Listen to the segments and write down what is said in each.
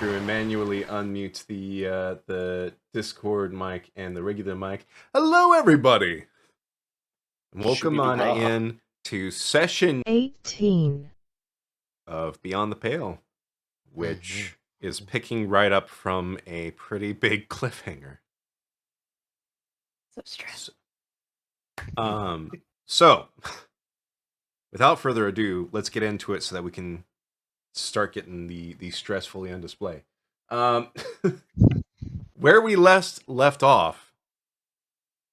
through and manually unmute the Discord mic and the regular mic. Hello, everybody, and welcome on in to session 18 of Beyond the Pale, which is picking right up from a pretty big cliffhanger. So stressed. So, without further ado, let's get into it so that we can start getting the stress fully on display. Where we left off,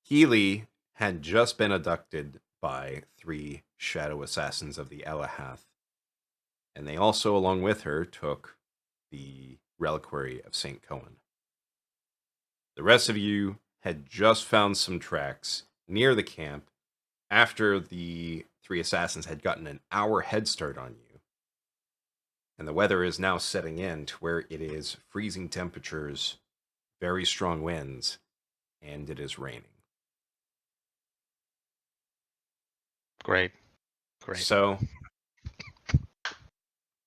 Healy had just been abducted by 3 shadow assassins of the Elahath, and they also, along with her, took the reliquary of St. Cohen. The rest of you had just found some tracks near the camp after the 3 assassins had gotten an hour head start on you. And the weather is now setting in to where it is freezing temperatures, very strong winds, and it is raining. Great. So,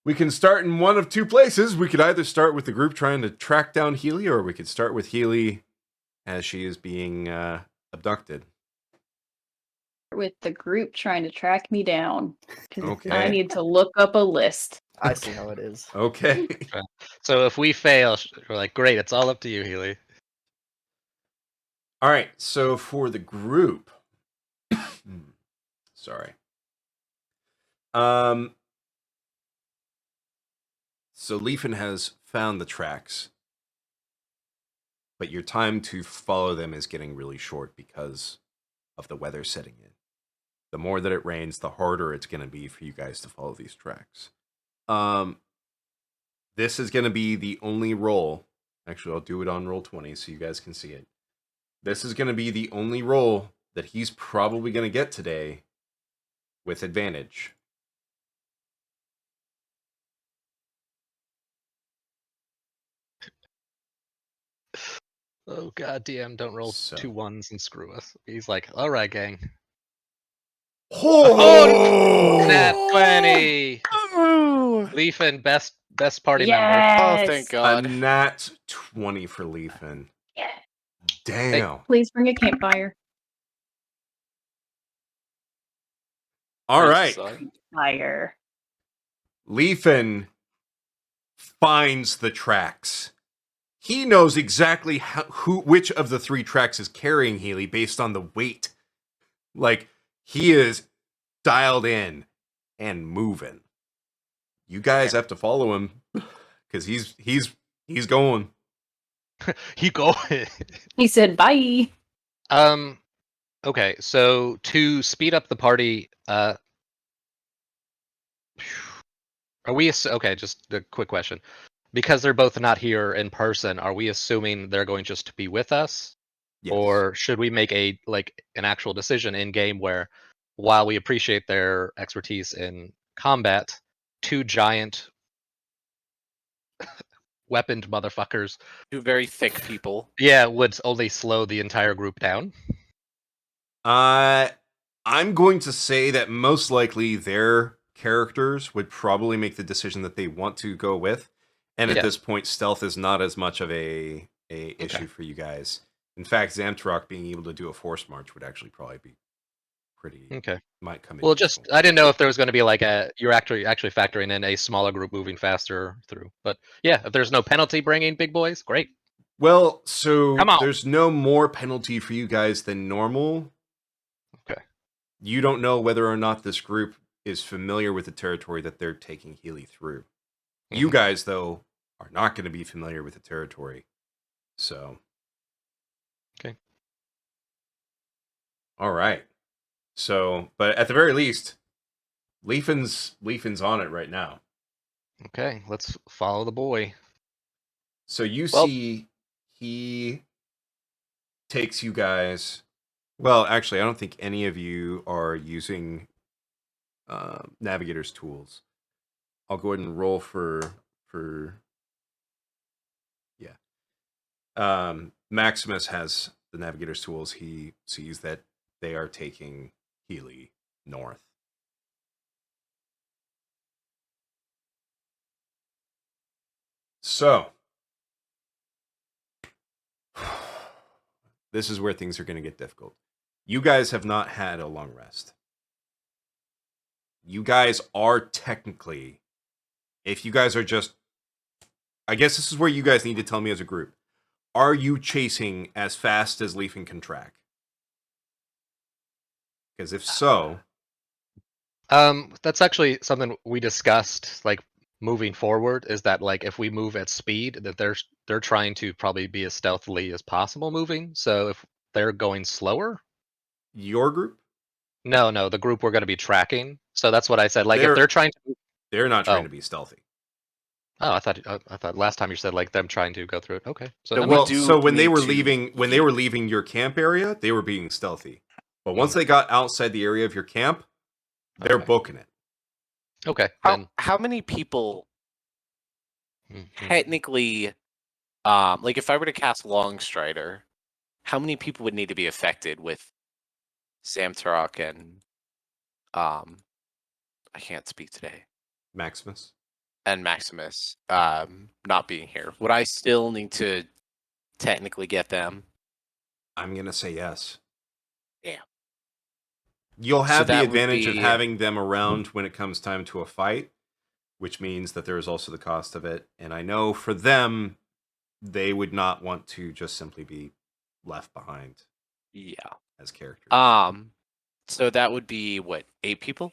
we can start in one of 2 places. We could either start with the group trying to track down Healy, or we could start with Healy as she is being abducted. With the group trying to track me down. Because Okay. I need to look up a list. I see how it is. Okay. So if we fail, we're like, great, it's all up to you, Healy. All right, so for the group, sorry. So Leafin has found the tracks, but your time to follow them is getting really short because of the weather setting in. The more that it rains, the harder it's going to be for you guys to follow these tracks. This is going to be the only roll. Actually, I'll do it on roll 20 so you guys can see it. This is going to be the only roll that he's probably going to get today with advantage. Oh god, DM, don't roll So. 2 1s and screw us. He's like, all right, gang. Oh! Nat 20. Ooh. Leafin, best party Yes! Oh, thank A God. nat 20 for Leafin. Yeah. Damn. Please bring a campfire. All right. Fire. Leafin finds the tracks. He knows exactly which of the 3 tracks is carrying Healy based on the weight. Like, he is dialed in and moving. You guys have to follow him because he's going. He going. He said bye. Okay, so to speed up the party, are we okay, just a quick question. Because they're both not here in person, are we assuming they're going just to be with us? Yes. Or should we make an actual decision in game where, while we appreciate their expertise in combat, 2 giant weaponed motherfuckers, 2 very thick people. yeah, would only slow the entire group down? I'm going to say that most likely their characters would probably make the decision that they want to go with. And at this point, stealth is not as much of a issue for you guys. In fact, Zamtarok being able to do a force march would actually probably be pretty. Okay. Might come in. Well, just I didn't know if there was going to be like you're actually factoring in a smaller group moving faster through. But yeah, if there's no penalty bringing big boys, great. Well, so Come on. There's no more penalty for you guys than normal. Okay. You don't know whether or not this group is familiar with the territory that they're taking Healy through. Mm-hmm. You guys, though, are not going to be familiar with the territory. So. Okay. All right. So, but at the very least, Leafin's on it right now. Okay, let's follow the boy. So you see he takes you guys. Well, actually, I don't think any of you are using Navigator's tools. I'll go ahead and roll for yeah. Maximus has the Navigator's tools. He sees that they are taking Healy north. So, this is where things are going to get difficult. You guys have not had a long rest. You guys are technically, if you guys are just, I guess this is where you guys need to tell me as a group. Are you chasing as fast as Leafin can track? Because if so, That's actually something we discussed, like moving forward, is that like if we move at speed, that they're trying to probably be as stealthily as possible moving. So if they're going slower, your group, no, the group we're going to be tracking. So that's what I said. Like if They're- they're trying to, they're not trying Oh. to be stealthy. I thought last time you said like them trying to go through it. Okay, so No, that we Well, makes- do so when they need were to leaving, your camp area, they were being stealthy. But once they got outside the area of your camp, they're Okay. booking it. okay, then How many people mhm. technically, like if I were to cast Longstrider, how many people would need to be affected with Zamtarok and I can't speak today, Maximus. and Maximus not being here? Would I still need to technically get them? I'm gonna say yes. Yeah. You'll So have the that would advantage of be- having them around when it comes time to a fight, which means that there is also the cost of it. And I know for them, they would not want to just simply be left behind Yeah. as characters. So that would be what, 8 people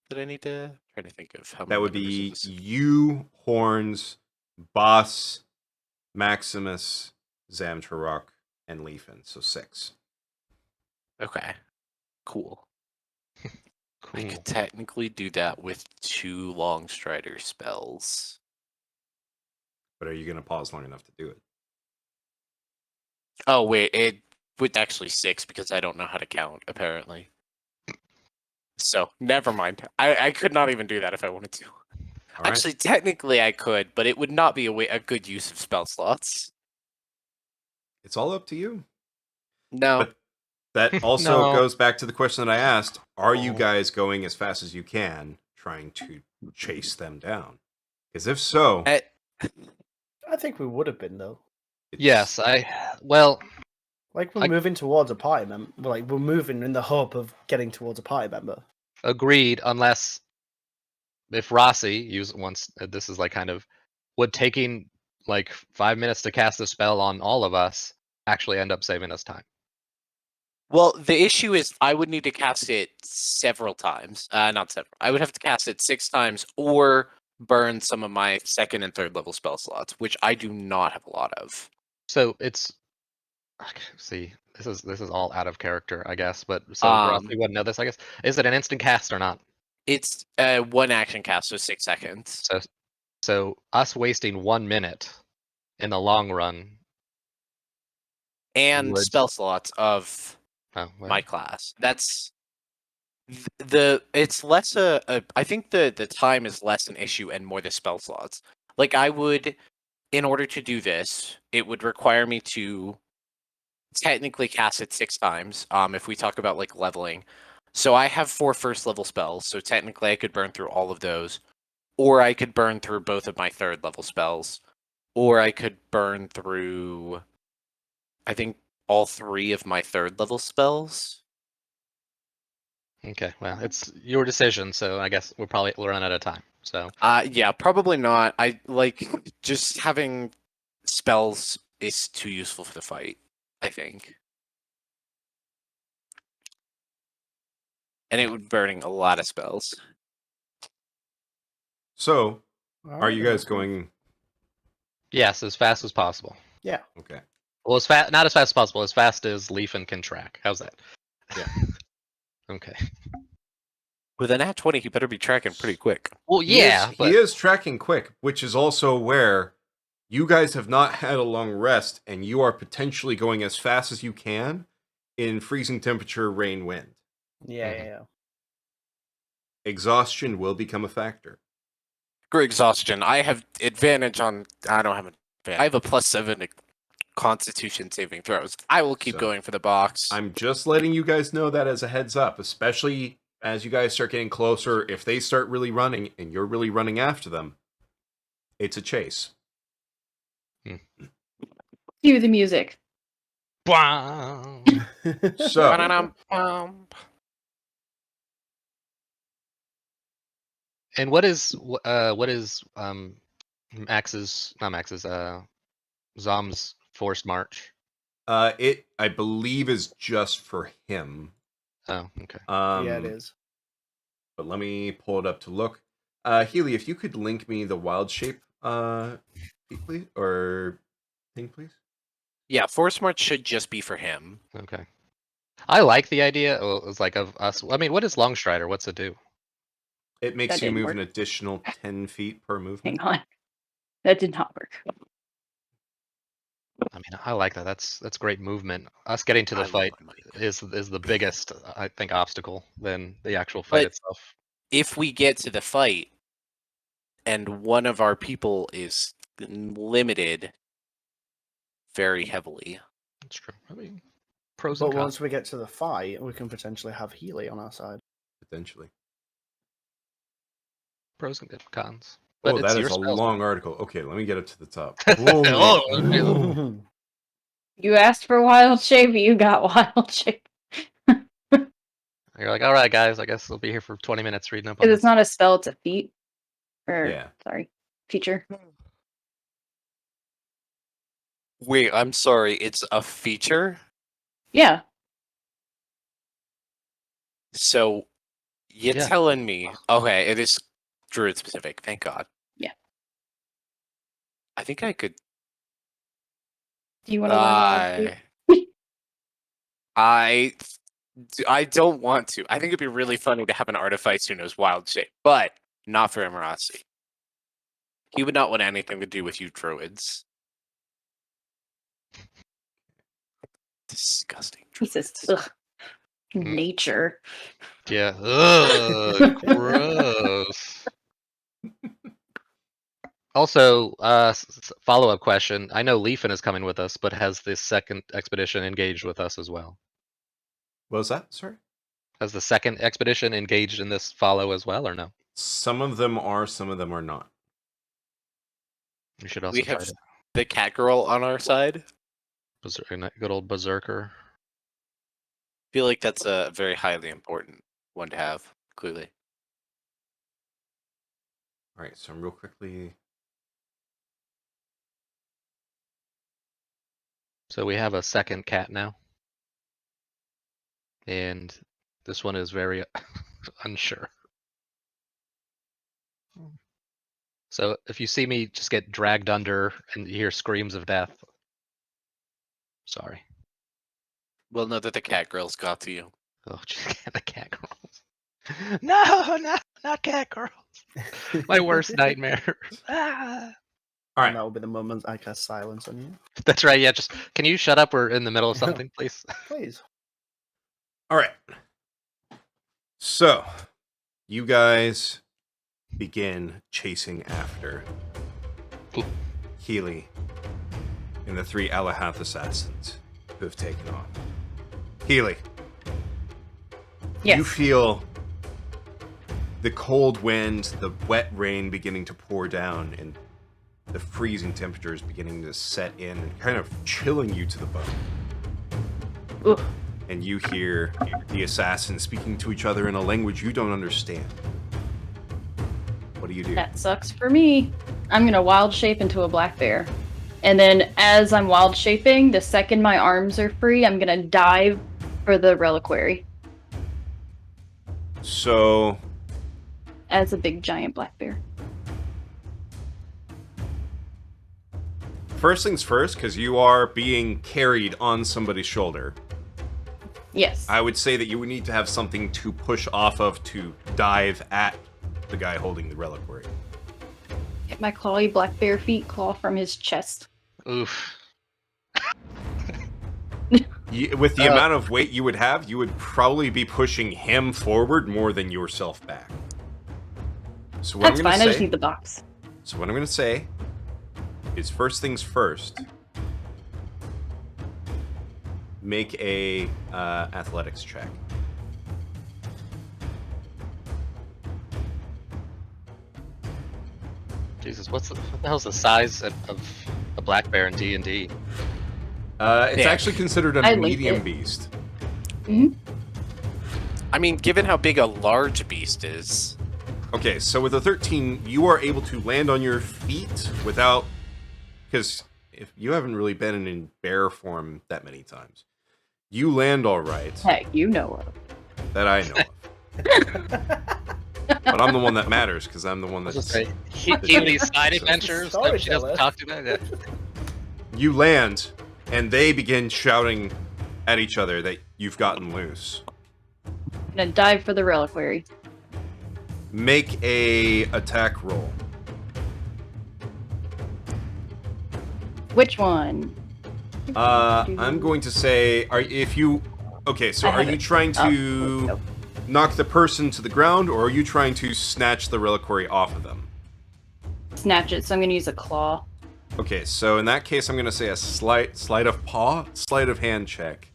that I need to try to think of how many That would members of be this- you, Horns, Boss, Maximus, Zamtarok, and Leafin. So 6. Okay. Cool. I Cool. could technically do that with 2 Longstrider spells. But are you gonna pause long enough to do it? Oh wait, it would actually 6 because I don't know how to count, apparently. So never mind. I could not even do that if I wanted to. All right. Actually, technically I could, but it would not be a good use of spell slots. It's all up to you. No. But that also No. goes back to the question that I asked. Are you Oh. guys going as fast as you can, trying to chase them down? Because if so, Eh, I think we would have been though. it's- Yes, well, Like we're I- moving towards a party member. Like we're moving in the hope of getting towards a party member. agreed. Unless if Rossi this is like kind of would taking like 5 minutes to cast a spell on all of us actually end up saving us time. well, the issue is I would need to cast it several times. Not several. I would have to cast it 6 times or burn some of my 2nd and 3rd level spell slots, which I do not have a lot of. So it's see, this is all out of character, I guess. But so Rossi wouldn't know this, I guess. Is it an instant cast or not? It's 1 action cast, so 6 seconds. So us wasting 1 minute in the long run. And Would- spell slots of Oh, well, my class. That's it's less I think the time is less an issue and more the spell slots. Like I would, in order to do this, it would require me to technically cast it 6 times. If we talk about like leveling, so I have 4 first level spells, so technically I could burn through all of those, or I could burn through both of my 3rd level spells, or I could burn through, I think, all 3 of my 3rd level spells. okay. Well, it's your decision. So I guess we'll probably run out of time. So Yeah, probably not. I like just having spells is too useful for the fight, I think. And it would burning a lot of spells. So, All are right, you then, guys let's go. going? yes, as fast as possible. Yeah. Okay. Well, not as fast as possible. As fast as Leafin can track. How's that? Yeah. Okay. With an at 20, he better be tracking pretty quick. Well, yeah, He is tracking quick, which is also where you guys have not had a long rest, and you are potentially going as fast as you can in freezing temperature, rain, wind. Yeah, Mhm. yeah, yeah. Exhaustion will become a factor. Great exhaustion. I have advantage on. I don't have an advantage. I have a +7 to Constitution saving throws. I will keep So, going for the box. I'm just letting you guys know that as a heads up, especially as you guys start getting closer. If they start really running and you're really running after them, it's a chase. Cue the music. Bwah! So, Ba-da-dum-bum. And what is Zom's forced march? it I believe is just for him. Oh, okay. Yeah, it is. But let me pull it up to look. Healy, if you could link me the wild shape, feat, please, or thing, please. Yeah, Force March should just be for him. Okay. I like the idea. It was like of us. I mean, what is Longstrider? What's it do? It makes That you didn't move work. an additional 10 feet per movement. Hang on. That did not work. I mean, I like that. That's great movement. Us getting to the I love fight my mic. is the biggest, I think, obstacle than the actual fight But- itself. If we get to the fight and one of our people is limited very heavily. That's true. I mean, pros But and cons. once we get to the fight, we can potentially have Healy on our side. Potentially. Pros and cons. But Oh, it's that your is a spells. long article. Okay, let me get it to the top. Oh, You asked for wild shape, you got wild shape. You're like, all right, guys. I guess we'll be here for 20 minutes reading up on Because this. it's not a spell, it's a feat. Or, Yeah. sorry, feature. Wait, I'm sorry, it's a feature? Yeah. So you're Yeah. telling me, okay, it is druid specific, thank God. Yeah. I think I could. Do you want to learn wild shape? I don't want to. I think it'd be really funny to have an artifice who knows wild shape, but not for Emirasi. He would not want anything to do with you druids. Disgusting He druids. says, ugh. Nature. Yeah. Ugh, gross. Also, follow-up question. I know Leafin is coming with us, but has the second expedition engaged with us as well? What was that? Sorry? Has the second expedition engaged in this follow as well, or no? Some of them are, some of them are not. We should also We try have to the cat girl on our side. good old berserker. Feel like that's a very highly important one to have, clearly. All right, so I'm real quickly. So we have a second cat now. And this one is very unsure. So if you see me just get dragged under and you hear screams of death, sorry. We'll know that the cat girl's got to you. Oh, just the cat girls. No, not cat girls. My worst nightmare. Ah. All And right. that will be the moment I cast silence on you. That's right. Yeah, just can you shut up? We're in the middle of something, please. Please. All right. So, you guys begin chasing after Healy and the 3 Alahath assassins who have taken off. Healy, Yes. you feel the cold wind, the wet rain beginning to pour down, and the freezing temperatures beginning to set in and kind of chilling you to the bone. Ugh. And you hear the assassins speaking to each other in a language you don't understand. What do you do? That sucks for me. I'm gonna wild shape into a black bear. And then as I'm wild shaping, the second my arms are free, I'm gonna dive for the reliquary So, as a big giant black bear. first things first, because you are being carried on somebody's shoulder, Yes. I would say that you would need to have something to push off of to dive at the guy holding the reliquary. Get my clawy black bear feet claw from his chest. Oof. With the amount of weight you would have, you would probably be pushing him forward more than yourself back. So what That's I'm fine, going I to just say, need the box. so what I'm going to say is first things first. Make a athletics check. Jesus, what the hell's the size of A black bear in D&D. It's Yeah. actually considered a I linked medium it. beast. I mean, given how big a large beast is, Okay, so with a 13, you are able to land on your feet without... Because if you haven't really been in bear form that many times. You land all right, Heck, you know of. that I know of. But I'm the one that matters, because I'm the one I was that's... just saying, Healy's side adventures that she Storyteller. doesn't talk to me. Yeah. You land, and they begin shouting at each other that you've gotten loose. I'm gonna dive for the reliquary. Make a attack roll. Which one? I'm going to say, if you... Okay, so I are have you it. trying Oh, to nope. knock the person to the ground, or are you trying to snatch the reliquary off of them? Snatch it, so I'm gonna use a claw. Okay, so in that case, I'm going to say a sleight of hand check.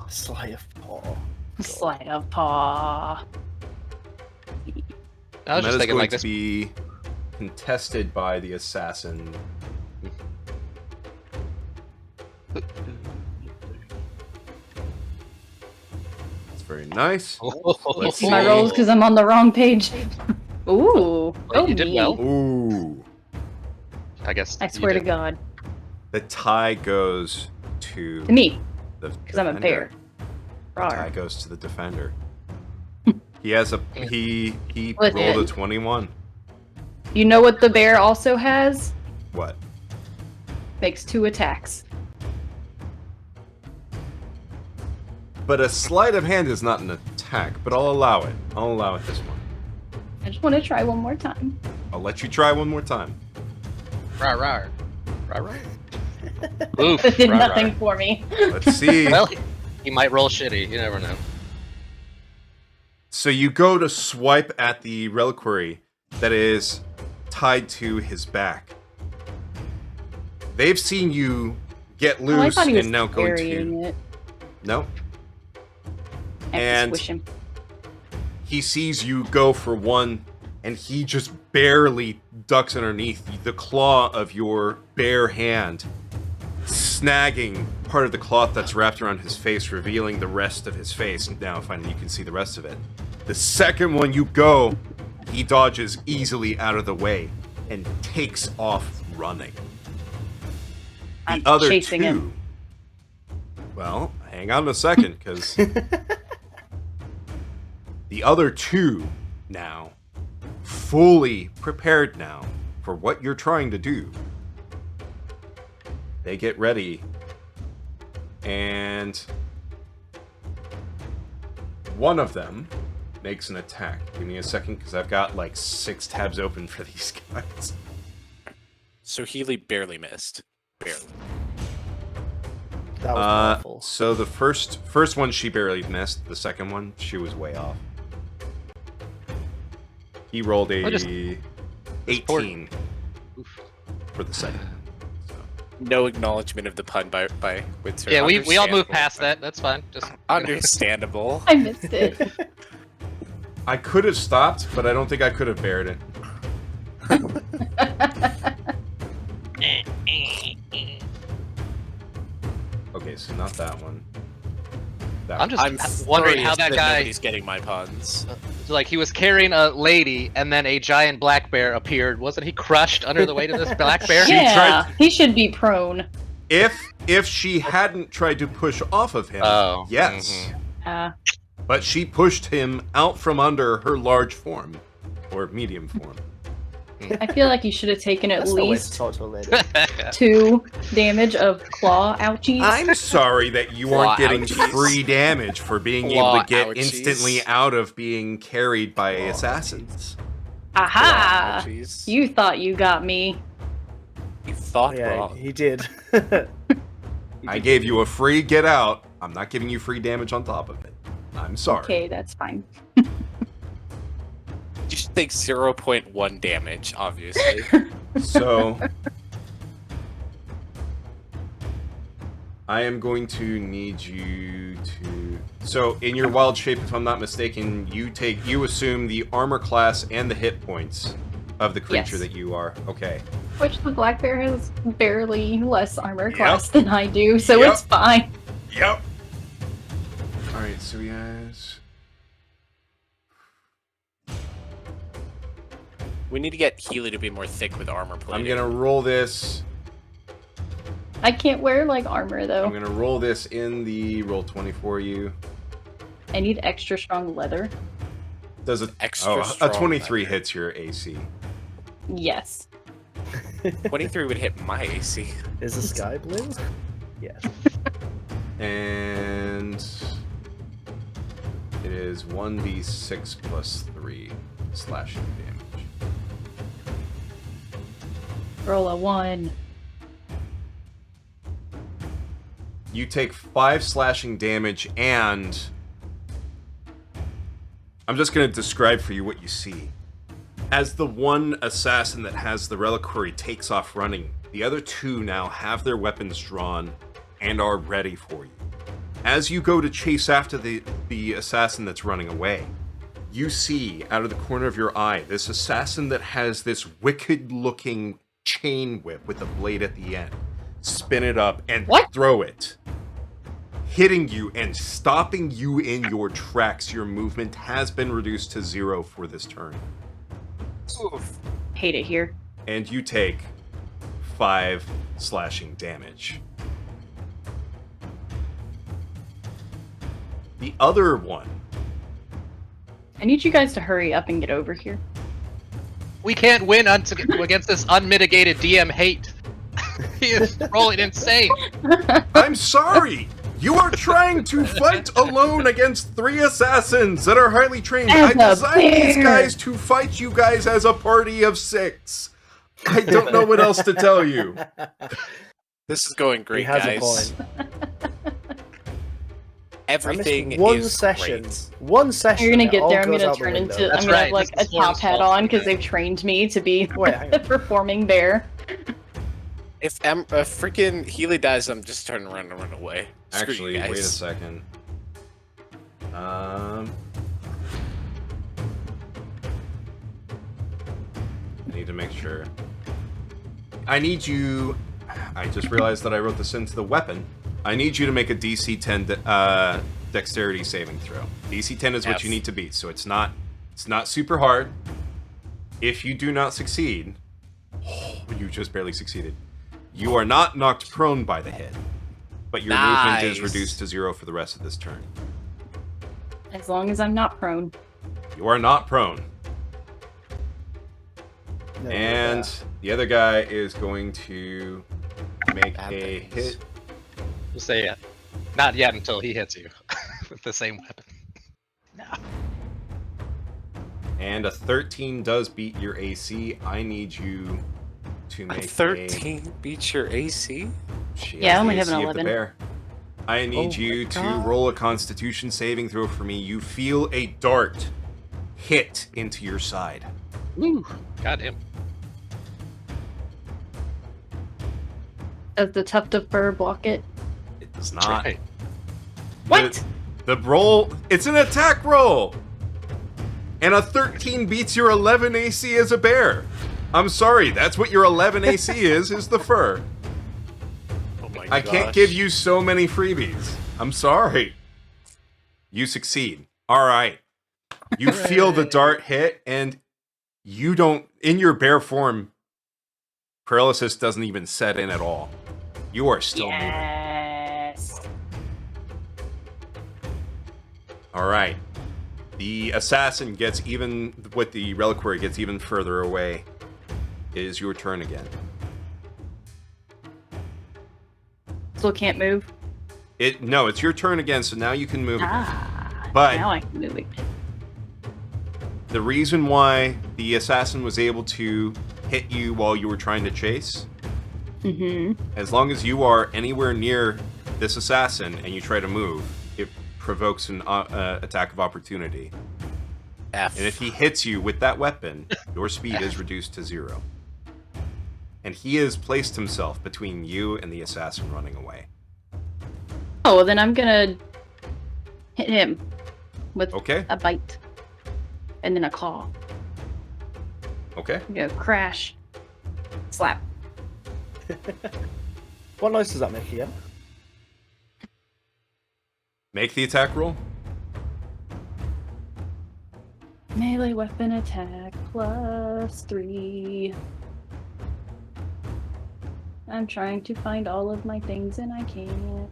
Sleight of paw. Sleight of paw. I was That just is thinking going like to this. be contested by the assassin. That's very nice. Let's See my see. rolls because I'm on the wrong page. Ooh. Well, you did me. well. Ooh. I guess. I you swear to did. God. The tie goes to To me, the because I'm a defender. bear. The tie Rawr. goes to the defender. He has a he What rolled a did? 21. You know what the bear also has? What? Makes 2 attacks. But a sleight of hand is not an attack, but I'll allow it. I'll allow it this one. I just want to try one more time. I'll let you try one more time. Rawr, rawr. Rawr, rawr. Oof. It did rawr, nothing rawr. for me. Let's see. Well, he might roll shitty. You never know. So you go to swipe at the reliquary that is tied to his back. They've seen you get Oh, I loose thought he was and now going carrying to... it. No. I have And- to squish him. He sees you go for one, and he just barely ducks underneath the claw of your bare hand, snagging part of the cloth that's wrapped around his face, revealing the rest of his face. Now, finally, you can see the rest of it. The second one you go, he dodges easily out of the way and takes off running. The I'm other chasing two... him. Well, hang on a second, because... The other two now, fully prepared now for what you're trying to do. They get ready, and one of them makes an attack. Give me a second, because I've got like 6 tabs open for these guys. so Healy barely missed. Barely. That was powerful. So the first one she barely missed. The second one she was way off. He rolled a Oh, just 18 Oof. for the second one. So. No acknowledgement of the pun by Witzer. Yeah, we all moved Understandable. past that. That's fine. Just Understandable. I missed it. I could have stopped, but I don't think I could have bared it. Okay, so not that one. That I'm one. just I'm wondering how furious that guy, nobody's getting my puns. like, he was carrying a lady, and then a giant black bear appeared. Wasn't he crushed under the weight of this black bear? Yeah, he should be prone. If she hadn't tried to push off of him, Oh, yes. Uh, But she pushed him out from under her large form. Or medium form. I feel like you should have taken at That's no way to least talk to a lady. 2 damage of claw ouchies. I'm sorry that you aren't Claw getting ouchies. free damage for being Claw able to get ouchies. instantly out of being carried by Claw assassins. Aha! Jeez. You thought you got me. You thought Yeah, wrong. he did. I gave you a free get out. I'm not giving you free damage on top of it. I'm sorry. Okay, that's fine. You should take 0.1 damage, obviously. So I am going to need you to... So in your wild shape, if I'm not mistaken, you assume the armor class and the hit points of the creature Yes. that you are. Okay. Which the black bear has barely less armor Yep. class than I do, so Yep. it's fine. Yep. All right, so he has. We need to get Healy to be more thick with armor I'm plating. gonna roll this. I can't wear like armor though. I'm gonna roll this in the roll 20 for you. I need extra strong leather. Does it? Extra a strong 23 leather. hits your AC. Yes. 23 would hit my AC. Is the sky blue? Yes. And it is 1d6 plus 3 slashing damage. Roll a 1. You take 5 slashing damage, and I'm just going to describe for you what you see. As the one assassin that has the reliquary takes off running, the other two now have their weapons drawn and are ready for you. As you go to chase after the assassin that's running away, you see out of the corner of your eye this assassin that has this wicked-looking chain whip with a blade at the end. Spin it up and What? throw it. Hitting you and stopping you in your tracks. Your movement has been reduced to 0 for this turn. Oof. Hate it here. And you take 5 slashing damage. The other one, I need you guys to hurry up and get over here. We can't win against this unmitigated DM hate. He is rolling insane. I'm sorry! You are trying to fight alone against 3 assassins that are highly trained. I As a designed these bear. guys to fight you guys as a party of 6. I don't know what else to tell you. This is going He great, has guys. a point. Everything I missed one is session. great. One session. You're gonna it get all there. I'm goes gonna out the turn window. into. That's I'm gonna right, have like a this is Lauren's top hat fault, on because guys. they've trained me to be Wait, hang the on. performing bear. If freaking Healy dies, I'm just turning around and run away. Screw Actually, you wait a guys. second. I need to make sure. I need you. I just realized that I wrote this into the weapon. I need you to make a DC 10 dexterity saving throw. DC 10 is what you F. need to beat, so it's not super hard. If you do not succeed, you just barely succeeded. You are not knocked prone by the hit, but your movement is Nice. reduced to 0 for the rest of this turn. As long as I'm not prone. You are not prone. No, And the other guy is going to make Bad a things. hit. We'll say not yet until he hits you with the same weapon. No. And a 13 does beat your AC. I need you to A make 13 beats your AC? She Yeah, I has only the have an AC of the 11. bear. I need Oh you my to God. roll a Constitution saving throw for me. You feel a dart hit into your side. Woo. Got him. Does the tuft of fur block it? It does That's not. right. What? The roll, it's an attack roll! And a 13 beats your 11 AC as a bear. I'm sorry, that's what your 11 AC is the fur. Oh my I can't give you so many freebies. I'm sorry. You succeed. Alright. You feel the dart hit, and you don't, in your bear form, paralysis doesn't even set in at all. You are still moving. Yes. Alright. The assassin gets even, with the reliquary, gets even further away. It is your turn again. Still can't move. No, it's your turn again, so now you can move. Ah. But- now I can move it. The reason why the assassin was able to hit you while you were trying to chase, Mm-hmm. as long as you are anywhere near this assassin and you try to move, it provokes an attack of opportunity. F. And if he hits you with that weapon, your speed is reduced to 0. And he has placed himself between you and the assassin running away. Oh, well, then I'm gonna hit him with Okay? a bite. And then a claw. Okay. You go crash, slap. What noise does that make again? Make the attack roll. Melee weapon attack +3. I'm trying to find all of my things and I can't.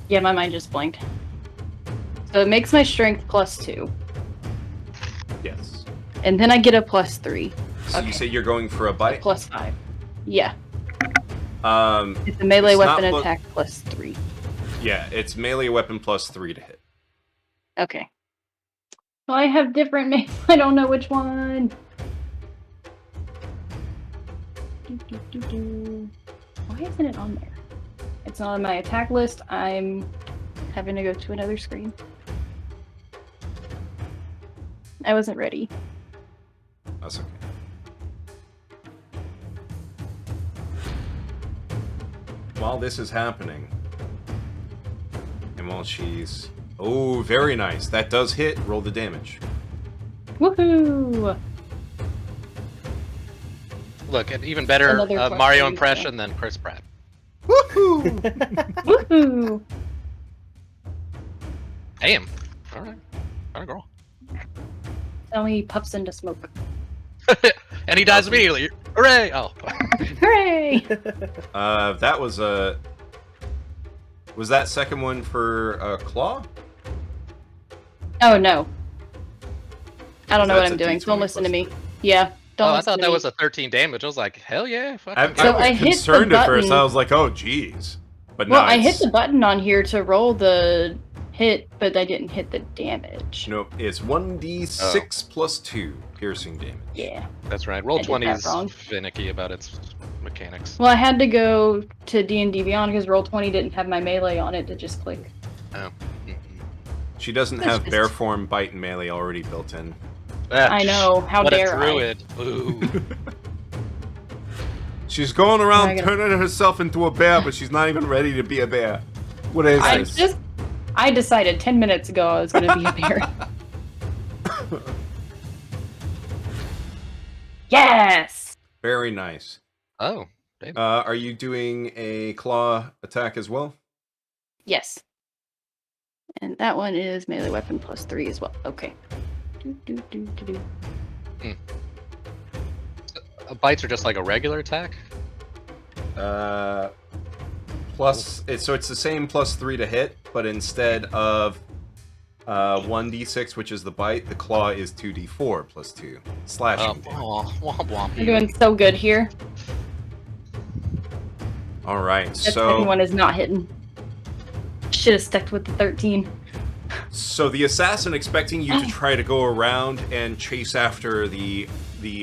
Yeah, my mind just blanked. So it makes my strength +2. Yes. And then I get a +3. So Okay. you say you're going for a A bite? +5. Yeah. It's a melee it's not weapon plu- attack +3. Yeah, it's melee weapon +3 to hit. Okay. Well, I have different names. I don't know which one. Why isn't it on there? It's not on my attack list. I'm having to go to another screen. I wasn't ready. That's okay. While this is happening, and while she's... Oh, very nice. That does hit. Roll the damage. Woohoo! Look, an even better Another plus Mario 3, impression than Chris Pratt. Woohoo! Woohoo! Damn. All right. All right, girl. Tell me he puffs into smoke. And he dies Awesome. immediately. Hooray! Oh. Hooray! That was a... Was that second one for Claw? Oh no. I don't know what That's I'm a doing. D20 Don't listen to plus me. Yeah. Don't Oh, I listen thought to that me. was a 13 damage. I was like, hell yeah. Fuck I it. So was I hit the concerned at first. button. I was like, oh, jeez. But Well, no, I hit it's... the button on here to roll the hit, but I didn't hit the damage. No, it's 1d6 plus 2 piercing damage. Yeah. That's right. I Roll did 20 that is wrong. finicky about its mechanics. Well, I had to go to D&D Beyond because Roll20 didn't have my melee on it to just click. Oh. Mm-mm. She doesn't It's have just- bear form, bite, and melee already built in. Ah, I know. How what dare a I? druid. Ooh. She's going around Am I gonna- turning herself into a bear, but she's not even ready to be a bear. What is this? I decided 10 minutes ago I was going to be a bear. Yes! Very nice. Oh. Damn. Are you doing a claw attack as well? Yes. And that one is melee weapon +3 as well. Okay. Do. Bites are just like a regular attack? So it's the same +3 to hit, but instead of 1d6, which is the bite, the claw is 2d4 plus 2 slashing damage. Womp womp. I'm doing so good here. All right, That second one is not hitting. Should have stuck with the 13. So the assassin, expecting you to try to go around and chase after the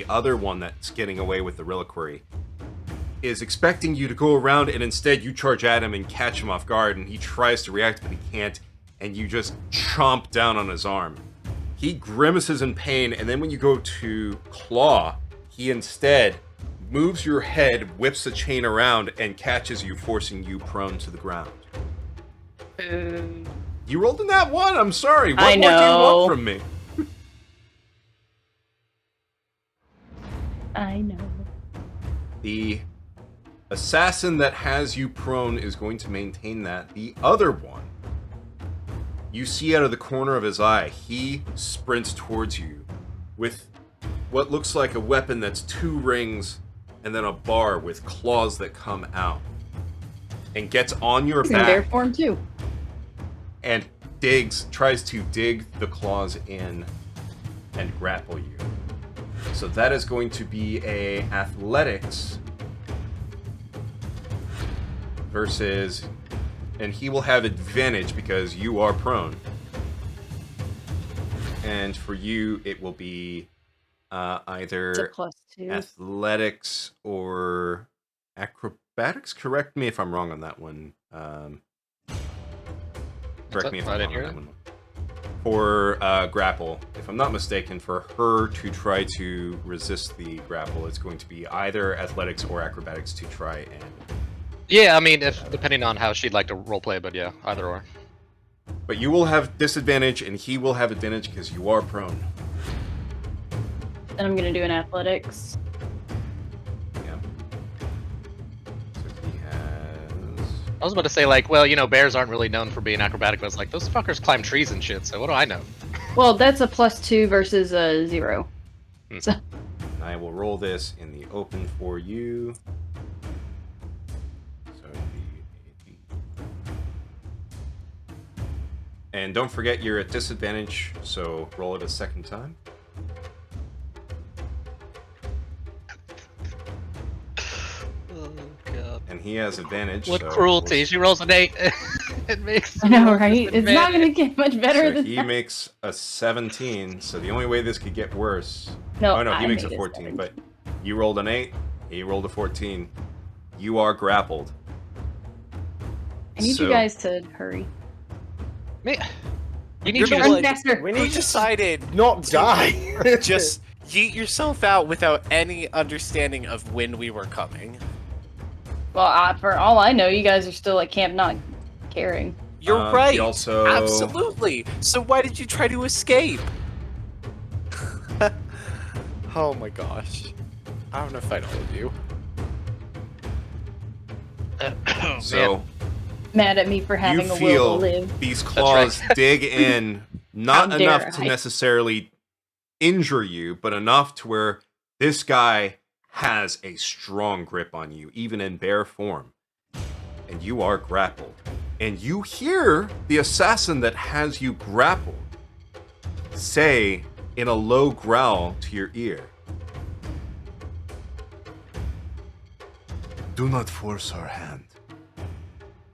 other one that's getting away with the reliquary, is expecting you to go around, and instead you charge at him and catch him off guard, and he tries to react, but he can't, and you just chomp down on his arm. He grimaces in pain, and then when you go to claw, he instead moves your head, whips the chain around, and catches you, forcing you prone to the ground. You rolled in that one. I'm sorry. What I more do you know. want from me? I know. The assassin that has you prone is going to maintain that. The other one, you see out of the corner of his eye, he sprints towards you with what looks like a weapon that's 2 rings and then a bar with claws that come out, and gets on your He's in bear back form too. and tries to dig the claws in and grapple you. So that is going to be a athletics versus, and he will have advantage because you are prone. And for you, it will be It's a either +2. athletics or acrobatics. Correct me if I'm wrong on that one. Correct me if I I'm didn't wrong hear on that one. for grapple. If I'm not mistaken, for her to try to resist the grapple, it's going to be either athletics or acrobatics to try and... Yeah, I mean, if depending on how she'd like to roleplay, but yeah, either or. But you will have disadvantage, and he will have advantage because you are prone. Then I'm gonna do an athletics. Yeah. So he has... I was about to say, like, well, you know, bears aren't really known for being acrobatic, but it's like, those fuckers climb trees and shit, so what do I know? Well, that's a +2 versus a 0. So And I will roll this in the open for you. So the 18. And don't forget you're at disadvantage, so roll it a second time. Oh, God. And he has advantage. What so cruelty. we'll- She rolls an 8. It makes I know, right? It's not gonna disadvantage. get much better So than he that. makes a 17, so the only way this could get worse... No, oh no, he I makes a made 14, 17. but you rolled an 8, he rolled a 14. You are grappled. I need So- you guys to hurry. Me- We You're need you the to... one- faster. We Who need to decided not die. just yeet yourself out without any understanding of when we were coming? Well, for all I know, you guys are still at camp not caring. You're He right. also... Absolutely. So why did you try to escape? Oh my gosh. I don't know if I know you. Oh, So... Mad at me for having you a will to feel live. these claws dig in, not How dare enough to I. necessarily injure you, but enough to where this guy has a strong grip on you, even in bear form. And you are grappled. And you hear the assassin that has you grappled say in a low growl to your ear, "Do not force our hand.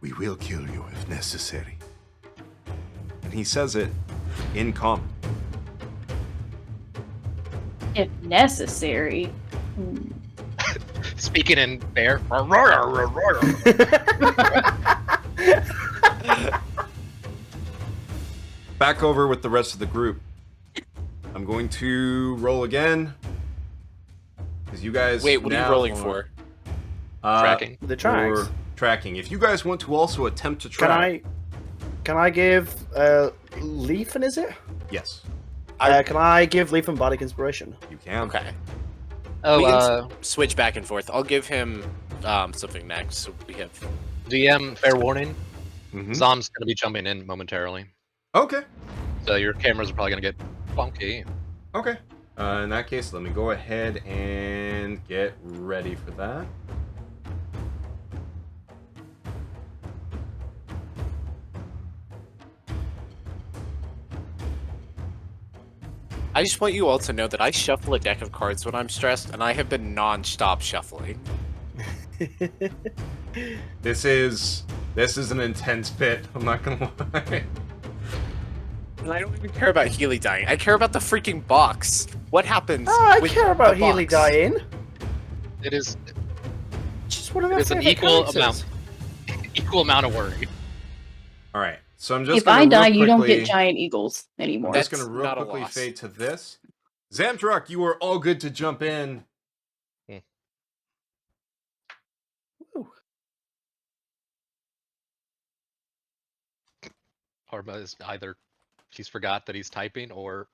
We will kill you if necessary." And he says it in common. If necessary. Hmm. Speaking in bear. Back over with the rest of the group. I'm going to roll again. Because you guys. Wait, what are you now rolling for? Tracking. The tracks. For tracking. If you guys want to also attempt to track. Can I give Leaf, is it? Yes, Can I give Leaf and Bardic Inspiration? you can. Okay. Oh, We can switch back and forth. I'll give him something next. So we have. DM, fair warning. Mhm. Zom's gonna be jumping in momentarily. Okay. So your cameras are probably gonna get funky. Okay. In that case, let me go ahead and get ready for that. I just want you all to know that I shuffle a deck of cards when I'm stressed, and I have been non-stop shuffling. This is an intense bit. I'm not gonna lie. And I don't even care about Healy dying. I care about the freaking box. What happens? I with care about the Healy box? dying. It is Just one of my It's an favorite equal characters. equal amount of worry. All right. So I'm just If gonna I die, real you don't quickly- get giant eagles I'm anymore. just That's gonna real not a quickly loss. fade to this. Zamtruck, you are all good to jump in. Ooh. Harma is either he's forgot that he's typing or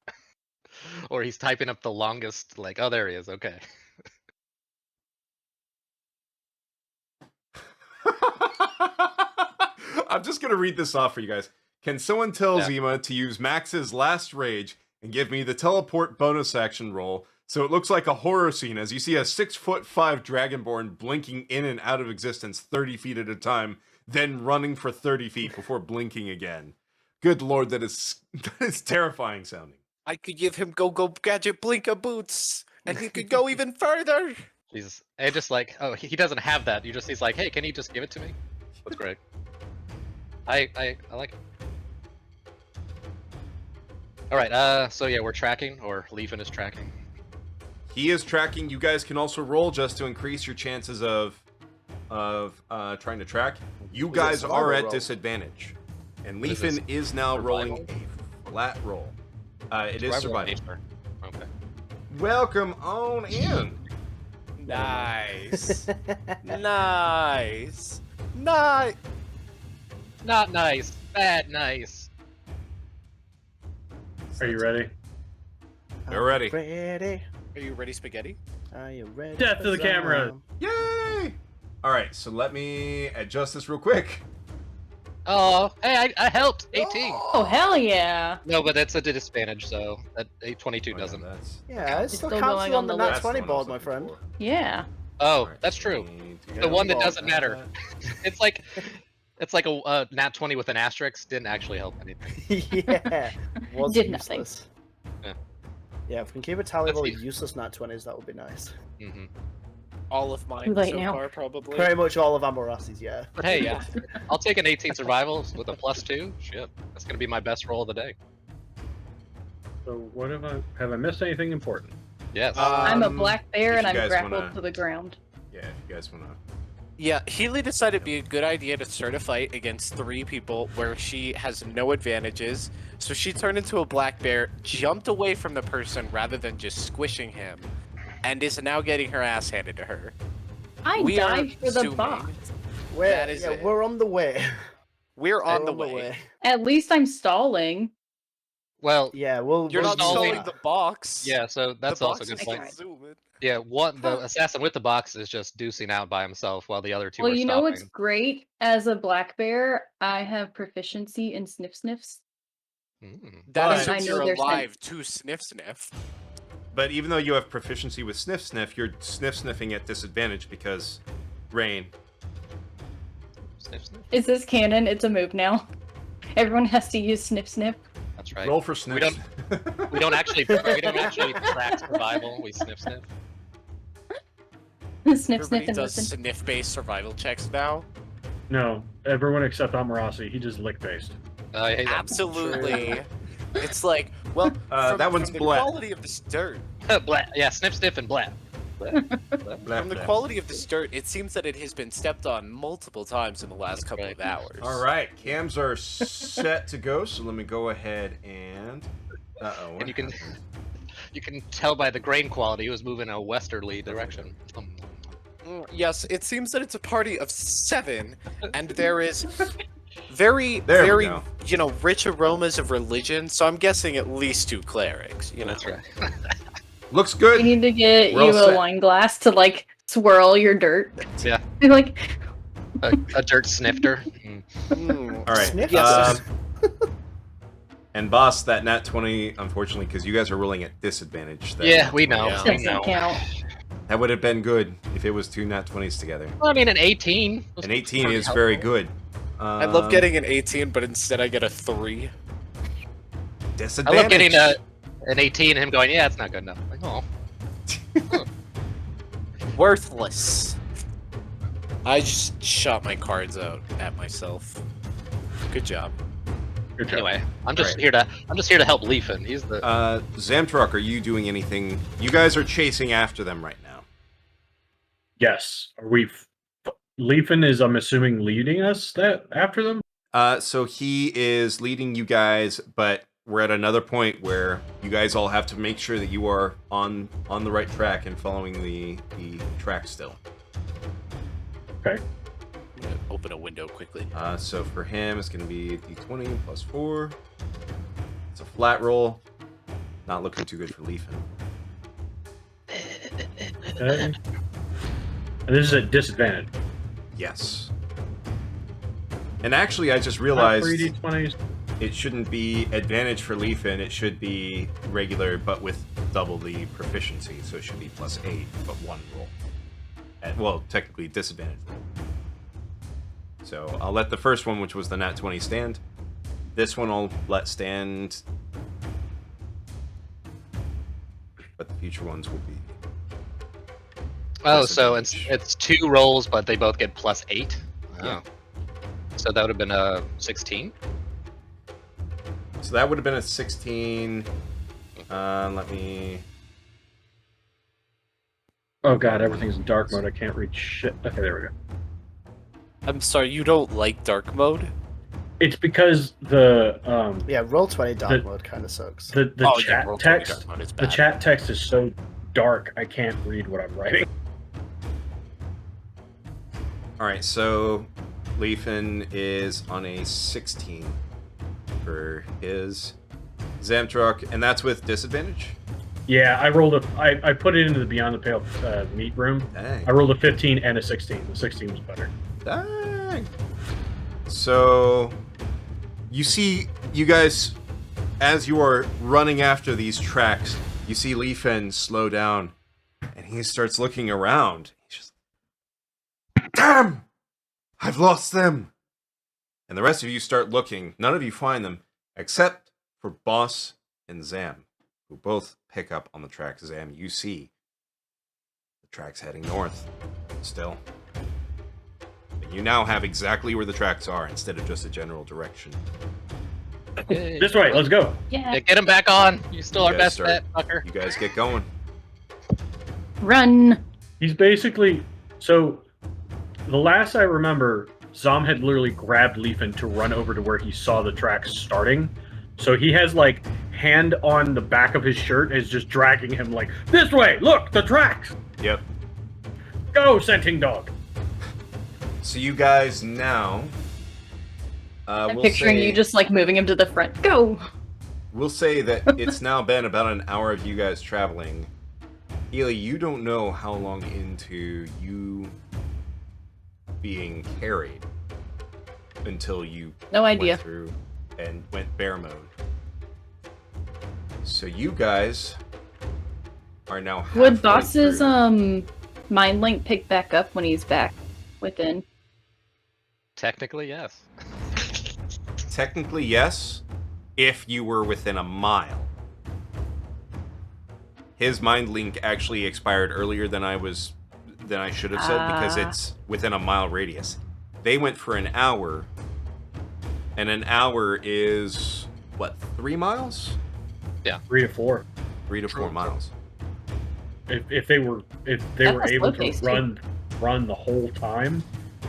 or he's typing up the longest like, oh, there he is. Okay. I'm just gonna read this off for you guys. Can someone tell Yeah. Zima to use Max's last rage and give me the teleport bonus action roll so it looks like a horror scene as you see a 6'5" dragonborn blinking in and out of existence 30 feet at a time, then running for 30 feet before blinking again. Good lord, that is terrifying sounding. I could give him go gadget blinka boots, and he could go even further. Jesus. And just like, oh, he doesn't have that. He's like, hey, can you just give it to me? That's great. I like it. Alright, so yeah, we're tracking, or Leafin is tracking. He is tracking. You guys can also roll just to increase your chances of trying to track. You Was it a guys survival are at roll? disadvantage. And What is this? Leafin is now rolling Survival? a flat roll. It is survival. nature. Okay. Welcome on in. Nice. Nice. Nice. Not nice. Bad nice. Are you ready? They're ready. Ready? Are you ready, Spaghetti? Are you ready? Death for to the camera. some? Yay! All right, so let me adjust this real quick. Oh, hey, I helped. 18. Oh hell yeah! No, but that's a disadvantage, so that 22 Oh, yeah, doesn't. that's Yeah, it's It's still still counts going you on on the the nat list. 20 the one I was board, my looking friend. for. Yeah. Oh, All right, that's so true. we The one that involve doesn't matter. It's like a nat 20 with an asterisk. Didn't actually help anything. Yeah, was Did nothing. useless. Yeah. Yeah, if we can keep a tally of Let's all see. useless nat 20s, that would be nice. Hmm. All of mine Too late so now. far, probably. Pretty much all of Amorasi's, yeah. But hey, yeah, I'll take an 18 survival with a +2. Shit, that's gonna be my best roll of the day. So what have I missed anything important? Yes. I'm a Um, black bear if and you I'm guys grappled wanna- to the ground. Yeah, if you guys want to. Yeah, Healy decided it'd be a good idea to start a fight against 3 people where she has no advantages. So she turned into a black bear, jumped away from the person rather than just squishing him, and is now getting her ass handed to her. I We are died for the assuming box. We're, is yeah, it. we're on the way. We're on We're the way. At least I'm stalling. Well, Yeah, we'll. You're we'll not use stalling stalling that. the box. yeah. So that's the also box a good is point. point. zooming. Yeah, the assassin with the box is just deucing out by himself while the other two Well, are you know what's stopping. great? As a black bear, I have proficiency in sniff sniffs. Mm. That But- assumes I know you're there's alive to sniff sniff. But even though you have proficiency with sniff sniff, you're sniffing at disadvantage because rain. Sniff, sniff. Is this canon? It's a move now. Everyone has to use sniff sniff. That's right. Roll for sniff. We don't actually track survival. We sniff sniff. Sniff sniff Everybody and does listen. sniff-based survival checks now. No, everyone except Amorasi. He just lick based. I hate that. Absolutely. It's like, well, that one's from the black. quality of this dirt. Blat. Yeah, sniff, sniff, and blat. Blah, From the blah. quality of this dirt, it seems that it has been stepped on multiple times in the last couple Right. of hours. All right, cams are set to go, so let me go ahead and. Uh-oh. And you can tell by the grain quality it was moving in a westerly direction. Yes, it seems that it's a party of 7, and there is very, There we very, go. rich aromas of religion. So I'm guessing at least 2 clerics. You know, That's right. Looks We good. need to get We're you all a set. wine glass to like swirl your dirt. Yeah. Like A dirt snifter. Mm. All right. Sniff Yes. And boss, that nat 20, unfortunately, because you guys are rolling at disadvantage. that Yeah, nat we 20, know. Yeah. We doesn't know. count. That would have been good if it was 2 nat 20s together. Well, I mean, an 18. An 18 pretty is very helpful. good. I love getting an 18, but instead I get a 3. I disadvantage. love getting an 18 and him going, yeah, it's not good enough. Like, oh. Worthless. I just shot my cards out at myself. Good job. Good job. Anyway, I'm just Right. here to help Leafin. He's the Zamtruck, are you doing anything? You guys are chasing after them right now. Yes. Are we? Leafin is, I'm assuming, leading us after them. So he is leading you guys, but we're at another point where you guys all have to make sure that you are on the right track and following the track still. Okay. I'm gonna open a window quickly. So for him, it's going to be d20 plus 4. It's a flat roll. Not looking too good for Leafin. Okay. And this is a disadvantage. Yes. And actually, I just Not realized 3d20s. it shouldn't be advantage for Leafin. It should be regular, but with double the proficiency. So it should be plus 8, but 1 roll. Well, technically disadvantage roll. So I'll let the first one, which was the nat 20, stand. This one I'll let stand. But the future ones will be. Oh, so disadvantage. it's 2 rolls, but they both get plus 8. Yeah. Oh. So that would have been a 16. So that would have been a 16. Let me. Oh god, everything's in dark mode. I can't read shit. Okay, there we go. I'm sorry, you don't like dark mode? It's because the Yeah, roll 20 dark The- mode kind of sucks. the Oh, yeah, chat roll 20 text dark mode is the bad. chat text is so dark I can't read what I'm writing. All right, so Leafin is on a 16 for his Zamtruk, and that's with disadvantage. Yeah, I put it into the Beyond the Pale meat room. Dang. I rolled a 15 and a 16. The 16 was better. Dang. So you see, you guys, as you are running after these tracks, you see Leafin slow down, and he starts looking around. He's just, damn! I've lost them! And the rest of you start looking. None of you find them, except for Boss and Zam, who both pick up on the tracks. Zam, you see the tracks heading north still. And you now have exactly where the tracks are instead of just a general direction. Yay. This way, let's go. Yeah. Yeah, get him back on. You still You our guys best start- bet, fucker. You guys get going. Run. He's basically so. The last I remember, Zom had literally grabbed Leafin to run over to where he saw the tracks starting. So he has like hand on the back of his shirt, is just dragging him like this way. Look, the tracks. Yep. Go, scenting dog. So you guys now. I'm we'll picturing say, you just like moving him to the front. Go. We'll say that it's now been about an hour of you guys traveling. Ely, you don't know how long into you being carried until you No idea. went through and went bear mode. So you guys are now halfway Would Boss's through. mind link pick back up when he's back within? Technically, yes. Technically, yes, if you were within a mile. His mind link actually expired earlier than I should have said because Ah. it's within a mile radius. They went for an hour, and an hour is what, 3 miles? 3 to 4. 3 to 4 True. miles. If they were That able was to slow-paced, too. run the whole time,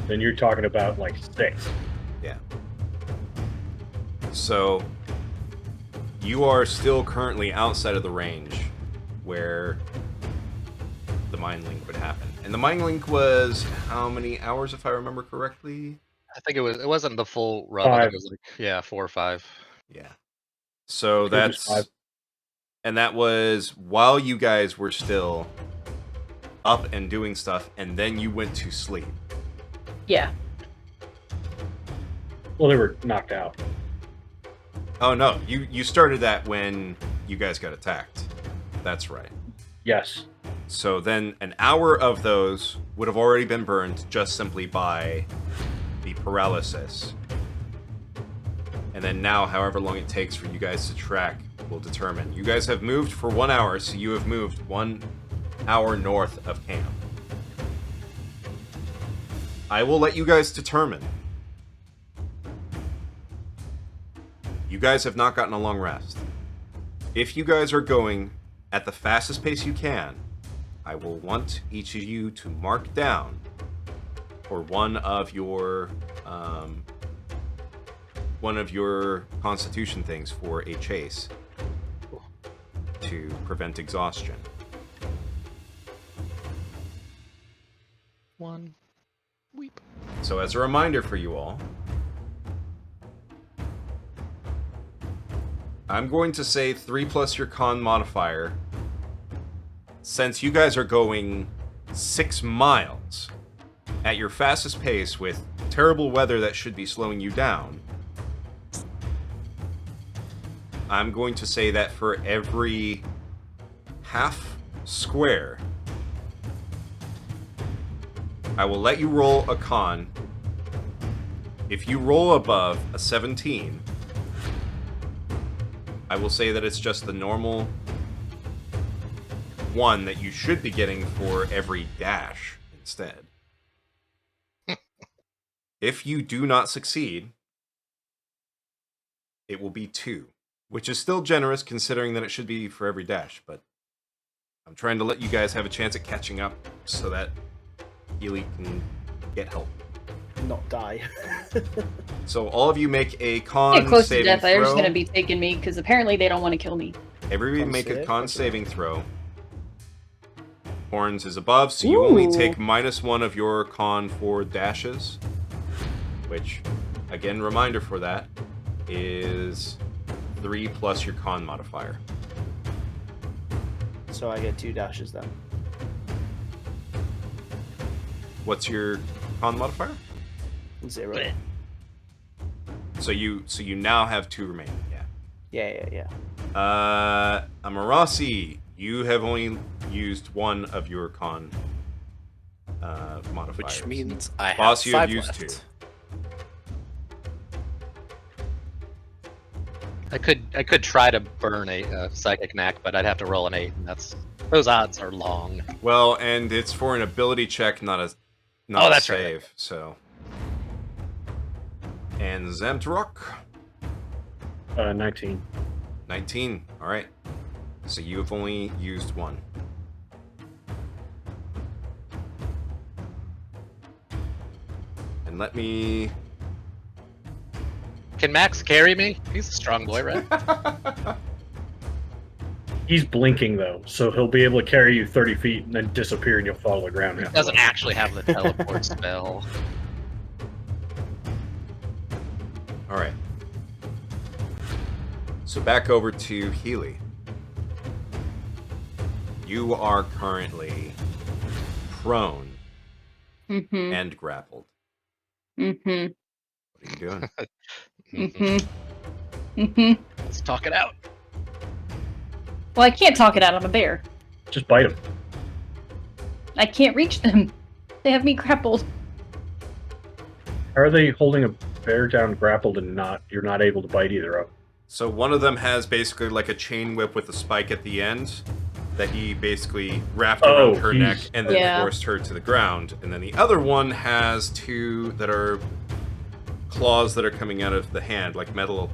then you're talking about like 6. Yeah. So you are still currently outside of the range where the mind link would happen. And the mind link was how many hours, if I remember correctly? I think it wasn't the full run. I think 5. it was like 4 or 5. Yeah. So It was that's 5. and that was while you guys were still up and doing stuff, and then you went to sleep. Yeah. Well, they were knocked out. Oh no, you started that when you guys got attacked. That's right. Yes. So then an hour of those would have already been burned just simply by the paralysis. And then now, however long it takes for you guys to track will determine. You guys have moved for 1 hour, so you have moved 1 hour north of camp. I will let you guys determine. You guys have not gotten a long rest. If you guys are going at the fastest pace you can, I will want each of you to mark down for one of your constitution things for a chase to prevent exhaustion. 1. Weep. So as a reminder for you all, I'm going to say 3 plus your con modifier. Since you guys are going 6 miles at your fastest pace with terrible weather that should be slowing you down, I'm going to say that for every half square, I will let you roll a con. If you roll above a 17, I will say that it's just the normal 1 that you should be getting for every dash instead. If you do not succeed, it will be 2, which is still generous considering that it should be for every dash, but I'm trying to let you guys have a chance at catching up so that Healy can get help. not die. So all of you make a Get con close to saving death. They're just throw. gonna be taking me because apparently they don't want to kill me. Everybody Con make a save, con okay. saving throw. Horns is above, so you only Ooh. take -1 of your con for dashes. Which, again, reminder for that is 3 plus your con modifier. So I get 2 dashes then. What's your con modifier? 0. So you now have 2 remaining. Yeah. Amarasi, you have only used 1 of your con modifiers. Which means I have Boss, you have 5 used left. 2. I could try to burn a psychic knack, but I'd have to roll an 8, and those odds are long. Well, and it's for an ability check, not a Oh, a that's right. save. So, and Zemtrok, 19. 19. All right. So you have only used 1. And let me. Can Max carry me? He's a strong boy, right? He's blinking though, so he'll be able to carry you 30 feet and then disappear, and you'll fall to the ground. He doesn't actually have the teleport spell. All right. So back over to Healy. You are currently prone Mm-hmm. and grappled. Mm-hmm. What are you doing? Mm-hmm. Mm-hmm. Let's talk it out. Well, I can't talk it out. I'm a bear. Just bite him. I can't reach them. They have me grappled. How are they holding a bear down grappled and you're not able to bite either of them? So one of them has basically like a chain whip with a spike at the end that he basically wrapped around her neck he's- and then Yeah. forced her to the ground. And then the other one has 2 that are claws that are coming out of the hand, like metal,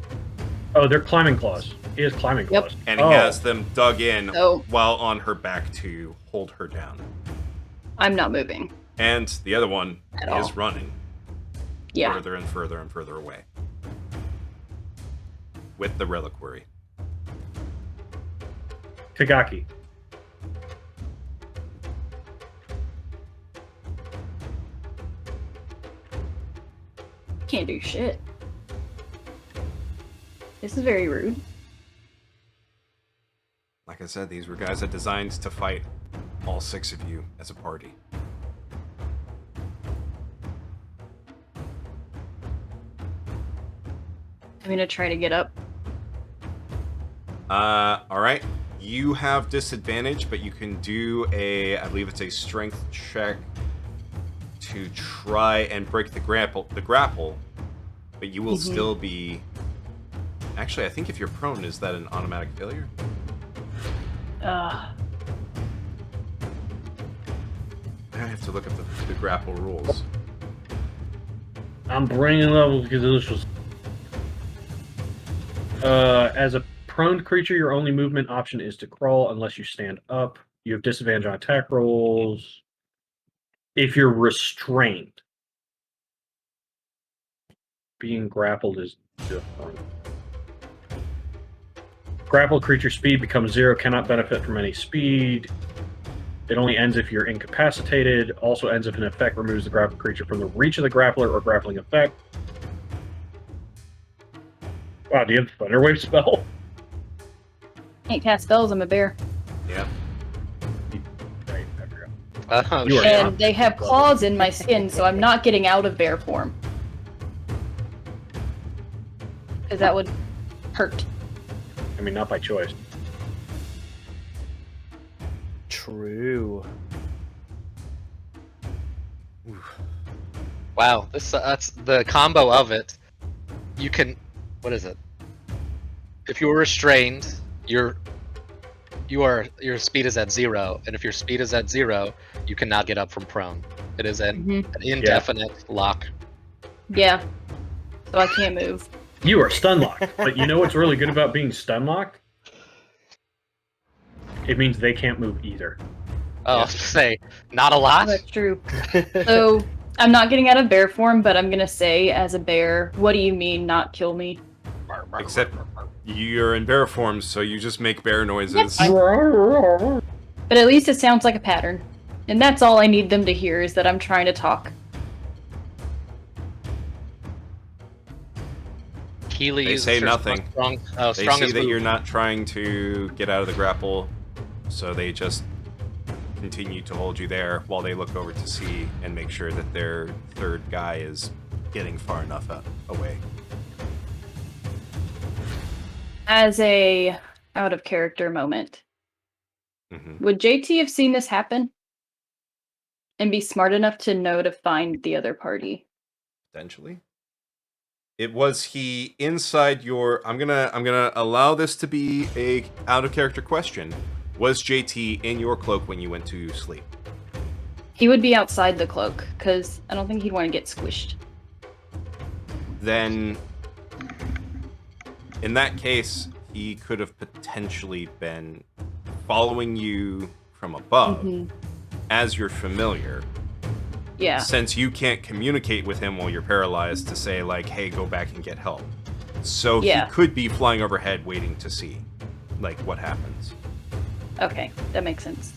Oh, they're climbing claws. He has climbing Yep. claws. and he has them dug in So while on her back to hold her down. I'm not moving. And the other one At is all. running Yeah. further and further and further away with the reliquary. Kagaki. Can't do shit. This is very rude. Like I said, these were guys that designed to fight all 6 of you as a party. I'm gonna try to get up. All right. You have disadvantage, but you can do I believe it's a strength check to try and break the grapple. But you will still be. Actually, I think if you're prone, is that an automatic failure? Ugh. I have to look at the grapple rules. I'm bringing levels because this was. As a prone creature, your only movement option is to crawl unless you stand up. You have disadvantage on attack rolls. If you're restrained, being grappled is different. Grappled creature speed becomes 0, cannot benefit from any speed. It only ends if you're incapacitated. Also ends if an effect removes the grappled creature from the reach of the grappler or grappling effect. Wow, do you have the Thunderwave spell? Can't cast spells. I'm a bear. Yeah. Right, I forgot. You are And not- they have claws in my skin, so I'm not getting out of bear form. Because that would hurt. I mean, not by choice. True. Wow, that's the combo of it. You can, what is it? If you are restrained, your speed is at 0, and if your speed is at 0, you cannot get up from prone. It is an indefinite lock. Yeah. So I can't move. You are stun locked, but you know what's really good about being stun locked? It means they can't move either. Oh, I was gonna say, not a lot. That's true. So I'm not getting out of bear form, but I'm gonna say as a bear, what do you mean not kill me? Except you're in bear form, so you just make bear noises. That's fine. But at least it sounds like a pattern. And that's all I need them to hear is that I'm trying to talk. Keely They uses say her nothing. Strong, They strong see as that move. you're not trying to get out of the grapple, so they just continue to hold you there while they look over to see and make sure that their third guy is getting far enough away. As a out of character moment, would JT have seen this happen? And be smart enough to know to find the other party? Potentially. It was he inside your. I'm gonna allow this to be a out of character question. Was JT in your cloak when you went to sleep? He would be outside the cloak, because I don't think he'd want to get squished. Then, in that case, he could have potentially been following you from above as your familiar. Yeah. Since you can't communicate with him while you're paralyzed to say, like, hey, go back and get help. So Yeah. he could be flying overhead waiting to see, like, what happens. Okay, that makes sense.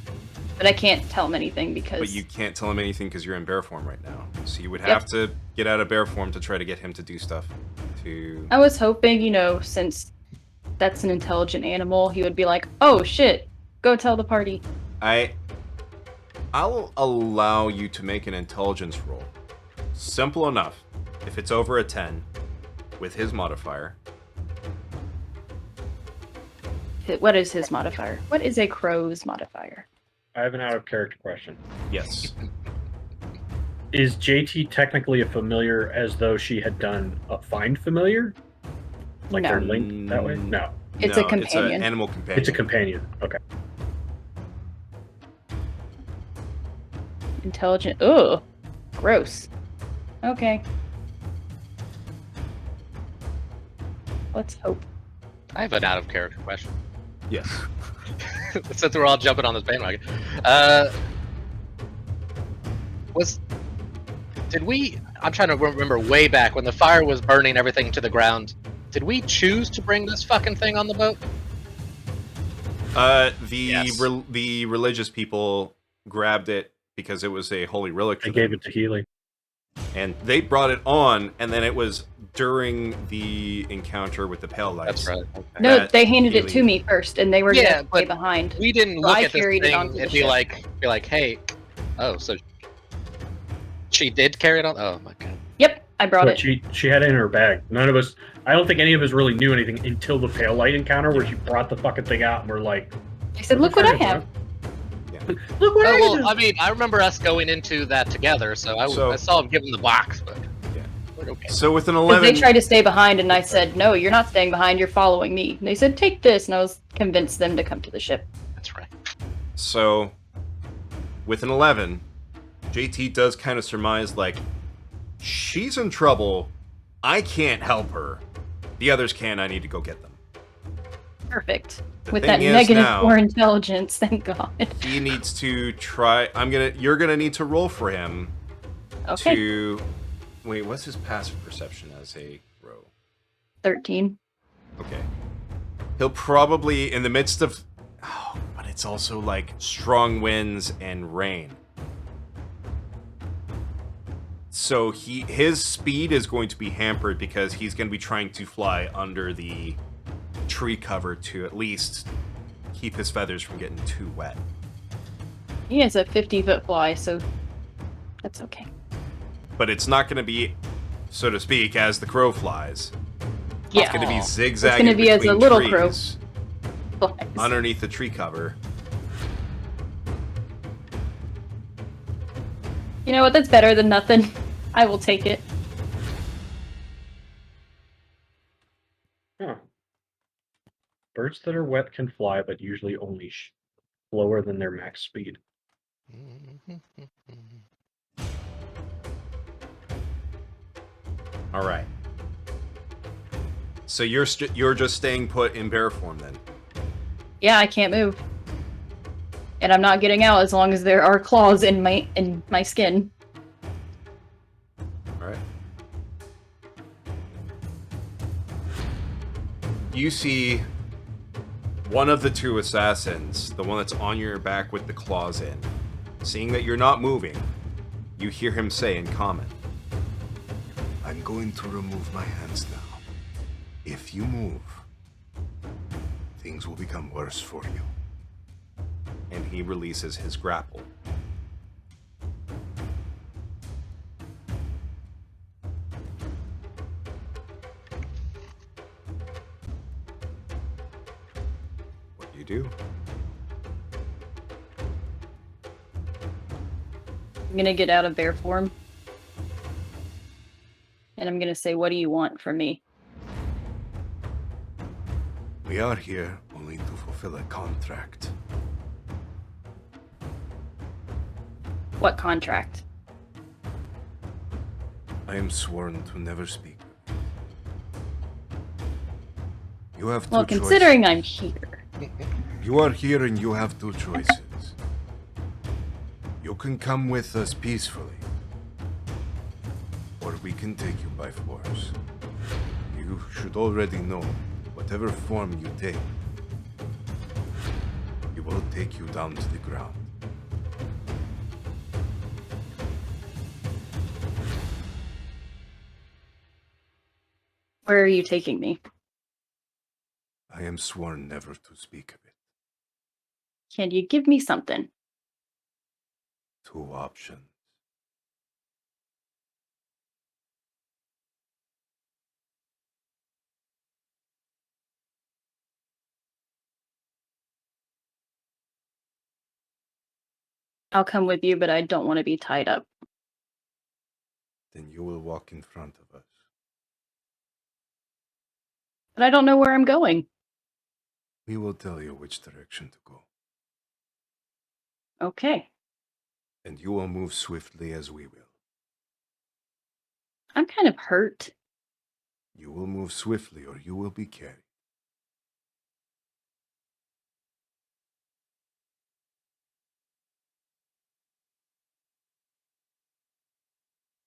But I can't tell him anything because... But you can't tell him anything because you're in bear form right now. So you would have to get out of bear form to try to get him to do stuff. I was hoping, since that's an intelligent animal, he would be like, oh shit, go tell the party. I'll allow you to make an intelligence roll. Simple enough. If it's over a 10, with his modifier. What is his modifier? What is a crow's modifier? I have an out of character question. Yes. Is JT technically a familiar as though she had done a find familiar? Like they're linked that way? No. It's a companion. It's an animal companion. It's a companion. Okay. Intelligent. Ugh. Gross. Okay. Let's hope. I have an out of character question. Yes. Since we're all jumping on this bandwagon. I'm trying to remember way back when the fire was burning everything to the ground. Did we choose to bring this fucking thing on the boat? The religious people grabbed it because it was a holy relic. They gave it to Healy. And they brought it on, and then it was during the encounter with the Pale Lights. That's right. Okay. No, they handed it to me first, and they were gonna stay behind. We didn't So look I at this carried it thing onto the and be ship. like, hey, oh, so she did carry it on? Oh my god. Yep, I brought But it. she had it in her bag. None of us. I don't think any of us really knew anything until the Pale Light encounter, where she brought the fucking thing out, and we're like, I said, look what I have. "Look what I well, did!" I mean, I remember us going into that together, so I saw him give him the box, but like, okay. So with an 'Cause 11... they tried to stay behind, and I said, no, you're not staying behind, you're following me. And they said, take this, and I was convinced them to come to the ship. That's right. So, with an 11, JT does kind of surmise, like, she's in trouble, I can't help her. The others can, I need to go get them. Perfect. The With thing that is negative now- 4 intelligence, thank God. He needs to try... You're gonna need to roll for him Okay. to... Wait, what's his passive perception as a row? 13. Okay. He'll probably, in the midst of... Oh, but it's also like strong winds and rain. So his speed is going to be hampered because he's going to be trying to fly under the tree cover to at least keep his feathers from getting too wet. He has a 50-foot fly, so that's okay. But it's not going to be, so to speak, as the crow flies. Yeah. It's going to be It's zigzagging gonna be as a between little trees crow. Flies. underneath the tree cover. You know what? That's better than nothing. I will take it. Huh. Birds that are wet can fly, but usually only slower than their max speed. All right. So you're just staying put in bear form then. Yeah, I can't move. And I'm not getting out as long as there are claws in my skin. you see one of the two assassins, the one that's on your back with the claws in, seeing that you're not moving, you hear him say in common, "I'm going to remove my hands now. If you move, things will become worse for you." And he releases his grapple. What do you do? I'm gonna get out of bear form. And I'm gonna say, what do you want from me? We are here only to fulfill a contract. What contract? I am sworn to never speak. You have two Well, choices. considering I'm here. You are here and you have two choices. You can come with us peacefully, or we can take you by force. You should already know, whatever form you take, it will take you down to the ground. Where are you taking me? I am sworn never to speak of it. Can you give me something? Two options. I'll come with you, but I don't want to be tied up. Then you will walk in front of us. But I don't know where I'm going. We will tell you which direction to go. Okay. And you will move swiftly as we will. I'm kind of hurt. You will move swiftly or you will be carried.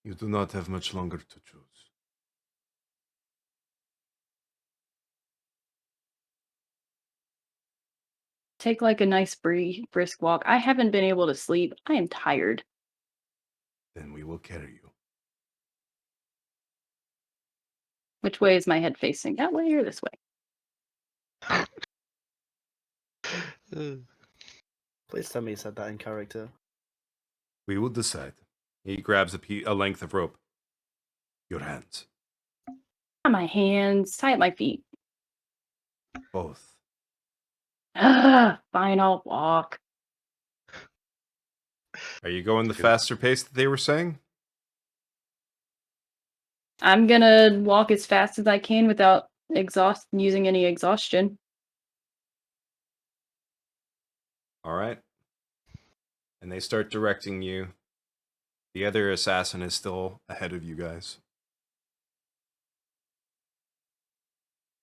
You do not have much longer to choose. Take like a nice brisk walk. I haven't been able to sleep. I am tired. Then we will carry you. Which way is my head facing? That way or this way? Please tell me you said that in character. We will decide. He grabs a length of rope. Your hands. Not my hands. Tie up my feet. Both. Fine, I'll walk. Are you going the faster pace that they were saying? I'm gonna walk as fast as I can without using any exhaustion. All right. And they start directing you. The other assassin is still ahead of you guys.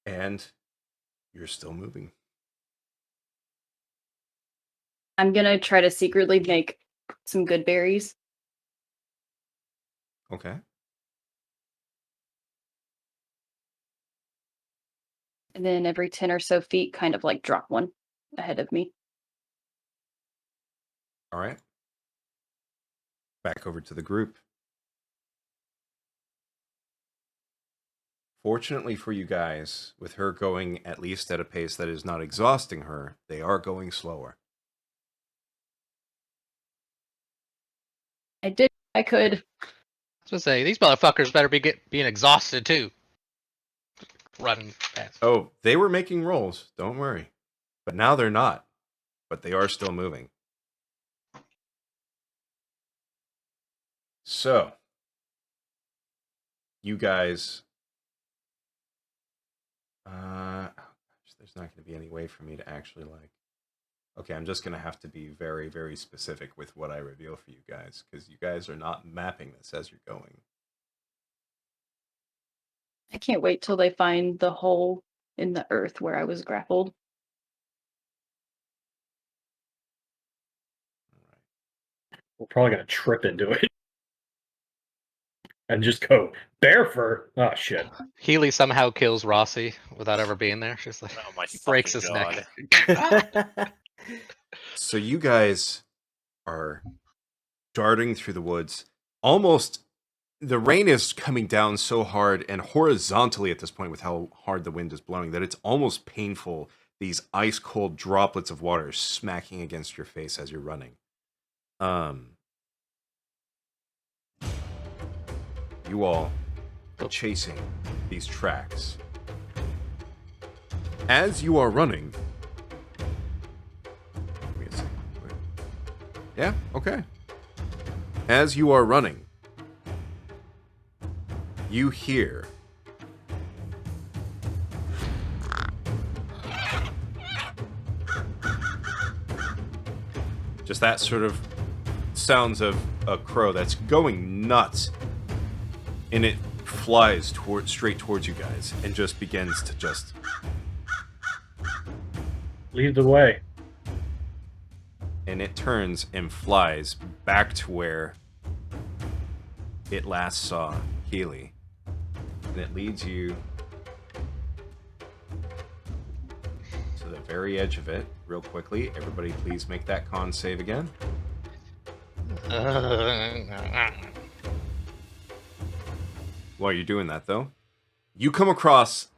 And you're still moving. I'm gonna try to secretly make some good berries. Okay. And then every 10 or so feet, kind of like drop one ahead of me. All right. Back over to the group. Fortunately for you guys, with her going at least at a pace that is not exhausting her, they are going slower. I did what I could. I was gonna say, these motherfuckers better be being exhausted too. Running fast. Oh, they were making rolls. Don't worry. But now they're not. But they are still moving. So, you guys... there's not going to be any way for me to actually, like... Okay, I'm just going to have to be very, very specific with what I reveal for you guys, because you guys are not mapping this as you're going. I can't wait till they find the hole in the earth where I was grappled. We're probably gonna trip into it. and just go bear fur. Oh shit! Healy somehow kills Rossi without ever being there. She's like, Oh my breaks fucking his god. neck. So you guys are darting through the woods. Almost, the rain is coming down so hard and horizontally at this point with how hard the wind is blowing that it's almost painful. These ice cold droplets of water smacking against your face as you're running. You all are chasing these tracks. As you are running, give me a second. Yeah, okay. As you are running, you hear just that sort of sounds of a crow that's going nuts, and it flies straight towards you guys and just begins to just Lead the way. and it turns and flies back to where it last saw Healy. And it leads you to the very edge of it, real quickly. Everybody please make that con save again. While you're doing that, though, you come across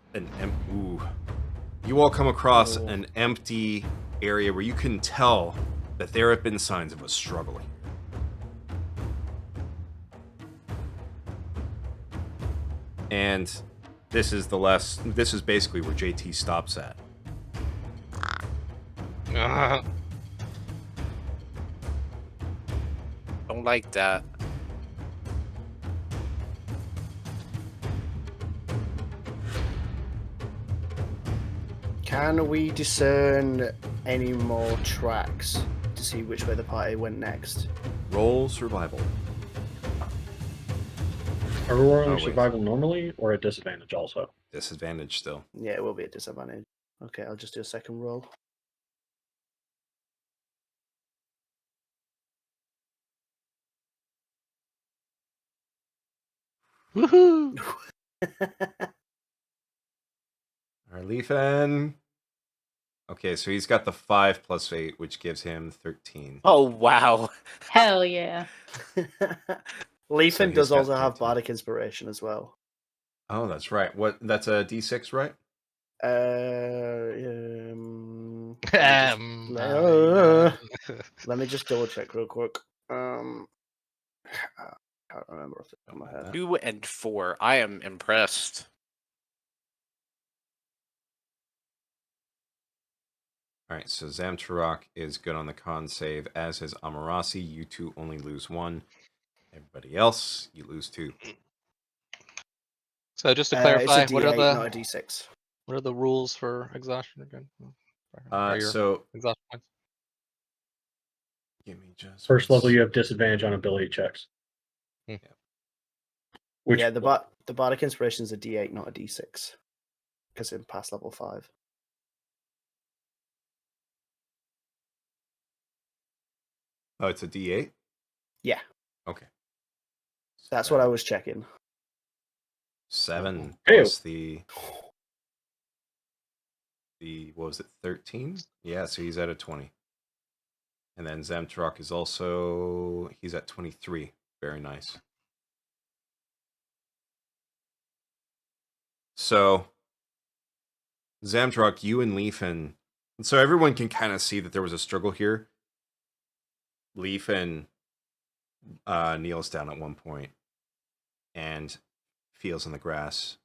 you all come across an empty area where you can tell that there have been signs of a struggle here. And this is basically where JT stops at. Don't like that. Can we discern any more tracks to see which way the party went next? Roll survival. Are we rolling wait. survival normally or at disadvantage also? Disadvantage still. Yeah, it will be a disadvantage. Okay, I'll just do a second roll. Woohoo! Alright, Leafin. Okay, so he's got the 5 plus 8, which gives him 13. Oh wow. Hell yeah. Leafin So he's does got also have 13. bardic inspiration as well. Oh, that's right. That's a D6, right? Let me just double check real quick. Can't remember off the top of my head. 2 and 4. I am impressed. Alright, so Zamturok is good on the con save, as is Amarasi. You two only lose 1. Everybody else, you lose 2. So just to It's clarify, a D8, not a D6. what are the rules for exhaustion again? Or your So, exhaustion points? give me just First one level, you have disadvantage on ability checks. Hmm. Which Yeah, the bardic inspiration is a D8, not a D6, because in past level 5. Oh, it's a D8? Yeah, Okay. that's what I was checking. 7 Ew. plus the what was it, 13? Yeah, so he's at a 20. And then Zamturok is also, he's at 23. Very nice. So, Zamturok, you and Leafin, so everyone can kind of see that there was a struggle here. Leafin kneels down at one point and feels in the grass.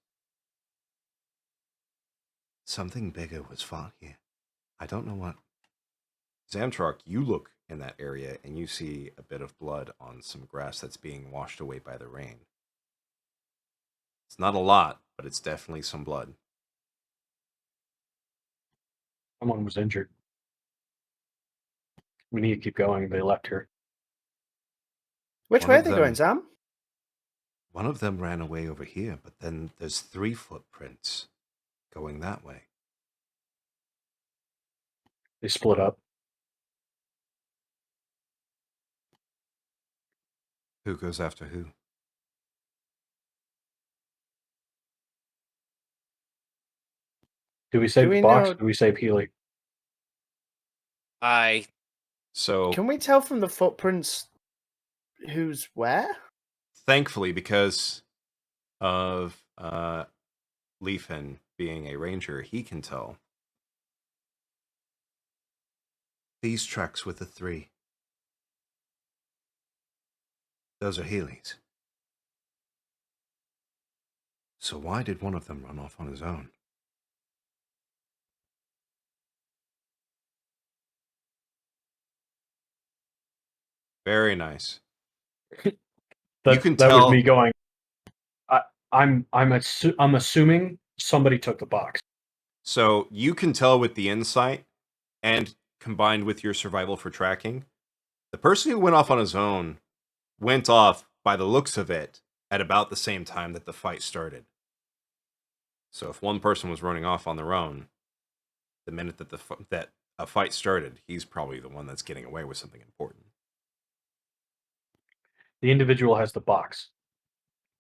Something bigger was fought here. I don't know what. Zamturok, you look in that area and you see a bit of blood on some grass that's being washed away by the rain. It's not a lot, but it's definitely some blood. someone was injured. We need to keep going. They left here. Which One way are of they them- going, Sam? One of them ran away over here, but then there's 3 footprints going that way. They split up. Who goes after who? Do we save Do the we box? know- Or do we save Healy? So Can we tell from the footprints who's where? thankfully, because of Leafin being a ranger, he can tell. These tracks with the 3. Those are Healy's. So why did one of them run off on his own? Very nice. That can was tell- me going. I'm assuming somebody took the box. So you can tell with the insight and combined with your survival for tracking, the person who went off on his own went off, by the looks of it, at about the same time that the fight started. So if one person was running off on their own, the minute that that a fight started, he's probably the one that's getting away with something important. The individual has the box,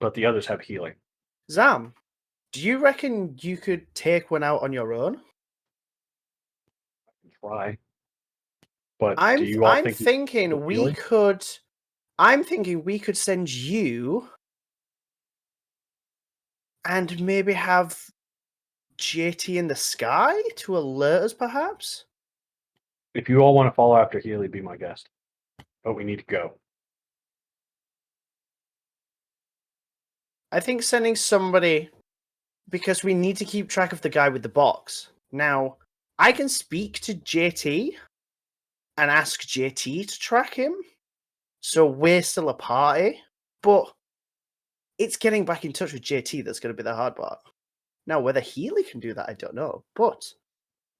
but the others have Healy. Zam, do you reckon you could take one out on your own? Try. But I'm do you all I'm think thinking we Healy? could. I'm thinking we could send you and maybe have JT in the sky to alert us, perhaps? If you all want to follow after Healy, be my guest. But we need to go. I think sending somebody, because we need to keep track of the guy with the box. Now, I can speak to JT and ask JT to track him, so we're still a party, but it's getting back in touch with JT that's going to be the hard part. Now, whether Healy can do that, I don't know, but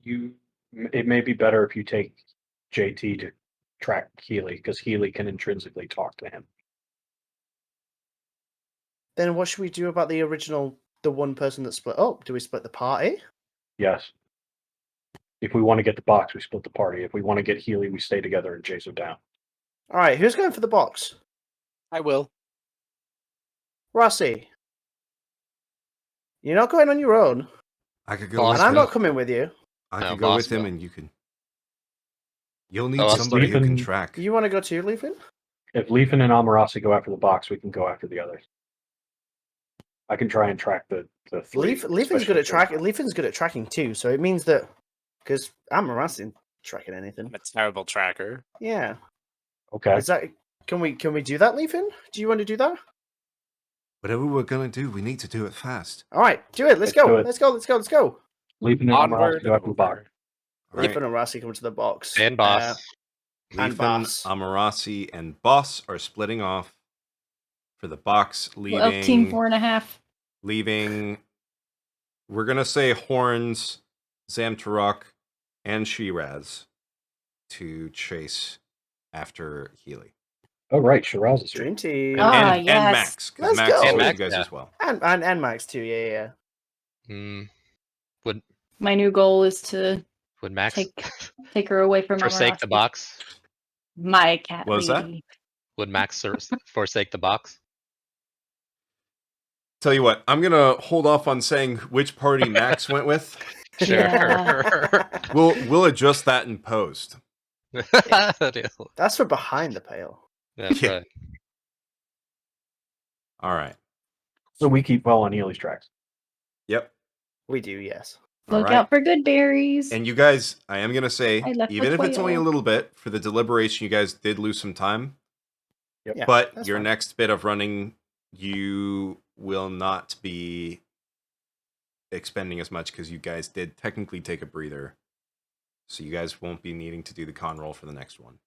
It may be better if you take JT to track Healy, because Healy can intrinsically talk to him. then what should we do about the one person that split up? Do we split the party? Yes. If we want to get the box, we split the party. If we want to get Healy, we stay together and chase him down. All right, who's going for the box? I will. Rossi. You're not going on your own, I could go Boss with and I'm him. not coming with you. I No, could go boss with him will. and you can. You'll need Oh, somebody who can Leafin- track. You want to go too, Leafin? If Leafin and Amarasi go after the box, we can go after the others. I can try and track the 3. Leafin's good at tracking. Leafin's good at tracking too, so it means that because I'm not tracking anything. I'm a terrible tracker. Yeah, Okay. is that? Can we do that, Leafin? Do you want to do that? Whatever we're gonna do, we need to do it fast. All right, do it. Let's Let's go. do it. Let's go. Let's go. Let's go. Leafin and Onward Amarasi go after the box. All right. Leafin and Rossi come to the box. And boss. and Leafin, Boss. Amarasi, and Boss are splitting off for the box, Well, team 4.5. leaving. We're gonna say Horns, Zamtarok, and Shiraz to chase after Healy. Oh, right. Shiraz is here. Dream team. Ah, and yes. Max. 'Cause Let's Max go. is And with Max, you guys yeah. as well. And Max too. Yeah. Hmm. My new goal is to Would Max take her away from forsake the Amarasi. box? My cat What was that? lady. Would Max forsake the box? Tell you what, I'm gonna hold off on saying which party Max went with. Sure. Yeah. We'll adjust that in post. That's for behind the pale. That's Yeah. right. All right. So we keep well on Healy's tracks. Yep. We do, yes. All Look right. out for good berries. And you guys, I am gonna say, I left even the if it's only a whale. little bit for the deliberation, you guys did lose some time. Yep. Yeah, But that's your fine. next bit of running, you will not be expending as much because you guys did technically take a breather. So you guys won't be needing to do the con roll for the next one.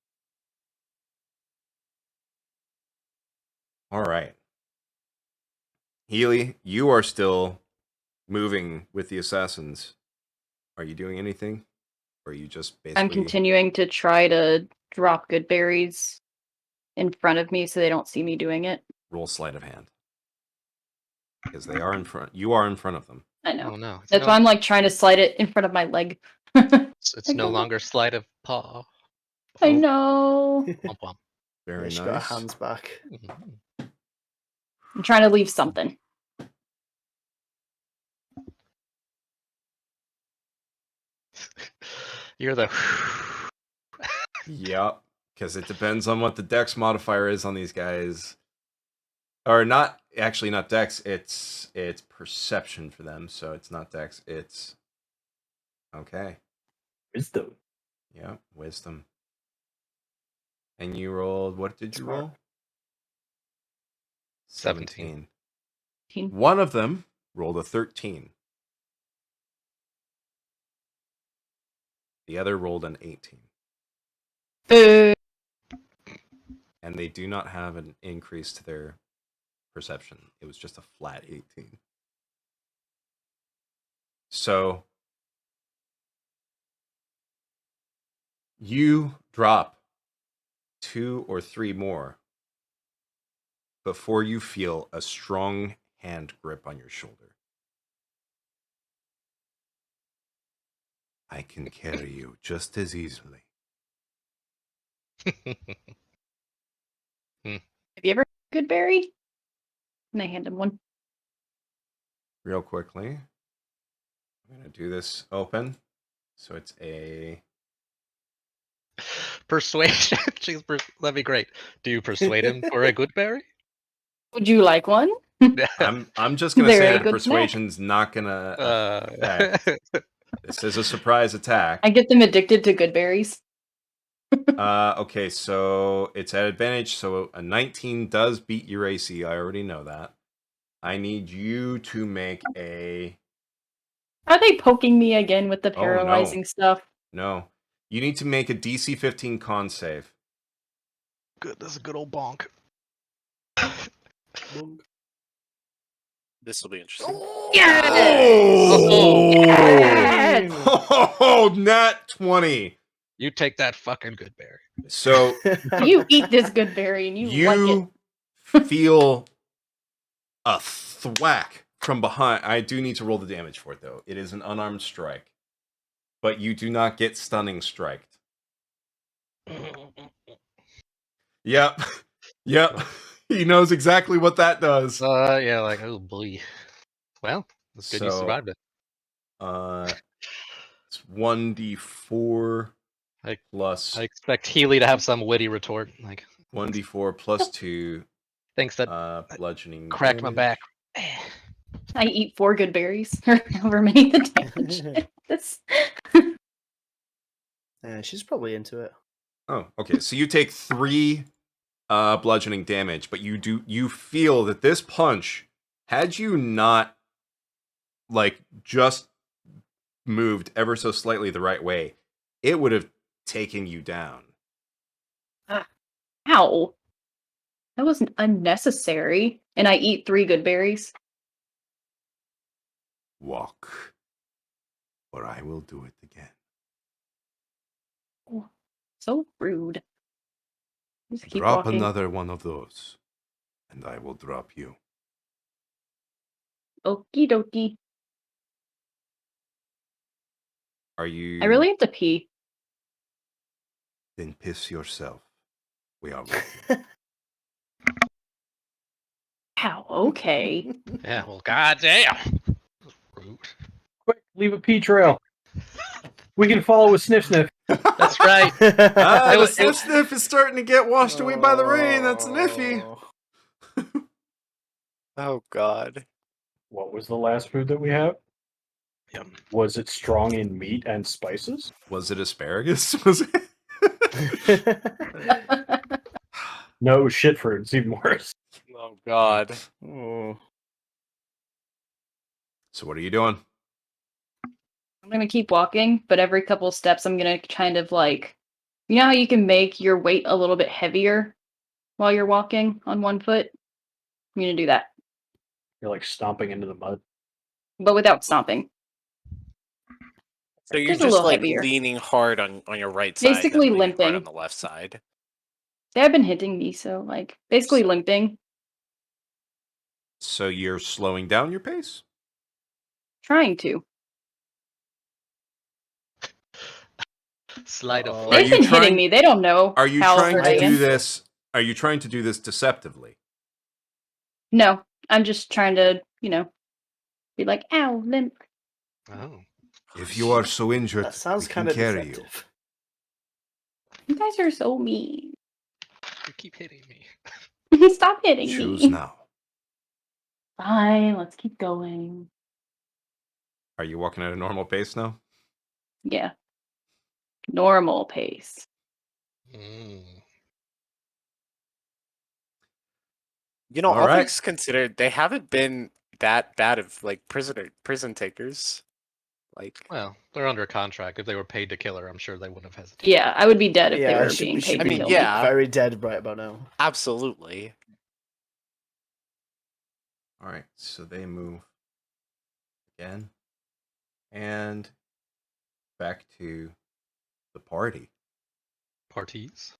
All right. Healy, you are still moving with the assassins. Are you doing anything? Or are you just basically... I'm continuing to try to drop good berries in front of me so they don't see me doing it. roll sleight of hand. Because they are in front. You are in front of them. I know. Oh no. It's That's no, why I'm like trying to slide it in front of my leg. it's I no know. longer sleight of paw. I Oh, know. Womp womp. Very Yeah, she nice. got her hands back. Mhm. I'm trying to leave something. You're the. Yep. Because it depends on what the dex modifier is on these guys. Or not, actually not dex, it's perception for them, so it's not dex, it's... Okay. Wisdom. Yep, wisdom. And you rolled, what did you roll? 17. One of them rolled a 13. The other rolled an 18. And they do not have an increase to their perception. It was just a flat 18. So you drop 2 or 3 more before you feel a strong hand grip on your shoulder. I can carry you just as easily. Have you ever good berry? And I hand him one. Real quickly, I'm going to do this open. So it's a... Persuasion. That'd be great. Do you persuade him for a good berry? Would you like one? I'm just going to They're say a that good persuasion's not going to affect. This is a surprise attack. I get them addicted to good berries. Okay, so it's at advantage. So a 19 does beat your AC. I already know that. I need you to make a... Are they poking me again with the Oh, no. paralyzing stuff? No. You need to make a DC 15 con save. Good. That's a good old bonk. This will be interesting. Yes! Oh, nat 20. You take that fucking good berry. So You eat this good berry and you like it. feel a thwack from behind. I do need to roll the damage for it, though. It is an unarmed strike. But you do not get stunning striked. Yep. Yep. He knows exactly what that does. Yeah, like, oh boy. Well, it's good you survived it. It's 1d4 plus... I expect Healy to have some witty retort, like 1d4 plus 2. thinks that bludgeoning cracked my back. I eat 4 good berries, or however many the damage is. Yeah, she's probably into it. Oh, okay. So you take 3 bludgeoning damage, but you feel that this punch, had you not like just moved ever so slightly the right way, it would have taken you down. Ow. That wasn't unnecessary. And I eat 3 good berries. Walk, or I will do it again. Oh, so rude. Just keep Drop walking. another one of those, and I will drop you. Okie dokie. Are you... I really have to pee. Then piss yourself. We are... Ow, okay. Yeah, well, goddamn. Rude. Quick, leave a pee trail. We can follow a sniff sniff. That's right. The sniff is starting to get washed away by the rain. That's iffy. Oh God. What was the last food that we have? Yum. Was it strong in meat and spices? Was it asparagus? Was it? No, it was shit fruit. It's even worse. Oh God. Oh. So what are you doing? I'm gonna keep walking, but every couple of steps I'm gonna kind of like, you know how you can make your weight a little bit heavier while you're walking on one foot? I'm gonna do that. You're like stomping into the mud. But without stomping. So you're Just a just little like heavier. leaning hard on your right side. Basically and leaning hard limping. on the left side. They have been hitting me, so like basically limping. So you're slowing down your pace? Trying to. Sleight of Are They've you been trying- hitting me. They don't know. Are you how trying to hurting do it. this? Are you trying to do this deceptively? No, I'm just trying to, be like, ow, limp. Oh. If you are so injured, That sounds we can kind of carry you. deceptive. You guys are so mean. You keep hitting me. Stop hitting Choose me. now. Fine, let's keep going. Are you walking at a normal pace now? Yeah. Normal pace. Mm. You know, All all right. things considered, they haven't been that bad of like prison takers. Like, Well, they're under contract. If they were paid to kill her, I'm sure they wouldn't have hesitated. Yeah, I would be dead if they Yeah, were she'd being be, paid she'd to be kill yeah. very dead right about now. absolutely. All right, so they move again. And back to the party. Parties.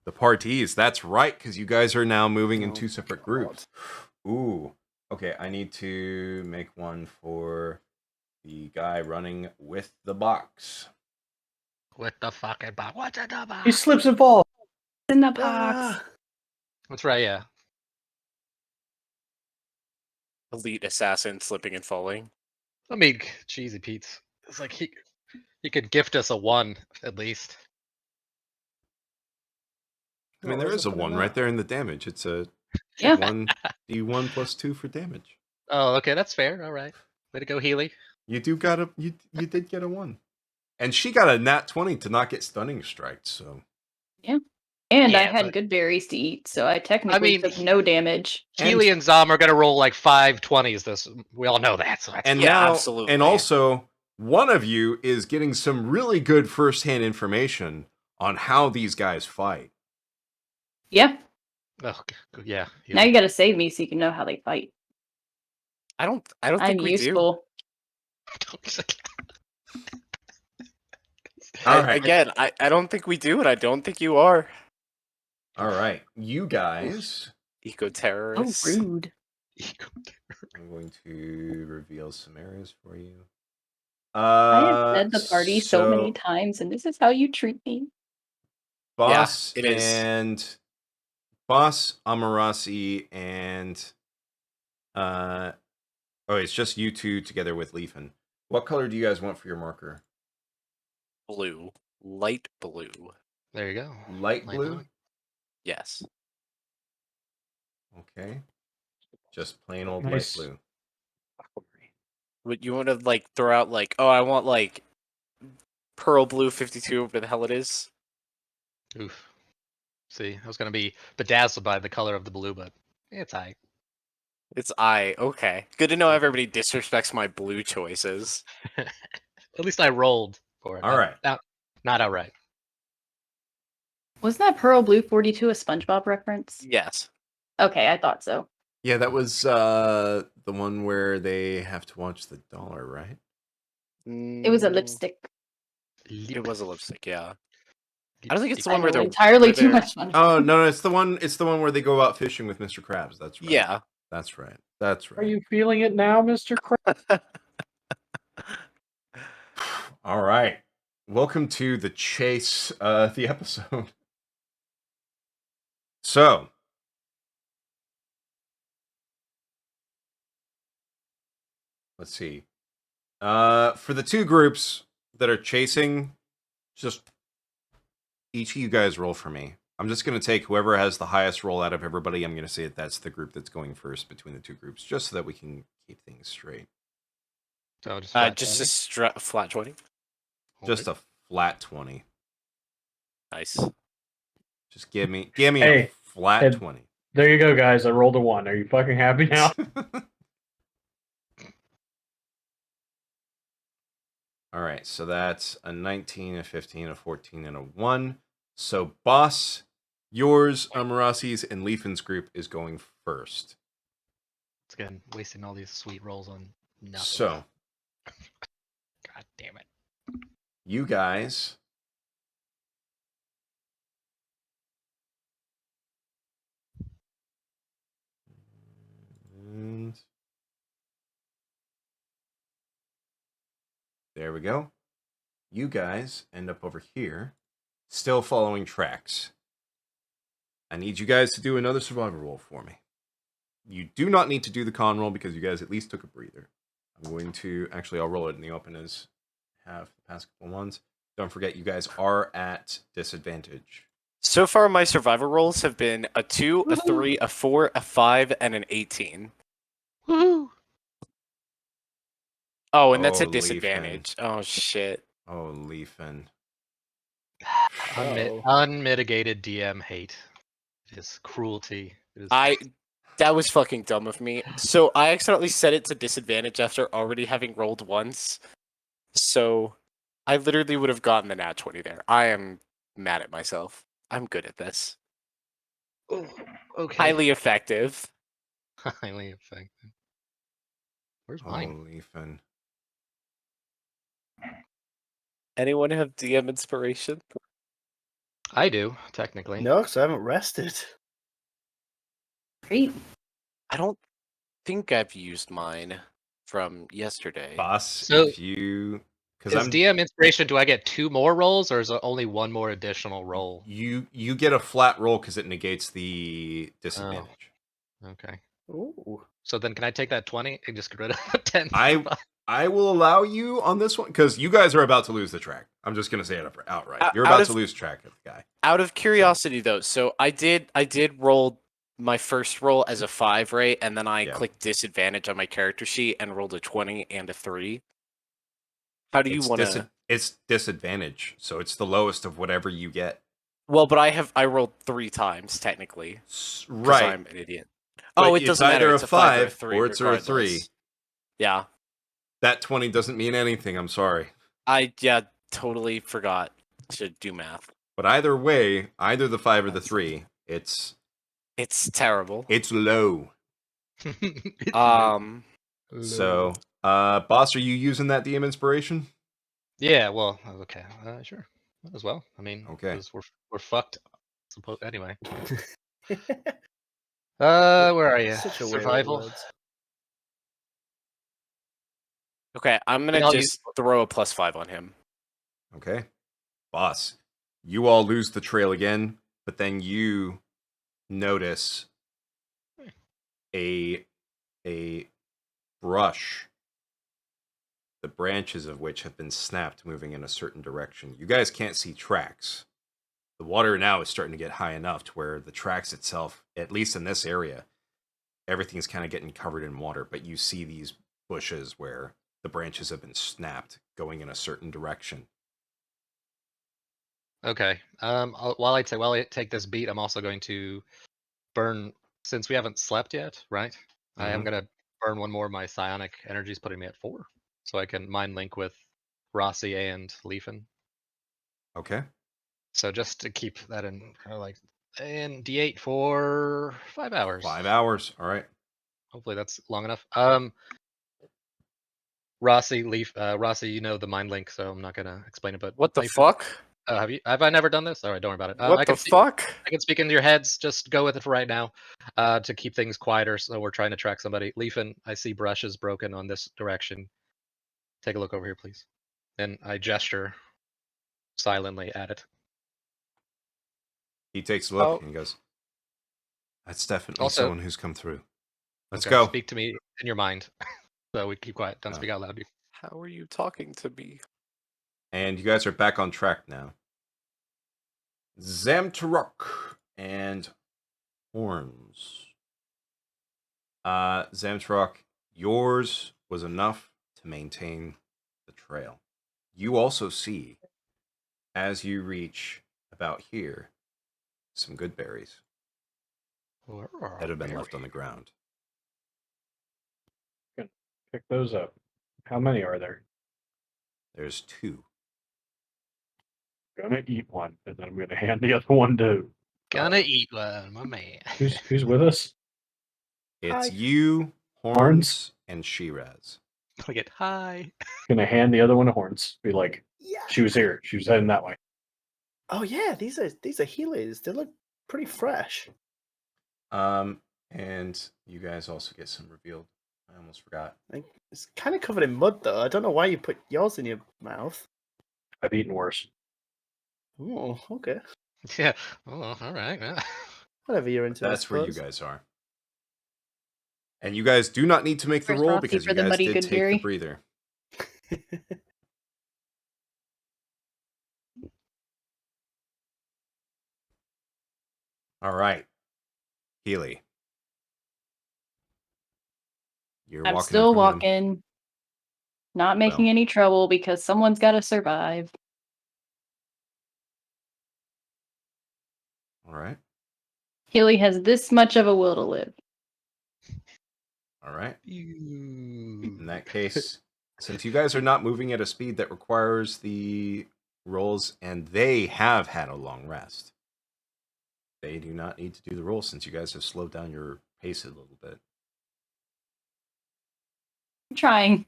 The parties, that's right, because you guys are now moving in Oh, 2 separate God. groups. Ooh. Okay, I need to make one for the guy running with the box. With the fucking box. What's in the He box? slips and falls. in the box. Ah, That's right, yeah. Elite assassin slipping and falling. I mean, cheesy Pete's. It's like he could gift us a 1 at least. I mean, what there was is the a point of 1 right that? there in the damage. It's a Yeah. 1d1 plus 2 for damage. Oh, okay, that's fair. All right. Way to go, Healy. You do got a you did get a 1. And she got a nat 20 to not get stunning striked, so And I Yeah, had but- good berries to eat, so I technically took no damage. Healy and Zom are gonna roll like 5 20s this. We all know that, so that's and Yeah, now absolutely. and also one of you is getting some really good first-hand information on how these guys fight. Yeah. Oh, yeah. Now you gotta save me so you can know how they fight. I don't I'm think we do. useful. All right. Again, I don't think we do, and I don't think you are. All right. You guys, Eco Oh, terrorists. rude. I'm going to reveal some areas for you. I have led the party so many times, and this is how you treat me. Boss Yeah, it is. and Boss, Amarasi, and it's just you two together with Leafin. What color do you guys want for your marker? Blue. Light blue. There you go. Light blue? Yes. Okay. Just plain old Nice. light blue. Would you want to like throw out like, oh, I want like pearl blue 52, whatever the hell it is? Oof. See, I was gonna be bedazzled by the color of the blue, but it's alright. It's okay. Good to know everybody disrespects my blue choices. At least I rolled for it. All right. Not outright. Was that Pearl Blue 42 a SpongeBob reference? Yes. Okay, I thought so. Yeah, that was the one where they have to watch the dollar, right? It was a lipstick. It was a lipstick, yeah. I don't think it's the one I where know they're entirely where too they're- much fun. Oh no, it's the one. It's the one where they go out fishing with Mr. Krabs. That's right. Yeah. That's right. That's right. Are you feeling it now, Mr. Crab? All right. Welcome to the chase, the episode. So, let's see. For the 2 groups that are chasing, just each of you guys roll for me. I'm just going to take whoever has the highest roll out of everybody. I'm going to say that that's the group that's going first between the 2 groups, just so that we can keep things straight. So just just a flat 20. Just a flat 20. Nice. Just give me Hey, a flat hey. 20. There you go, guys. I rolled a 1. Are you fucking happy now? All right, so that's a 19, a 15, a 14, and a 1. So, Boss, yours, Amarasi's, and Leafin's group is going first. It's again wasting all these sweet rolls on nothing. So, God damn it. you guys and there we go. You guys end up over here, still following tracks. I need you guys to do another survival roll for me. You do not need to do the con roll because you guys at least took a breather. I'm going to actually I'll roll it in the open as have the past couple ones. Don't forget, you guys are at disadvantage. So far, my survivor rolls have been a 2, a 3, a 4, a 5, and an 18. Woo! Oh, and that's Oh, a Leafin. disadvantage. Oh, shit. Oh, Leafin. Oh. Unmitigated DM hate. It is cruelty. It is That was fucking dumb of me. So I accidentally set it to disadvantage after already having rolled once. So I literally would have gotten the nat 20 there. I am mad at myself. I'm good at this. okay. Highly effective. Highly effective. Where's Oh, mine? Leafin. Anyone have DM inspiration? I do, technically. No, because I haven't rested. Great. I don't think I've used mine from yesterday. Boss, So, if you... Because Is DM inspiration, do I get 2 more rolls, or is it only 1 more additional roll? You get a flat roll because it negates the disadvantage. Okay. Ooh. So then can I take that 20 and just get rid of 10? I will allow you on this one because you guys are about to lose the track. I'm just gonna say it outright. You're Out about of- to lose track of the guy. Out of curiosity, though, so I did roll my first roll as a 5, right? And then I Yeah. clicked disadvantage on my character sheet and rolled a 20 and a 3. How do you It's want to? It's disadvantage, so it's the lowest of whatever you get. Well, but I rolled 3 times technically. 'Cause Right. I'm an idiot. But Oh, it it's doesn't matter. either It's a a 5 or a 5 3. or it's a 3. regardless. Yeah, That 20 doesn't mean anything. I'm sorry. I totally forgot to do math. But either way, either the 5 or the 3, it's Terrible. low. So, boss, are you using that DM inspiration? Yeah, well, okay. Sure. Might as well. I mean, Okay. 'cause we're fucked. Anyway. Where are you? Such a way with Survival. words. Okay, I'm gonna I'll just throw a +5 on him. Okay. Boss, you all lose the trail again, but then you notice a brush, the branches of which have been snapped moving in a certain direction. You guys can't see tracks. The water now is starting to get high enough to where the tracks itself, at least in this area, everything's kind of getting covered in water, but you see these bushes where the branches have been snapped going in a certain direction. Okay. While I take this beat, I'm also going to burn, since we haven't slept yet, right? I am Mhm. gonna burn 1 more of my psionic energies, putting me at 4, so I can mind link with Rossi and Leafin. Okay. So just to keep that in, and D8 for 5 hours. 5 hours. All right. Hopefully that's long enough. Rossi, Rossi, you know the mind link, so I'm not gonna explain it. But What the Leafin, fuck? have I never done this? All right, don't worry about it. What the fuck? I can speak into your heads. Just go with it for right now, to keep things quieter. So we're trying to track somebody. Leafin, I see brushes broken on this direction. Take a look over here, please. And I gesture silently at it. He takes a look Oh. and he goes, "That's definitely Also- someone who's come through. Let's Okay, go." Speak to me in your mind. So we keep quiet. Don't Oh. speak out loud. How are you talking to me? And you guys are back on track now. Zamtarok and Horns. Zamtarok, yours was enough to maintain the trail. You also see, as you reach about here, some good berries that have been left on the ground. Pick those up. How many are there? There's 2. Gonna eat one, and then I'm gonna hand the other one to. Gonna eat one, my man. Who's with us? It's Hi. you, Horns, Horns? and Shiraz. Look at hi. Gonna hand the other one to Horns. Be like, Yeah. she was here. She was heading that way. Oh yeah, these are healers. They look pretty fresh. And you guys also get some revealed. I almost forgot. Like, it's kind of covered in mud though. I don't know why you put yours in your mouth. I've eaten worse. Oh, okay. Yeah. Oh, all right. Yeah. Whatever you're into. I That's where you suppose. guys are. And you guys do not need to make the Where's roll Roxy because for you the guys muddy did good take the Gary? breather. All right, Healy. You're I'm walking in still front of them. walking, not making Well. any trouble because someone's got to survive. All right. Healy has this much of a will to live. All right. You. In that case, since you guys are not moving at a speed that requires the rolls, and they have had a long rest, they do not need to do the roll since you guys have slowed down your pace a little bit. I'm trying.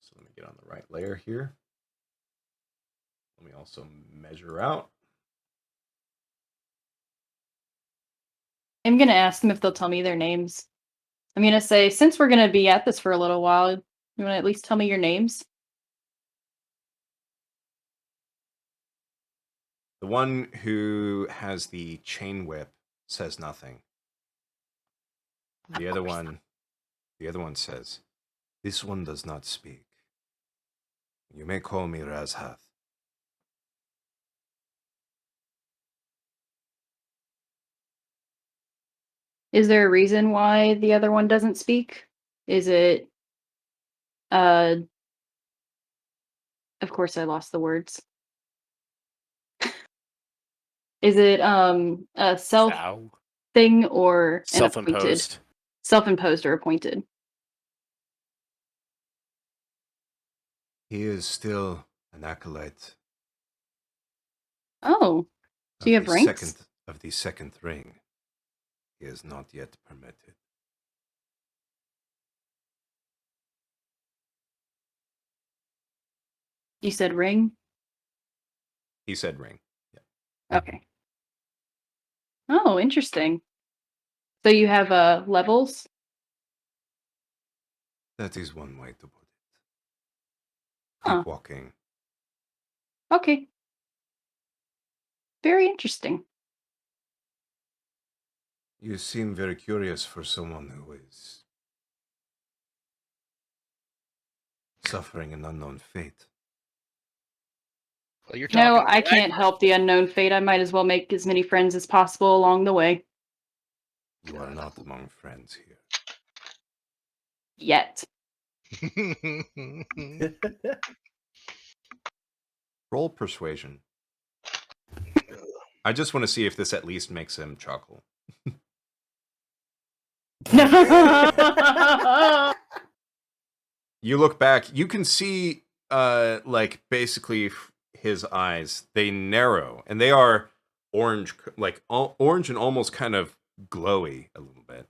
So let me get on the right layer here. Let me also measure out. I'm going to ask them if they'll tell me their names. I'm going to say, since we're going to be at this for a little while, you want to at least tell me your names? The one who has the chain whip says nothing. The other one says, "This one does not speak. You may call me Razhath." Is there a reason why the other one doesn't speak? Is it, of course I lost the words. Is it, a self Vow. thing or an appointed? Self-imposed. Self-imposed or appointed? He is still an acolyte. Oh, do you have ranks? Of the second ring. He is not yet permitted. You said ring? He said ring. Okay. Oh, interesting. So you have levels? That is one way to put it. Huh. Keep walking. Okay. Very interesting. You seem very curious for someone who is suffering an unknown fate. Well, you're No, talking. I can't help the unknown fate. I might as well make as many friends as possible along the way. You are not among friends here. Yet. Roll persuasion. I just want to see if this at least makes him chuckle. No. You look back, you can see like basically his eyes, they narrow and they are orange, like orange and almost kind of glowy a little bit.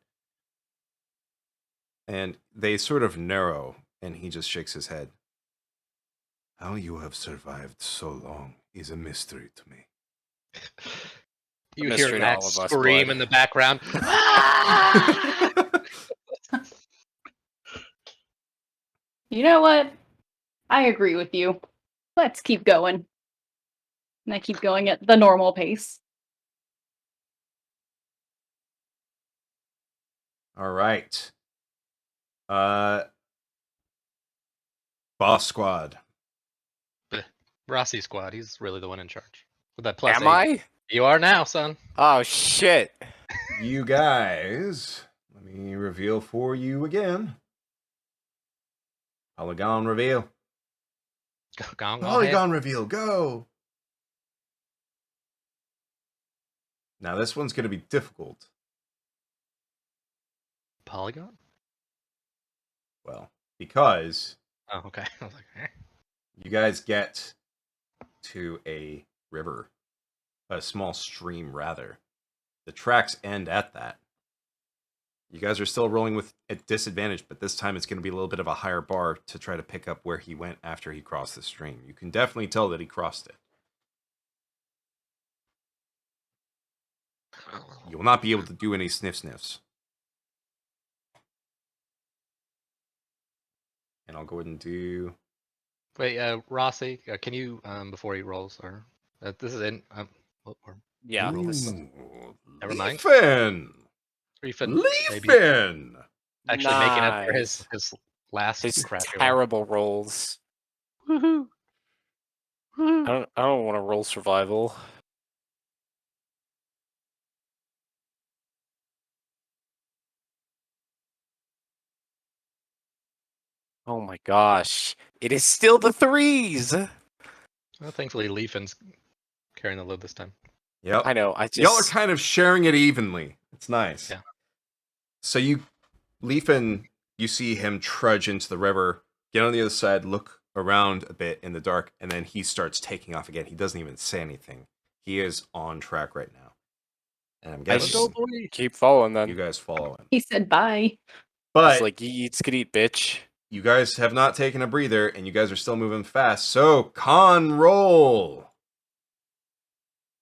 And they sort of narrow and he just shakes his head. How you have survived so long is a mystery to me. You mystery hear to that all of us, scream bud. in the background. You know what? I agree with you. Let's keep going. And I keep going at the normal pace. All right. Boss squad. Rossi squad. He's really the one in charge. With that plus Am 8. I? You are now, son. Oh shit! You guys, let me reveal for you again. Polygon reveal. Go ahead. Polygon reveal, go! Now this one's going to be difficult. Polygon? Well, because Oh, okay. I was like, eh. you guys get to a river, a small stream rather. The tracks end at that. You guys are still rolling with a disadvantage, but this time it's going to be a little bit of a higher bar to try to pick up where he went after he crossed the stream. You can definitely tell that he crossed it. You will not be able to do any sniffs. And I'll go ahead and do... Wait, Rossi, can you, before he rolls, or this is in, or Yeah. roll this. Ooh, Never mind. Leafin! Leafin maybe Leafin! actually making up for Nice. his last His crappy roll. terrible rolls. Woohoo! I don't want to roll survival. Oh my gosh. It is still the threes. Well, thankfully, Leafin's carrying the load this time. Yep. I know. Y'all are kind of sharing it evenly. It's nice. Yeah. So Leafin, you see him trudge into the river, get on the other side, look around a bit in the dark, and then he starts taking off again. He doesn't even say anything. He is on track right now. And I'm I guessing just keep following then. you guys follow him. He said bye. But It's like you eat, skid eat, bitch. you guys have not taken a breather, and you guys are still moving fast. So, con roll.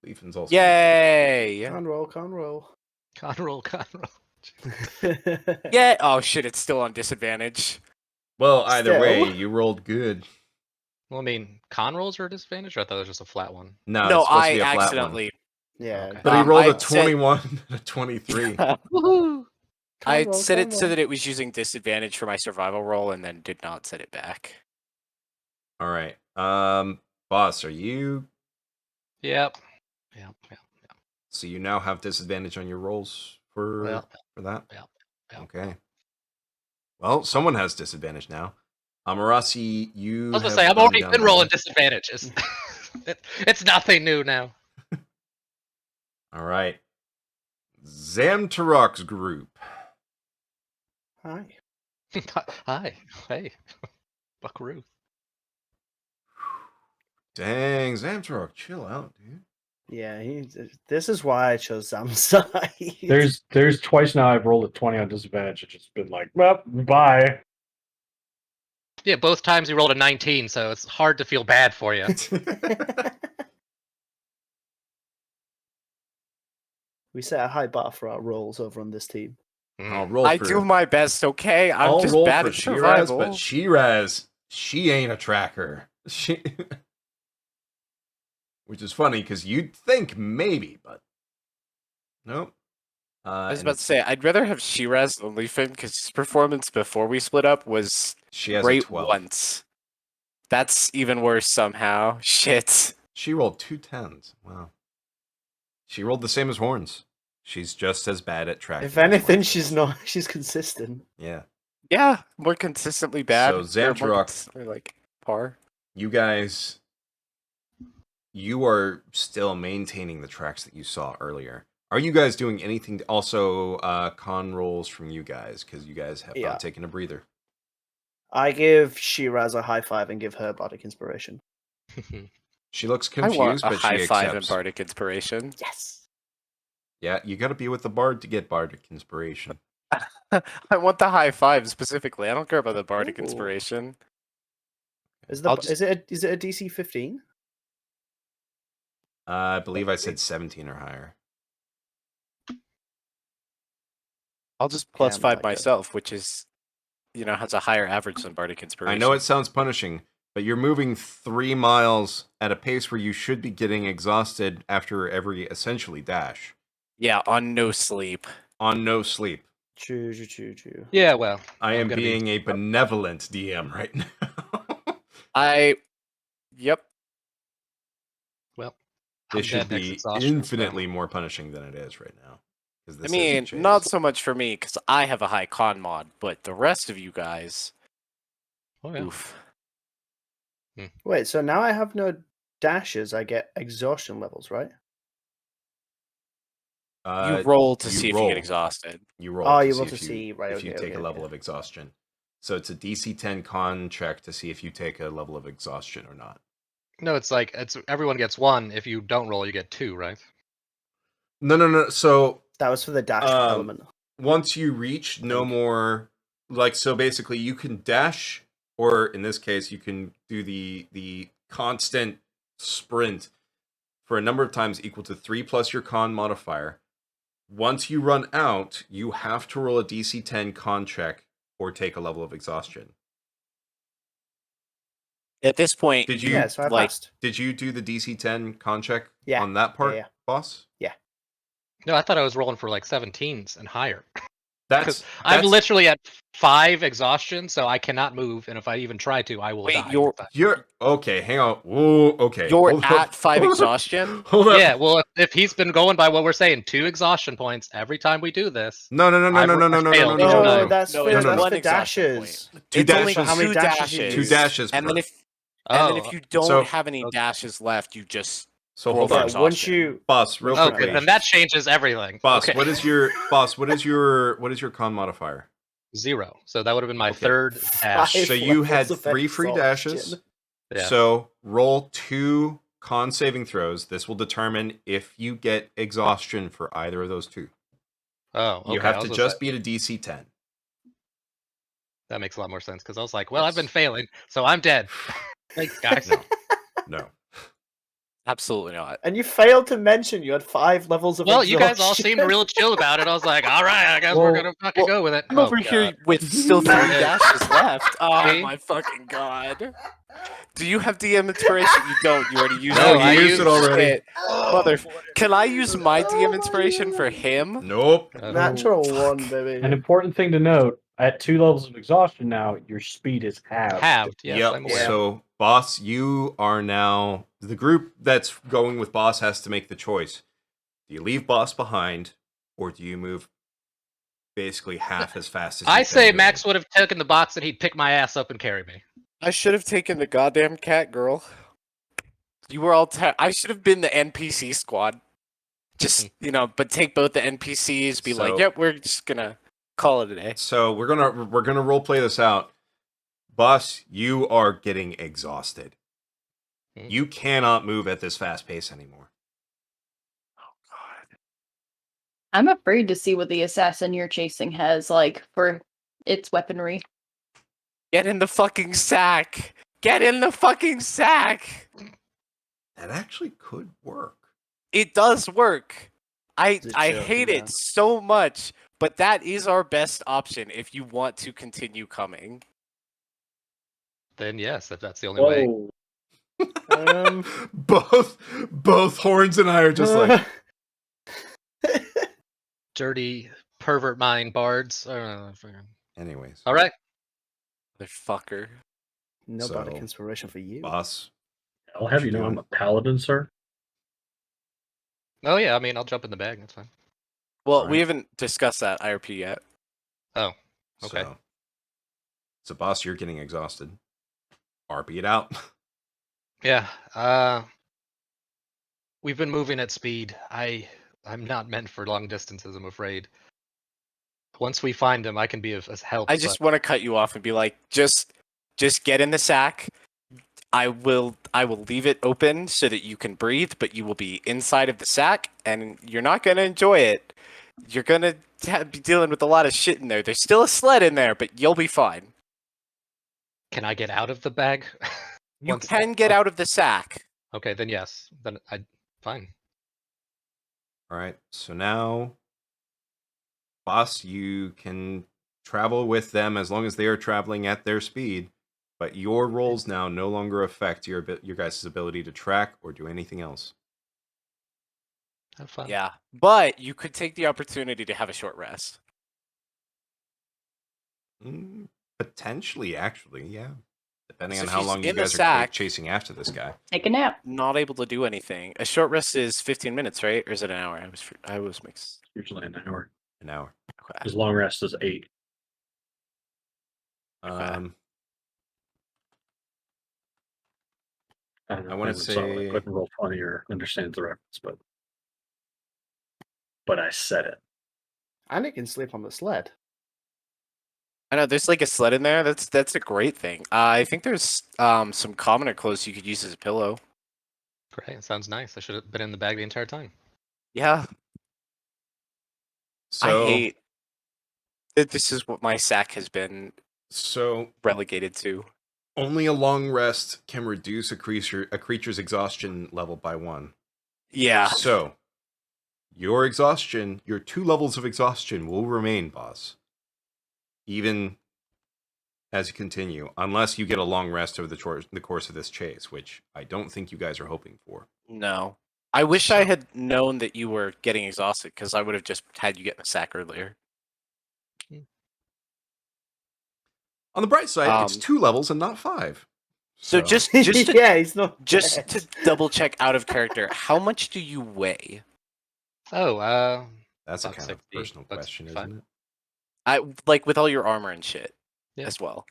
Leafin's also. Yay! Con roll, con roll. Con roll, con roll. Yeah. Oh shit! It's still on disadvantage. Well, either way, Still? you rolled good. Well, I mean, con rolls are a disadvantage, or I thought it was just a flat one. No, No, it's supposed to I be a flat one. accidentally. Yeah. Okay. But he rolled I a 21 and a 23. Woohoo! I Con roll, set con it so roll. that it was using disadvantage for my survival roll, and then did not set it back. All right. Boss, are you? Yep. Yep. Yep. So you now have disadvantage on your rolls for Well, that? Yep. Okay. Well, someone has disadvantage now. Amarasi, you I was gonna have say I've gone already down been the rolling ladder. disadvantages. It's nothing new now. All right. Zamtarok's group. Hi. Hi. Hey. Buckaroo. Dang, Zamtarok, chill out, dude. Yeah, this is why I chose Sam's side. There's twice now I've rolled a 20 on disadvantage. It's just been like, well, bye. Yeah, both times you rolled a 19, so it's hard to feel bad for you. We set a high bar for our rolls over on this team. I'll roll I for do my best, okay? I'm I'll just roll bad for at Shiraz, survival. but Shiraz, she ain't a tracker. She, which is funny because you'd think maybe, but nope. I was about to say, I'd rather have Shiraz than Leafin because his performance before we split up was she has a great 12. once. That's even worse somehow. Shit. She rolled 2 10s. Wow. She rolled the same as Horns. She's just as bad at tracking. If as anything, Horns she's is. not. She's consistent. Yeah. Yeah, more consistently bad. So, or more Zamtarok- consistently, like par. You guys, you are still maintaining the tracks that you saw earlier. Are you guys doing anything to also con rolls from you guys? Because you guys have Yeah. not taken a breather. I give Shiraz a high five and give her bardic inspiration. She looks I want confused, a but high she five and accepts. bardic inspiration. Yes. Yeah, you got to be with the bard to get bardic inspiration. I want the high five specifically. I don't care about the bardic Ooh. inspiration. Is I'll is it a DC 15? I believe I said 17 or higher. I'll just plus I'm 5 like myself, which is, has a higher average than bardic inspiration. I know it sounds punishing, but you're moving 3 miles at a pace where you should be getting exhausted after every essentially dash. Yeah, on no sleep. On no sleep. Choo. Yeah, well, I I'm am gonna being a benevolent DM right now. Yep. Well, This I'm should dead next be exhaustion, so- infinitely more punishing than it is right now. 'Cause I this mean, isn't not chased. so much for me, because I have a high con mod, but the rest of you guys, Oh, yeah. oof. Wait, so now I have no dashes. I get exhaustion levels, right? You roll to you see if you roll. get exhausted. You roll Oh, to you see roll if to you, see, right, if you okay, take okay, a level okay. of exhaustion. So it's a DC 10 con check to see if you take a level of exhaustion or not. No, it's like everyone gets 1. If you don't roll, you get 2, right? No. So That was for the dash element. once you reach no think. more, so basically you can dash, or in this case you can do the constant sprint for a number of times equal to 3 plus your con modifier. Once you run out, you have to roll a DC 10 con check or take a level of exhaustion. At this point, Did you Yeah, so I like, passed. Did you do the DC 10 con check Yeah, on that part, yeah. boss? Yeah. No, I thought I was rolling for like 17s and higher. That's I'm literally at 5 exhaustion, so I cannot move, and if I even try to, I will Wait, die. you're okay. Hang on. Whoa. Okay. You're hold at up. 5 exhaustion? Hold up. Yeah, well, if he's been going by what we're saying, 2 exhaustion points every time we do this. No. I failed each No, time. that's No, for it's that's one for exhaustion dashes. point. Two It's only dashes. How many two dashes you dashes. Two dashes. And then per- if you don't So- have any okay. dashes left, you just So roll hold for Yeah, on, exhaustion. once you boss. Real Okay, quickly, Okay, then that changes everything. boss. Okay. What is your what is your con modifier? 0. So that would have been my Okay. 3rd dash. Five So you had levels of 3 free exhaustion. dashes. Yeah. So roll 2 con saving throws. This will determine if you get exhaustion for either of those 2. Oh, okay. You I have was to gonna just say, beat a DC 10. that makes a lot more sense because I was like, well, I've been Yes. failing, so I'm dead. Thanks, guys. No. Absolutely not. And you failed to mention you had 5 levels of Well, you guys all exhaustion. seemed real chill about it. I was like, all right, I guess we're gonna fucking go with it. I'm over here with still 3 Yeah. dashes left. Oh See? my fucking god. Do you have DM inspiration? You don't. You already used No, it. you I used used it already. Shit. Mother. Can I use my DM inspiration for him? Nope. Natural Fuck. 1, baby. An important thing to note: at 2 levels of exhaustion now, your speed is halved. Halved. Yes, Yep. I'm aware. So, boss, you are now the group that's going with boss has to make the choice. Do you leave boss behind, or do you move basically half as fast as I you've say been Max moving? would have taken the box and he'd pick my ass up and carry me. I should have taken the goddamn cat girl. You were all. I should have been the NPC squad. Just but take both the NPCs. Be like, So- yep, we're just gonna call it a day. So we're gonna role play this out. Boss, you are getting exhausted. Hmm. You cannot move at this fast pace anymore. Oh god. I'm afraid to see what the assassin you're chasing has, like, for its weaponry. Get in the fucking sack. Get in the fucking sack. That actually could work. It does work. I Is it hate joking, it so much, but that is our best option if you want to continue coming. Then yes, that's the only way. Whoa. Both Horns and I are just like, Dirty pervert mind bards. anyways. All right. Motherfucker. No So, bardic inspiration for you. Boss, I'll have you know I'm a paladin, sir. Oh yeah, I mean, I'll jump in the bag. That's fine. Well, Alright. we haven't discussed that IRP yet. Oh, okay. So boss, you're getting exhausted. RP it out. Yeah. We've been moving at speed. I'm not meant for long distances, I'm afraid. Once we find him, I can be of help. I just want to cut you off and be like, just get in the sack. I will leave it open so that you can breathe, but you will be inside of the sack, and you're not gonna enjoy it. You're gonna be dealing with a lot of shit in there. There's still a sled in there, but you'll be fine. Can I get out of the bag? You Once- can get out of the sack. Okay, then yes. Then fine. All right. So now, boss, you can travel with them as long as they are traveling at their speed. But your rolls now no longer affect your guys' ability to track or do anything else. Have fun. Yeah, but you could take the opportunity to have a short rest. Potentially, actually, yeah. Depending So on if how he's long you in the guys are sack- chasing after this guy. Take a nap. Not able to do anything. A short rest is 15 minutes, right? Or is it an hour? I was mixed. Usually an hour. An hour. Okay. His long rest is 8. Um, I don't know. I wanna if anyone saw it. say- I couldn't roll funny or understand the reference, but I said it. And it can sleep on the sled. I know there's like a sled in there. That's a great thing. I think there's some commoner clothes you could use as a pillow. Great. Sounds nice. I should have been in the bag the entire time. Yeah, so, I hate that this is what my sack has been So relegated to. only a long rest can reduce a creature's exhaustion level by 1. Yeah. So your 2 levels of exhaustion will remain, boss. Even as you continue, unless you get a long rest over the course of this chase, which I don't think you guys are hoping for. No. I wish I So- had known that you were getting exhausted, because I would have just had you get in a sack earlier. On the bright side, it's Um, 2 levels and not 5. So just to yeah, he's not. just dead. to double check out of character, how much do you weigh? Oh, that's a buck kind of 60, personal buck question, 65. isn't it? I like with all your armor and shit Yeah. as well.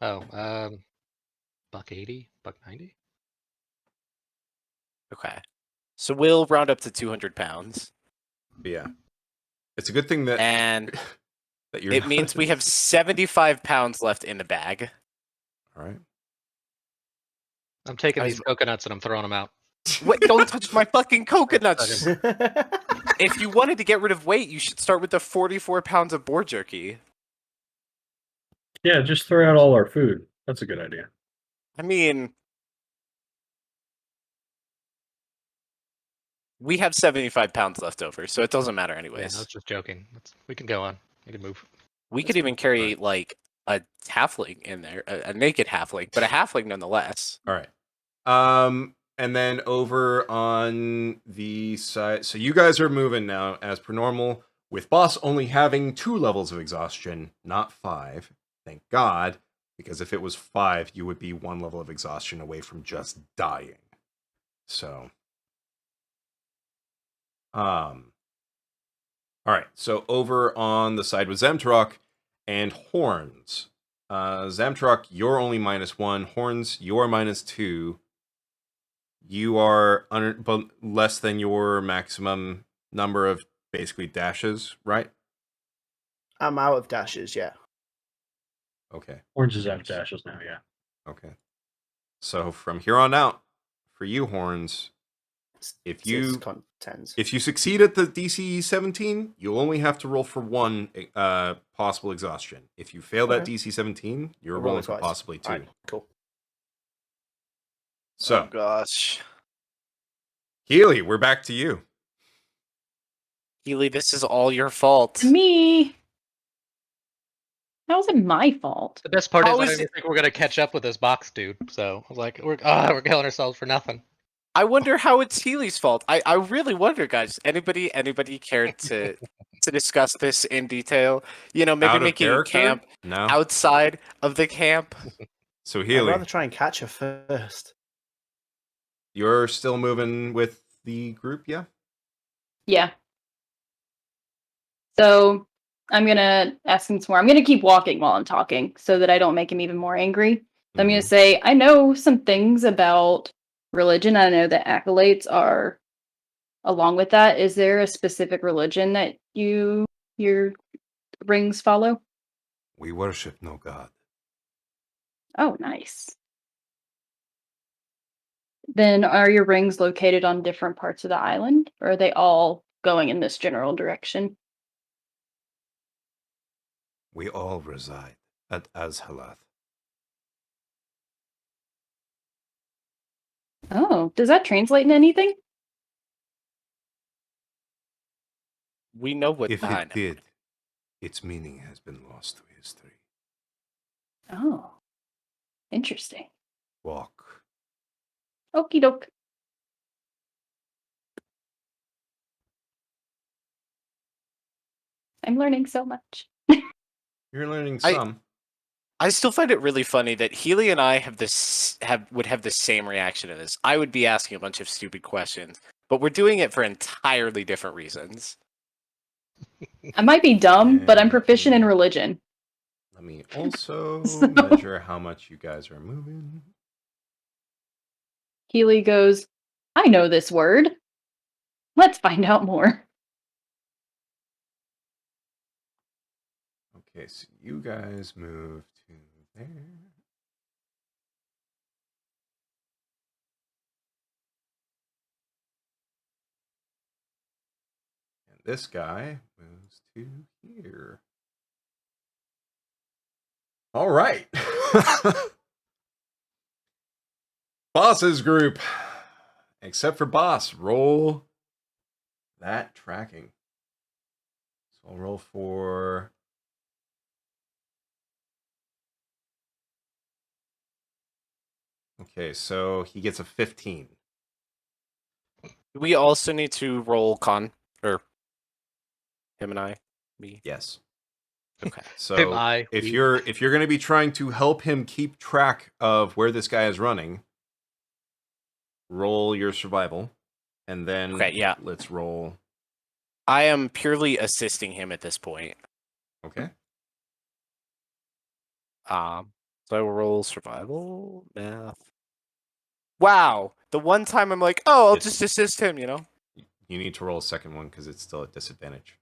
Oh, buck 80, buck 90. Okay, so we'll round up to 200 pounds, But yeah. It's a good thing that and that you're it not- means we have 75 pounds left in the bag. All right. I'm taking I these was- coconuts and I'm throwing them out. Wait, don't touch my fucking coconuts! Okay. If you wanted to get rid of weight, you should start with the 44 pounds of boar jerky. Yeah, just throw out all our food. That's a good idea. I mean, we have 75 pounds left over, so it doesn't matter Yeah, I anyways. was just joking. We can go on. We can move. We could even carry like a halfling in there, a naked halfling, but a halfling nonetheless. All right. And then over on the side, so you guys are moving now as per normal, with boss only having 2 levels of exhaustion, not 5. Thank God, because if it was 5, you would be 1 level of exhaustion away from just dying. So, all right. So over on the side with Zemtrok and Horns. Zemtrok, you're only -1. Horns, you're -2. You are but less than your maximum number of basically dashes, right? I'm out of dashes. Yeah. Okay. Orange is out of dashes now, yeah. Okay. So from here on out, for you, Horns, if It's you contends. if you succeed at the DC 17, you'll only have to roll for 1 possible exhaustion. If you fail that Okay. DC 17, you're I'll roll rolling it for twice. possibly 2. Alright, cool. So, Oh gosh, Healy, we're back to you. Healy, this is all your fault. Me. That wasn't my fault. The best part How is I is don't even it- think we're gonna catch up with this box dude. So I was like, we're killing ourselves for nothing. I wonder how it's Healy's fault. I really wonder, guys. Anybody care to discuss this in detail? You know, maybe Out of making character? camp No. outside of the camp. So I'd Healy, rather try and catch her first. you're still moving with the group, yeah? Yeah. So I'm gonna ask him some more. I'm gonna keep walking while I'm talking so that I don't make him even more angry. So I'm gonna Mhm. say, I know some things about religion. I know that accolades are along with that. Is there a specific religion that your rings follow? We worship no god. Oh, nice. Then are your rings located on different parts of the island, or are they all going in this general direction? We all reside at Azhalath. Oh, does that translate into anything? We know what. If I it know. did, its meaning has been lost to history. Oh, interesting. Walk. Okie doke. I'm learning so much. You're learning I- some. I still find it really funny that Healy and I would have the same reaction to this. I would be asking a bunch of stupid questions, but we're doing it for entirely different reasons. I might be dumb, but I'm And proficient in religion. Let me also So- measure how much you guys are moving. Healy goes, I know this word. Let's find out more. Okay, so you guys move to there. And this guy moves to here. All right. Boss's group. Except for boss, roll that tracking. So I'll roll for. Okay, so he gets a 15. We also need to roll con, or him and I, me. Yes. Okay. So I, if we- you're going to be trying to help him keep track of where this guy is running, roll your survival, and then Okay, yeah. let's roll. I am purely assisting him at this point. Okay. So I will roll survival, math. Wow, the one time I'm like, oh, I'll It's- just assist him, you know? You need to roll a second one because it's still at disadvantage.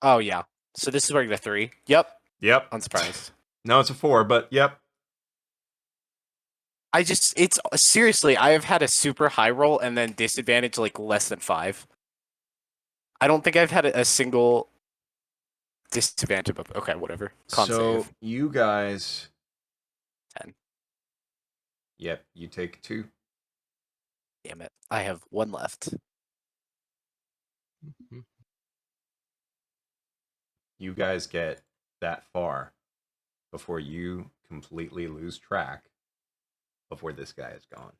Oh yeah. So this is where I get a 3. Yep. Yep. Unsurprised. No, it's a 4, but yep. It's seriously, I have had a super high roll and then disadvantage like less than 5. I don't think I've had a single disadvantage above. Okay, whatever. Con So save. you guys. 10. Yep, you take 2. Damn it. I have 1 left. You guys get that far before you completely lose track of where this guy is gone.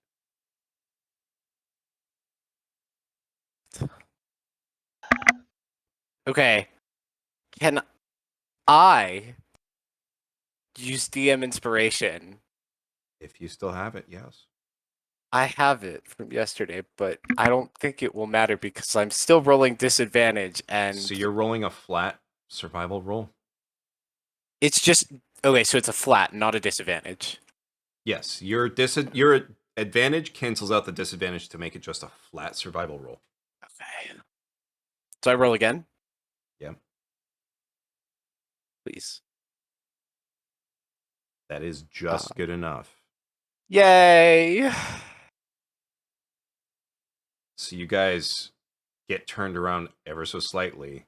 Okay. Can I use DM inspiration? If you still have it, yes. I have it from yesterday, but I don't think it will matter because I'm still rolling disadvantage and So you're rolling a flat survival roll? it's just okay, so it's a flat, not a disadvantage. Yes, your advantage cancels out the disadvantage to make it just a flat survival roll. Okay. So I roll again? Yep. Please. That is just good enough. Yay! So you guys get turned around ever so slightly.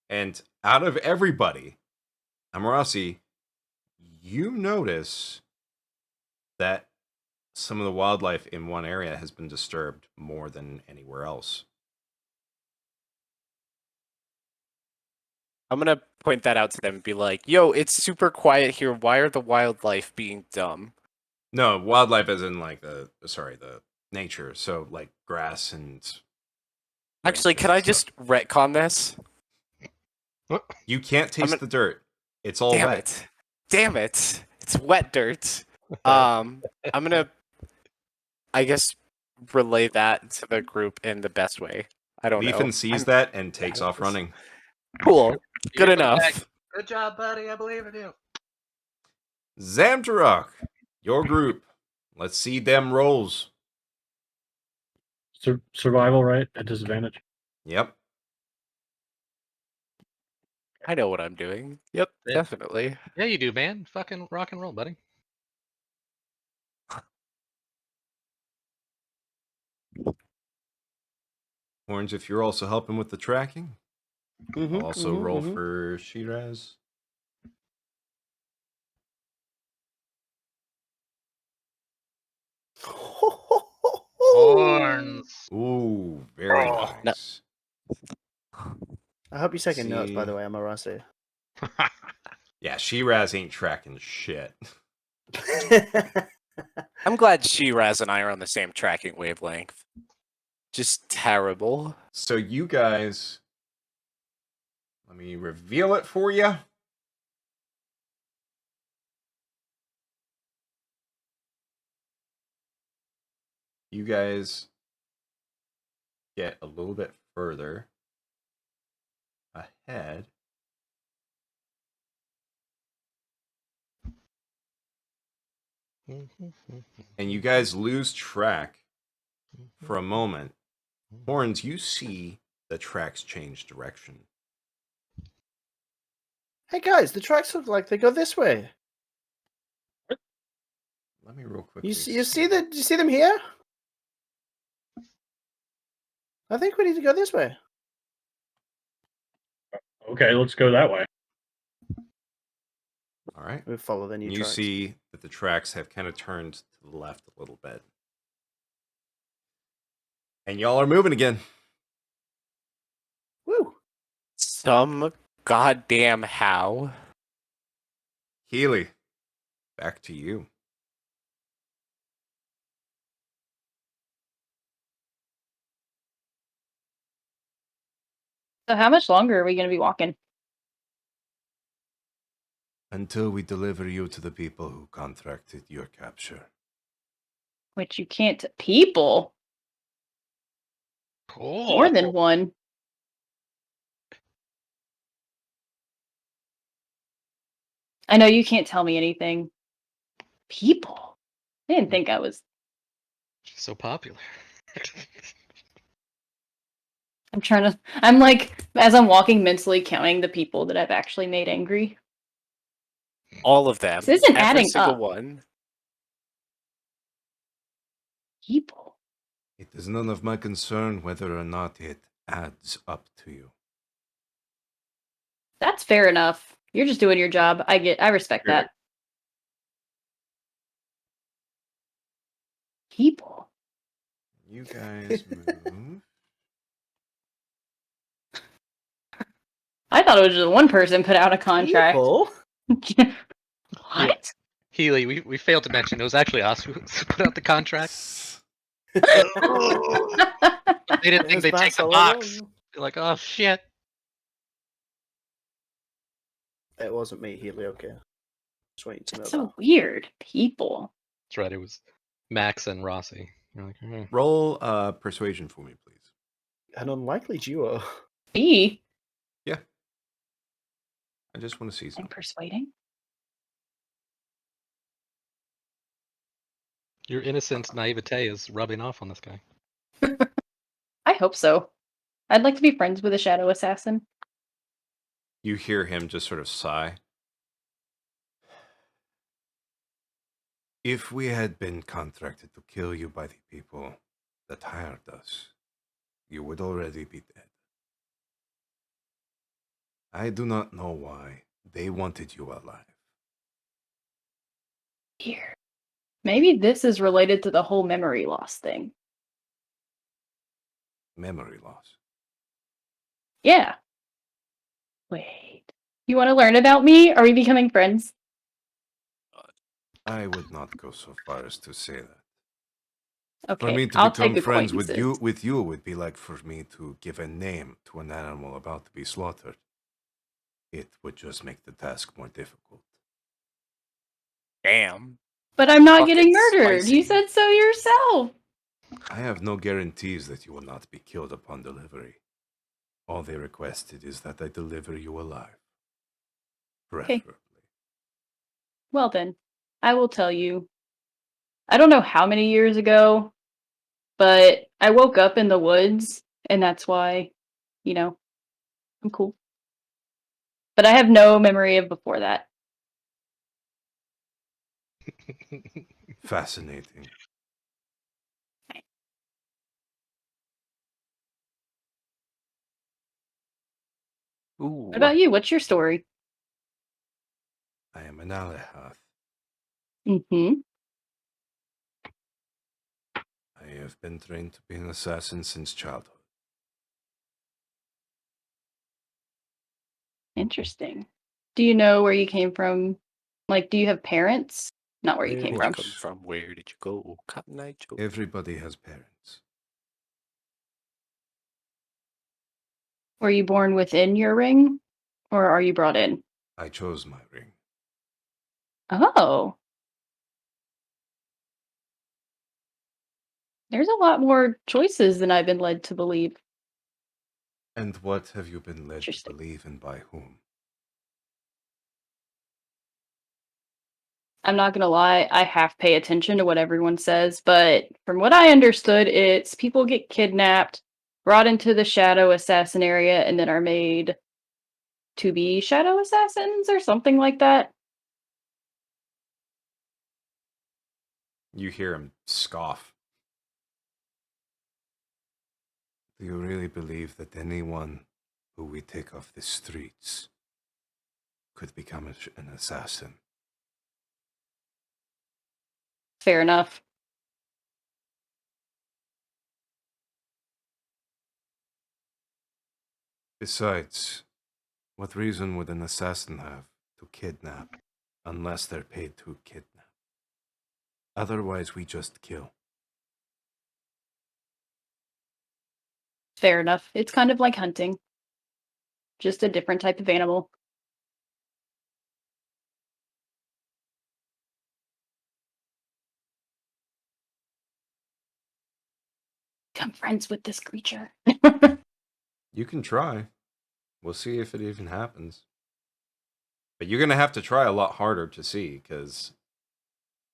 And out of everybody, Amarasi, you notice that some of the wildlife in one area has been disturbed more than anywhere else. I'm gonna point that out to them and be like, yo, it's super quiet here. Why are the wildlife being dumb? No, wildlife as in like the nature. So like grass and Actually, branches can I and stuff. just retcon this? You can't taste gonna- the dirt. It's all Damn wet. it. Damn it. It's wet dirt. I'm gonna I guess relay that to the group in the best way. I don't know. Leafin sees that and takes off running. Cool. Good You're coming enough. back. Good job, buddy. I believe in you. Zamtarok, your group. Let's see them rolls. Survival, right? At disadvantage. Yep. I know what I'm doing. Yep, Yeah. definitely. Yeah, you do, man. Fucking rock and roll, buddy. Orange, if you're also helping with the tracking, Mhm, also mhm, roll mhm. for Shiraz. Horns. Ooh, very Oh. nice. I hope you're taking notes, by See. the way, Amarasi. Yeah, Shiraz ain't tracking shit. I'm glad Shiraz and I are on the same tracking wavelength. Just terrible. So you guys, let me reveal it for you. You guys get a little bit further ahead. And you guys lose track for a moment. Horns, you see the tracks change direction. Hey guys, the tracks look like they go this way. Let me real quickly. You see them here? I think we need to go this way. Okay, let's go that way. All right. We follow the new You tracks. see that the tracks have kind of turned to the left a little bit. And y'all are moving again. Woo! Some goddamn how. Healy, back to you. So how much longer are we going to be walking? Until we deliver you to the people who contracted your capture. Which you can't. People? Cool. More than one. I know you can't tell me anything. People? I didn't think I was. She's so popular. I'm like, as I'm walking, mentally counting the people that I've actually made angry. All of them. This isn't Every adding single up. one. People. It is none of my concern whether or not it adds up to you. That's fair enough. You're just doing your job. I respect Sure. that. People. You guys move. I thought it was just one person put out a contract. People? What? Healy, we failed to mention it was actually us who put out the contract. They didn't think Yes, they'd take that's the all it box. was. They're like, oh shit. It wasn't me, Healy, okay. Just want you to know That's so that. weird. People. That's right, it was Max and Rossi. You're like, Roll persuasion for me, please. An unlikely duo. B. I just want to see I'm something. persuading. Your innocent naivete is rubbing off on this guy. I hope so. I'd like to be friends with a shadow assassin. You hear him just sort of sigh. If we had been contracted to kill you by the people that hired us, you would already be dead. I do not know why they wanted you alive. Here. Maybe this is related to the whole memory loss thing. Memory loss. Yeah. Wait. You want to learn about me? Are we becoming friends? I would not go so far as to say that. Okay, For me to I'll become take friends acquaintances. with you would be like for me to give a name to an animal about to be slaughtered. It would just make the task more difficult. Damn. But I'm not Fucking getting murdered. spicy. You said so yourself. I have no guarantees that you will not be killed upon delivery. All they requested is that I deliver you alive. Okay. Preferably. Well then, I will tell you. I don't know how many years ago, but I woke up in the woods, and that's why, I'm cool. But I have no memory of before that. Fascinating. Ooh. What about you? What's your story? I am an Alahath. Mm-hmm. I have been trained to be an assassin since childhood. Interesting. Do you know where you came from? Like, do you have parents? Not where you Where came did from. you come from? Where did you go? Cotton Eye Joe. Everybody has parents. Were you born within your ring? Or are you brought in? I chose my ring. Oh. There's a lot more choices than I've been led to believe. And what have you been led to Interesting. believe, and by whom? I'm not gonna lie, I half pay attention to what everyone says, but from what I understood, it's people get kidnapped, brought into the shadow assassin area, and then are made to be shadow assassins or something like that. You hear him scoff. Do you really believe that anyone who we take off the streets could become an assassin? Fair enough. Besides, what reason would an assassin have to kidnap unless they're paid to kidnap? Otherwise, we just kill. Fair enough. It's kind of like hunting. Just a different type of animal. Become friends with this creature. You can try. We'll see if it even happens. But you're going to have to try a lot harder to see, because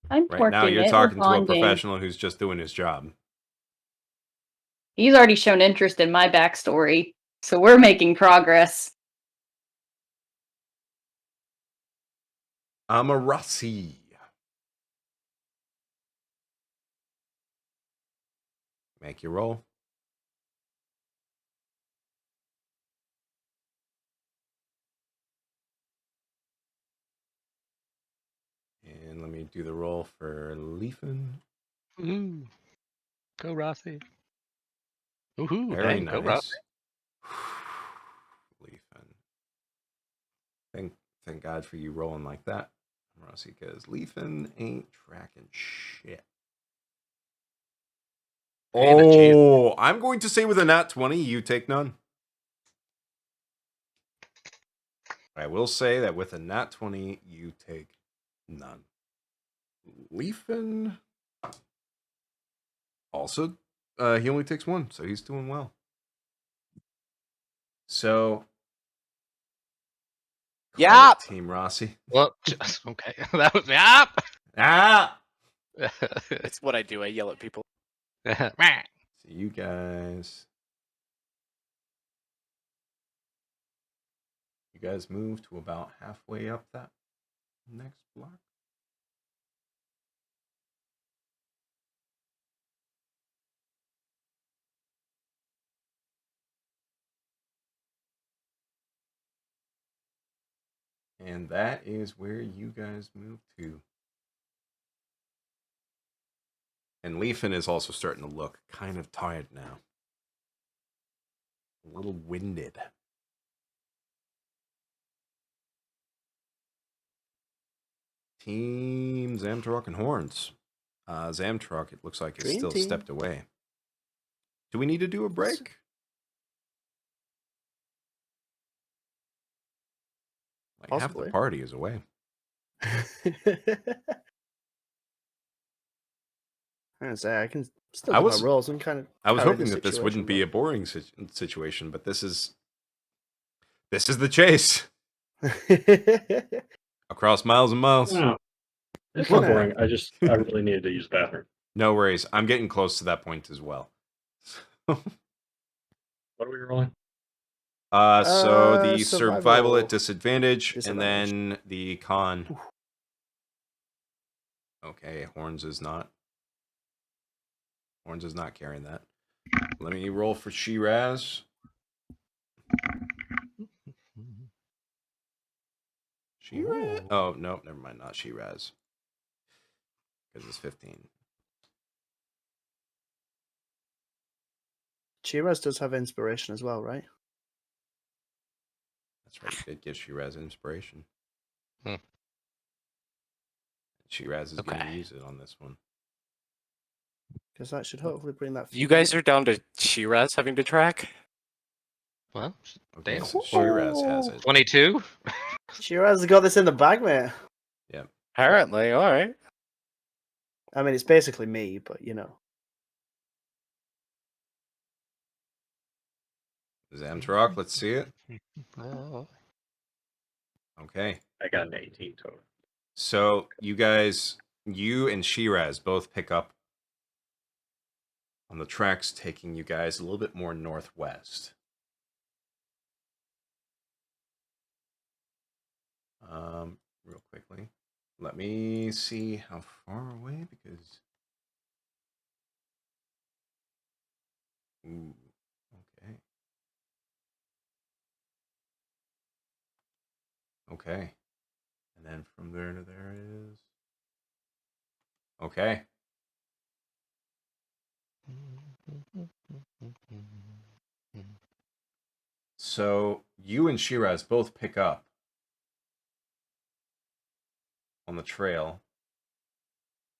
I'm right now working you're it. We're talking to a bonding. professional who's just doing his job. He's already shown interest in my backstory, so we're making progress. Amarasi. Make your roll. And let me do the roll for Leafin. Ooh. Go Rossi. Ooh, Very dang, go Rossi. nice. Leafin. Thank God for you rolling like that, Rossi, because Leafin ain't tracking shit. Ain't a cheese. Oh, I'm going to say with a nat 20, you take none. I will say that with a nat 20, you take none. Leafin also, he only takes one, so he's doing well. So, Yep. Team Rossi. Well, just, okay. That was yeah. Ah! It's what I do. I yell at people. So you guys move to about halfway up that next block. And that is where you guys move to. And Leafin is also starting to look kind of tired now. A little winded. Team Zamtrock and Horns. Zamtrock, it looks like, is Dream still team. stepped away. Do we need to do a break? Like half the Possibly. party is away. I say I can still I do was- my roles and kind of. I was carry hoping the that this wouldn't be situation, a boring situation, but this is the chase. but- Across miles and miles. No, it's Look not at boring. I really needed to use the bathroom. No worries. I'm getting close to that point as well. What are we rolling? So the survival survival at disadvantage, and disadvantage. then the con. Okay, Horns is not carrying that. Let me roll for Shiraz. Shiraz. Oh no, never mind. Not Shiraz. Because it's 15. Shiraz does have inspiration as well, right? That's right. It gives Shiraz inspiration. Hmm. Shiraz is going to Okay. use it on this one. Because that should hopefully bring that. You guys are down to Shiraz having to track. Well, Okay, damn. so Shiraz has it. 22. Shiraz has got this in the bag, mate. Apparently, all right. I mean, it's basically me, but you know. Zamtrock, let's see it. Oh. Okay. I got an 18 total. So you and Shiraz both pick up on the tracks taking you guys a little bit more northwest. Real quickly. Let me see how far away, because ooh, okay. Okay. And then from there to there is okay. So you and Shiraz both pick up on the trail,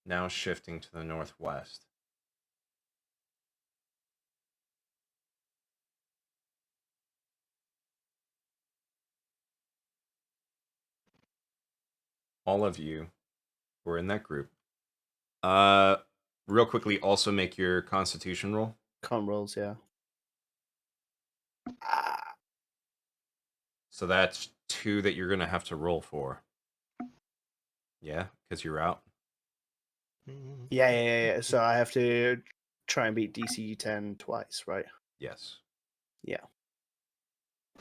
now shifting to the northwest. all of you who are in that group, real quickly, also make your Constitution roll. Con rolls, yeah. So that's 2 that you're gonna have to roll for. Yeah, because you're out. Yeah. So I have to try and beat DC 10 twice, right? Yes. Yeah.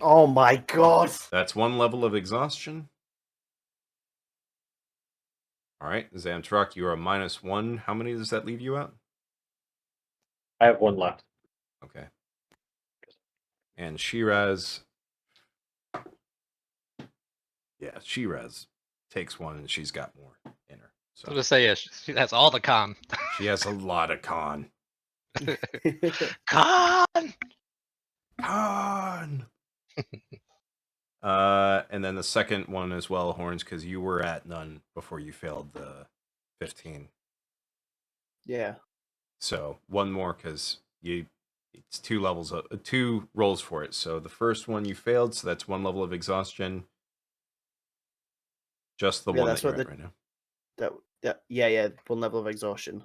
Oh my god! That's 1 level of exhaustion. All right, Zamtruck, you are -1. How many does that leave you at? I have 1 left. Okay. And Shiraz. Yeah, Shiraz takes 1 and she's got more in her. So So to say, yeah, she has all the con. she has a lot of con. Con! Con! And then the second one as well, Horns, because you were at none before you failed the 15. Yeah. So 1 more because it's 2 levels of 2 rolls for it. So the first one you failed, so that's 1 level of exhaustion. Just the Yeah, one that's that you're what at right now. Yeah. 1 level of exhaustion.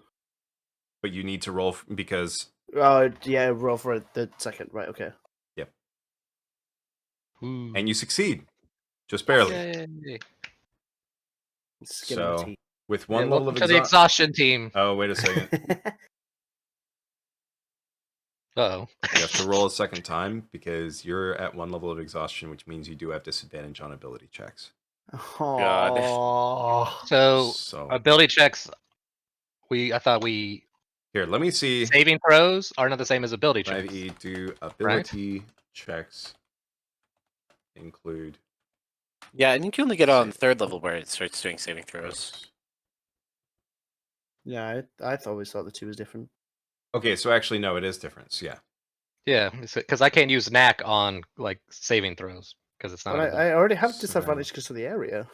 But you need to roll because Oh, yeah, roll for the second. Right, okay. Ooh. and you succeed, just barely. Yay. Skin of my So teeth. with Yeah, 1 level welcome of to the exhaustion team. Oh, wait a second. Uh-oh. You have to roll a second time because you're at 1 level of exhaustion, which means you do have disadvantage on ability checks. Oh. So ability checks, I thought Here, let me see. saving throws are not the same as ability checks. 5e do ability checks include Yeah, and you can only get on Save. 3rd level where it starts doing saving throws. Yeah, I always thought the 2 was different. Okay, so actually no, it is different. So yeah. Yeah, because I can't use knack on like saving throws because it's not. But an ability. I already have So disadvantage because of the area.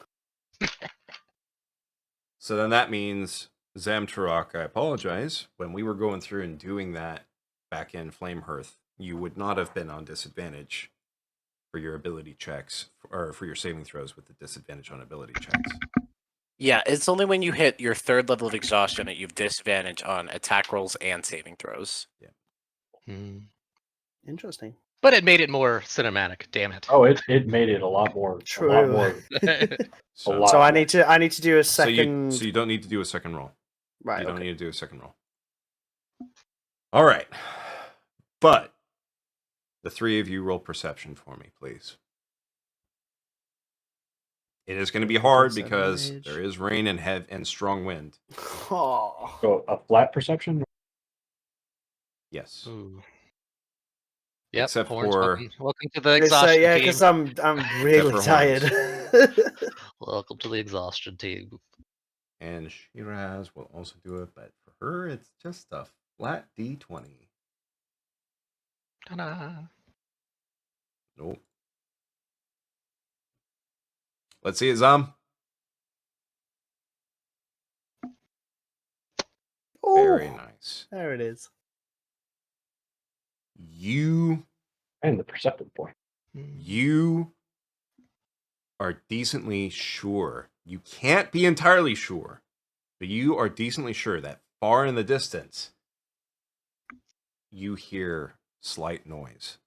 So then that means Zamturok, I apologize. When we were going through and doing that back in Flamehearth, you would not have been on disadvantage for your ability checks or for your saving throws with the disadvantage on ability checks. Yeah, it's only when you hit your 3rd level of exhaustion that you've disadvantage on attack rolls and saving throws. Hmm. Interesting. But it made it more cinematic. Damn it. Oh, it made it a lot more. True. A lot more. So, lot. So I need to do a so second. you don't need to do a second roll. Right. You don't Okay. need to do a second roll. All right. But the 3 of you roll perception for me, please. It is going to be hard because Disadvantage. there is rain and strong wind. Oh. So a flat perception. Yes. Ooh. Yep, Except Horns, for welcome to the exhaustion Yeah, team. because I'm really for tired. Welcome to the exhaustion team. and Shiraz will also do it, but for her it's just a flat D20. Ta-da. Nope. Let's see it, Zom. Very Oh, nice. there it is. You And the perceptive point. You are decently sure. You can't be entirely sure, but you are decently sure that far in the distance, you hear slight noise.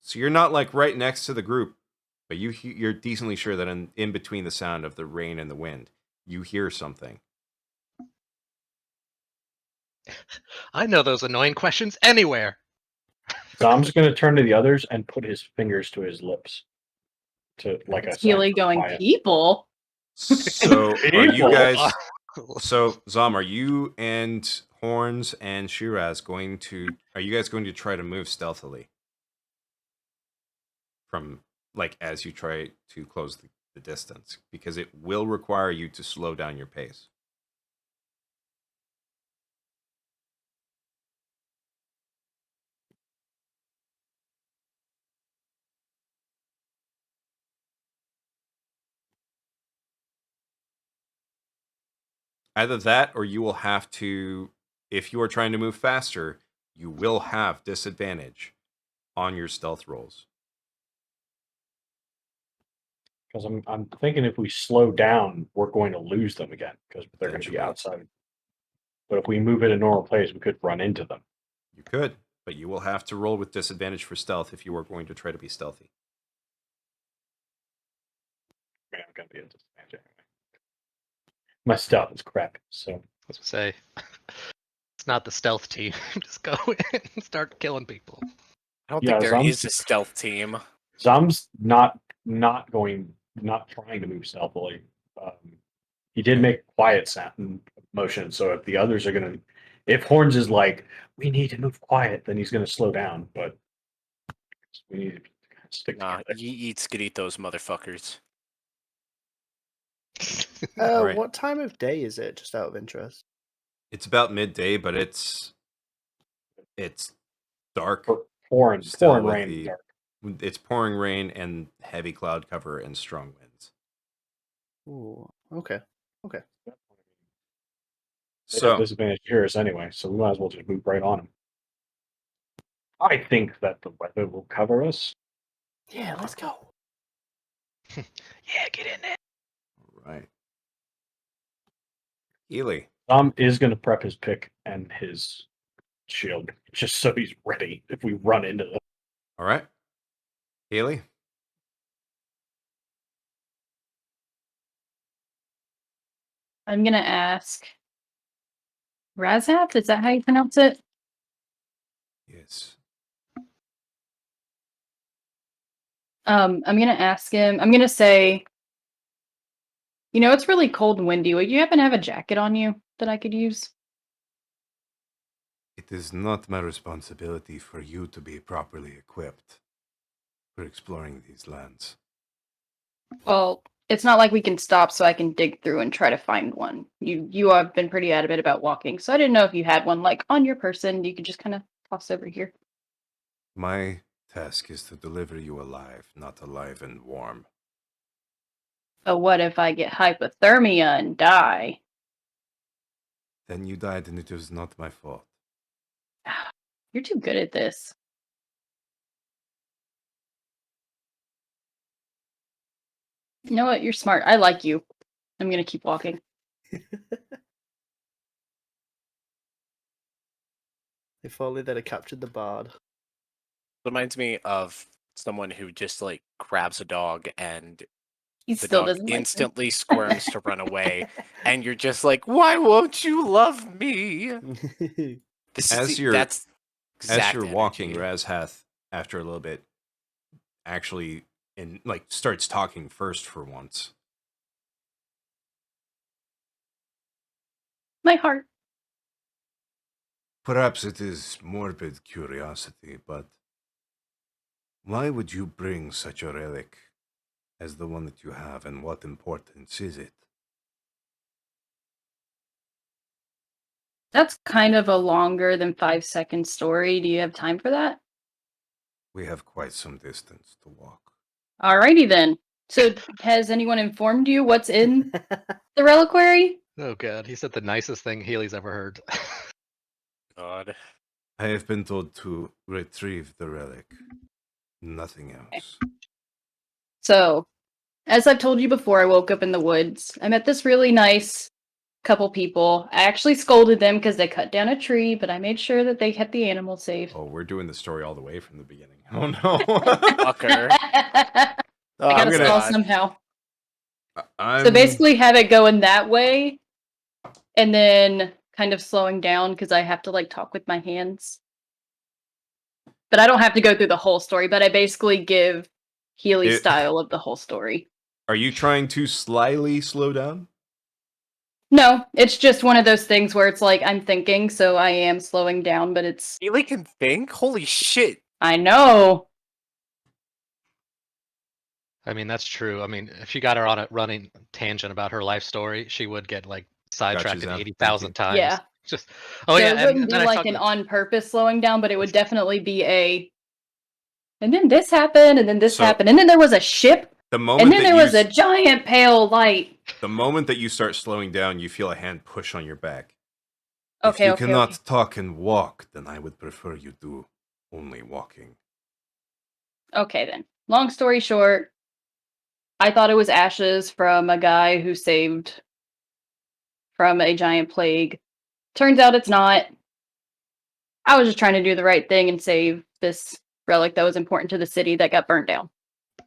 So you're not like right next to the group, but you're decently sure that in between the sound of the rain and the wind, you hear something. I know those annoying questions anywhere. Zom's going to turn to the others and put his fingers to his lips, to like a sign Healy for going, quiet. people. So are you People. guys? So Zom, are you and Horns and Shiraz going to? Are you guys going to try to move stealthily? From like as you try to close the distance, because it will require you to slow down your pace. Either that or you will have to, if you are trying to move faster, you will have disadvantage on your stealth rolls. Because I'm thinking if we slow down, we're going to lose them again because they're going to be Potentially. outside. But if we move at a normal pace, we could run into them. You could, but you will have to roll with disadvantage for stealth if you are going to try to be stealthy. I mean, I'm going to be at disadvantage anyway. My stealth is crap, so Let's say it's not the stealth team. Just go in and start killing people. I don't Yeah, think there is Zom's- a stealth team. Zom's not trying to move stealthily. He did make quiet sound motion, so if the others are gonna, if Horns is like, we need to move quiet, then he's gonna slow down. But we need to stick Nah, together. ye eats could eat those motherfuckers. Alright. What time of day is it? Just out of interest. It's about midday, but it's dark. Pouring Still with rain. the- Dark. It's pouring rain and heavy cloud cover and strong winds. Ooh, okay. They have So disadvantage here us anyway, so we might as well just move right on him. I think that the weather will cover us. Yeah, let's go. Yeah, get in there. right. Healy. Is going to prep his pick and his shield just so he's ready if we run into them. All right. Healy. I'm gonna ask Razhath, is that how you pronounce it? Yes. I'm gonna ask him, I'm gonna say, you know, it's really cold and windy. Would you happen to have a jacket on you that I could use? It is not my responsibility for you to be properly equipped for exploring these lands. Well, it's not like we can stop so I can dig through and try to find one. You have been pretty adamant about walking, so I didn't know if you had one like on your person you could just kind of toss over here. My task is to deliver you alive, not alive and warm. But what if I get hypothermia and die? Then you died and it was not my fault. You're too good at this. You know what? You're smart. I like you. I'm gonna keep walking. If only they'd have captured the bard. Reminds me of someone who just like grabs a dog and He the still dog doesn't like me. instantly squirms to run away, and you're just like, "Why won't you love me?" This As is you're- that's exact As you're walking, energy. Razhath, after a little bit, actually starts talking first for once. My heart. Perhaps it is morbid curiosity, but why would you bring such a relic as the one that you have, and what importance is it? That's kind of a longer than 5-second story. Do you have time for that? We have quite some distance to walk. Alrighty then. So, has anyone informed you what's in the reliquary? Oh god, he said the nicest thing Healy's ever heard. God. I have been told to retrieve the relic. Nothing else. So, as I've told you before, I woke up in the woods. I met this really nice couple people. I actually scolded them because they cut down a tree, but I made sure that they kept the animals safe. Oh, we're doing the story all the way from the beginning. Oh no. Fucker. I Oh, gotta gonna- stall God. somehow. I'm, So basically have it going that way, and then kind of slowing down because I have to like talk with my hands. But I don't have to go through the whole story, but I basically give Healy's style of the whole story. Are you trying to slyly slow down? No, it's just one of those things where it's like I'm thinking, so I am slowing down, but it's Healy can think? Holy shit. I know. I mean, that's true. I mean, if you got her on a running tangent about her life story, she would get like sidetracked Zach. Thank 80,000 you. times. Yeah. Just So yeah, it wouldn't be then I like talked an to- on purpose slowing down, but it would definitely be a and then this happened, and then this So- happened, and then there was a ship, The moment and then that there you was a giant pale light. the moment that you start slowing down, you feel a hand push on your back. Okay, if you okay, cannot okay. talk and walk, then I would prefer you do only walking. Okay then. Long story short, I thought it was ashes from a guy who saved from a giant plague. Turns out it's not. I was just trying to do the right thing and save this relic that was important to the city that got burned down.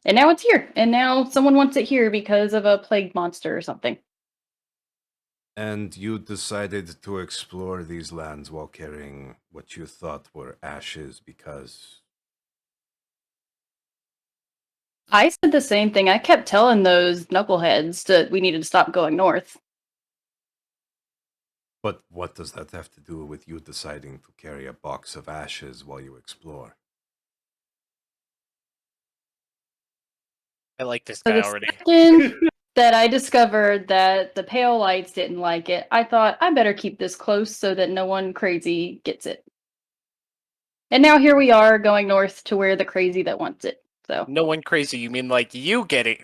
And now it's here. And now someone wants it here because of a plague monster or something. And you decided to explore these lands while carrying what you thought were ashes because... I said the same thing. I kept telling those knuckleheads that we needed to stop going north. But what does that have to do with you deciding to carry a box of ashes while you explore? I like this So guy the already. second that I discovered that the pale lights didn't like it, I thought I better keep this close so that no one crazy gets it. And now here we are going north to where the crazy that wants it. So No one crazy. You mean like you get it?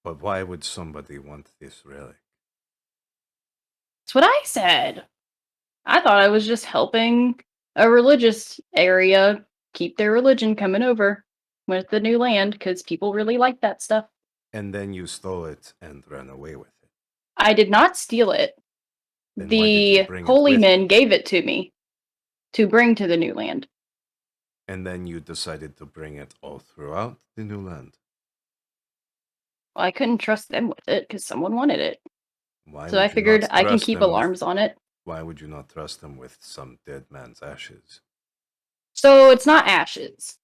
But why would somebody want this relic? that's what I said. I thought I was just helping a religious area keep their religion coming over with the new land because people really like that stuff. And then you stole it and ran away with it. I did not steal it. Then why did you The bring it holy with men you? gave it to me to bring to the new land. And then you decided to bring it all throughout the new land. Well, I couldn't trust them with it because someone wanted it. Why So would I you figured not I can trust keep them with- alarms on it. Why would you not trust them with some dead man's ashes? So it's not ashes.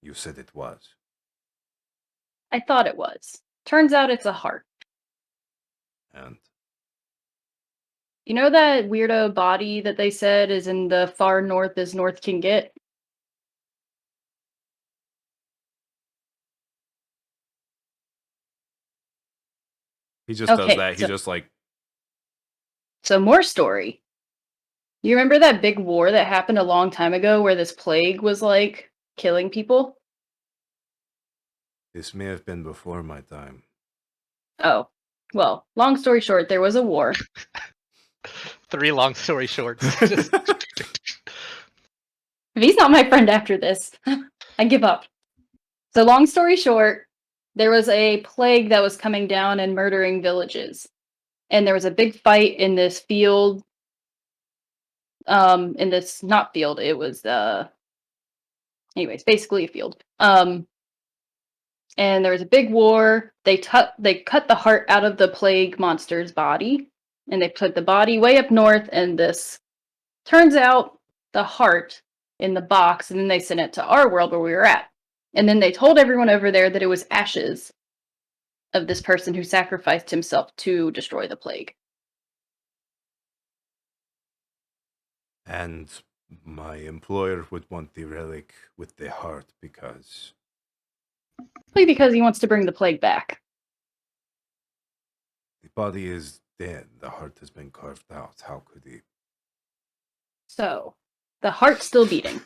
You said it was. I thought it was. Turns out it's a heart. And You know that weirdo body that they said is in the far north as north can get? he just does Okay, that. He's so- just like, So more story. You remember that big war that happened a long time ago where this plague was like killing people? this may have been before my time. Oh, well, long story short, there was a war. 3 long story shorts. Just- If he's not my friend after this, I give up. So, long story short, there was a plague that was coming down and murdering villages. And there was a big fight in this field. In this, not field, it was, anyways, basically a field. And there was a big war. They cut the heart out of the plague monster's body, and they put the body way up north. And this turns out the heart in the box, and then they sent it to our world where we were at. And then they told everyone over there that it was ashes of this person who sacrificed himself to destroy the plague. And my employer would want the relic with the heart because Probably because he wants to bring the plague back. the body is dead. The heart has been carved out. How could he? So, the heart's still beating.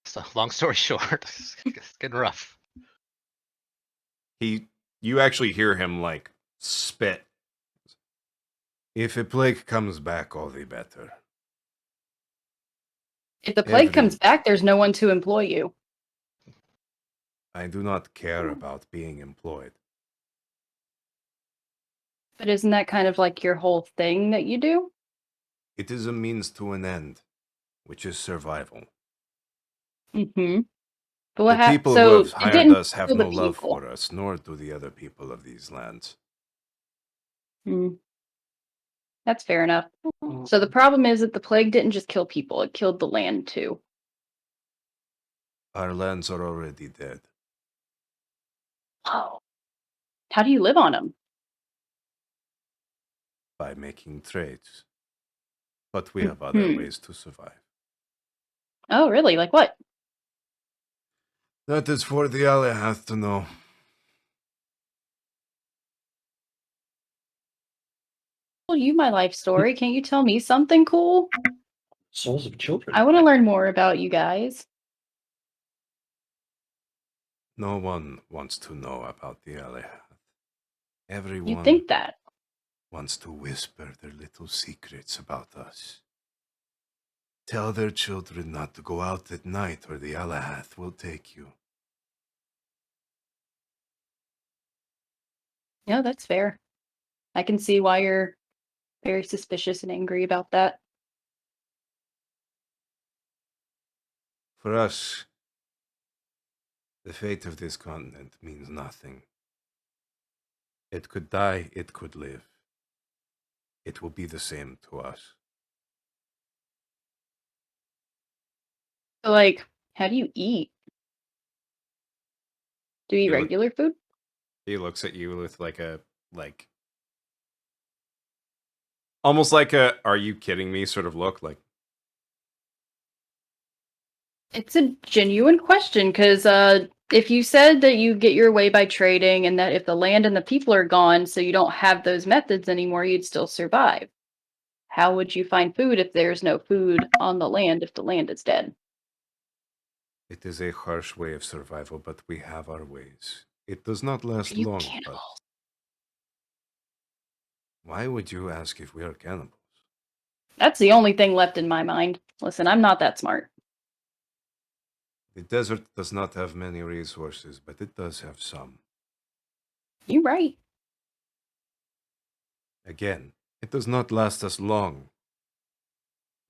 so long story short, it's getting rough. You actually hear him like spit. If a plague comes back, all the better. If the plague Every- comes back, there's no one to employ you. I do not care about being employed. But isn't that kind of like your whole thing that you do? It is a means to an end, which is survival. Mm-hmm. But what The happened? people So who have it hired didn't us have kill no the love people. for us, nor do the other people of these lands. Hmm. That's fair enough. So the problem is that the plague didn't just kill people; it killed the land too. Our lands are already dead. Oh, how do you live on them? By making trades. But we have other Hmm. ways to survive. Oh, really? Like what? That is for the Alahath to know. Well, you my life story. Can't you tell me something cool? Souls of children. I want to learn more about you guys. No one wants to know about the Alahath. Everyone You think that? wants to whisper their little secrets about us. Tell their children not to go out at night, or the Alahath will take you. No, that's fair. I can see why you're very suspicious and angry about that. For us, the fate of this continent means nothing. It could die, it could live. It will be the same to us. So, like, how do you eat? Do you eat You look- regular food? He looks at you with almost like a "Are you kidding me?" sort of look. Like, It's a genuine question because if you said that you get your way by trading and that if the land and the people are gone, so you don't have those methods anymore, you'd still survive. How would you find food if there's no food on the land if the land is dead? it is a harsh way of survival, but we have our ways. It does not last Are you long, but cannibals? why would you ask if we are cannibals? That's the only thing left in my mind. Listen, I'm not that smart. The desert does not have many resources, but it does have some. You right. Again, it does not last us long.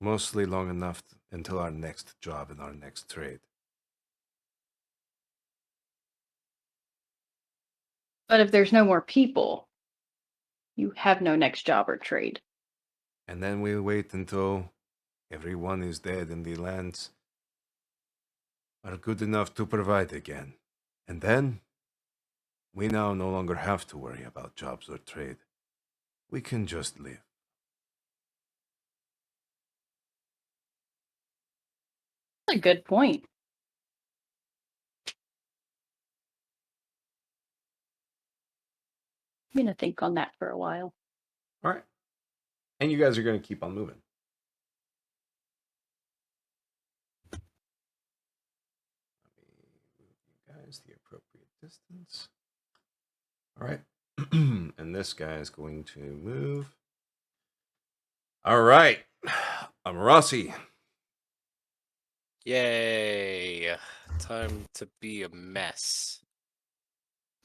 Mostly long enough until our next job and our next trade. But if there's no more people, you have no next job or trade. And then we wait until everyone is dead and the lands are good enough to provide again. And then we now no longer have to worry about jobs or trade. We can just live. That's a good point. I'm gonna think on that for a while. All right. And you guys are going to keep on moving. Let me move you guys the appropriate distance. All right. And this guy is going to move. All right. I'm Rossi. Yay. Time to be a mess.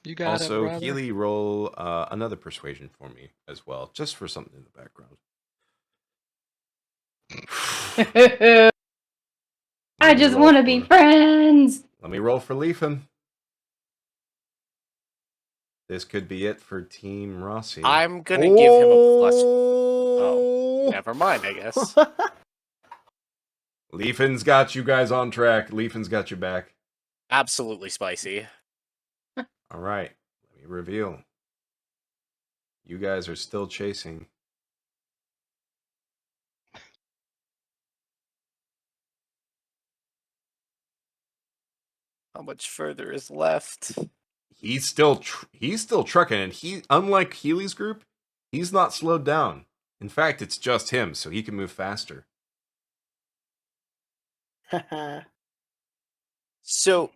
You got Also, it, brother. Healy, roll another persuasion for me as well, just for something in the background. I just want to be friends. Let me roll for Leafin. This could be it for Team Rossi. I'm gonna give him a plus. Oh, never mind, I guess. Leafin's got you guys on track. Leafin's got you back. Absolutely spicy. All right. Let me reveal. You guys are still chasing. How much further is left? He's still trucking, and he, unlike Healy's group, he's not slowed down. In fact, it's just him, so he can move faster. So,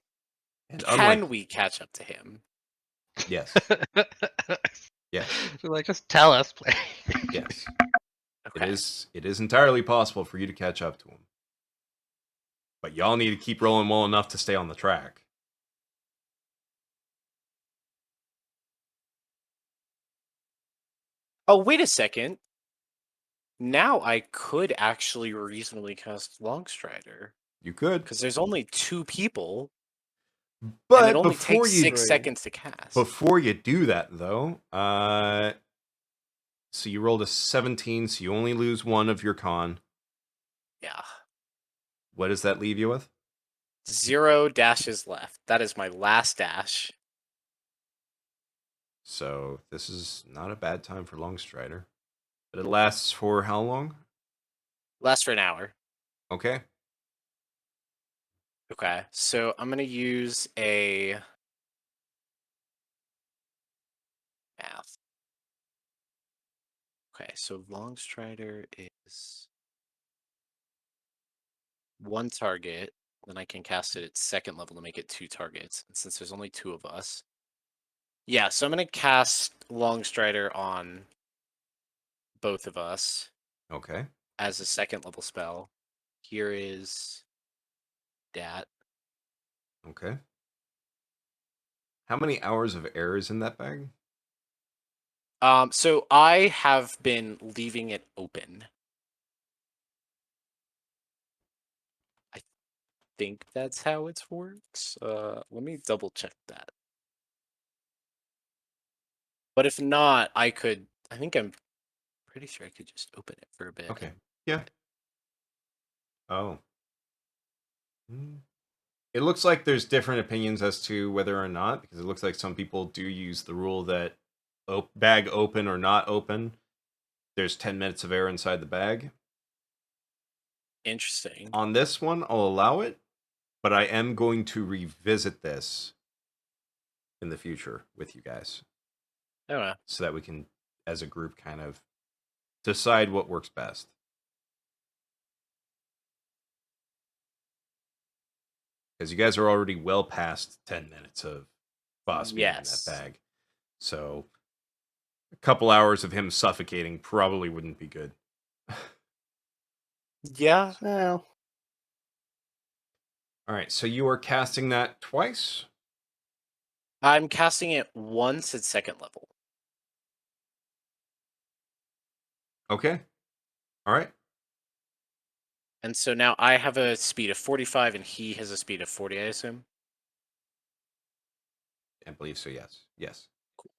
And can we catch up to him? Yes. Yes. You're like, just tell us, please. Yes. Okay. It is entirely possible for you to catch up to him. But y'all need to keep rolling well enough to stay on the track. Oh, wait a second. Now I could actually reasonably cast Longstrider. You could. Because there's only 2 people, But and it only before takes you 6 seconds to cast. Before you do that, though, so you rolled a 17, so you only lose 1 of your con. Yeah. What does that leave you with? 0 dashes left. That is my last dash. So this is not a bad time for Longstrider. But it lasts for how long? Lasts for an hour. Okay. Okay, so I'm going to use a math. Okay, so Longstrider is 1 target. Then I can cast it at 2nd level to make it 2 targets. And since there's only 2 of us. Yeah, so I'm going to cast Longstrider on both of us Okay. as a 2nd level spell. Here is that. Okay. How many hours of air is in that bag? So I have been leaving it open. I think that's how it works. Let me double check that. But if not, I think I'm pretty sure I could just open it for a bit. Okay. Yeah. Oh. It looks like there's different opinions as to whether or not, because it looks like some people do use the rule that bag open or not open, there's 10 minutes of air inside the bag. Interesting. On this one, I'll allow it, but I am going to revisit this in the future with you guys. I don't know. So that we can, as a group, kind of decide what works best. Because you guys are already well past 10 minutes of Boss being in that bag. So a couple hours of him suffocating probably wouldn't be good. Yeah. Well, All right, so you are casting that twice? I'm casting it once at second level. Okay. All right. And so now I have a speed of 45 and he has a speed of 40, I assume. I believe so, yes. Yes. Cool.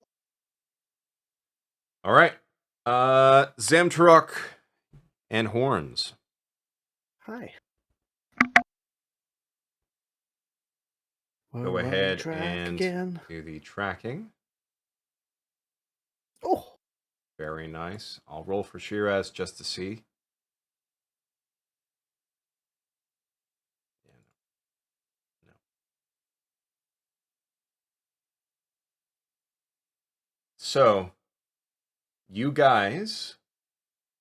All right. Zamtarok and Horns. hi. Go We're on ahead track and again. do the tracking. Oh, Very nice. I'll roll for Shiraz just to see. Yeah, no. So, you guys,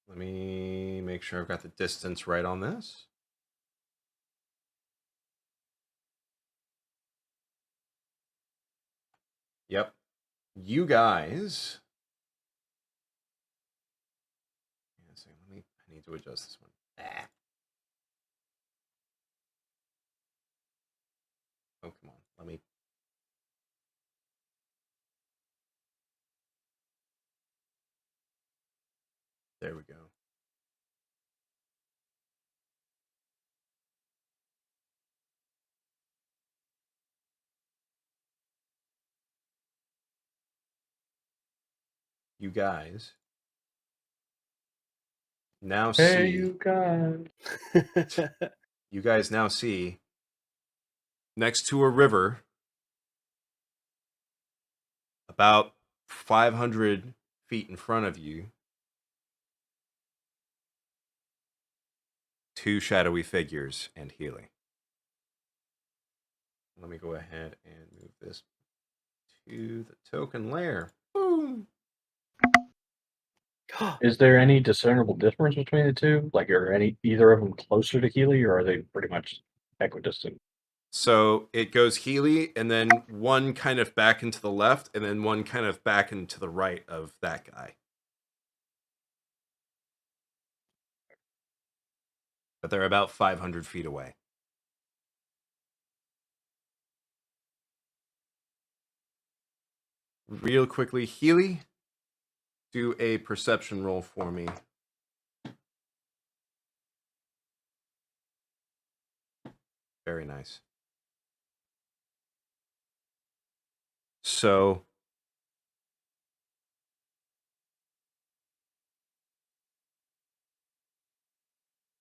let me make sure I've got the distance right on this. Yep. You guys. I need to adjust this one. Oh, come on. Let me. There we go. You guys now Hey, see. you guys. You guys now see next to a river, about 500 feet in front of you, two shadowy figures and Healy. Let me go ahead and move this to the token layer. Boom. Is there any discernible difference between the two? Like, are either of them closer to Healy, or are they pretty much equidistant? So it goes Healy, and then one kind of back into the left, and then one kind of back into the right of that guy. But they're about 500 feet away. Real quickly, Healy, do a perception roll for me. Very nice. So,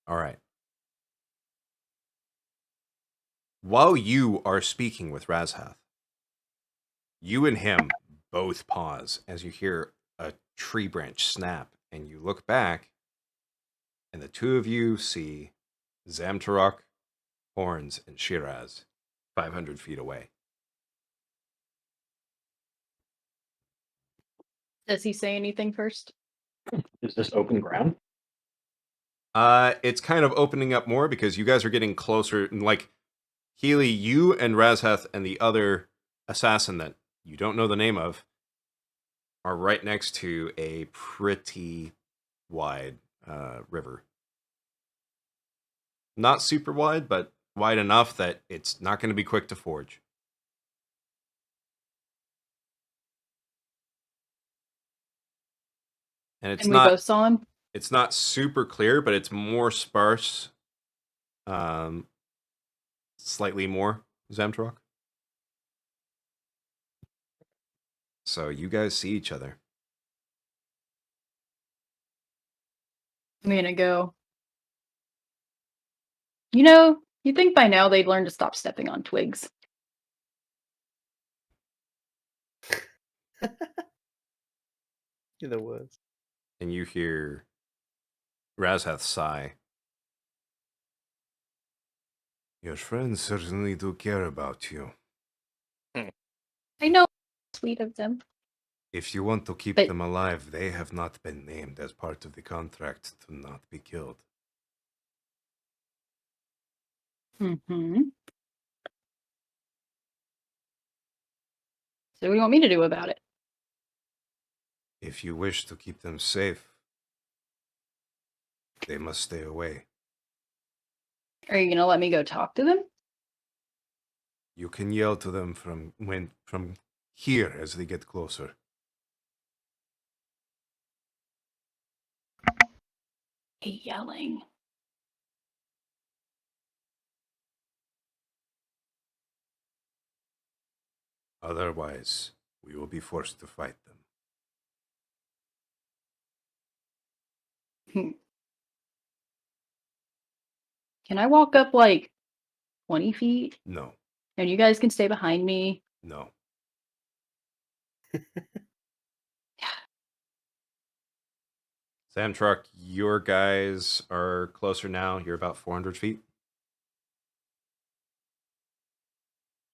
all right. While you are speaking with Razhath, you and him both pause as you hear a tree branch snap, and you look back, and the two of you see Zamtarok, Horns, and Shiraz 500 feet away. Does he say anything first? Is this open ground? It's kind of opening up more because you guys are getting closer. And like Healy, you and Razhath and the other assassin that you don't know the name of are right next to a pretty wide river. Not super wide, but wide enough that it's not going to be quick to forge. And it's And we not both saw him. it's not super clear, but it's more sparse. Slightly more Zamtrock. So you guys see each other. I'm gonna go. You know, you'd think by now they'd learn to stop stepping on twigs. You're the worst. And you hear Razhath sigh. Your friends certainly do care about you. I know, sweet of them. If you want to keep But- them alive, they have not been named as part of the contract to not be killed. Mm-hmm. So what do you want me to do about it? If you wish to keep them safe, they must stay away. Are you gonna let me go talk to them? You can yell to them from here as they get closer. Hey, yelling. Otherwise, we will be forced to fight them. Can I walk up like 20 feet? No, And you guys can stay behind me? no. Zamtruck, your guys are closer now. You're about 400 feet.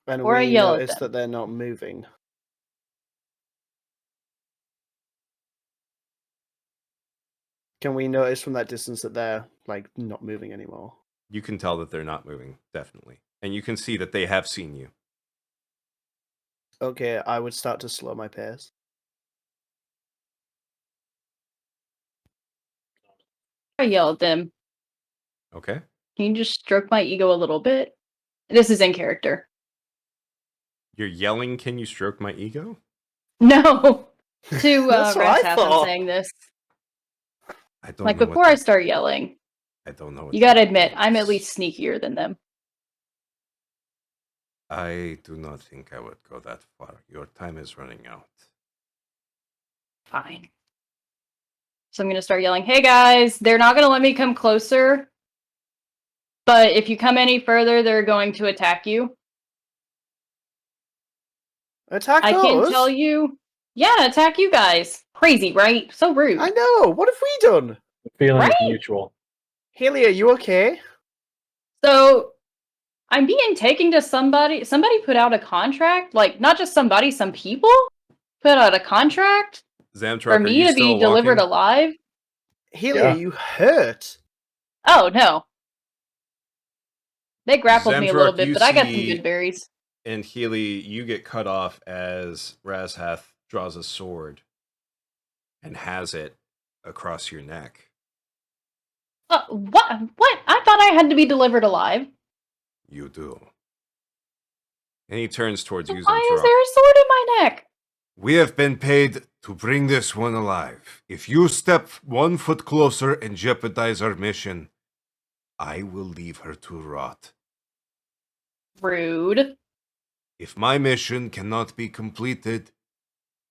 And Or I we yell at notice them. that they're not moving. Can we notice from that distance that they're like not moving anymore? You can tell that they're not moving, definitely. And you can see that they have seen you. Okay, I would start to slow my pace. I yell at them. Okay? Can you just stroke my ego a little bit? This is in character. You're yelling, can you stroke my ego? No! To That's what I Rathath, I'm thought. saying this. I don't Like, know before I start yelling, I don't know what you gotta that admit, I'm at means. least sneakier than them. I do not think I would go that far. Your time is running out. Fine. So I'm gonna start yelling, hey guys, they're not gonna let me come closer. But if you come any further, they're going to attack you. Attack I can us? tell you. Yeah, attack you guys. Crazy, right? So rude. I know. What have we done? The feeling is Right? mutual. Haley, are you okay? So I'm being taken to somebody. Somebody put out a contract. Like, not just somebody, some people put out a contract Zamtruck, for are me you to still be delivered walking? alive. Haley, Yeah. are you hurt? Oh, no. They grappled me a little Zamtruck, bit, you but I got some see- good berries. And Healy, you get cut off as Razhath draws a sword and has it across your neck. What? What? I thought I had to be delivered alive. You do. And he turns towards you, Why is Zamtruck. there a sword in my neck? We have been paid to bring this one alive. If you step 1 foot closer and jeopardize our mission, I will leave her to rot. Rude. If my mission cannot be completed,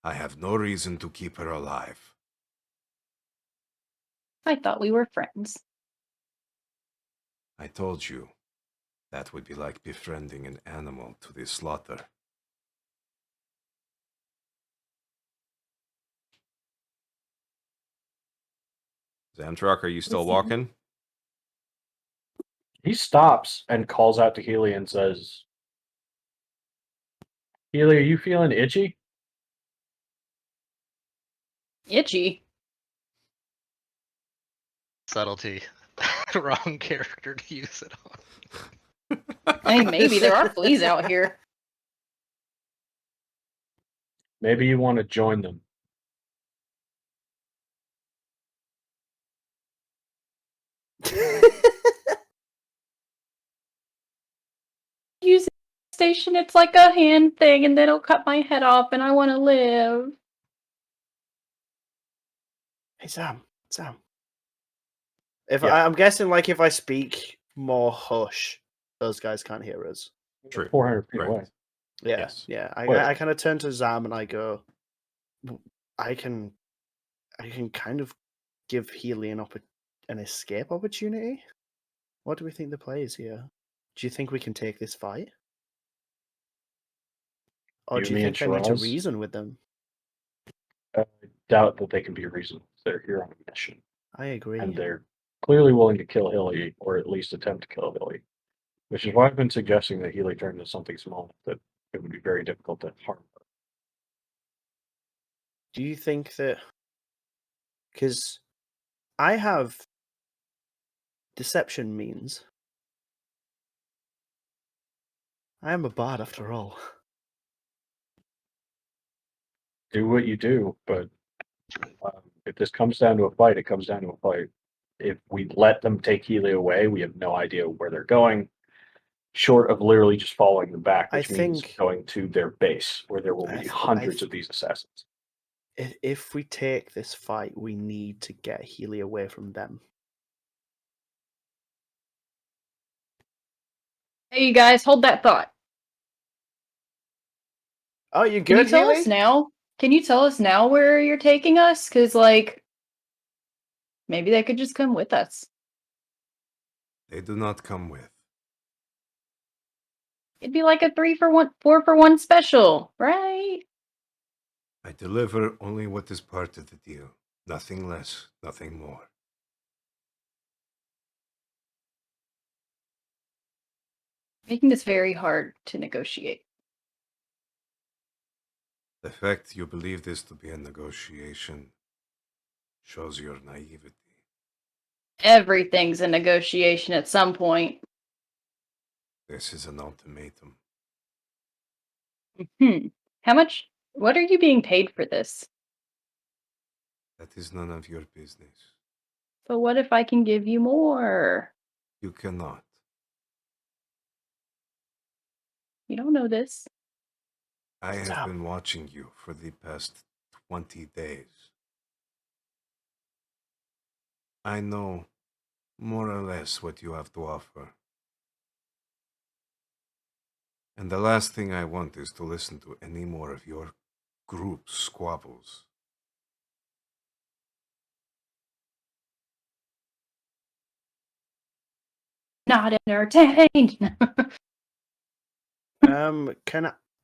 I have no reason to keep her alive. I thought we were friends. I told you, that would be like befriending an animal to the slaughter. Zamtruck, are you still Listen. walking? He stops and calls out to Healy and says, Healy, are you feeling itchy? Itchy. Subtlety. Wrong character to use it on. I mean, maybe there are fleas out here. Maybe you want to join them. station. It's like a hand thing, and then it'll cut my head off, and I want to live. Hey, Sam. Sam. Yeah. I'm guessing, like, if I speak more hush, those guys can't hear us. True. 400 feet Correct. away. Yeah, Yes. yeah. Wait. I kind of turn to Zam and I go, I can kind of give Healy an escape opportunity. What do we think the play is here? Do you think we can take this fight? Or You, do you me, think and I need to Shiraz? reason with them? I doubt that they can be reasoned. They're here on a mission, I agree. and they're clearly willing to kill Hilly, or at least attempt to kill Hilly. Which is why I've been suggesting that Healy turn into something small that it would be very difficult to harm her. Do you think that... Because I have deception means. I am a bard after all. Do what you do, but if this comes down to a fight, it comes down to a fight. If we let them take Healy away, we have no idea where they're going, short of literally just following them back, I which means think- going to their base, where there will I be th- hundreds of these assassins. If we take this fight, we need to get Healy away from them. Hey, you guys, hold that thought. Oh, you Can you good, tell Healy? us now? Can you tell us now where you're taking us? Because, like, maybe they could just come with us. They do not come with. It'd be like a 4-for-1 special, right? I deliver only what is part of the deal. Nothing less, nothing more. Making this very hard to negotiate. The fact you believe this to be a negotiation shows your naivety. Everything's a negotiation at some point. This is an ultimatum. How much? What are you being paid for this? That is none of your business. So what if I can give you more? You cannot. You don't know this. I have Stop. been watching you for the past 20 days. I know more or less what you have to offer. And the last thing I want is to listen to any more of your group squabbles. Not entertained.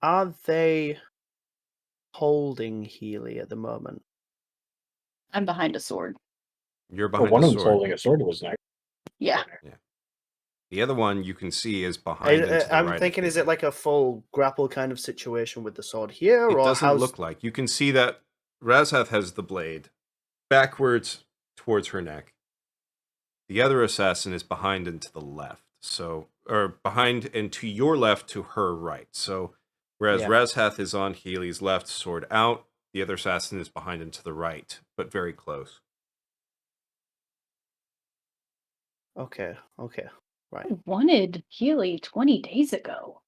Are they holding Healy at the moment? I'm behind a sword. You're But behind one a of them's sword. holding a sword to his neck. Yeah. The other one you can see is behind and to the I'm right. thinking, is it like a full grapple kind of situation with the sword here, It or doesn't how's... look like. You can see that Razhath has the blade backwards towards her neck. The other assassin is behind and to the left. So, or behind and to your left, to her right. So, whereas Yeah. Razhath is on Healy's left, sword out, the other assassin is behind and to the right, but very close. Okay, right. I wanted Healy 20 days ago.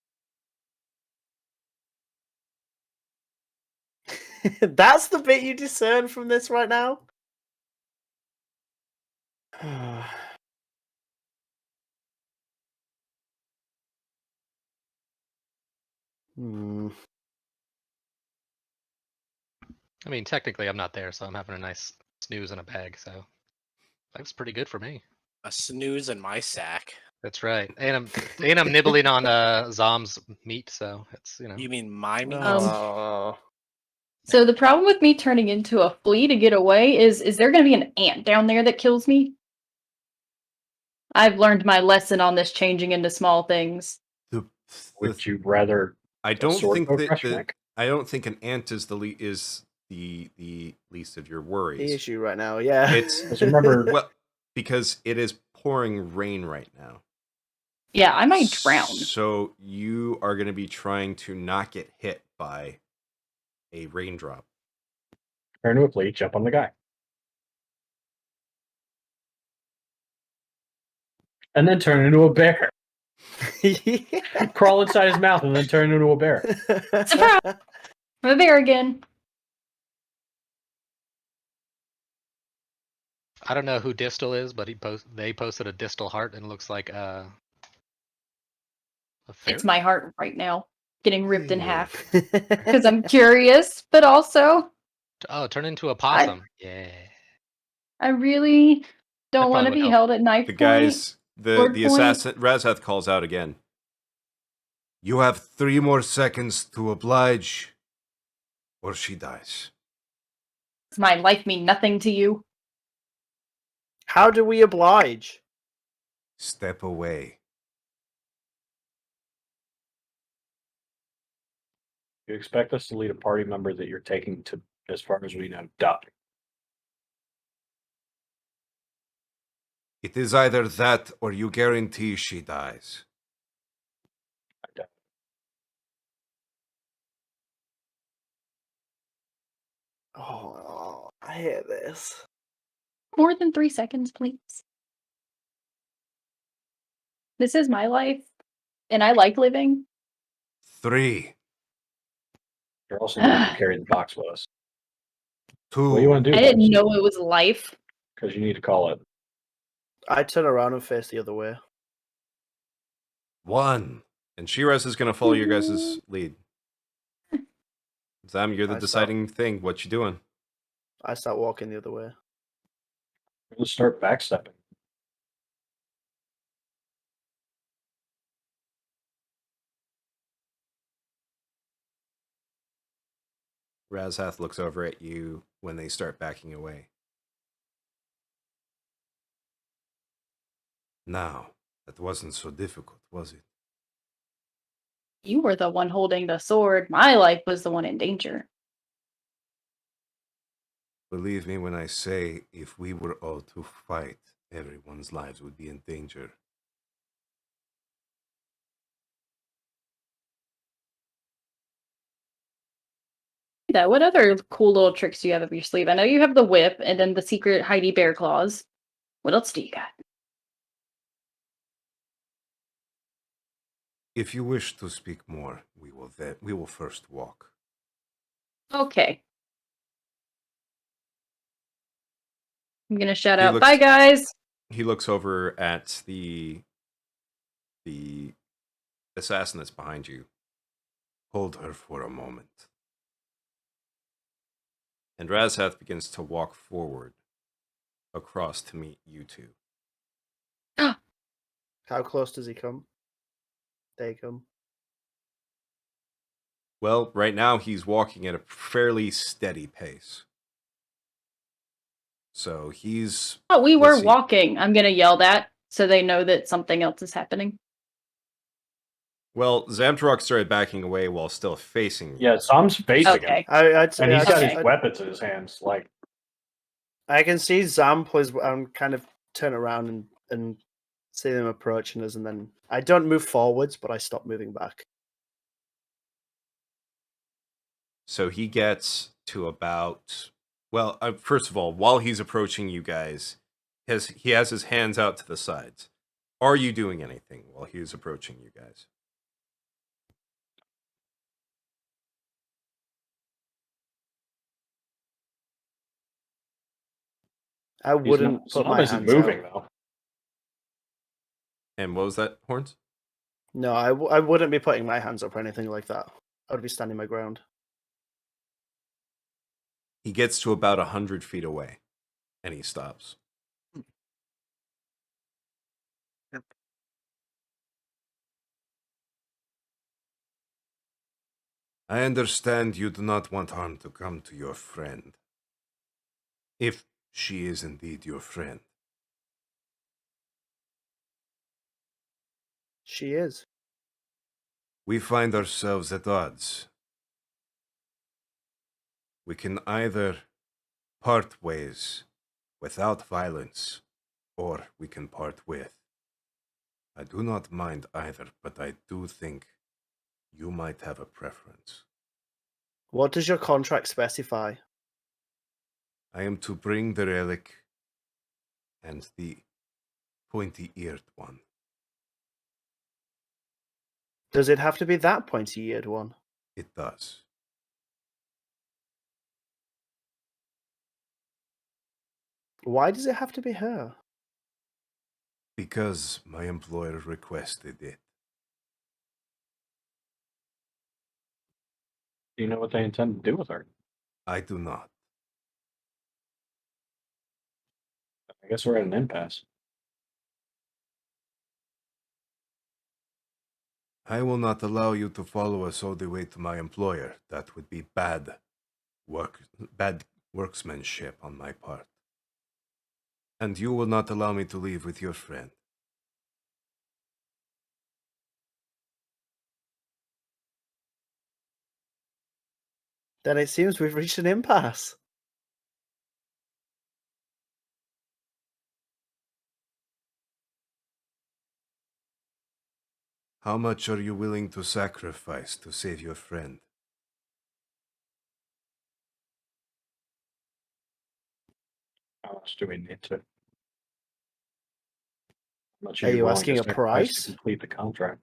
That's the bit you discern from this right now? Hmm. I mean, technically, I'm not there, so I'm having a nice snooze in a bag. So life's pretty good for me. A snooze in my sack. That's right, and I'm nibbling on Zom's meat, so it's You mean my meat? Oh. So the problem with me turning into a flea to get away is there going to be an ant down there that kills me? I've learned my lesson on this changing into small things. Would you rather I a don't sword think go that across your neck? I don't think an ant is the least of your The worries. issue right now, yeah. It's Because remember, well, because it is pouring rain right now. Yeah, I might drown. So you are going to be trying to not get hit by a raindrop. turn to a flea, jump on the guy. And then turn into a bear. Crawl inside his mouth and then turn into a bear. Surprise! I'm a bear again. I don't know who Distal is, but they posted a Distal heart and it looks like a fairy? It's my heart right now, getting ripped in half. Because I'm curious, but also Oh, turn into a possum. Yeah. I really don't want probably to would be help. held at knife The point. guys, Sword the point. assassin, Razeth calls out again. You have 3 more seconds to oblige, or she dies. Does my life mean nothing to you? How do we oblige? Step away. You expect us to lead a party member that you're taking to, as far as we know, die. It is either that or you guarantee she dies. Oh, I hate this. More than 3 seconds, please. This is my life, and I like living. 3, You're also going to carry the box with us. 2, What do you want to do? I didn't know it was life. Because you need to call it. I turn around and face the other way. 1. And Shiraz is going to follow your guys' lead. Zam, you're the I deciding thing. What you doing? I start walking the other way. We're going to start backstepping. Razhath looks over at you when they start backing away. Now, that wasn't so difficult, was it? You were the one holding the sword. My life was the one in danger. Believe me when I say, if we were all to fight, everyone's lives would be in danger. That. What other cool little tricks do you have up your sleeve? I know you have the whip and then the secret Heidi bear claws. What else do you got? If you wish to speak more, we will first walk. Okay. I'm gonna shout He out, looks- bye guys! He looks over at the assassin that's behind you. Hold her for a moment. And Razhath begins to walk forward across to meet you two. How close does he come? They come. Well, right now he's walking at a fairly steady pace. So he's... Oh, we were let's see. walking. I'm gonna yell that so they know that something else is happening. Well, Zamtarok started backing away while still facing you. Yeah, Zam's facing him. Okay. I'd say And he's got Okay. his weapons in his hands. Like, I can see Zam plays. Kind of turn around and see them approaching us, and then I don't move forwards, but I stop moving back. So he gets to about... Well, first of all, while he's approaching you guys, he has his hands out to the sides. Are you doing anything while he's approaching you guys? I wouldn't put Zam my isn't hands moving, out. though. And what was that, Horns? No, I wouldn't be putting my hands up or anything like that. I would be standing my ground. He gets to about 100 feet away, and he stops. I understand you do not want harm to come to your friend. If she is indeed your friend. She is. We find ourselves at odds. We can either part ways without violence, or we can part with. I do not mind either, but I do think you might have a preference. What does your contract specify? I am to bring the relic and the pointy-eared one. Does it have to be that pointy-eared one? It does. Why does it have to be her? Because my employer requested it. Do you know what they intend to do with her? I do not. I guess we're at an impasse. I will not allow you to follow us all the way to my employer. That would be bad workmanship on my part. And you will not allow me to leave with your friend. Then it seems we've reached an impasse. How much are you willing to sacrifice to save your friend? How much do we need to? How much Are you willing asking to a sacrifice to price? complete the contract?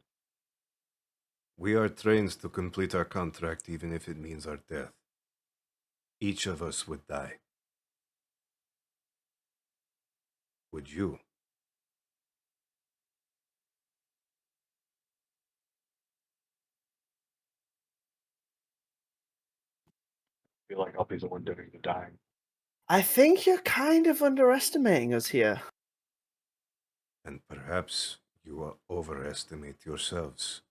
We are trained to complete our contract even if it means our death. Each of us would die. Would you? I feel like I'll be the one doing the dying. I think you're kind of underestimating us here. And perhaps you overestimate yourselves.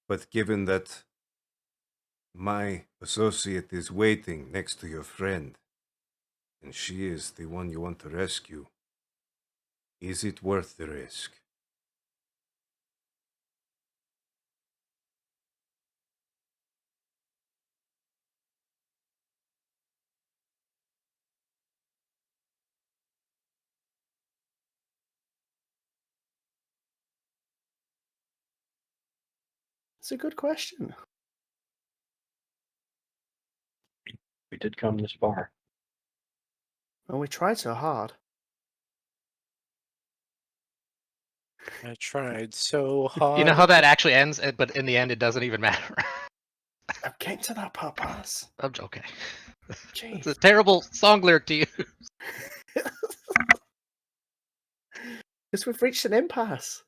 But given that my associate is waiting next to your friend, and she is the one you want to rescue, is it worth the risk? It's a good question. We did come this far. And we tried so hard. I tried so hard. You know how that actually ends, but in the end, it doesn't even matter. I'm getting to that part, Paz. I'm okay. Jeez. It's a terrible song lyric to you. Because we've reached an impasse.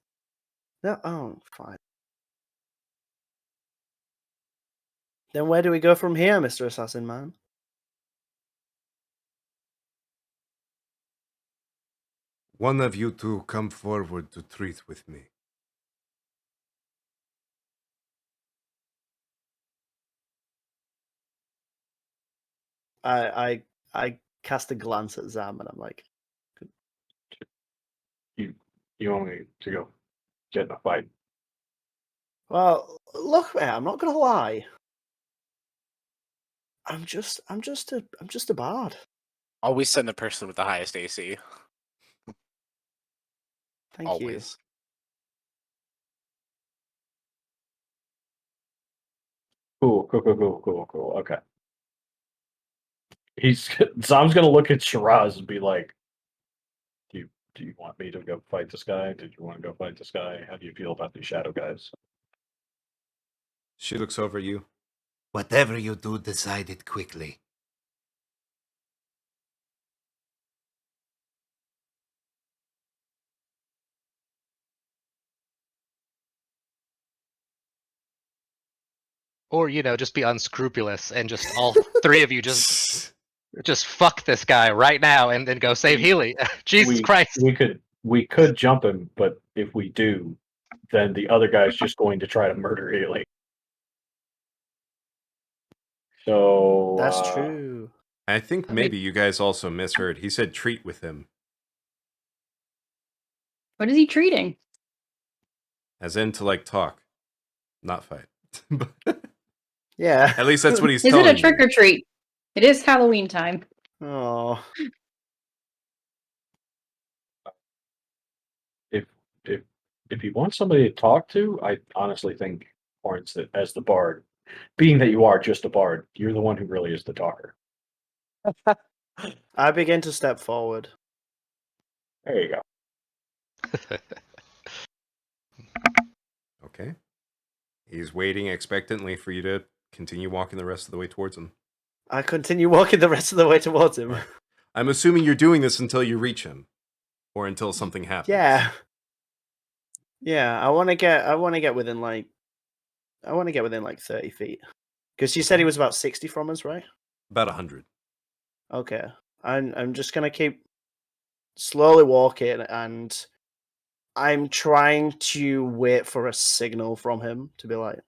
No, oh, fine. Then where do we go from here, Mr. Assassin Man? One of you two come forward to treat with me. I cast a glance at Zam and I'm like, You want me to go get in a fight? well, look, man, I'm not gonna lie. I'm just a bard. Always send the person with the highest AC. Thank Always. Cool. Okay. Zam's gonna look at Shiraz and be like, Do you want me to go fight this guy? Did you want to go fight this guy? How do you feel about these shadow guys? She looks over you. Whatever you do, decide it quickly. Or, just be unscrupulous and just all three of you just fuck this guy right now and then go save Healy. Jesus Christ. We could jump him, but if we do, then the other guy's just going to try to murder Haley. So That's true. I think I mean- maybe you guys also misheard. He said treat with him. What is he treating? As in to talk. Not fight. Yeah. At least that's what he's Is telling it a trick you. or treat? It is Halloween time. Oh. if you want somebody to talk to, I honestly think, Lawrence, that as the bard, being that you are just a bard, you're the one who really is the talker. I begin to step forward. There you go. He's waiting expectantly for you to continue walking the rest of the way towards him. I continue walking the rest of the way towards him. Right. I'm assuming you're doing this until you reach him, or until something happens. Yeah. Yeah, I want to get within like 30 feet. Because you said he was about 60 from us, right? About 100. Okay. I'm just gonna keep slowly walking, and I'm trying to wait for a signal from him to be like,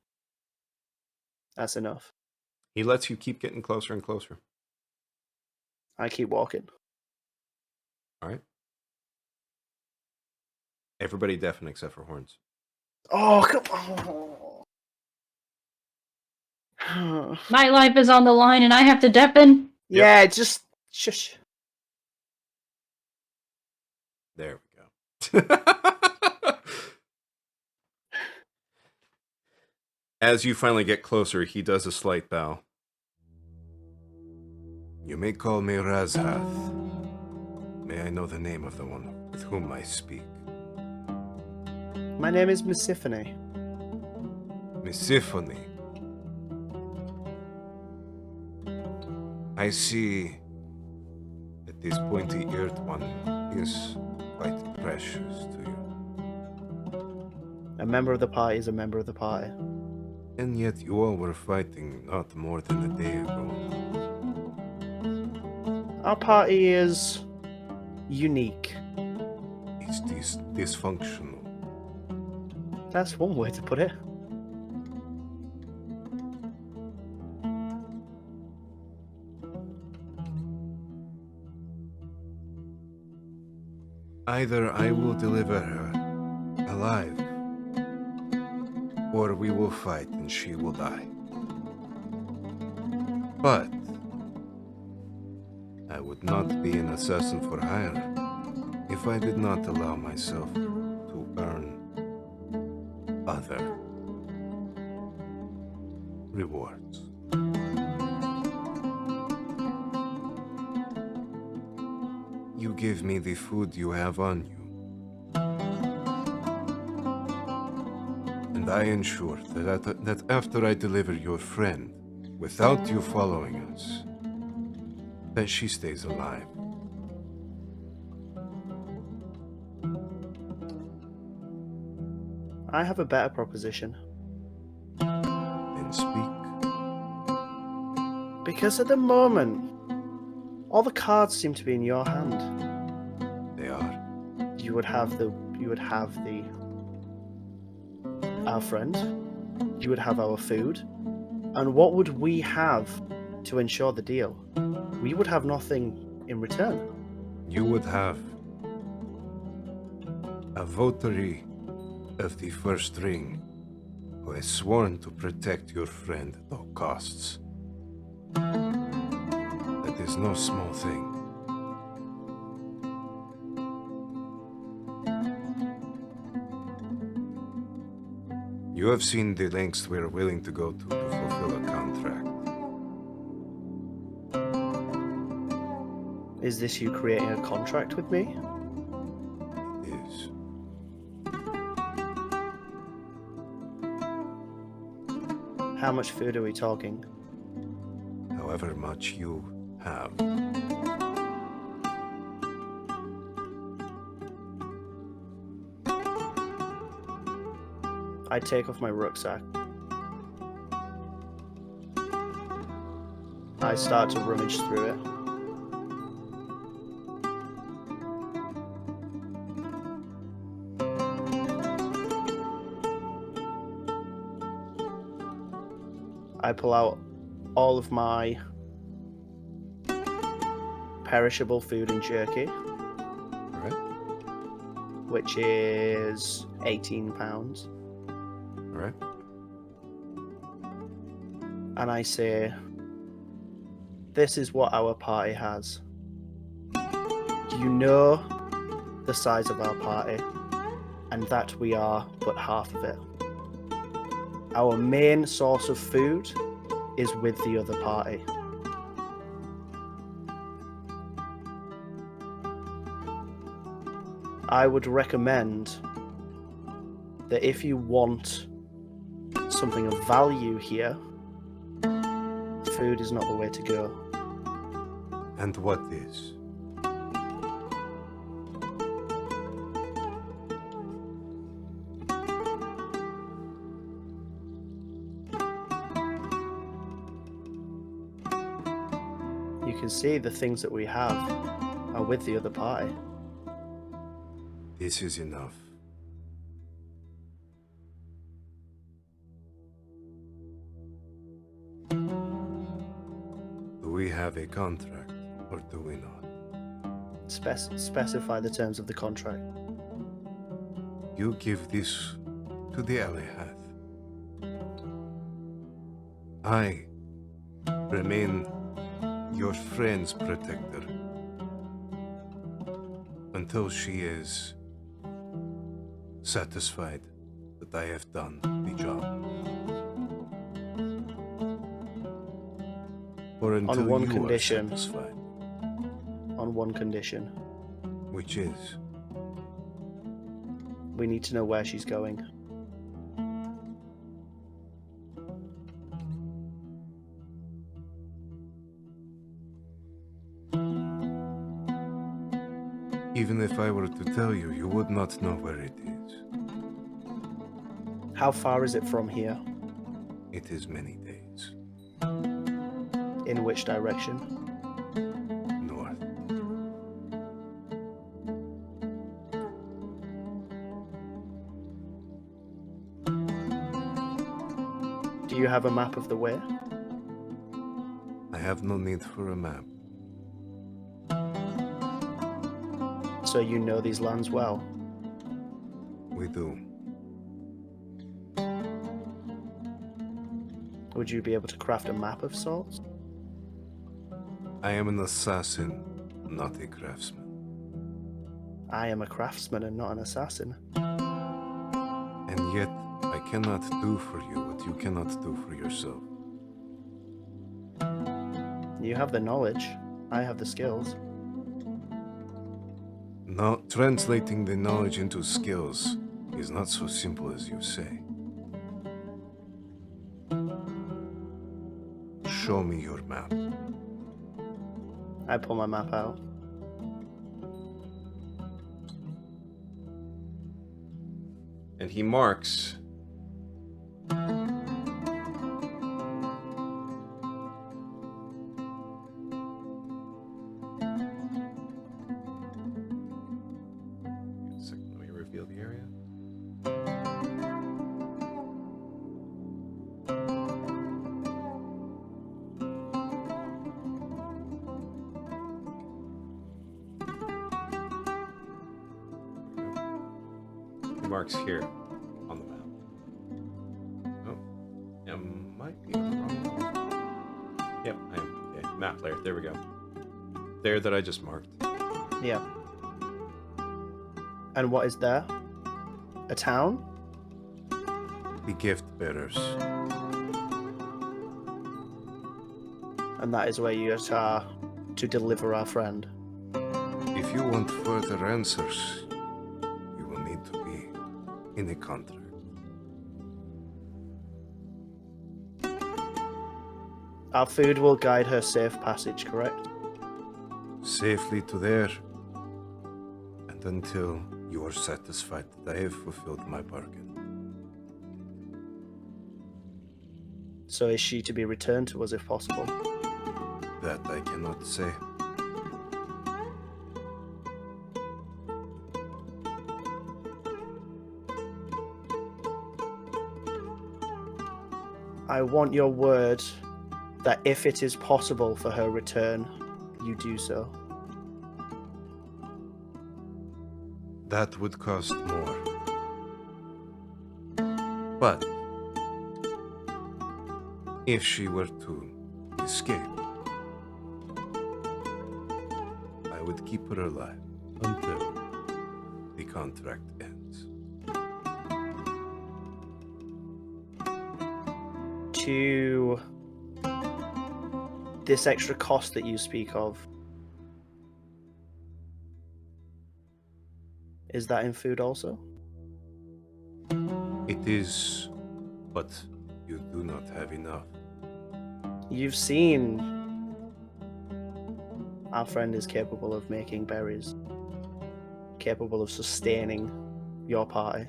that's enough. He lets you keep getting closer and closer. I keep walking. All right. Everybody deafen except for Horns. Oh, come on. My life is on the line and I have to deafen. Yeah, just shush. There we go. As you finally get closer, he does a slight bow. You may call me Razhath. May I know the name of the one with whom I speak? My name is Misiphone. Misiphone. I see that this pointy-eared one is quite precious to you. A member of the party is a member of the party. And yet you all were fighting not more than a day ago. Our party is unique. It's dysfunctional. That's one way to put it. Either I will deliver her alive, or we will fight and she will die. But I would not be an assassin for hire if I did not allow myself to earn other rewards. You give me the food you have on you, and I ensure that after I deliver your friend, without you following us, that she stays alive. I have a better proposition. Then speak. Because at the moment, all the cards seem to be in your hand. They are. You would have our friend. You would have our food. And what would we have to ensure the deal? We would have nothing in return. You would have a votary of the first ring who has sworn to protect your friend at all costs. That is no small thing. You have seen the lengths we are willing to go to fulfill a contract. Is this you creating a contract with me? It is. How much food are we talking? However much you have. I take off my rucksack. I start to rummage through it. I pull out all of my perishable food and jerky, All right. which is 18 pounds. All right. And I say, this is what our party has. You know the size of our party, and that we are but half of it. Our main source of food is with the other party. I would recommend that if you want something of value here, food is not the way to go. And what is? You can see the things that we have are with the other party. This is enough. Do we have a contract, or do we not? Specify the terms of the contract. You give this to the Elihath. I remain your friend's protector until she is satisfied that I have done the job. Or until one you condition. are satisfied, On one condition. which is We need to know where she's going. even if I were to tell you, you would not know where it is. How far is it from here? It is many days In which direction? north. Do you have a map of the way? I have no need for a map. So you know these lands well. We do. Would you be able to craft a map of sorts? I am an assassin, not a craftsman. I am a craftsman and not an assassin. And yet, I cannot do for you what you cannot do for yourself. You have the knowledge. I have the skills. Now, translating the knowledge into skills is not so simple as you say. Show me your map. I pull my map out. And he marks Second, let me reveal the area. He marks here on the map. Oh, I might be on the wrong one. Yep, I am. Okay, map layer. There we go. There that I just marked. Yeah. And what is there? A town? The gift bearers. And that is where you are to deliver our friend. If you want further answers, you will need to be in a contract. Our food will guide her safe passage, correct? Safely to there, and until you are satisfied that I have fulfilled my bargain. So is she to be returned to us if possible? That I cannot say. I want your word that if it is possible for her return, you do so. That would cost more. But if she were to escape, I would keep her alive until the contract ends. To this extra cost that you speak of, is that in food also? It is, but You do not have enough. You've seen our friend is capable of making berries, capable of sustaining your party.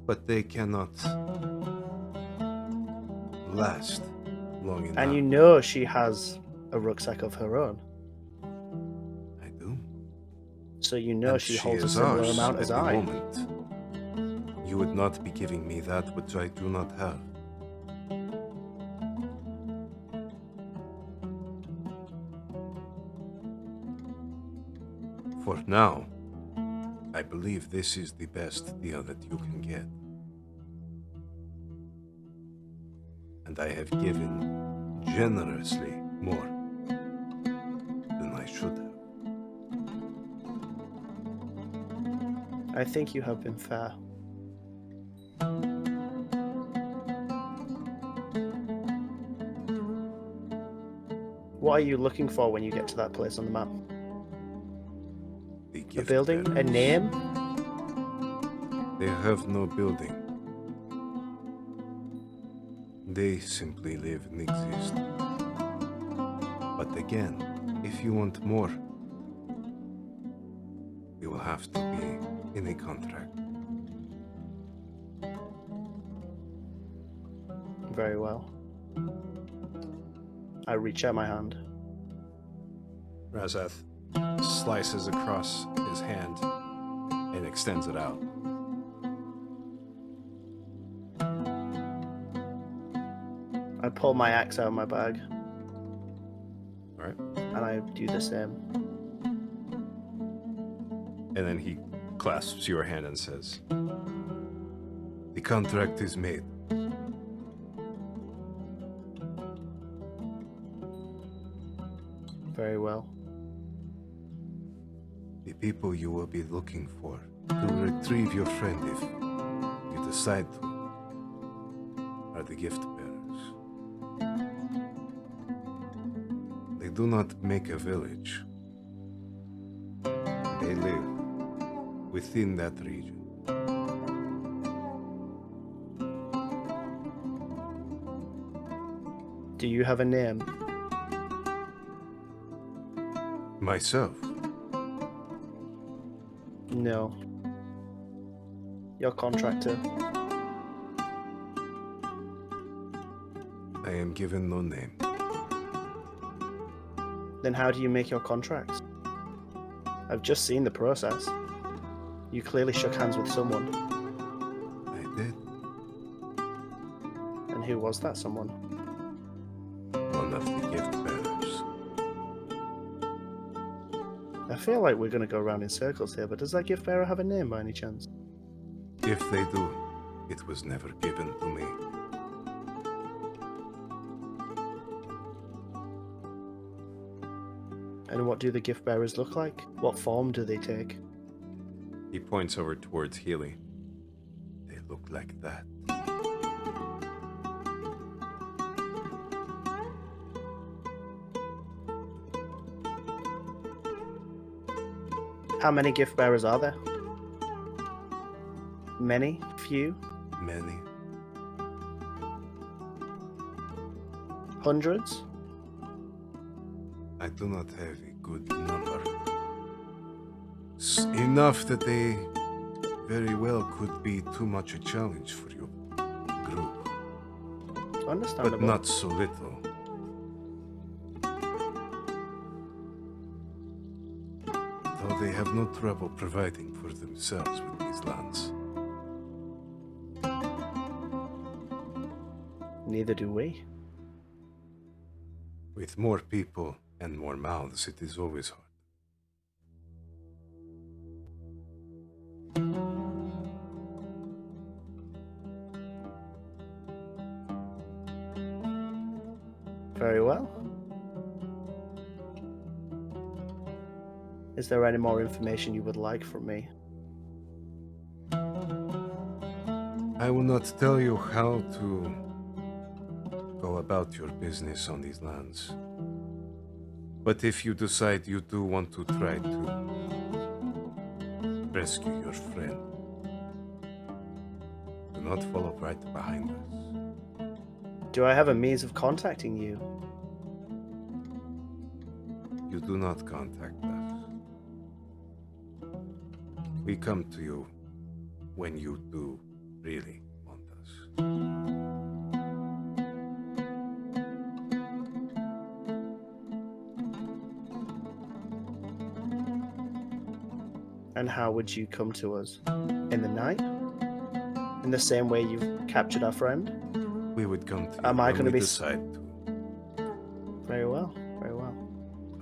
But they cannot last long enough. And you know she has a rucksack of her own. I do. So you know And she holds a is similar ours amount at as the I. moment. You would not be giving me that which I do not have. For now, I believe this is the best deal that you can get. And I have given generously more than I should have. I think you have been fair. What are you looking for when you get to that place on the map? The A gift building? A bearers. name? They have no building. They simply live and exist. But again, if you want more, we will have to be in a contract. Very well. I reach out my hand. Razath slices across his hand and extends it out. I pull my axe out of my bag. All right. And I do the same. And then he clasps your hand and says, The contract is made. Very well. The people you will be looking for to retrieve your friend if you decide to are the gift bearers. They do not make a village. They live within that region. Do you have a name? Myself, No. Your contractor. I am given no name. Then how do you make your contracts? I've just seen the process. You clearly shook hands with someone. I did. And who was that someone? One of the gift bearers. I feel like we're going to go around in circles here, but does that gift bearer have a name by any chance? If they do, it was never given to me. And what do the gift bearers look like? What form do they take? he points over towards Healy. They look like that. How many gift bearers are there? Many? Few? Many. Hundreds? I do not have a good number. Enough that they very well could be too much a challenge for your group. Understandable. But not so little. Though they have no trouble providing for themselves with these lands. Neither do we. With more people and more mouths, it is always hard. Very well. Is there any more information you would like from me? I will not tell you how to go about your business on these lands. But if you decide you do want to try to rescue your friend, do not follow right behind us. Do I have a means of contacting you? You do not contact us. We come to you when you do really want us. And how would you come to us? In the night? In the same way you've captured our friend? We would come to you Am I when gonna we be decide to. Very well, very well.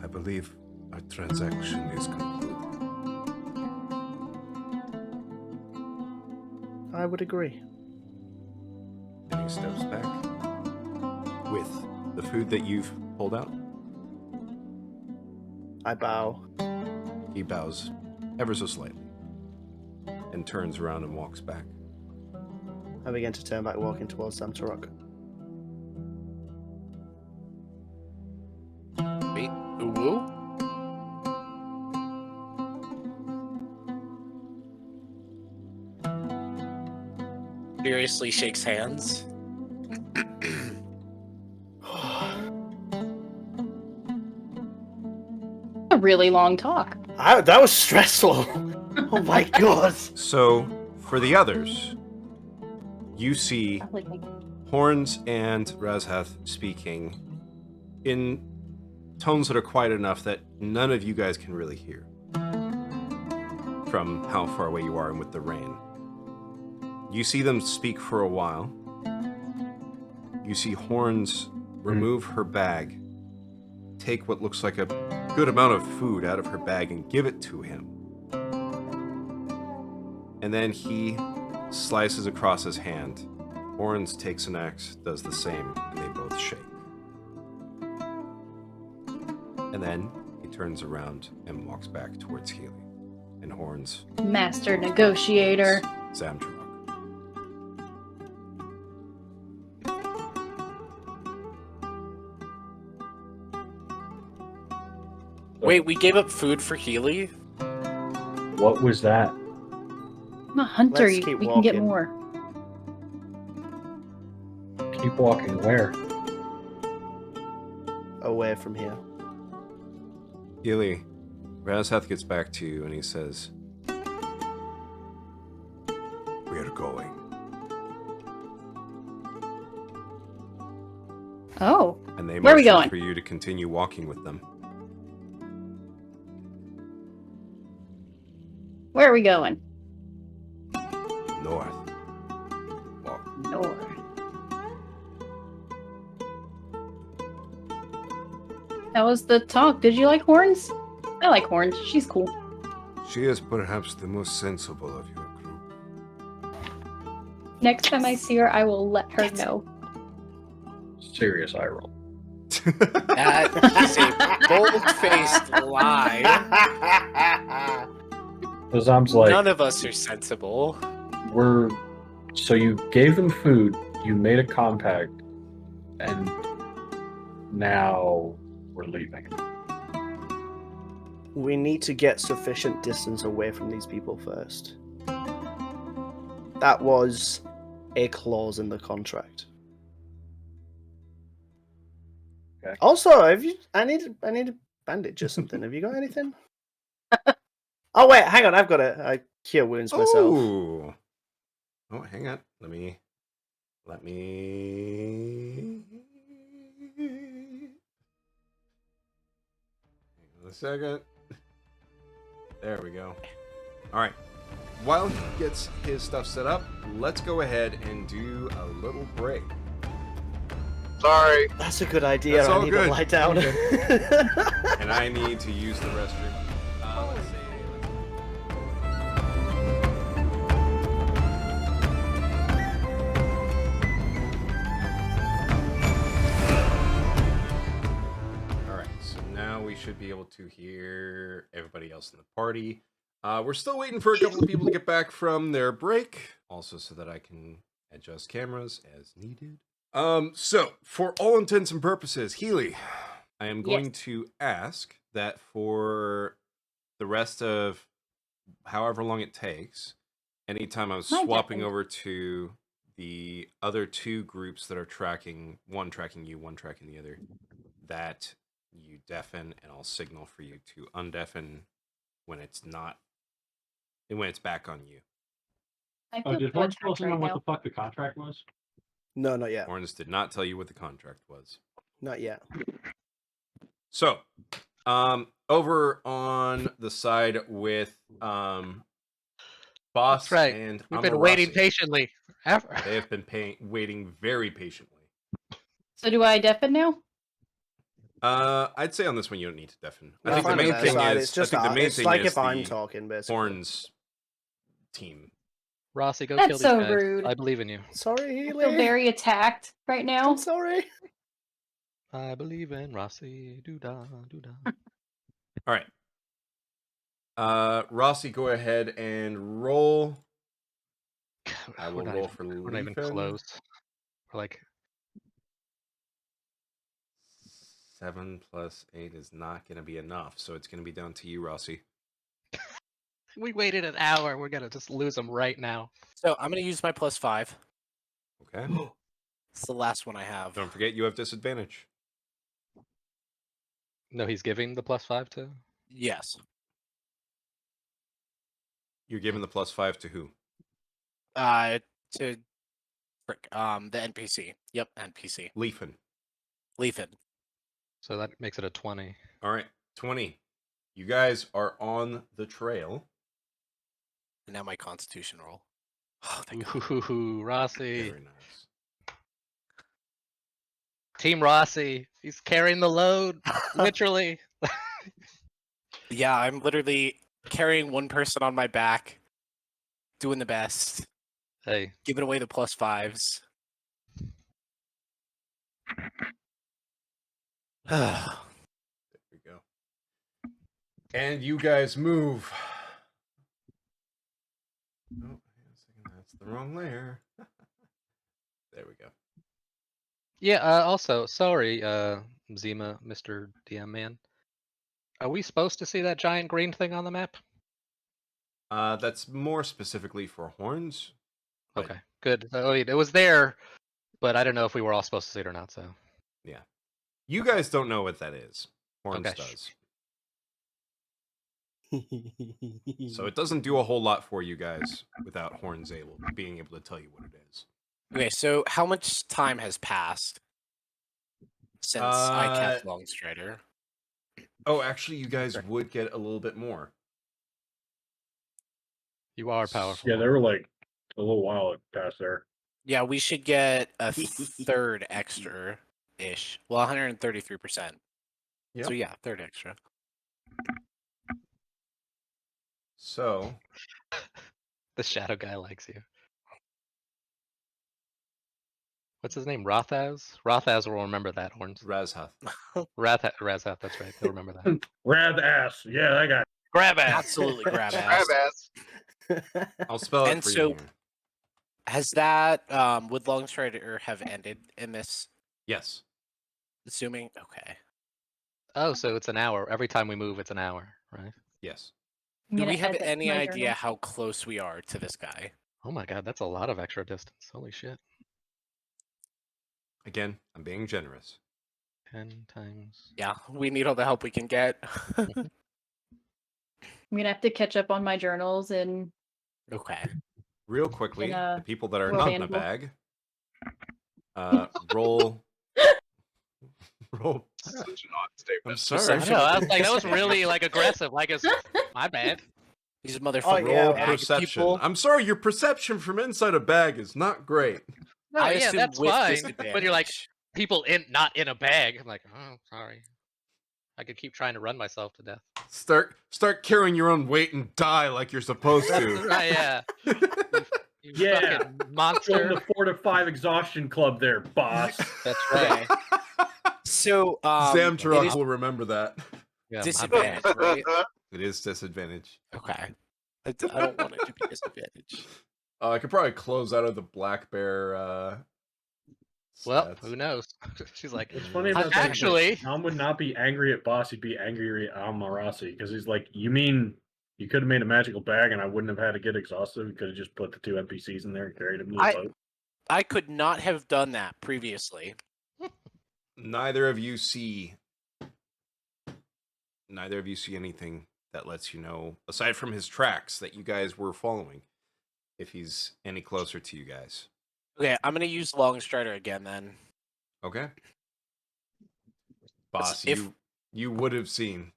I believe our transaction is concluded. I would agree. And he steps back with the food that you've pulled out. I bow. He bows ever so slightly and turns around and walks back. I begin to turn back, walking towards Samtarok. Wait, woo? Furiously shakes hands. A really long talk. That was stressful. Oh my god. So, for the others, you see Horns and Razhath speaking in tones that are quiet enough that none of you guys can really hear from how far away you are and with the rain. You see them speak for a while. You see Horns remove her bag, take what looks like a good amount of food out of her bag and give it to him. And then he slices across his hand. Horns takes an axe, does the same, and they both shake. And then he turns around and walks back towards Healy. And Horns, Master negotiator. Zamtrok. Wait, we gave up food for Healy? What was that? I'm a hunter. Let's keep We can get walking. more. Keep walking where? Away from here. Healy, Razhath gets back to you and he says, We're going. Oh. and they Where are we motion going? for you to continue walking with them. Where are we going? North. Walk. North. That was the talk. Did you like Horns? I like Horns. She's cool. She is perhaps the most sensible of your group. Next time I see her, I will let her know. Serious eye roll. That is a bold-faced lie. Azam's like, None of us are sensible. so you gave them food, you made a compact, and now we're leaving. We need to get sufficient distance away from these people first. That was a clause in the contract. Okay. Also, I need a bandage or something. Have you got anything? Oh wait, hang on. I've got it. I cure wounds myself. Oh, hang on. Let me. Hang on a second. There we go. All right. While he gets his stuff set up, let's go ahead and do a little break. Sorry. That's a good idea. That's all I need good. to lie down. And I need to use the restroom. Let's see. All right, so now we should be able to hear everybody else in the party. We're still waiting for a couple of people to get back from their break, also so that I can adjust cameras as needed. So for all intents and purposes, Healy, I am going to ask that for the rest of however long it takes, anytime I'm swapping definitely. over to the other two groups that are tracking, one tracking you, one tracking the other, that you deafen, and I'll signal for you to undeafen when it's not, and when it's back on you. I Oh, feel did so Horns tell attacked someone right what now. the fuck the contract was? No, not yet. Horns did not tell you what the contract was. Not yet. So, over on the side with Boss That's right. and We've been waiting Amarasi, patiently. they have been waiting very patiently. So do I deafen now? I'd say on this one you don't need to deafen. I Well, think the fine with main that thing side, is it's just I think the main it's thing like is if I'm the talking, basically. Horns team. Rossi, go That's kill these so guys. rude. I believe in you. Sorry, I Healy. feel very attacked right now. I'm sorry. I believe in Rossi. Doo-da, doo-da. All right. Rossi, go ahead and roll. I will roll for We're not even Leafin. close. We're like, 7 plus 8 is not going to be enough, so it's going to be down to you, Rossi. we waited an hour. We're gonna just lose them right now. So I'm going to use my +5. Okay. It's the last one I have. Don't forget you have disadvantage. No, he's giving the +5 to. Yes. You're giving the +5 to who? To frick, the NPC. Yep, NPC. Leafin. Leafin. So that makes it a 20. All right, 20. You guys are on the trail. And now my Constitution roll. Oh, thank God. Ooh, Rossi. Very nice. Team Rossi. He's carrying the load, literally. Yeah, I'm literally carrying one person on my back, doing the best, Hey, giving away the +5s. There we go. And you guys move. Oh, hang on a second. That's the wrong layer. There we go. yeah. Also, sorry, Zima, Mr. DM man. Are we supposed to see that giant green thing on the map? That's more specifically for Horns. But- Okay, good. Oh, it was there, but I don't know if we were all supposed to see it or not. So Yeah. You guys don't know what that is. Horns Okay. does. So it doesn't do a whole lot for you guys without Horns being able to tell you what it is. Okay, so how much time has passed since I kept Uh, Longstrider? Oh, actually, you guys would get a little bit more. you are powerful. Yeah, they were like a little while past there. Yeah, we should get a third extra-ish. Well, 133%. Yep. So yeah, third extra. So, The shadow guy likes you. What's his name? Rothaz? Rothaz will remember that, Horns. Razhath. Razhath, that's right. He'll remember that. Rad ass. Yeah, that guy. Grab ass! Absolutely grab Grab ass. ass. I'll spell it And for so- you here. Has that would Longstrider have ended in this? Yes. Assuming okay. Oh, so it's an hour. Every time we move, it's an hour, right? Yes. I'm Do gonna we have add that to any my idea journal. how close we are to this guy? Oh my god, that's a lot of extra distance. Holy shit. Again, I'm being generous. 10 times. Yeah, we need all the help we can get. I'm gonna have to catch up on my journals and Okay. Real quickly, In a the people that are World not in a Handbook. bag, roll. Roll. Such an odd statement. I'm I sorry. know, I was like, that was really like aggressive. Like, it's my bad. These motherfuckers. yeah, Roll bag perception. people. I'm sorry, your perception from inside a bag is not great. No, I yeah, assume that's with fine. But you're like, disadvantage. people not in a bag. I'm like, oh, sorry. I could keep trying to run myself to death. Start carrying your own weight and die like you're supposed That's to. right, yeah. You Yeah. fucking From monster. the 4 to 5 exhaustion club there, boss. That's right. So it Zamtarok is will remember that. Yeah, my bad. disadvantage, right? It is disadvantage. Okay. I don't want it to be disadvantage. I could probably close out of the black bear. Well, stats. who knows? She's like, What's funny about that is that actually, Tom would not be angry at boss, he'd be angry at Amarasi, because he's like, you mean you could have made a magical bag and I wouldn't have had to get exhausted? We could have just put the 2 NPCs in there and carried them to the boat. I could not have done that previously. Neither of you see anything that lets you know, aside from his tracks that you guys were following, if he's any closer to you guys. Okay, I'm gonna use Longstrider again then. Okay. Boss, If- you would have seen.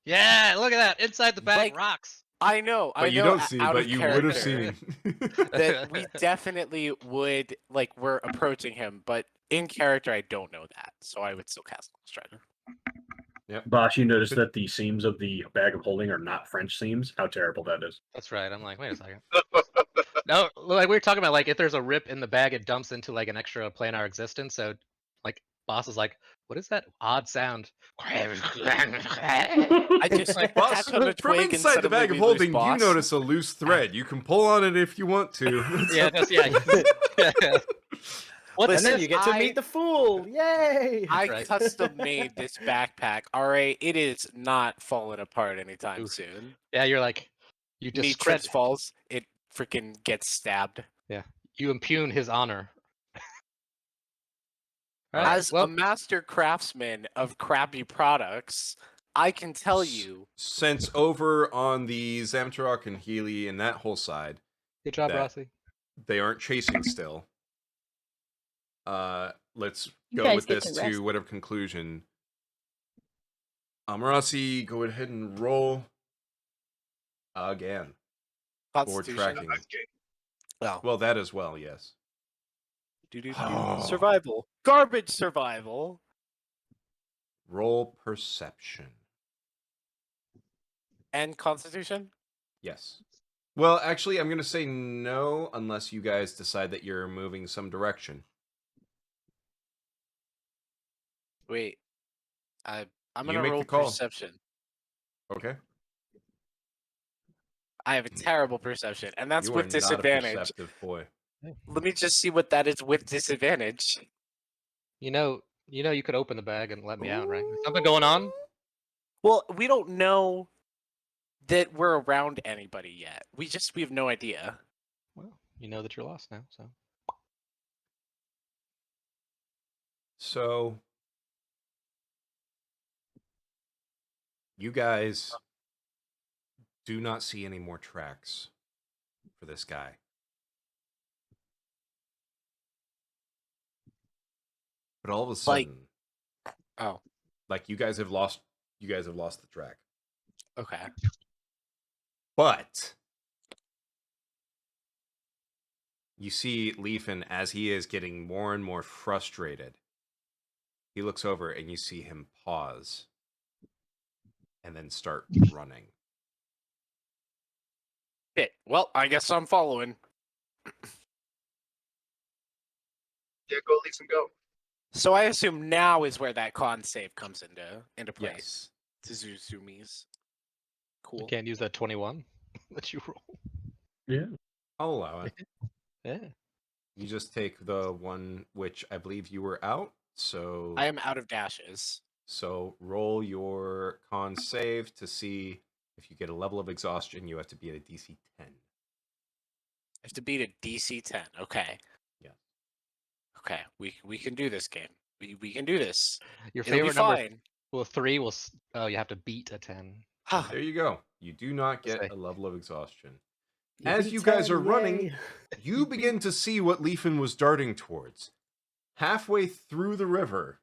Yeah, look at that. Inside the bag Like- rocks. I know, But I you know. don't see, out but of you would have character seen. that we definitely would like. We're approaching him, but in character, I don't know that, so I would still cast Longstrider. Bosh, you notice that the seams of the bag of holding are not French seams? How terrible that is. That's right. I'm like, wait a second. No, like we were talking about, like if there's a rip in the bag, it dumps into like an extra planar existence. So, like, boss is like, what is that odd sound? I just Like, Boss, catch on a from twig and inside the suddenly bag of we lose holding, you boss. notice a loose thread. You can pull on it if you want to. yeah, that's yeah. What's And then this? you get to I- meet the fool. Yay! I right. custom made this backpack. All right, it is not falling apart anytime Oof. soon. Yeah, you're like, you Me discredit. trips falls, it freaking gets stabbed. You impugn his honor. All right, As well, a master craftsman of crappy products, I can tell you. Since over on the Zamtarok and Healy and that whole side, good job, that- Rossi. they aren't chasing still. Let's You go guys with get this to to rest. whatever conclusion. Amarasi, go ahead and roll again for Constitution. tracking. Okay. Well, Well, that as well, yes. survival. Garbage survival. Roll perception. And Constitution? Yes. Well, actually, I'm going to say no unless you guys decide that you're moving some direction. Wait. I'm You gonna make roll the call. perception. Okay. I have a terrible perception, and that's you with are disadvantage. Not a perceptive boy. Let me just see what that is with disadvantage. You know, you could open the bag and let me out, right? Is something going on? Well, we don't know that we're around anybody yet. We have no idea. Well, you know that you're lost now, so. So, you guys do not see any more tracks for this guy. But all of a Like- sudden, Oh, like you guys have lost the track. okay. But you see Leafin as he is getting more and more frustrated. He looks over and you see him pause and then start running. Shit. Well, I guess I'm following. Yeah, go, Leafin, go. So I assume now is where that con save comes into place. Yes. To Zuzumi's. You Cool. can't use that 21 that you roll. Yeah. I'll allow it. Yeah. You just take the one which I believe you were out. So I am out of dashes. So roll your con save to see if you get a level of exhaustion. You have to be at a DC 10. I have to beat a DC 10. Okay. Yeah. Okay. We can do this game. We can do this. Your It'll be favorite number, fine. well, 3 will. Oh, you have to beat a 10. There you go. You do not Let's get say. a level of exhaustion. You As beat you guys 10, are running, yay. you begin to see what Leafin was darting towards. Halfway through the river,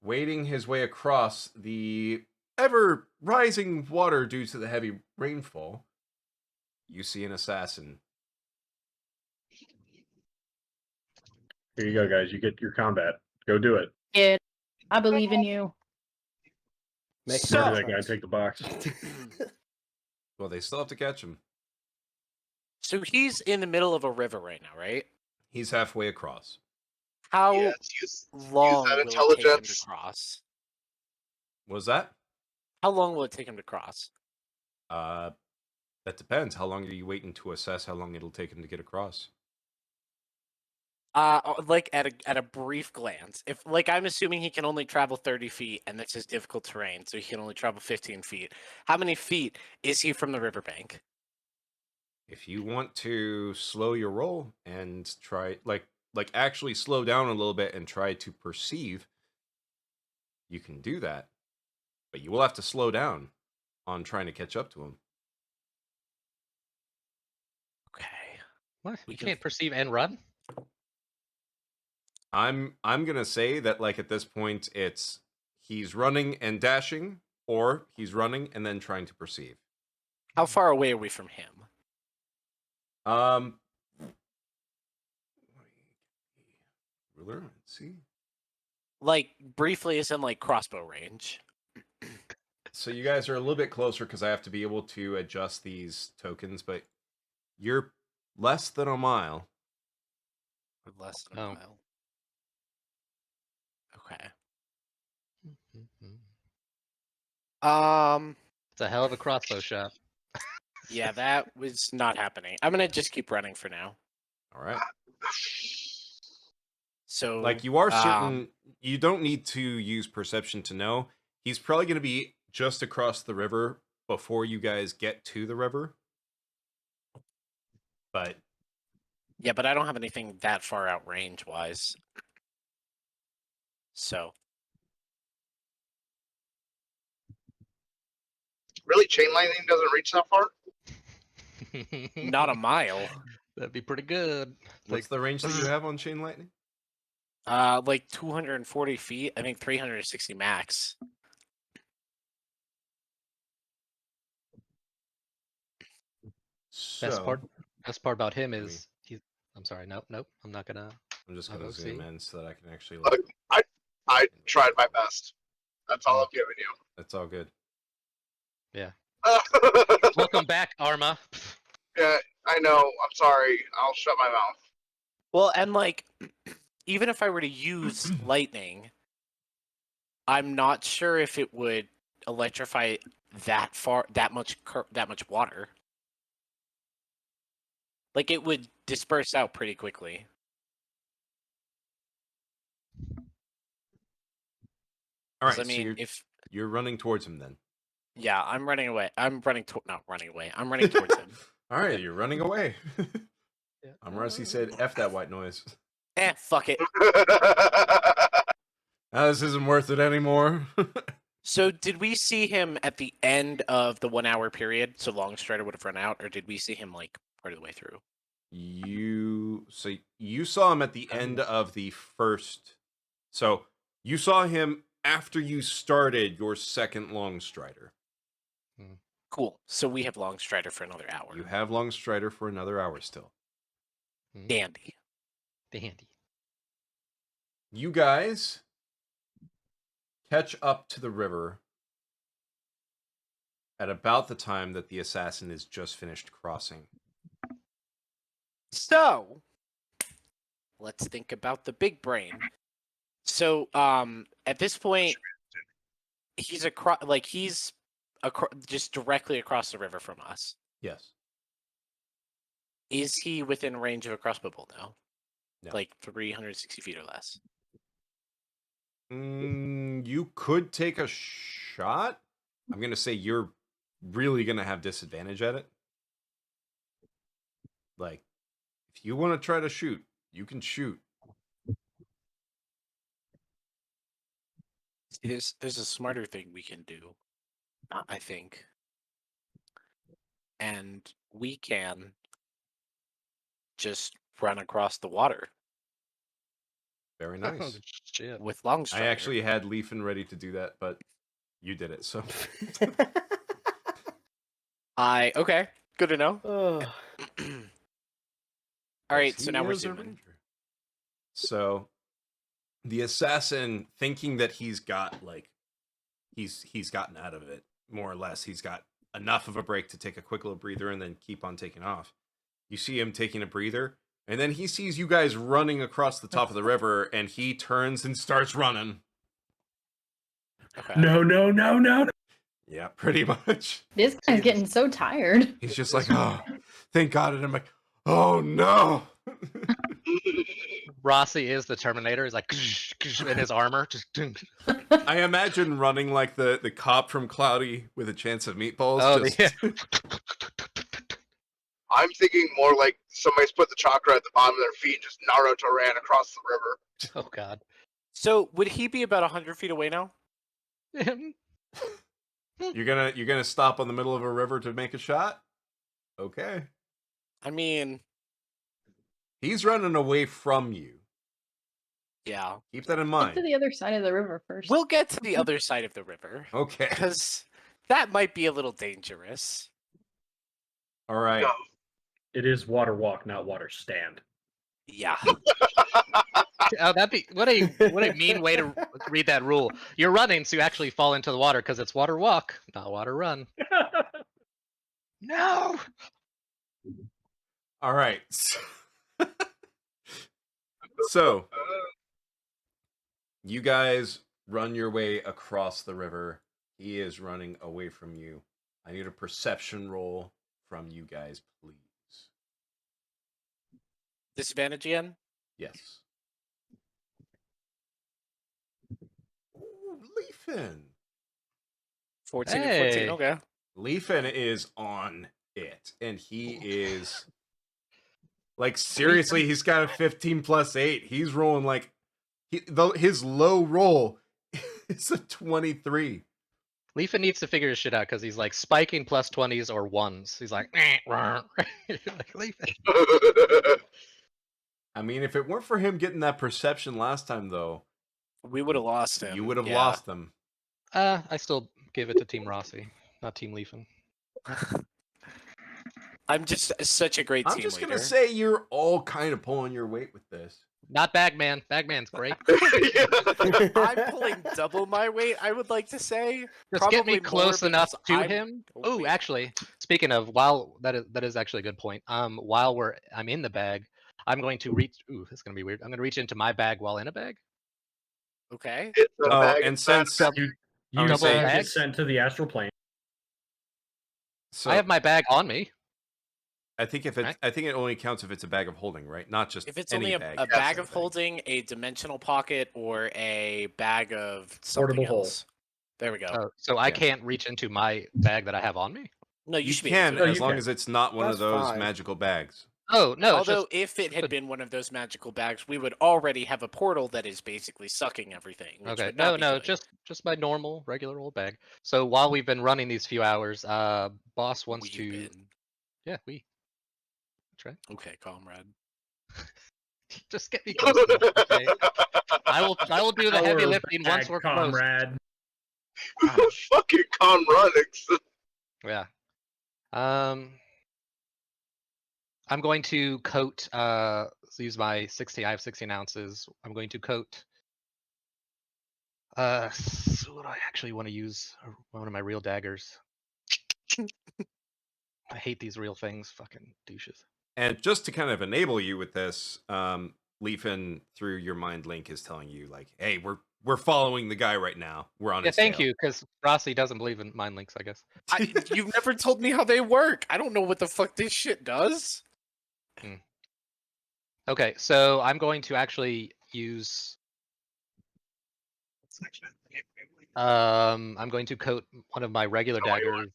wading his way across the ever rising water due to the heavy rainfall, you see an assassin. Here you go, guys. You get your combat. Go do it. Kid, I believe in you. Make So- Murder sense. that guy and take the box. Well, they still have to catch him. So he's in the middle of a river right now, right? He's halfway across. How Yes, use long that will it take him to intelligence. cross? Was that? How long will it take him to cross? That depends. How long are you waiting to assess how long it'll take him to get across? Like at a brief glance, if like I'm assuming he can only travel 30 feet, and this is difficult terrain, so he can only travel 15 feet. How many feet is he from the riverbank? If you want to slow your roll and try, like actually slow down a little bit and try to perceive, you can do that. But you will have to slow down on trying to catch up to him. Okay. What? We You can- can't perceive and run? I'm gonna say that like at this point it's he's running and dashing, or he's running and then trying to perceive. How far away are we from him? Ruler, let's see. Like briefly, as in like crossbow range. So you guys are a little bit closer because I have to be able to adjust these tokens, but you're less than a mile. Or less than a Oh. mile. Okay. It's a hell of a crossbow shot. Yeah, that was not happening. I'm gonna just keep running for now. All right. So, Like you are certain, you don't need to use perception to know. He's probably going to be just across the river before you guys get to the river. But yeah, but I don't have anything that far out range wise. So, Really, chain lightning doesn't reach that far? not a mile. That'd be pretty good. what's the range that you have on chain lightning? Like 240 feet. I think 360 max. So, Best part about him Let is he's. I'm sorry. Nope. I'm not gonna. I'm just going to I'll zoom see. in so that I can actually Look, I tried my best. That's all I'm giving you. That's all good. Yeah. Welcome back, Arma. Yeah, I know. I'm sorry. I'll shut my mouth. Well, and like, even if I were to use lightning, I'm not sure if it would electrify that far, that much water. Like, it would disperse out pretty quickly. All 'Cause, right, I mean, so if you're running towards him then. yeah, I'm running away. Not running away. I'm running towards him. All right, you're running away. Yeah. Rusty said, F that white noise. Fuck it. This isn't worth it anymore. So, did we see him at the end of the 1 hour period? So Longstrider would have run out, or did we see him like part of the way through? You saw him at the end of the first. So you saw him after you started your second Longstrider. Cool. So we have Longstrider for another hour. You have Longstrider for another hour still. Dandy. Dandy. You guys catch up to the river at about the time that the assassin is just finished crossing. So, let's think about the big brain. So, at this point, he's just directly across the river from us. Yes. Is he within range of a crossbow bolt now? No. Like 360 feet or less. You could take a shot. I'm going to say you're really going to have disadvantage at it. Like, if you want to try to shoot, you can shoot. There's a smarter thing we can do, I think. And we can just run across the water Very Oh, nice. shit. with Longstrider. I actually had Leafin ready to do that, but you did it, so. Okay, good to know. Oh. All right, Yes, so he now we're is a zooming. ranger. So, the assassin, thinking that he's got like, he's gotten out of it more or less. He's got enough of a break to take a quick little breather and then keep on taking off. You see him taking a breather, and then he sees you guys running across the top of the river, and he turns and starts running. Okay. No. Yeah, pretty much. This guy's getting so tired. He's just like, oh, thank God. And I'm like, oh no. Rossi is the Terminator. He's like in his armor. Just I imagine running like the cop from Cloudy with a Chance of Meatballs. oh just... yeah. I'm thinking more like somebody's put the chakra at the bottom of their feet and just Naruto ran across the river. Oh god. So would he be about 100 feet away now? You're gonna stop on the middle of a river to make a shot? Okay. I mean, He's running away from you. yeah. Keep that in Get mind. to the other side of the river first. We'll get to the other side of the river. Okay. Because that might be a little dangerous. All right. No. It is water walk, not water stand. Yeah. Oh, that'd be what a mean way to read that rule. You're running, so you actually fall into the water because it's water walk, not water run. No. All right. So, you guys run your way across the river. He is running away from you. I need a perception roll from you guys, please. Disadvantage again? Yes. Ooh, Leafin. 14 and Hey. 14, okay. Leafin is on it, and he is like seriously. He's got a 15 plus 8. He's rolling like his low roll is a 23. Leafin needs to figure his shit out because he's like spiking plus 20s or ones. He's like, like Leafin. I mean, if it weren't for him getting that perception last time, though, We would have lost him. you would have yeah. lost them. I still give it to Team Rossi, not Team Leafin. I'm just such a great I'm team just leader. gonna say you're all kind of pulling your weight with this. Not Bagman. Bagman's great. I'm pulling double my weight, I would like to say. Just get me Probably close more enough because to I'm- him. Oh, Oh, wait. actually, speaking of, while that is actually a good point. While I'm in the bag, I'm going to reach. Ooh, this is gonna be weird. I'm gonna reach into my bag while in a bag. Okay. It's a Oh, bag and of since bad- You gonna get say- sent to the astral plane. so, I have my bag on me. I think I think it only counts if it's a bag of holding, right? Not just If it's any only a bag. bag Yes. of holding, a dimensional pocket, or a bag of something Portable hole. else. There we go. Oh, so I Yeah. can't reach into my bag that I have on me. No, you You should be can, able to. as you long can. as it's not one of That's those fine. magical bags. Oh no! It's Although, just, if it had but- been one of those magical bags, we would already have a portal that is basically sucking everything. Which okay. would not No, be good. just my normal, regular old bag. So while we've been running these few hours, boss wants We've to. been. Yeah, we. That's right. Okay, comrade. Just get me close enough. Okay? I will do the heavy Our lifting once bag we're close. comrade. Fucking Conrunix. Yeah. I'm going to coat. Use my 60. I have 16 ounces. I'm going to coat. So what do I actually want to use? One of my real daggers. I hate these real things. Fucking douches. And just to kind of enable you with this, Leafin through your mind link is telling you like, "Hey, we're following the guy right now. We're on Yeah, his thank tail." you, because Rossi doesn't believe in mind links, I guess. You've never told me how they work. I don't know what the fuck this shit does. Okay, so I'm going to actually use. I'm going to coat one of my regular daggers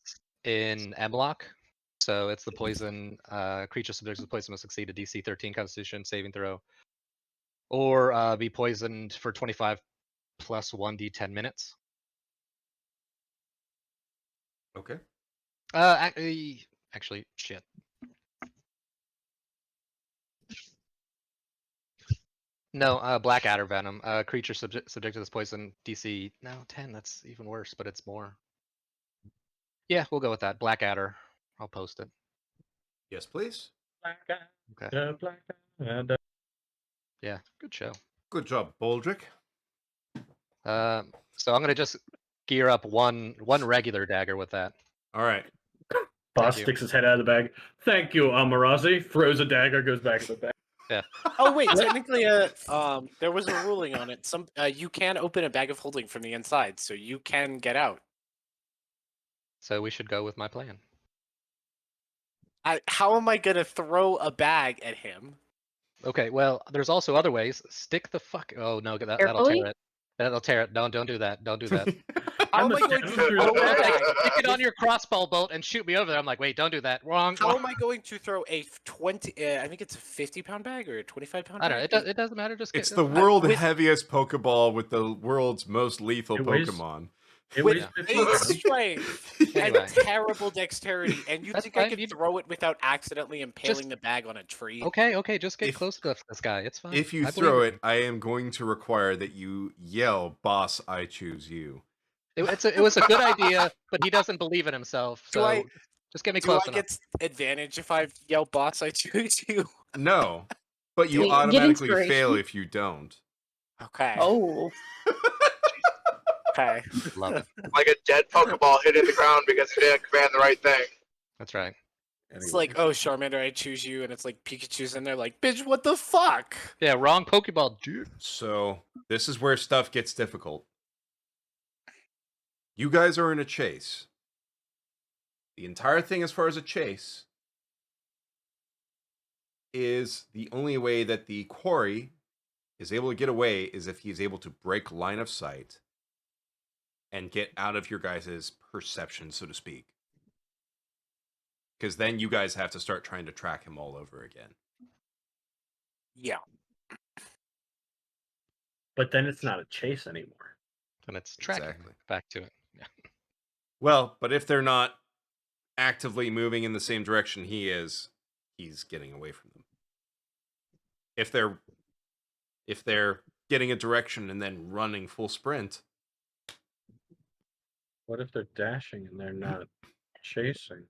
in M-Lock. So it's the poison. Creature subject to the poison must succeed a DC 13 Constitution saving throw, or be poisoned for 25 plus 1d10 minutes. Okay. Actually, shit. No, Black Adder Venom. Creature subject to this poison DC. No, 10. That's even worse, but it's more. Yeah, we'll go with that. Black Adder. I'll post it. Yes, please. Okay. Yeah, good show. Good job, Baldric. So I'm gonna just gear up one regular dagger with that. All right. Boss Thank you. sticks his head out of the bag. Thank you, Amarazi. Throws a dagger, goes back in the bag. Oh wait, technically, there was a ruling on it. You can open a bag of holding from the inside, so you can get out. So we should go with my plan. How am I gonna throw a bag at him? Okay, well, there's also other ways. Stick the fuck. Oh no, that'll Carefully? tear it. That'll tear it. Don't do that. Don't do that. How I'm am I a going to step through throw the a bag. bag? Stick it on your crossbow bolt and shoot me over there. I'm like, wait, don't do that. Wrong. How am I going to throw a 20? I think it's a 50-pound bag or a 25-pound I bag. don't know. It doesn't matter. Just It's get, the world with- heaviest Pokeball with the world's most lethal It weighs- Pokemon. It with weighs 50 8 pounds. strength Anyway. and terrible dexterity, and you That's think I fine, could you- throw it without accidentally impaling Just- the bag on a tree? Okay, just get If- close to this guy. It's fine. If you I throw believe it, I am going to require that you yell, "Boss, I choose you." It was a good idea, but he doesn't believe in himself. Do So I- just get me Do close I enough. get advantage if I yell "boss"? I choose you. No, but you Get automatically fail inspiration. if you don't. Okay. Oh, Okay. Love it. Like a dead Pokeball hitting the ground because he didn't command the right thing. That's right. It's like, oh, Charmander, I choose you, and it's like Pikachu's in there, like, bitch, what the fuck? Yeah, wrong Pokeball, dude. So this is where stuff gets difficult. You guys are in a chase. The entire thing, as far as a chase, is the only way that the quarry is able to get away is if he's able to break line of sight and get out of your guys' perception, so to speak. Because then you guys have to start trying to track him all over again. Yeah. But then it's not a chase anymore. And it's tracking Exactly. back to it. Yeah. Well, but if they're not actively moving in the same direction he is, he's getting away from them. If they're getting a direction and then running full sprint, What if they're dashing and they're not chasing?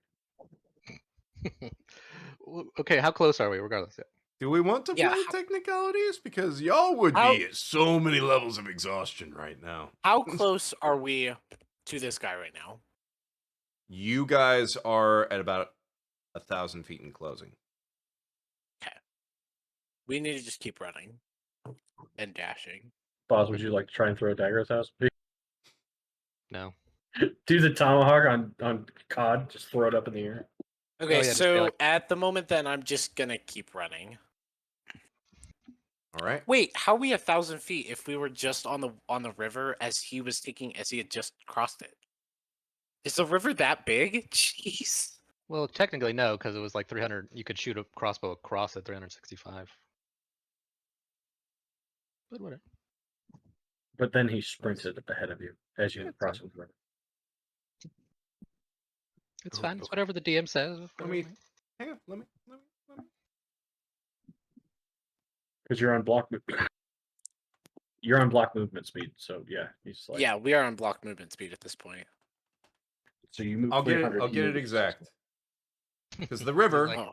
Okay, how close are we, regardless? Yeah. do we want to Yeah, play how- technicalities? Because y'all would How- be at so many levels of exhaustion right now. How close are we to this guy right now? You guys are at about 1,000 feet in closing. We need to just keep running and dashing. Boz, would you like to try and throw a dagger at his house? No. Do the tomahawk on COD, just throw it up in the air. Okay, yeah, just be so like- at the moment, then I'm just gonna keep running. All right. Wait, how are we 1,000 feet if we were just on the river as he had just crossed it? Is the river that big? Jeez. Well, technically no, because it was like 300. You could shoot a crossbow across at 365. But whatever. But then he sprinted ahead of you as you Yeah, were crossing the river. It's Oh, fine. It's okay. whatever the DM says. Let me hang on. Let me. Because you're on block movement. You're on block movement speed, so yeah, he's like Yeah, we are on block movement speed at this point. So you move. I'll get it. 300, I'll he get it moves exact. Because the river, Like, Oh,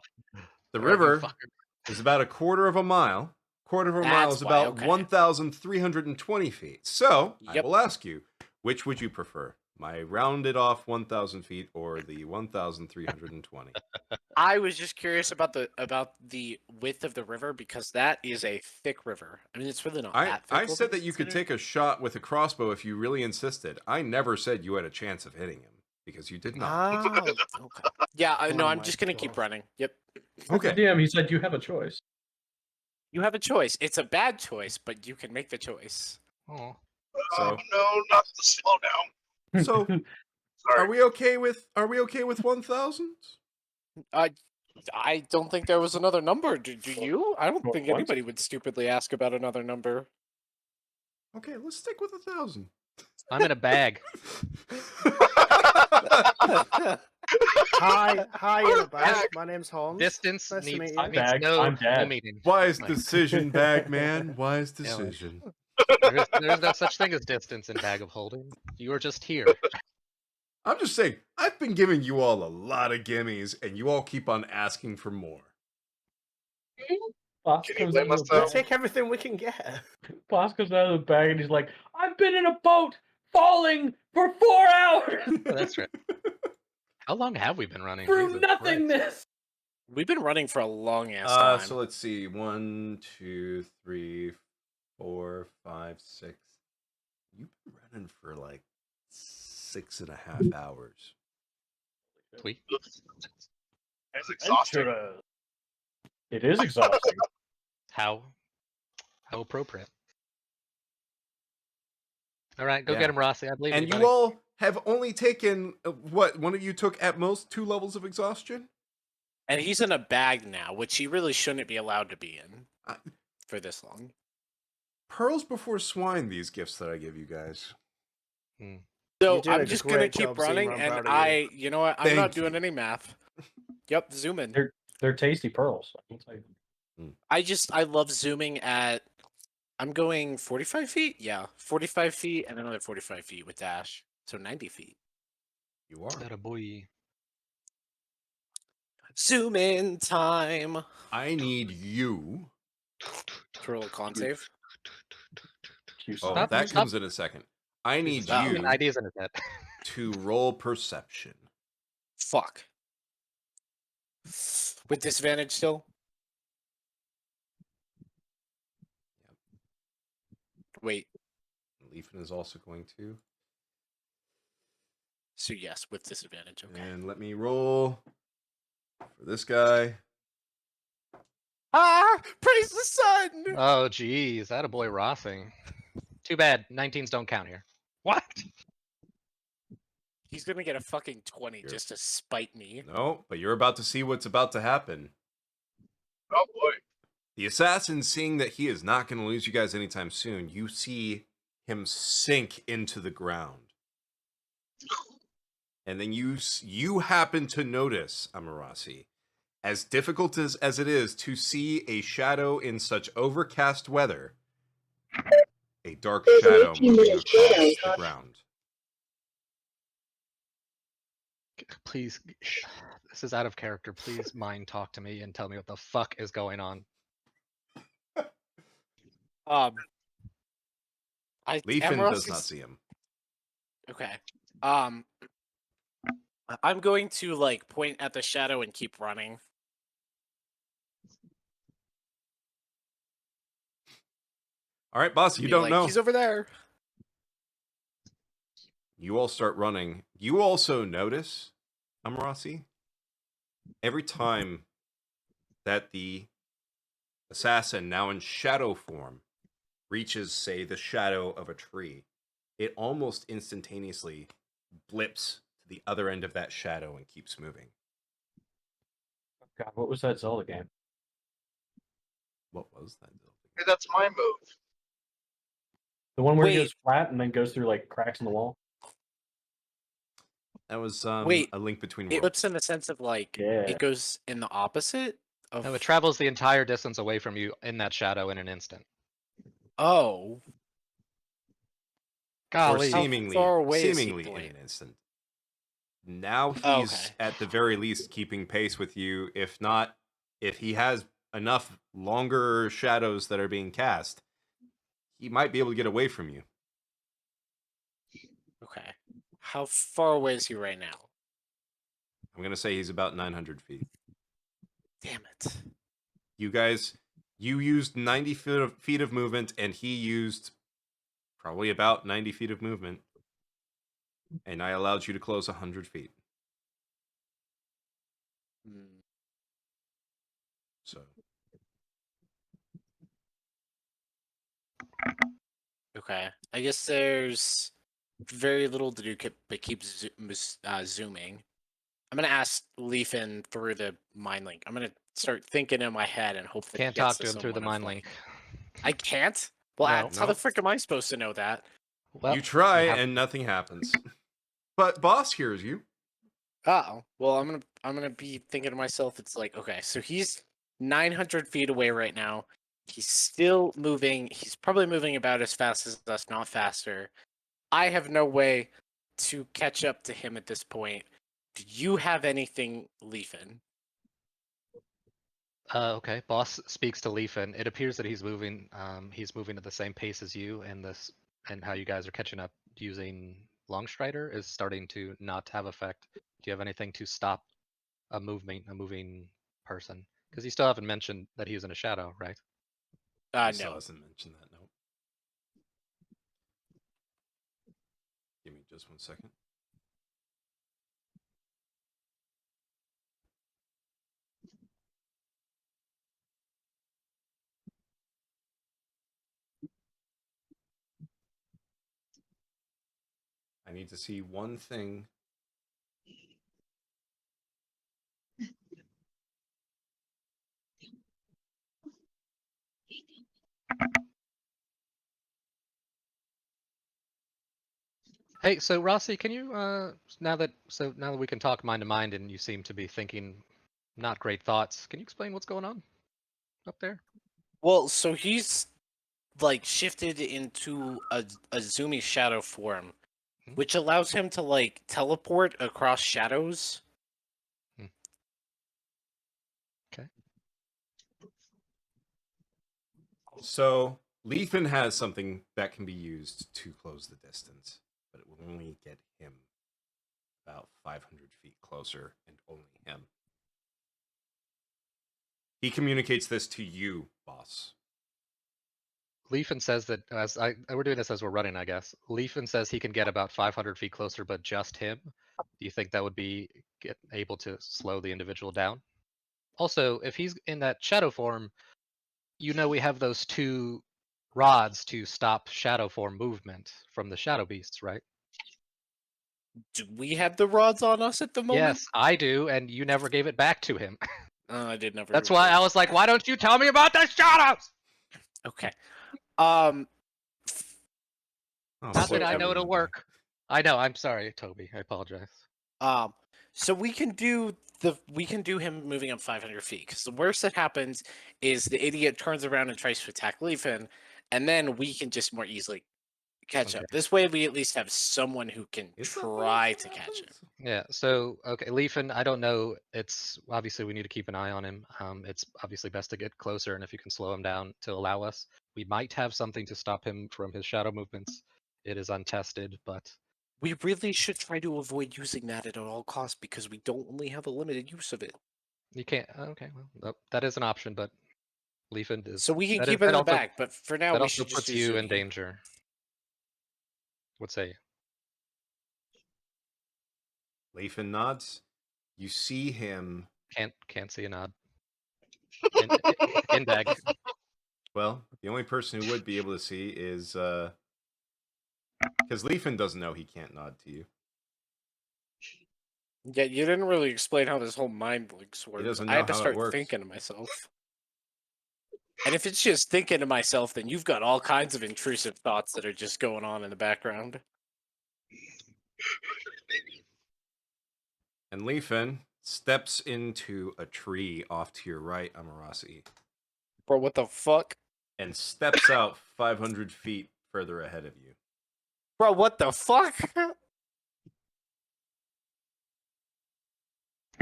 the alright, you river fucker. is about a quarter of a mile. Quarter of a mile That's is why, about okay. 1,320 feet. So I Yep. will ask you, which would you prefer? My rounded off 1,000 feet or the 1,320? I was just curious about the width of the river because that is a thick river. I mean, it's really not I that thick. what said we that you could consider. take a shot with a crossbow if you really insisted. I never said you had a chance of hitting him because you did not. Ah, okay. Yeah, no, Oh I'm my just gonna keep God. running. Yep. Okay. DM, he said you have a choice. You have a choice. It's a bad choice, but you can make the choice. Oh. So- Oh no, not the slow down. So Sorry. are we okay with 1,000? I don't think there was another number. Do you? I don't What? think anybody would stupidly ask about another number. Okay, let's stick with 1,000. I'm in a bag. Hi, in a bag. Back. My name's Holmes. Distance Nice to needs, meet you. I'm needs Dag. no, I'm Dad. no meeting. Wise Like- decision, Bagman. Wise Yeah, like- decision. There's no such thing as distance in bag of holding. You are just here. I'm just saying, I've been giving you all a lot of gimmies, and you all keep on asking for more. Boss Can you comes blame out us of the We'll though? bag. take everything we can get. Boss comes out of the bag and he's like, "I've been in a boat falling for 4 hours Oh, that's right. How long have we been running? through Jesus nothingness." We've been running for a long ass time. So let's see. 1, 2, 3, 4, 5, 6. You've been running for like 6.5 hours. Christ. Sweet. It's exhausting. Adventurous. It is exhausting. How appropriate. All right, go Yeah. get him, Rossi. I believe And in you, you all have only taken what? One of you took at most 2 levels of exhaustion? And he's in a bag now, which he really shouldn't be allowed to be in I- for this long. Pearls before swine, these gifts that I give you guys. So You're doing I'm a just gonna great keep job, Zima. running, I'm and proud of you. you know what? I'm not Thank doing you. any math. Yep, zoom in. They're tasty pearls. I can tell you. I love zooming at. I'm going 45 feet. Yeah, 45 feet and another 45 feet with dash, so 90 feet. You are. That a boy. Zoom in time. I need you. Roll a con save. You Oh, stop. that Stop. comes in a second. I need Stop. you Ideas in his head. to roll perception. Fuck. With disadvantage still. Yep. Wait. Leafin is also going to. So yes, with disadvantage. Okay. And let me roll for this guy. Ah! Praise the sun. Oh, geez. That a boy Rossing. Too bad. 19s don't count here. What? He's gonna get a fucking 20 Here. just to spite me. No, but you're about to see what's about to happen. Oh boy. The assassin, seeing that he is not going to lose you guys anytime soon, you see him sink into the ground. And then you happen to notice, Amarasi, as difficult as it is to see a shadow in such overcast weather, a dark shadow moving across the ground. Please. This is out of character. Please mind talk to me and tell me what the fuck is going on. Leafin Amaros does not is- see him. Okay. I'm going to like point at the shadow and keep running. All right, boss, you Be don't like, know. He's over there. You all start running. You also notice, Amarasi, every time that the assassin, now in shadow form, reaches, say, the shadow of a tree, it almost instantaneously blips to the other end of that shadow and keeps moving. God, what was that Zelda game? What was that? Hey, that's my move. The one where Wait. it goes flat and then goes through like cracks in the wall. That was Wait, a Link Between It Worlds. flips in the sense of like Yeah. it goes in the opposite of. No, it travels the entire distance away from you in that shadow in an instant. Oh, Or Golly. seemingly, far away is he seemingly in pointing? an instant. Now he's Okay. at the very least keeping pace with you. If not, if he has enough longer shadows that are being cast, he might be able to get away from you. Okay. How far away is he right now? I'm going to say he's about 900 feet. Damn it. You guys, you used 90 feet of movement, and he used probably about 90 feet of movement. And I allowed you to close 100 feet. Hmm. So, Okay. I guess there's very little to do but keep zooming. I'm gonna ask Leafin through the mind link. I'm gonna start thinking in my head and hope that Can't it gets talk to him through the someone mind of, link. I can't. Well, No. how the No. frick am I supposed to know that? Well, you try, you have- and nothing happens. But boss hears you. Oh, well, I'm gonna be thinking to myself. It's like, okay, so he's 900 feet away right now. He's still moving. He's probably moving about as fast as us, not faster. I have no way to catch up to him at this point. Do you have anything, Leafin? Okay. Boss speaks to Leafin. It appears that he's moving. He's moving at the same pace as you, and how you guys are catching up using Longstrider is starting to not have effect. Do you have anything to stop a moving person? Because you still haven't mentioned that he's in a shadow, right? He still No. hasn't mentioned that. Nope. Give me just 1 second. I need to see one thing. Hey, so Rossi, can you now that we can talk mind to mind, and you seem to be thinking not great thoughts, can you explain what's going on up there? Well, so he's like shifted into a zoomy shadow form, Hmm. which allows him to like teleport across shadows. Okay. So Leafin has something that can be used to close the distance, but it will only get him about 500 feet closer, and only him. He communicates this to you, boss. Leafin says that we're doing this as we're running, I guess. Leafin says he can get about 500 feet closer, but just him. Do you think that would be able to slow the individual down? Also, if he's in that shadow form, we have those 2 rods to stop shadow form movement from the shadow beasts, right? Do we have the rods on us at the moment? Yes, I do, and you never gave it back to him. I did never. That's why I was like, why don't you tell me about the shadows? Okay. Oh, Not poor that I know it'll Toby. work. I know. I'm sorry, Toby. I apologize. So we can do him moving up 500 feet. Because the worst that happens is the idiot turns around and tries to attack Leafin, and then we can just more easily catch Okay. up. This way, we at least have someone who can Is that try what to catch him. happens? Yeah. So okay, Leafin. I don't know. It's obviously we need to keep an eye on him. It's obviously best to get closer, and if you can slow him down to allow us, we might have something to stop him from his shadow movements. It is untested, but We really should try to avoid using that at all costs because we don't only have a limited use of it. you can't. Okay, well, that is an option, but Leafin is. So we can that keep is- it in that the also back, but for now that we also should just puts do you in Zuni. danger. What say you? Leafin nods. You see him. Can't see a nod. In dag. Well, the only person who would be able to see is because Leafin doesn't know he can't nod to you. Yeah, you didn't really explain how this whole mind blinks works. doesn't I know had to how it start works. thinking to myself. And if it's just thinking to myself, then you've got all kinds of intrusive thoughts that are just going on in the background. And Leafin steps into a tree off to your right, Amarasi, Bro, what the fuck? and steps out 500 feet further ahead of you. Bro, what the fuck? All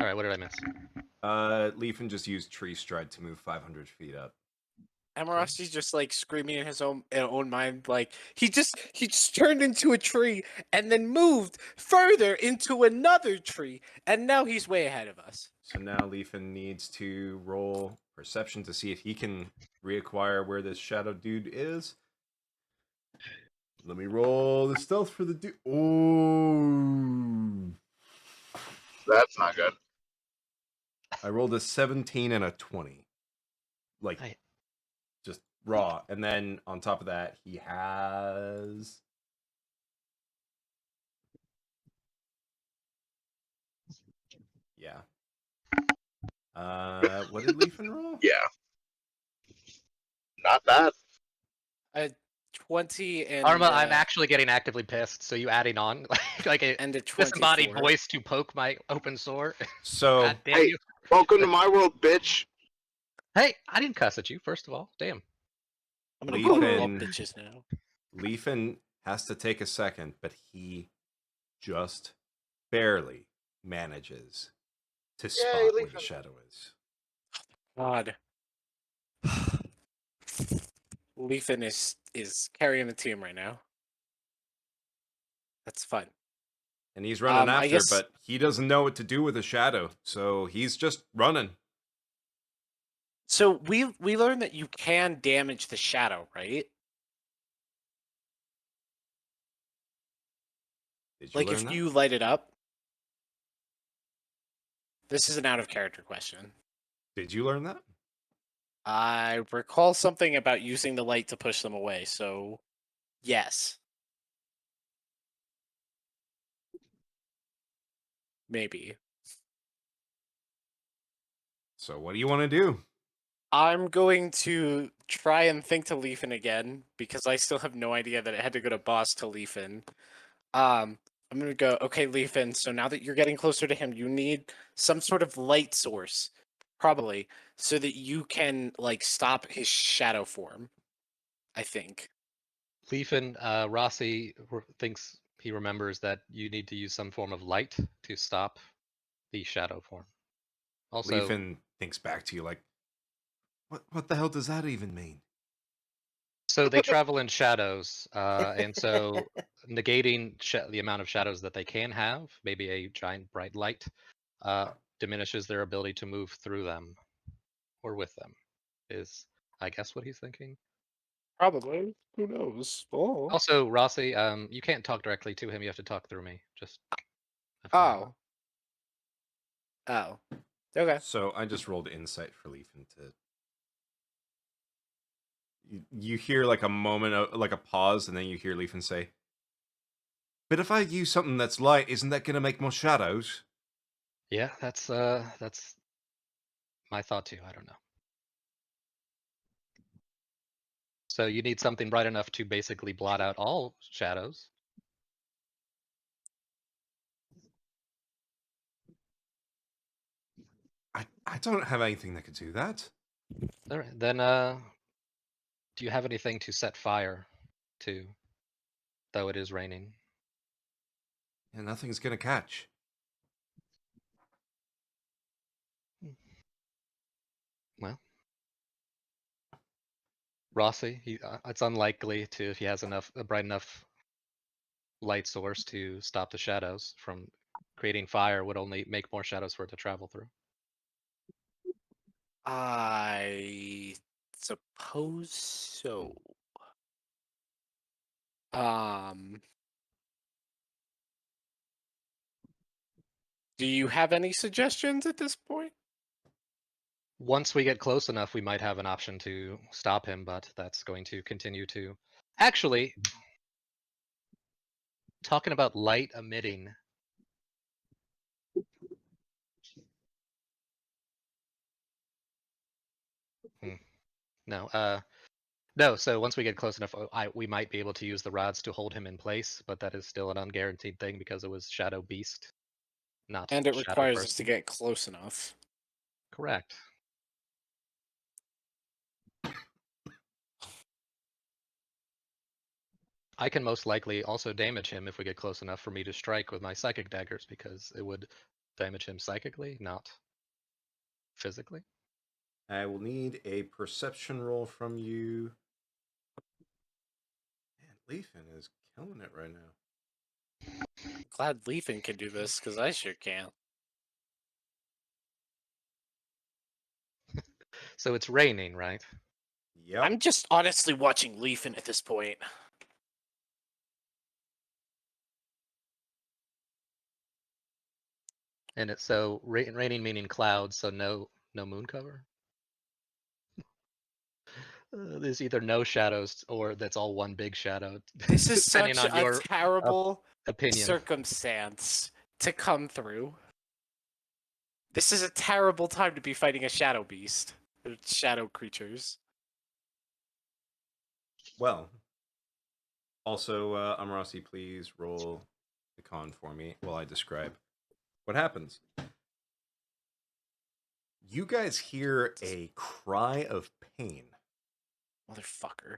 right, what did I miss? Leafin just used tree stride to move 500 feet up. Amarasi's just like screaming in his own mind, like he just turned into a tree and then moved further into another tree, and now he's way ahead of us. So now Leafin needs to roll perception to see if he can reacquire where this shadow dude is. Let me roll the stealth for the dude. Oh, That's not good. I rolled a 17 and a 20. Like, Right. just raw. And then on top of that, he has. Yeah. What did Leafin roll? Yeah. Not bad. 20 and Arma, I'm actually getting actively pissed. So you adding on like a and a disembodied 24. voice to poke my open sore? So, God damn Hey. you! Welcome to my world, bitch. Hey, I didn't cuss at you. First of all, damn. I'm gonna call you all Leafin- bitches now. Leafin has to take a second, but he just barely manages to spot where the Leafin. shadow is. God. Leafin is carrying the team right now. That's fun. And he's running I after, guess- but he doesn't know what to do with a shadow, so he's just running. So we learned that you can damage the shadow, right? Did you Like learn if that? you light it up. This is an out of character question. Did you learn that? I recall something about using the light to push them away, so yes. maybe. So what do you want to do? I'm going to try and think to Leafin again because I still have no idea that it had to go to boss to Leafin. I'm gonna go, okay, Leafin, so now that you're getting closer to him, you need some sort of light source, probably, so that you can, like, stop his shadow form, I think. Leafin, Rossi thinks he remembers that you need to use some form of light to stop the shadow form. Also, Leafin thinks back to you like, what the hell does that even mean? so they travel in shadows, and so negating the amount of shadows that they can have, maybe a giant bright light, diminishes their ability to move through them or with them, is I guess what he's thinking. Probably. Who knows? Oh. Also, Rossi, you can't talk directly to him. You have to talk through me. Just FYI. Oh. Oh. Okay. So I just rolled insight for Leafin to. You hear like a moment of like a pause, and then you hear Leafin say, "But if I use something that's light, isn't that going to make more shadows?" Yeah, that's my thought too. I don't know. So you need something bright enough to basically blot out all shadows. I don't have anything that could do that. All right, then do you have anything to set fire to, though it is raining? Yeah, nothing's going to catch. Well, Rossi, it's unlikely to if he has a bright enough light source to stop the shadows from creating fire would only make more shadows for it to travel through. I suppose so. Um, do you have any suggestions at this point? Once we get close enough, we might have an option to stop him, but that's going to continue to. Actually, talking about light emitting. No, no. So once we get close enough, we might be able to use the rods to hold him in place, but that is still an unguaranteed thing because it was Shadow Beast, not And it Shadow requires us to Person. get close enough. Correct. I can most likely also damage him if we get close enough for me to strike with my psychic daggers because it would damage him psychically, not physically. I will need a perception roll from you. Man, Leafin is killing it right now. Glad Leafin can do this, because I sure can't. So it's raining, right? Yep. I'm just honestly watching Leafin at this point. And it's so raining meaning clouds, so no moon cover. There's either no shadows or that's all one big shadow. This is depending such on a your terrible opinion. circumstance to come through. This is a terrible time to be fighting a shadow beast. Shadow creatures. Well, also, Amarasi, please roll the con for me while I describe what happens. You guys hear a cry of pain. Motherfucker.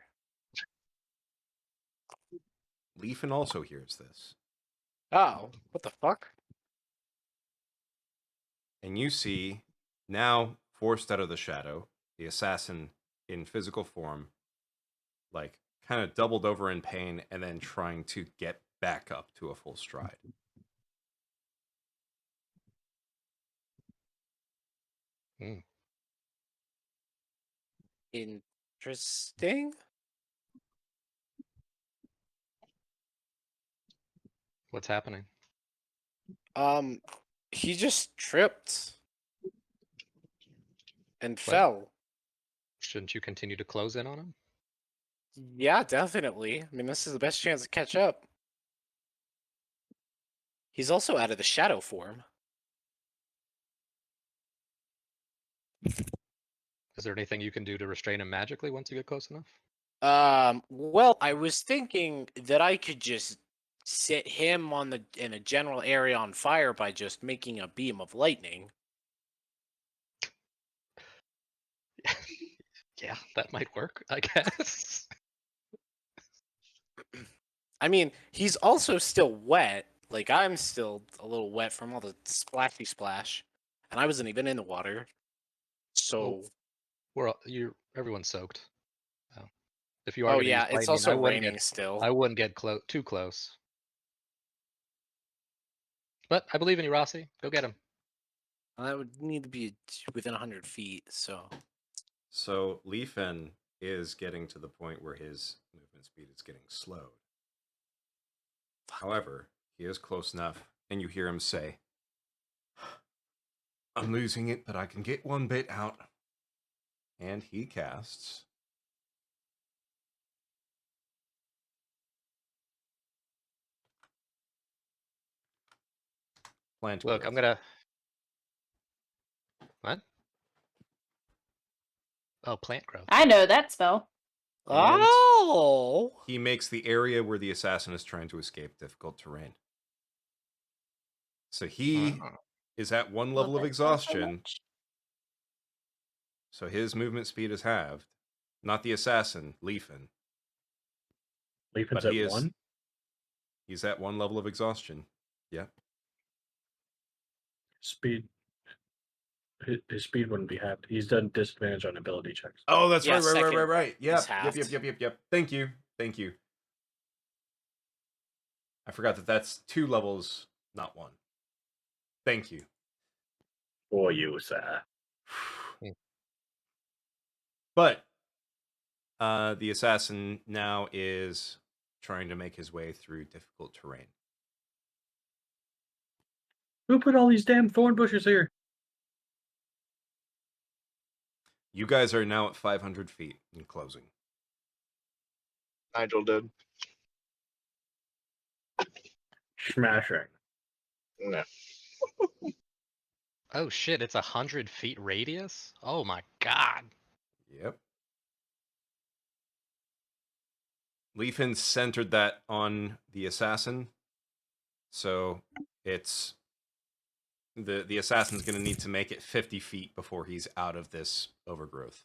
Leafin also hears this. Oh, what the fuck? And you see, now forced out of the shadow, the assassin in physical form, like kind of doubled over in pain and then trying to get back up to a full stride. Hmm. Interesting. What's happening? He just tripped and What? fell. Shouldn't you continue to close in on him? Yeah, definitely. I mean, this is the best chance to catch up. He's also out of the shadow form. Is there anything you can do to restrain him magically once you get close enough? Well, I was thinking that I could just set him in a general area on fire by just making a beam of lightning. Yeah, that might work, I guess. I mean, he's also still wet. Like, I'm still a little wet from all the splashy splash, and I wasn't even in the water. So, Everyone's soaked. So, if you are oh going to use yeah, it's lightning, also raining still. I wouldn't get too close. But I believe in you, Rossi. Go get him. I would need to be within 100 feet. So, So Leafin is getting to the point where his movement speed is getting slowed. However, he is close enough, and you hear him say, I'm losing it, but I can get one bit out. And he casts Plant Look, Growth. I'm gonna. What? Oh, plant growth. I know that spell. And oh, he makes the area where the assassin is trying to escape difficult terrain. So he Oh. is at one Love level of that spell so exhaustion. much. So his movement speed is halved. Not the assassin, Leafin. Leapin's But at 1. He's at one level of exhaustion. Yeah. Speed. His speed wouldn't be halved. He's done disadvantage on ability checks. Oh, that's Yeah, right. second Yep. is halved. Yep. Thank you. I forgot that that's 2 levels, not 1. Thank you. For you, sir. But the assassin now is trying to make his way through difficult terrain. Who put all these damn thorn bushes here? You guys are now at 500 feet in closing. Nigel did. Smashing. No. Oh shit! It's 100 feet radius. Oh my god. Yep. Leafin centered that on the assassin. So it's the assassin's going to need to make it 50 feet before he's out of this overgrowth.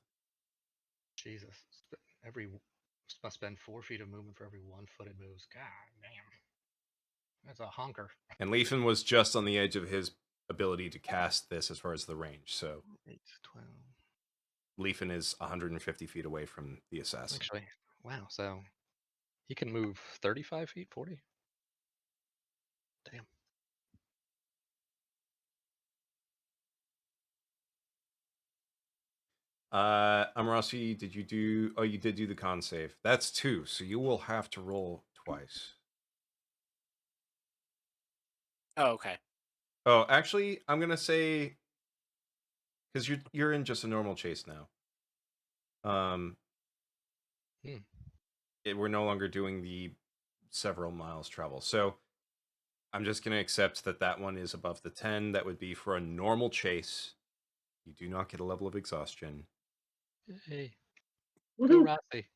Jesus. Must spend 4 feet of movement for every 1 foot it moves. God damn. That's a honker. And Leafin was just on the edge of his ability to cast this as far as the range. So 8, 12. Leafin is 150 feet away from the assassin. Actually, wow. So he can move 35 feet, 40. Damn. Amarasi, did you do... Oh, you did do the con save. That's 2, so you will have to roll twice. Oh, okay. Oh, actually, I'm going to say... Because you're in just a normal chase now. We're no longer doing the several miles travel. So I'm just going to accept that that one is above the 10. That would be for a normal chase. You do not get a level of exhaustion. Hey. Woohoo. Go Rossi.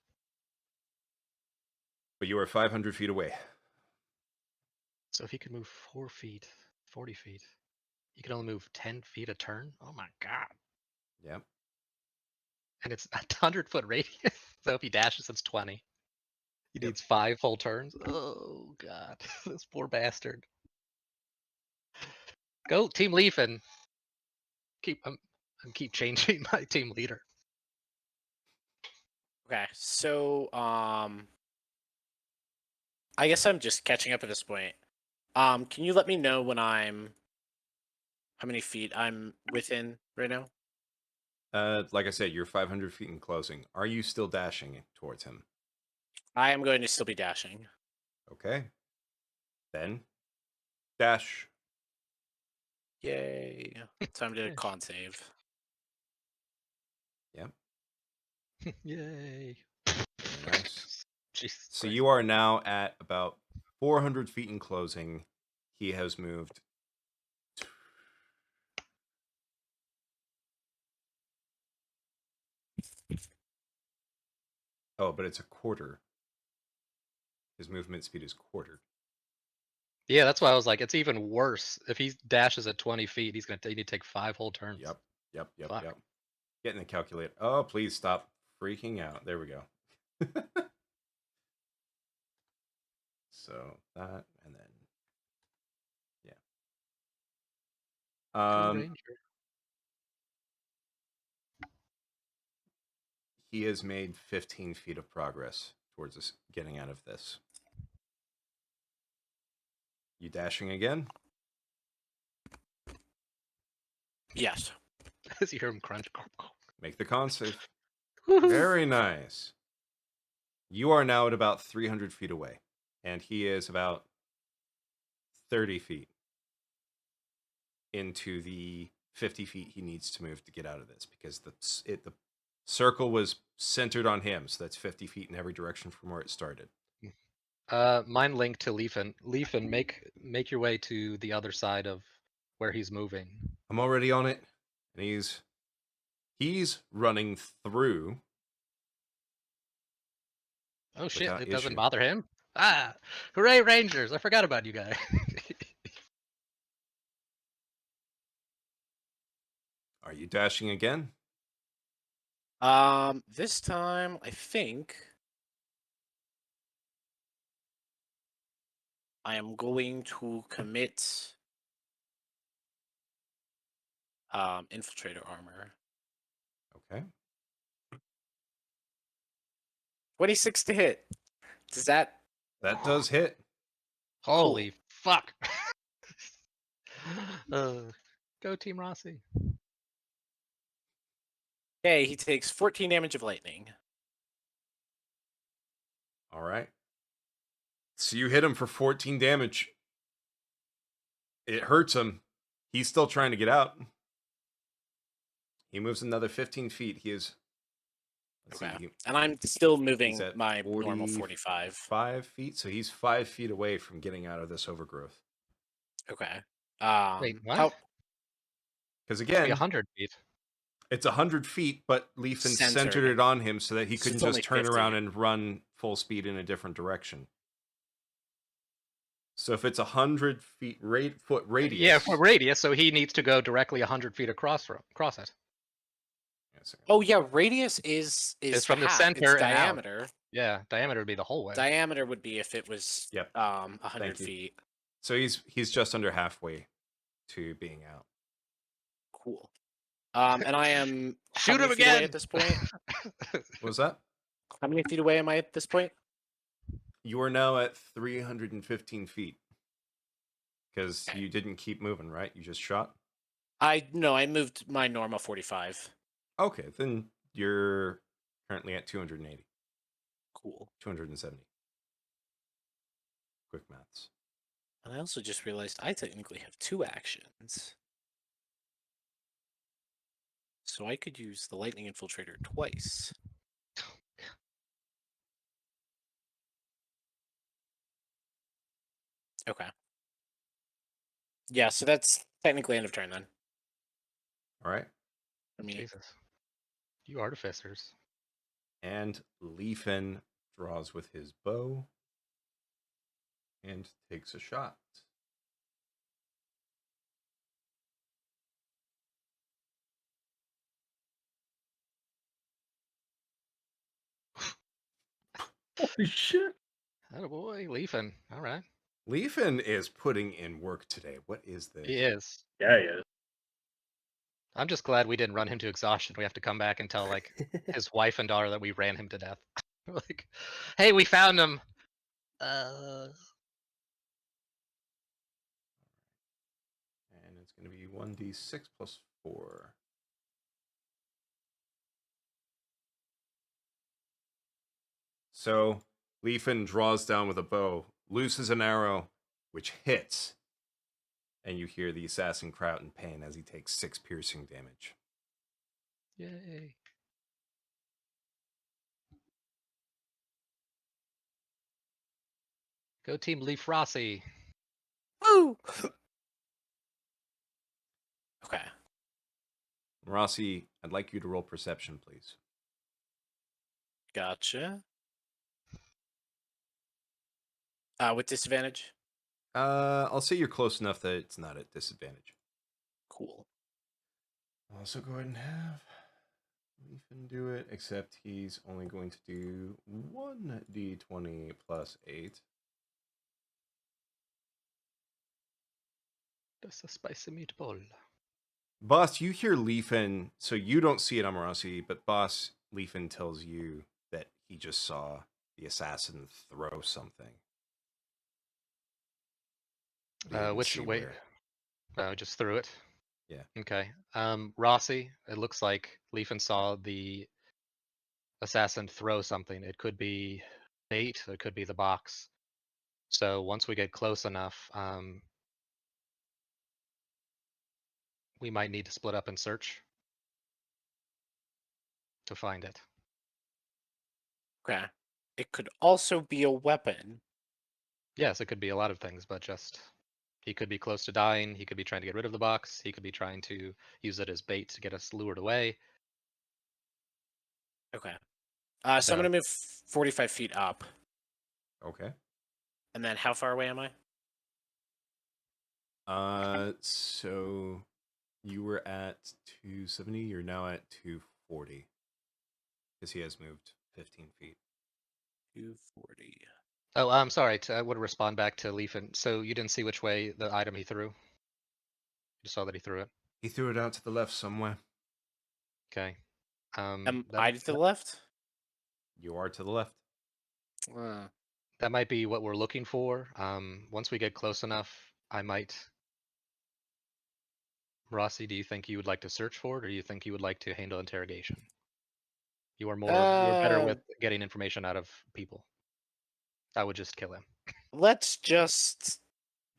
But you are 500 feet away. So if he could move 4 feet, 40 feet, he can only move 10 feet a turn? Oh my god. Yep. And it's a 100-foot radius. So if he dashes, it's 20. He needs 5 full turns. Oh god. This poor bastard. Go Team Leafin. I'm keep changing my team leader. Okay, so I guess I'm just catching up at this point. Can you let me know when how many feet I'm within right now? Like I said, you're 500 feet in closing. Are you still dashing towards him? I am going to still be dashing. Okay. Then dash. Yay. Time to do a con save. Yep. Yay. Very nice. Jesus So Christ. you are now at about 400 feet in closing. He has moved Oh, but it's a quarter. His movement speed is quartered. Yeah, that's why I was like, it's even worse. If he dashes at 20 feet, he's gonna need to take 5 whole turns. Yep. Fuck. Getting the calculator. Oh, please stop freaking out. There we go. So that, and then Go Ranger. he has made 15 feet of progress towards us getting out of this. You dashing again? Yes. As you hear him crunch. Make the con save. Woohoo. Very nice. You are now at about 300 feet away, and he is about 30 feet into the 50 feet he needs to move to get out of this, because the circle was centered on him, so that's 50 feet in every direction from where it started. Mine linked to Leafin. Leafin, make your way to the other side of where he's moving. I'm already on it, and he's running through. Oh shit, Without it doesn't issue. bother him? Ah! Hooray, Rangers! I forgot about you guys. Are you dashing again? This time I think I am going to commit infiltrator armor. Okay. 26 to hit. Does that That does hit. Holy fuck! Go Team Rossi. Okay, he takes 14 damage of lightning. All right. So you hit him for 14 damage. It hurts him. He's still trying to get out. He moves another 15 feet. He is. Okay. And I'm still moving he's at my normal 45. 5 feet. So he's 5 feet away from getting out of this overgrowth. Okay. Wait, what? How, Because Be again, 100 feet. it's 100 feet, but Leafin Centered. centered it on him so that he So couldn't it's only just turn 50. around and run full speed in a different direction. So if it's 100 feet foot radius, Yeah, for radius, so he needs to go directly 100 feet across it. oh yeah, radius is It's from the half. center It's and out. diameter. Yeah, diameter would be the whole way. Diameter would be if it was 100 Thank you. feet. So he's just under halfway to being out. Cool. And I am Shoot how many him feet away again! at this point? What was that? How many feet away am I at this point? You are now at 315 feet. Because you didn't keep moving, right? You just shot? I moved my normal 45. Okay, then you're currently at 280. Cool. 270. Quick maths. And I also just realized I technically have 2 actions. So I could use the lightning infiltrator twice. Okay. Yeah, so that's technically end of turn then. All right. For me. Jesus. You artificers. And Leafin draws with his bow and takes a shot. Holy shit! Oh boy, Leafin. All right. Leafin is putting in work today. What is this? He is. Yeah, he is. I'm just glad we didn't run him to exhaustion. We have to come back and tell like his wife and daughter that we ran him to death. Like, hey, we found him. And it's going to be 1d6 plus 4. So Leafin draws down with a bow, looses an arrow, which hits. And you hear the assassin cry out in pain as he takes 6 piercing damage. Yay. Go Team Leaf Rossi. Woo! Okay. Rossi, I'd like you to roll perception, please. Gotcha. With disadvantage? I'll say you're close enough that it's not at disadvantage. Cool. I'll also go ahead and have Leafin do it, except he's only going to do 1d20 plus 8. That's a spicy meatball. Boss, you hear Leafin, so you don't see it, Amarasi, but Boss Leafin tells you that he just saw the assassin throw something. But he didn't Which see way? where. Just threw it. Yeah. Okay. Rossi, it looks like Leafin saw the assassin throw something. It could be bait. It could be the box. So once we get close enough, we might need to split up and search to find it. Okay. It could also be a weapon. Yes, it could be a lot of things, but just he could be close to dying. He could be trying to get rid of the box. He could be trying to use it as bait to get us lured away. Okay. So I'm So- gonna move 45 feet up. Okay. And then how far away am I? So you were at 270, you're now at 240. Because he has moved 15 feet. 240. Oh, I'm sorry. I would respond back to Leafin. So you didn't see which way the item he threw? You just saw that he threw it. He threw it out to the left somewhere. Okay. Am That- I to the left? You are to the left. Uh, That might be what we're looking for. Once we get close enough, I might. Rossi, do you think you would like to search for it, or do you think you would like to handle interrogation? You are you're better with getting information out of people. I would just kill him. let's just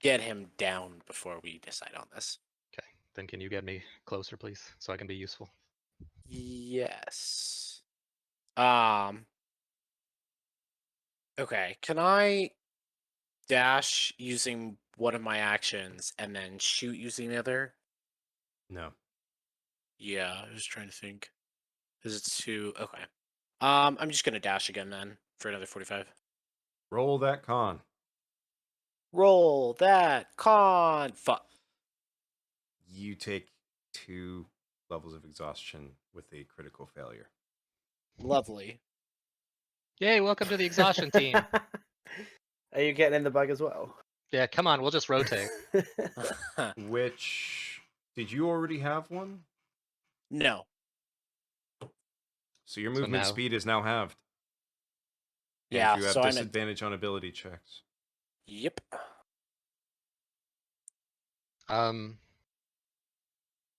get him down before we decide on this. Okay. Then can you get me closer, please, so I can be useful? Yes. Okay, can I dash using one of my actions and then shoot using the other? No. Yeah, I was trying to think. Is it two? Okay. I'm just gonna dash again then for another 45. Roll that con. Roll that con. Fuck. You take 2 levels of exhaustion with a critical failure. Lovely. Yay! Welcome to the exhaustion team. Are you getting in the bag as well? Yeah, come on. We'll just rotate. Which, did you already have one? No. So your So movement now- speed is now halved. And Yeah, you have so I'm at. disadvantage on ability checks. Yep. Um,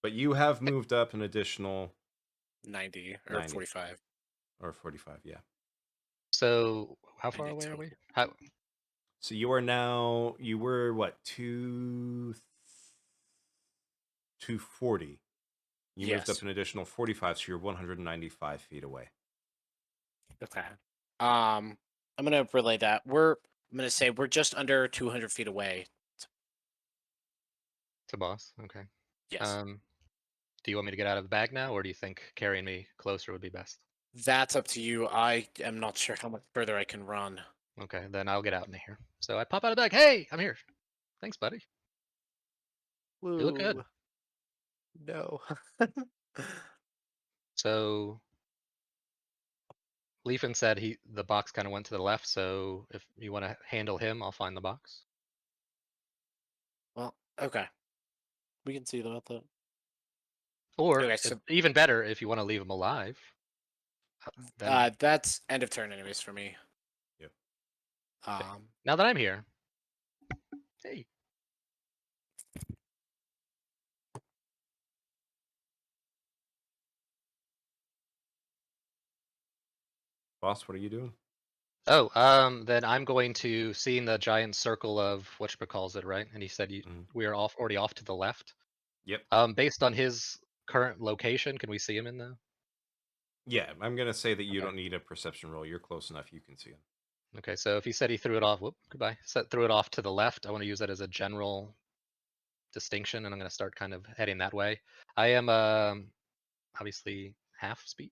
But you have moved up an additional 90 or 90. 45. or 45, yeah. so how I far did away are total. we? How, So you are now, you were what, 240. You moved Yes. up an additional 45, so you're 195 feet away. Okay. I'm gonna relay that. I'm gonna say we're just under 200 feet away. to boss? Okay. Yes. Do you want me to get out of the bag now, or do you think carrying me closer would be best? That's up to you. I am not sure how much further I can run. Okay, then I'll get out in here. So I pop out of the bag. Hey, I'm here. Thanks, buddy. You look good. No. So Leafin said the box kind of went to the left. So if you want to handle him, I'll find the box. Well, okay. We can see about that. Or Okay, so even better, if you want to leave him alive. Then that's end of turn anyways for me. Yep. now that I'm here, hey, Boss, what are you doing? then I'm going to see in the giant circle of whatchamacalls it, right? And he said we are already off to the left. Yep. Based on his current location, can we see him in the? Yeah, I'm going to say that you Okay. don't need a perception roll. You're close enough. You can see him. Okay, so if he said he threw it off, goodbye. Threw it off to the left. I want to use that as a general distinction, and I'm going to start kind of heading that way. I am obviously half speed.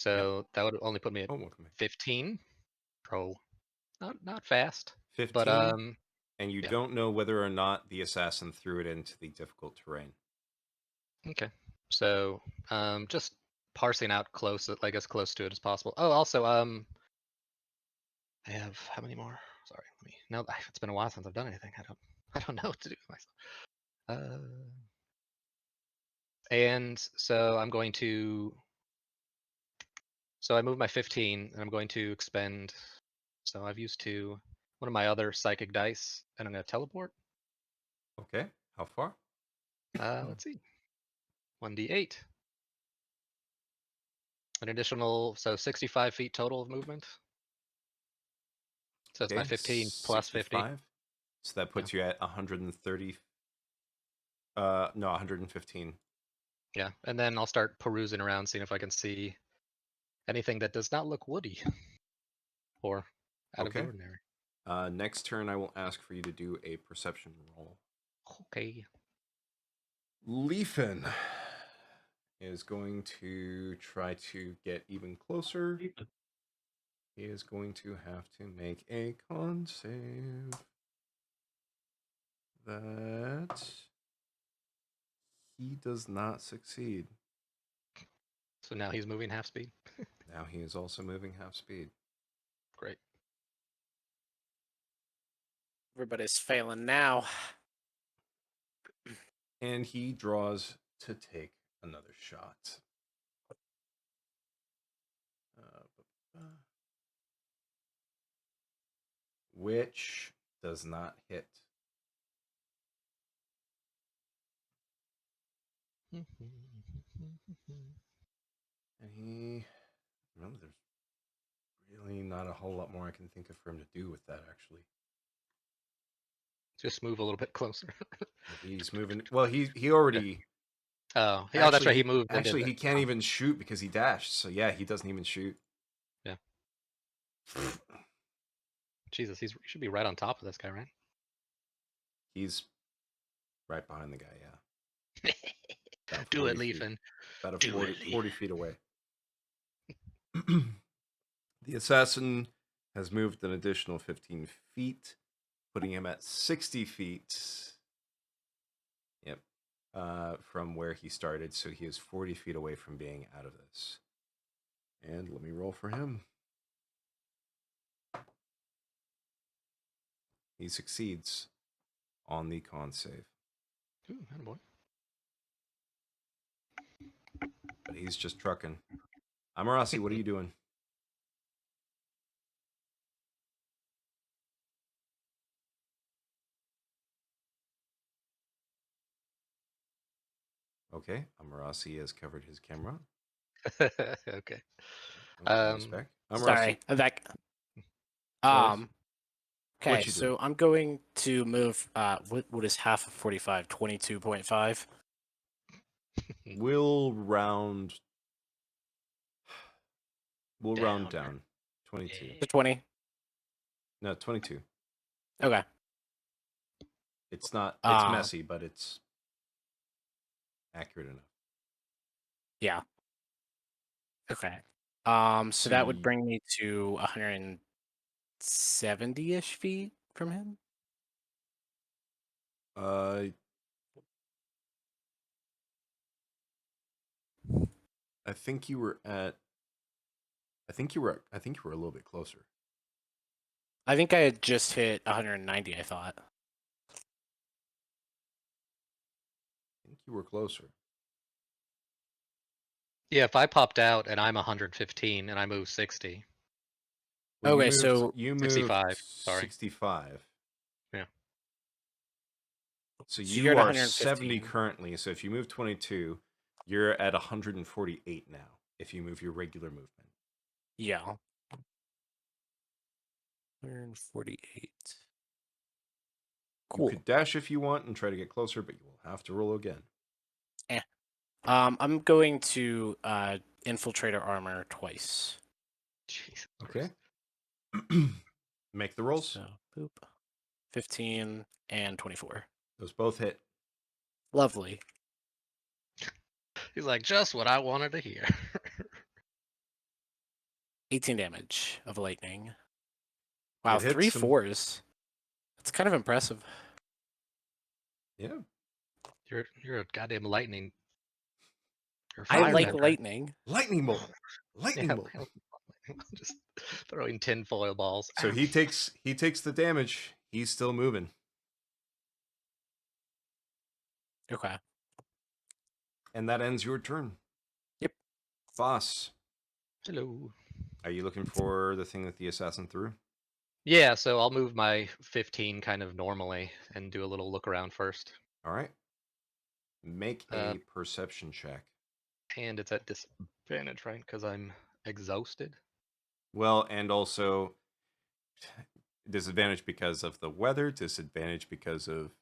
So that would only put me at Oh, welcome back. 15. Oh, not fast. 15, But and you yeah. don't know whether or not the assassin threw it into the difficult terrain. Okay. So just parsing out close, like as close to it as possible. Oh, also I have how many more? Sorry, let me. No, it's been a while since I've done anything. I don't know what to do with myself. And so I'm going to. So I move my 15, and I'm going to expend. So I've used one of my other psychic dice, and I'm going to teleport. Okay, how far? Let's see. 1d8. An additional, so 65 feet total of movement. So it's my 15 plus 50. 65. So that puts you at 130. No, 115. Yeah, and then I'll start perusing around, seeing if I can see anything that does not look woody or out of the Okay. ordinary. Next turn, I will ask for you to do a perception roll. Okay. Leafin is going to try to get even closer. He is going to have to make a con save. That he does not succeed. So now he's moving half speed. Now he is also moving half speed. Great. Everybody's failing now. And he draws to take another shot. Which does not hit. And there's really not a whole lot more I can think of for him to do with that, actually. Just move a little bit closer. He's moving. Well, he already. Oh, that's right. He moved. Actually, he can't even shoot because he dashed. So yeah, he doesn't even shoot. Yeah. Jesus, he should be right on top of this guy, right? He's right behind the guy. Yeah. Do it, Leafin. About 40 feet away. The assassin has moved an additional 15 feet, putting him at 60 feet. Yep. From where he started, so he is 40 feet away from being out of this. And let me roll for him. He succeeds on the con save. Ooh, attaboy. But he's just trucking. Amarasi, what are you doing? Okay, Amarasi has covered his camera. Okay. Back. Sorry, I'm back. Okay, you so I'm going to move. What is half of 45? 22.5. We'll round. We'll round down. 22. To 20. No, 22. Okay. It's not. It's messy, but it's accurate enough. Yeah. Okay. So that would bring me to 170-ish feet from him. I think you were at. I think you were a little bit closer. I think I had just hit 190. I thought. I think you were closer. Yeah, if I popped out and I'm 115 and I move 60. Well, Okay, so you moved 65. Sorry. 65. Yeah. So you're you at are 115. 70 currently. So if you move 22, you're at 148 now. If you move your regular movement. Yeah. 148. Cool. You could dash if you want and try to get closer, but you will have to roll again. I'm going to infiltrator armor twice. Jeez. Okay. Make the rolls. So, boop. 15 and 24. Those both hit. Lovely. He's like, just what I wanted to hear. 18 damage of lightning. Wow, It hits 3 him. 4s. That's kind of impressive. Yeah. You're a goddamn lightning. You're a I like firebender. lightning. Lightning bolt. Lightning Yeah, bolt. just throwing tinfoil balls. So he takes the damage. He's still moving. Okay. And that ends your turn. Yep. Boss, Hello. are you looking for the thing that the assassin threw? Yeah, so I'll move my 15 kind of normally and do a little look around first. All right. Make a perception check. And it's at disadvantage, right? Because I'm exhausted. Well, and also disadvantage because of the weather, disadvantage because of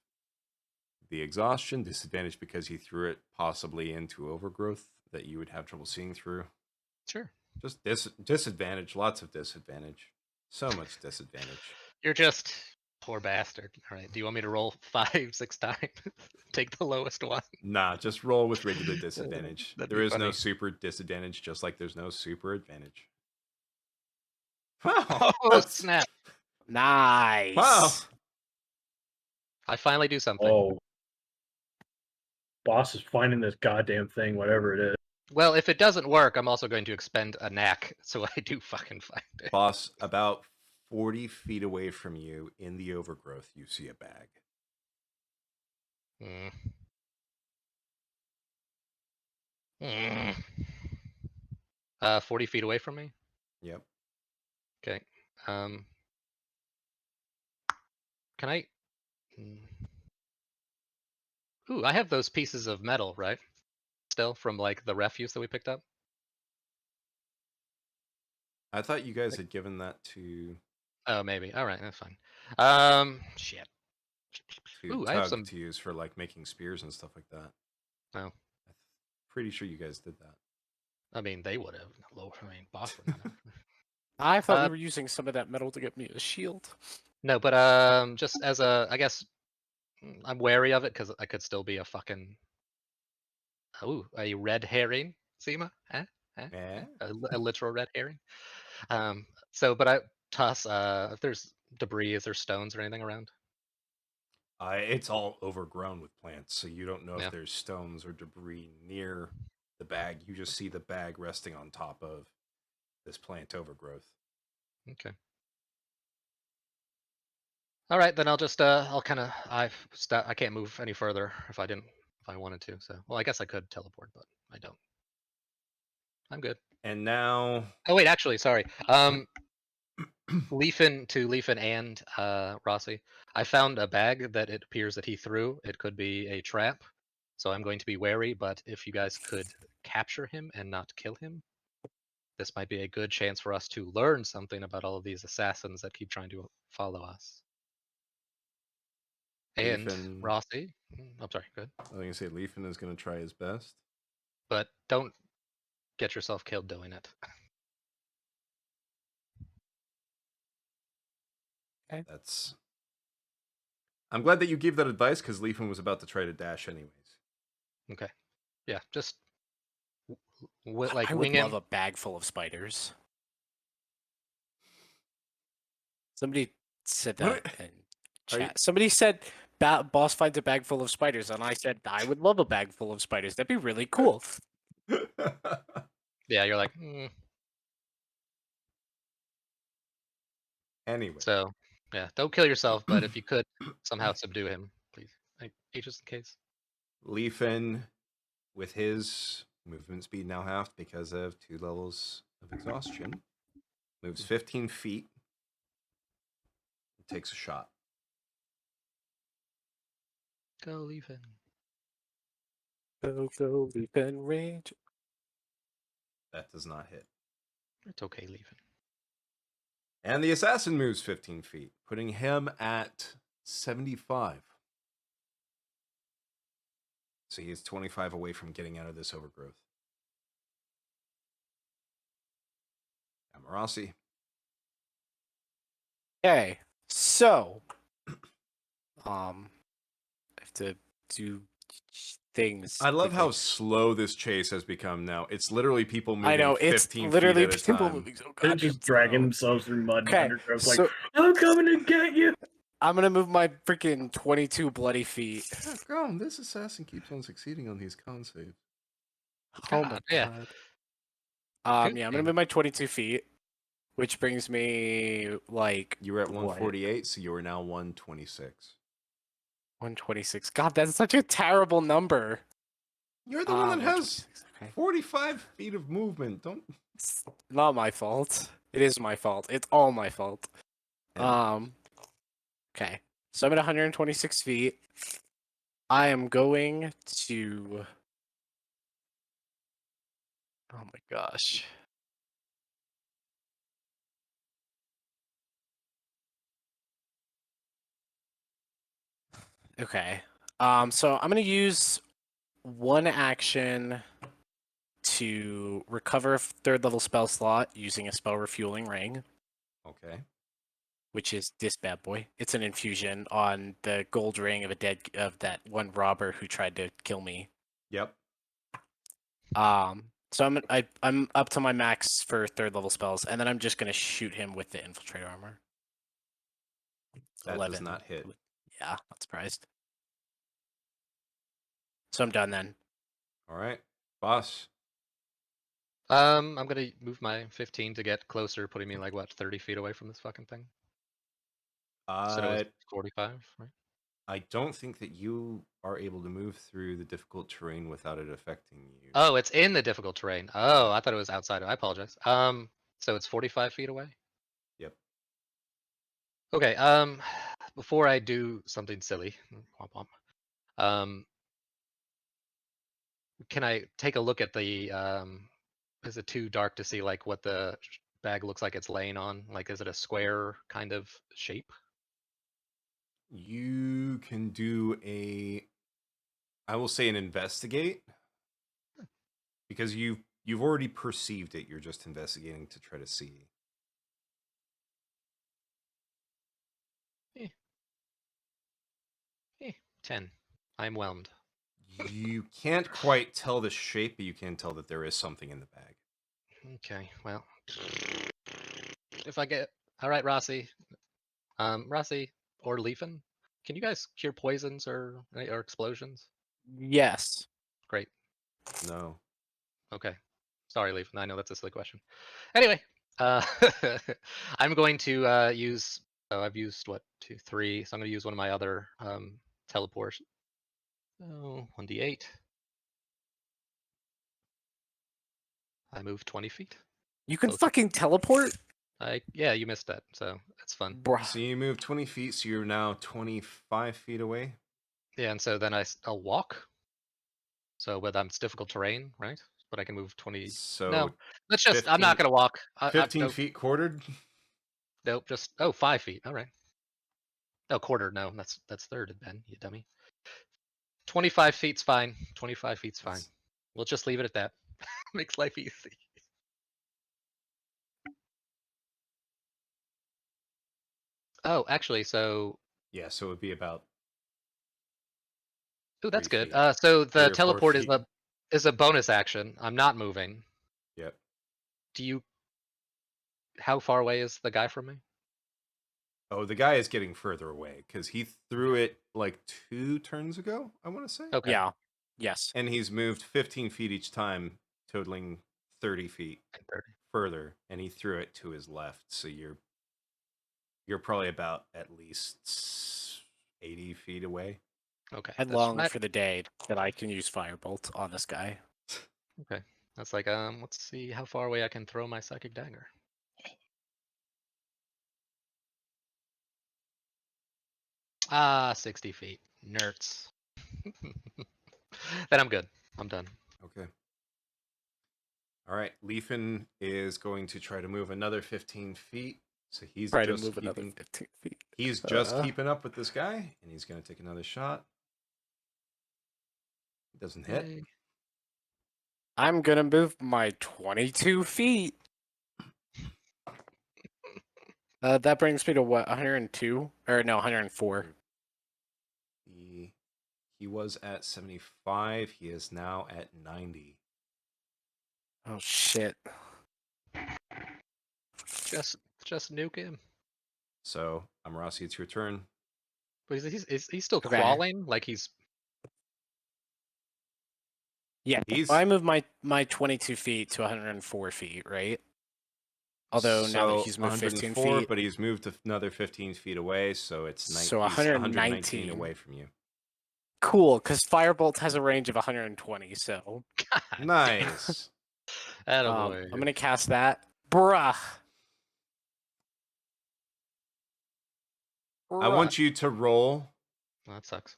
the exhaustion, disadvantage because he threw it possibly into overgrowth that you would have trouble seeing through. Sure. Just disadvantage, lots of disadvantage. So much disadvantage. You're just poor bastard. All right. Do you want me to roll 5, 6 times? Take the lowest one. Nah, just roll with regular disadvantage. That'd There be is no funny. super disadvantage, just like there's no super advantage. Wow. Oh, snap. Nice. Wow. I finally do something. Oh, boss is finding this goddamn thing, whatever it is. Well, if it doesn't work, I'm also going to expend a knack, so I do fucking find it. Boss, about 40 feet away from you in the overgrowth, you see a bag. Mm. Mm. 40 feet away from me? Yep. Okay. Can I... Ooh, I have those pieces of metal, right? Still, from like the refuse that we picked up? I thought you guys had given that to Oh, maybe. Alright, that's fine. Shit. Ooh, I have Tug some... to use for like making spears and stuff like that. Oh. Pretty sure you guys did that. I mean, they would have. Boss would not have. I thought we were using some of that metal to get me a shield. No, but just as a... I guess I'm wary of it, because I could still be a fucking... Ooh, a red herring, Seema? Huh? Huh? Eh? A literal red herring? So, but I toss, if there's debris, is there stones or anything around? It's all overgrown with plants, so you don't know Yeah. if there's stones or debris near the bag. You just see the bag resting on top of this plant overgrowth. Okay. All right, then I'll just I'll kind of I can't move any further if I wanted to. So, well, I guess I could teleport, but I don't. I'm good. And now, Oh wait, actually, sorry. Leafin and Rossi, I found a bag that it appears that he threw. It could be a trap, so I'm going to be wary. But if you guys could capture him and not kill him, this might be a good chance for us to learn something about all of these assassins that keep trying to follow us. And Leafin, Rossi, I'm sorry, good. I was going to say Leafin is going to try his best. But don't get yourself killed doing it. That's. I'm glad that you gave that advice because Leafin was about to try to dash anyways. Okay. Yeah, just like I would wing love him. a bag full of spiders. Somebody said What? that in Are you- chat. Somebody said boss finds a bag full of spiders, and I said I would love a bag full of spiders. That'd be really cool. Yeah, you're like, Anyway, So, yeah, don't kill yourself, but if you could somehow subdue him, please. Just in case. Leafin, with his movement speed now halved because of 2 levels of exhaustion, moves 15 feet and takes a shot. Go, Leafin. Go, leap and rage. That does not hit. It's okay, Leafin. And the assassin moves 15 feet, putting him at 75. So he is 25 away from getting out of this overgrowth. Amarasi. Okay, so I have to do things. I love how quickly. slow this chase has become now. It's literally people moving I know, it's 15 literally feet at a people time. moving so They're goddamn just dragging slow. themselves through mud and Okay, undergrowth, so- like, I'm coming to get you. I'm gonna move my freaking 22 bloody feet. How come this assassin keeps on succeeding on these con saves? Oh my yeah. god. Good Yeah, I'm gonna game. move my 22 feet, which brings me like You were at what? 148, so you are now 126. 126. God, that's such a terrible number. You're the one that has 126, okay. 45 feet of movement. Don't. It's not my fault. It is my fault. It's all my fault. Yeah. Okay. So I'm at 126 feet. I am going to. Oh my gosh. Okay. So I'm gonna use one action to recover a third level spell slot using a spell refueling ring, Okay. which is this bad boy. It's an infusion on the gold ring of that one robber who tried to kill me. Yep. So I'm up to my max for third level spells, and then I'm just gonna shoot him with the infiltrate armor. That 11. does not hit. Yeah, not surprised. So I'm done then. All right. Boss. I'm gonna move my 15 to get closer, putting me like what 30 feet away from this fucking thing. Said it was 45, right? I don't think that you are able to move through the difficult terrain without it affecting you. Oh, it's in the difficult terrain. Oh, I thought it was outside. I apologize. So it's 45 feet away. Yep. Okay. Before I do something silly, womp womp, can I take a look at the? Is it too dark to see like what the bag looks like it's laying on? Like, is it a square kind of shape? You can do I will say an investigate, because you've already perceived it. You're just investigating to try to see. Eh. 10. I'm whelmed. You can't quite tell the shape, but you can tell that there is something in the bag. Okay, well, if I get all right, Rossi, Rossi or Leafin, can you guys cure poisons or explosions? Yes. Great. No. Okay. Sorry, Leafin. I know that's a silly question. Anyway, uh, I'm going to use. Oh, I've used what 2, 3. So I'm going to use one of my other teleports. Oh, 1d8. I move 20 feet. You can Closer. fucking teleport? Yeah, you missed that, so that's fun. Bruh. So you move 20 feet, so you're now 25 feet away. Yeah, and so then I'll walk. So, but it's difficult terrain, right? But I can move 20. So No, let's just. I'm 15 not gonna walk. 15 nope, feet quartered. nope. Just 5 feet. All right. No quarter. No, that's third, Ben. You dummy. 25 feet's fine. 25 feet's fine. That's- We'll just leave it at that. Makes life easy. Oh, actually, so Yeah, so it would be about oh, that's 3 good. feet. So 3 the or 4 teleport feet. is a bonus action. I'm not moving. Yep. Do you? How far away is the guy from me? Oh, the guy is getting further away because he threw it like 2 turns ago, I want to say. Okay. Yeah. Yes. And he's moved 15 feet each time, totaling 30 feet 30. further, and he threw it to his left. So you're probably about at least 80 feet away. Okay. I that's long right. for the day that I can use Firebolt on this guy. Okay. That's like let's see how far away I can throw my psychic dagger. 60 feet. Nerds. Then I'm good. I'm done. Okay. All right. Leafin is going to try to move another 15 feet. So he's Try to just move another keeping 15 feet. he's just keeping up with this guy, and he's going to take another shot. Doesn't hit. Yay. I'm gonna move my 22 feet. That brings me to what, 102? Or no, 104. He He was at 75. He is now at 90. Oh shit. Just nuke him. So, Amarasi, it's your turn. But he's still Okay. crawling? Like he's... Yeah. He's- I moved my 22 feet to 104 feet, right? Although now that he's moved 15 104, feet, but he's moved another 15 feet away, so it's So he's 119 away from you. cool, because Firebolt has a range of 120. So Nice. Attaboy. I'm gonna cast that, bruh. I want you to roll. Well, that sucks.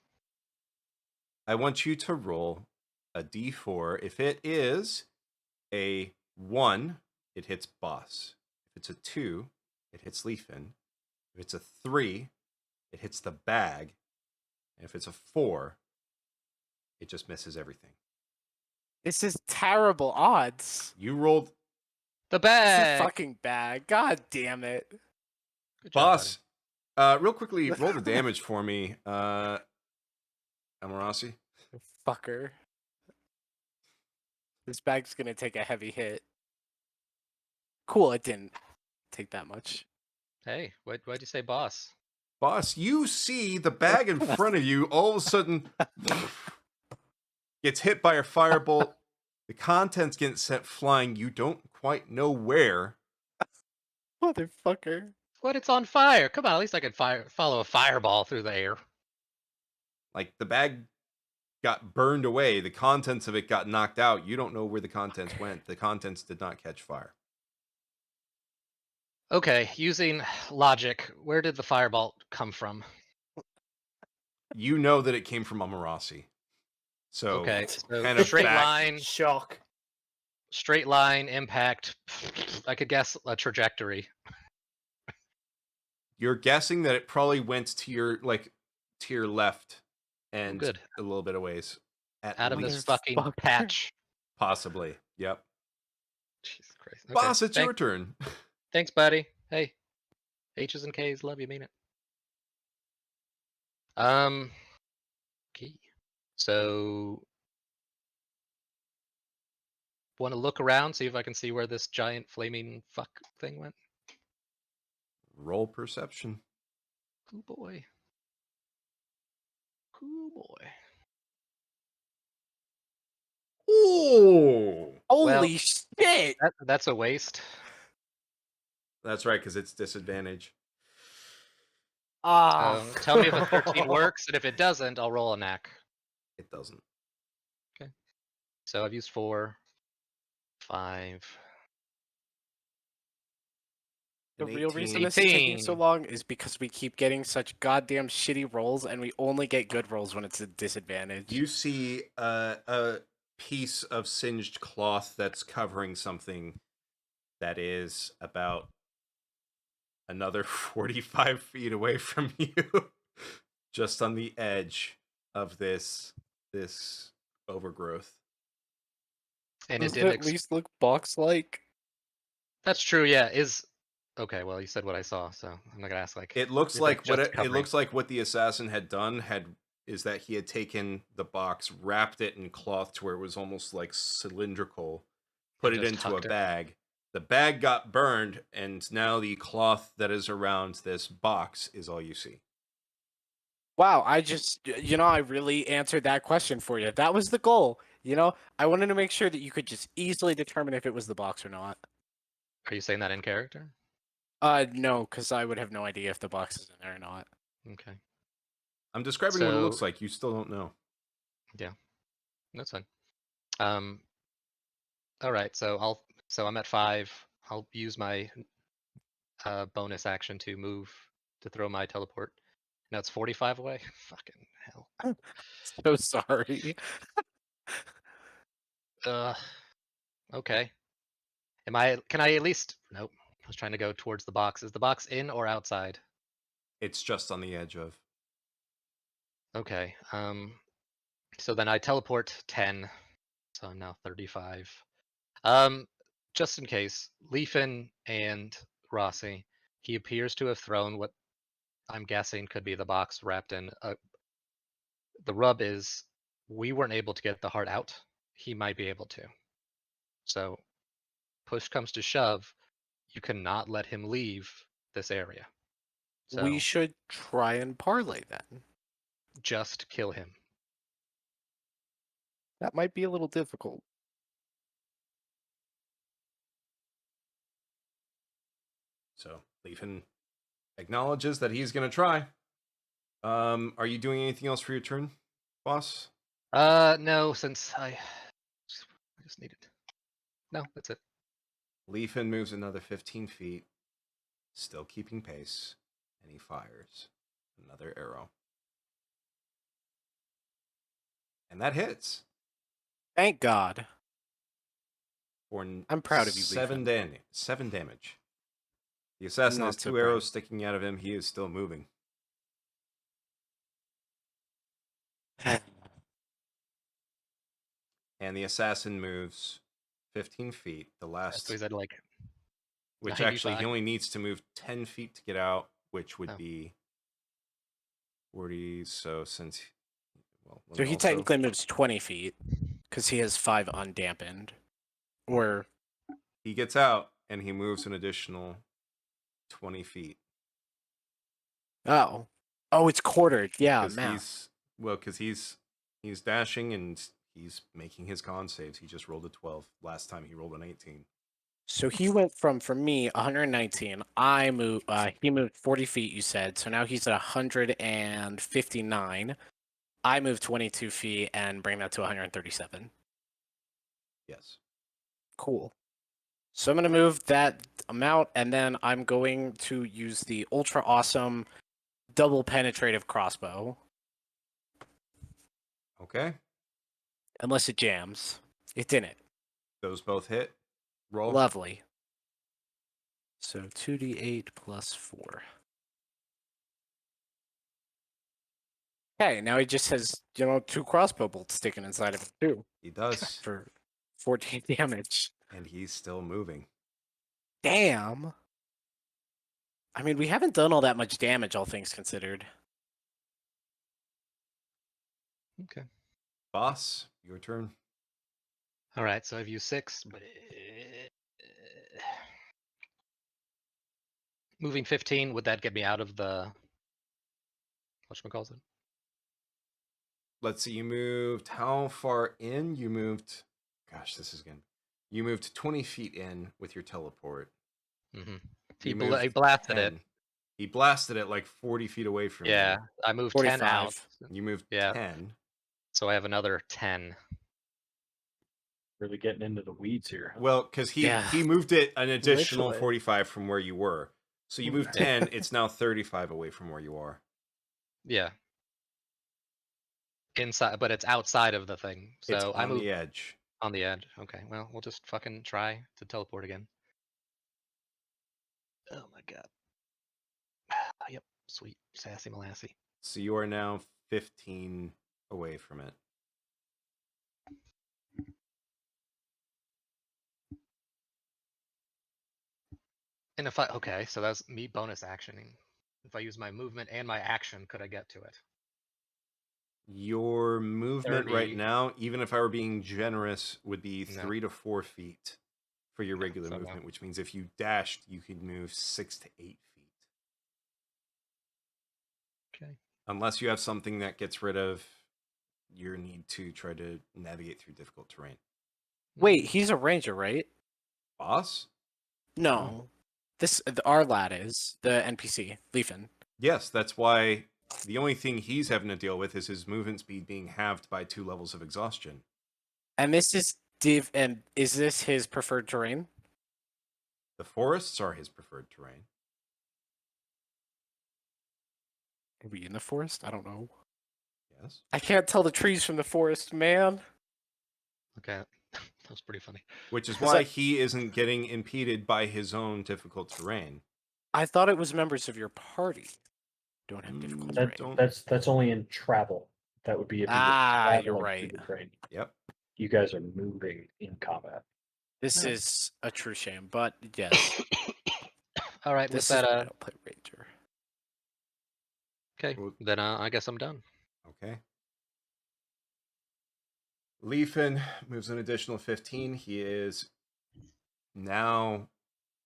I want you to roll a d4. If it is a 1, it hits boss. If it's a 2, it hits Leafin. If it's a 3, it hits the bag. And if it's a 4, it just misses everything. This is terrible odds. You rolled The This bag! is fucking bad. God damn it. Good job, boss. Real quickly, roll the damage for me, Amarasi. Fucker. This bag's gonna take a heavy hit. Cool, it didn't take that much. buddy. Hey, why'd you say boss? Boss, you see the bag in front of you all of a sudden gets hit by a firebolt. The contents get sent flying. You don't quite know where. Motherfucker. What? It's on fire. Come on, at least I could follow a fireball through the air. Like the bag got burned away. The contents of it got knocked out. You don't know where the contents went. The contents did not catch fire. Okay, using logic, where did the fireball come from? You know that it came from Amarasi. So Okay, so kind of straight back- line, Shock. straight line, impact. I could guess a trajectory. You're guessing that it probably went to your left and Good. a little bit of ways. At Out of this least. fucking Motherfucker. patch. Possibly. Yep. Jesus Christ. Okay, Boss, it's your turn. Thanks, buddy. Hey, H's and K's, love you, mean it. Key. So, want to look around, see if I can see where this giant flaming fuck thing went? Roll perception. Cool boy. Cool boy. Ooh. Holy shit! That's a waste. That's right, because it's disadvantage. Tell me if a 13 works, and if it doesn't, I'll roll a knack. It doesn't. So I've used 4, 5. The An real 18. reason this is taking so 18. long is because we keep getting such goddamn shitty rolls, and we only get good rolls when it's a disadvantage. You see a piece of singed cloth that's covering something that is about another 45 feet away from you, just on the edge of this overgrowth. And it Does didn't. at least look box-like? That's true. Yeah. Okay. Well, you said what I saw, so I'm not gonna ask. Like It looks is like just it covering? looks like what the assassin had done is that he had taken the box, wrapped it in cloth to where it was almost like cylindrical, put And it just into a tucked it. bag. The bag got burned, and now the cloth that is around this box is all you see. Wow, I really answered that question for you. That was the goal. I wanted to make sure that you could just easily determine if it was the box or not. Are you saying that in character? No, because I would have no idea if the box is in there or not. Okay, I'm describing what it looks So- like. You still don't know. that's fine. All right. So I'm at 5. I'll use my bonus action to move to throw my teleport. Now it's 45 away. Fucking hell. So sorry. Okay. Can I at least? Nope. I was trying to go towards the box. Is the box in or outside? It's just on the edge of. Okay. So then I teleport 10. So I'm now 35. Just in case, Leafin and Rossi, he appears to have thrown what I'm guessing could be the box wrapped in The rub is we weren't able to get the heart out. He might be able to. So push comes to shove, you cannot let him leave this area. So We should try and parlay then. just kill him. That might be a little difficult. So Leafin acknowledges that he's going to try. Are you doing anything else for your turn, boss? No, since I just needed. No, that's it. Leafin moves another 15 feet, still keeping pace, and he fires another arrow. And that hits. Thank God. For I'm proud of you, seven damage. The assassin Not has so 2 proud. arrows sticking out of him. He is still moving. And the assassin moves 15 feet. The last, So he's at like which actually 95. he only needs to move 10 feet to get out, which would Oh. be 40. So since, well, let So me he also- technically moves 20 feet because he has 5 undampened. Or he gets out and he moves an additional 20 feet. oh, it's quartered. Yeah, Because math. he's dashing and he's making his con saves. He just rolled a 12. Last time he rolled an 18. So he went from, for me, 119. I moved. He moved 40 feet. You said. So now he's at 159. I moved 22 feet and bring that to 137. Yes. Cool. So I'm going to move that amount, and then I'm going to use the ultra awesome double penetrative crossbow, Okay. unless it jams. It didn't. Those both hit. Roll. Lovely. So 2d8 plus 4. Okay, now he just has, 2 crossbow bolts sticking inside of it, too, He does. for 14 damage. And he's still moving. Damn. I mean, we haven't done all that much damage, all things considered. Okay. Boss, your turn. All right, so I've used 6, but moving 15, would that get me out of the whatchamacallit? Let's see, you moved how far in? You moved, gosh, this is good. You moved 20 feet in with your teleport. Mm-hmm. You He moved blasted 10. it. He blasted it like 40 feet away from Yeah, you. I moved 45. 10 out. You moved Yeah. 10. So I have another 10. Really getting into the weeds here. Well, because he Yeah. moved it an additional Literally. 45 from where you were. So you moved 10, it's now 35 away from where you are. Yeah. Inside, but it's outside of the thing. So It's I on moved the edge. on the edge. Okay, well, we'll just fucking try to teleport again. Oh my god. Yep, sweet. Sassy Molassy. So you are now 15 away from it. And if I, okay, so that's me bonus actioning. If I use my movement and my action, could I get to it? Your movement right 30. now, even if I were being generous, would be No. 3 to 4 feet for your No, regular so no. movement, which means if you dashed, you could move 6 to 8 feet. Okay. Unless you have something that gets rid of your need to try to navigate through difficult terrain. Wait, he's a ranger, right? Boss? No. Our lad is the NPC, Leafin. Yes, that's why the only thing he's having to deal with is his movement speed being halved by 2 levels of exhaustion. And this is and is this his preferred terrain? The forests are his preferred terrain. Are we in the forest? I don't know. Yes. I can't tell the trees from the forest, man. Okay. That was pretty funny. Which is Because why I- he isn't getting impeded by his own difficult terrain. I thought it was members of your party don't have difficult That, terrain. that's only in travel. That would be if you were You're traveling right. through the terrain. Yep. You guys are moving in combat. This Yeah. is a true shame, but yes, All right, this with is that, why I don't play ranger. okay, Well- then I guess I'm done. Okay. Leafin moves an additional 15. He is now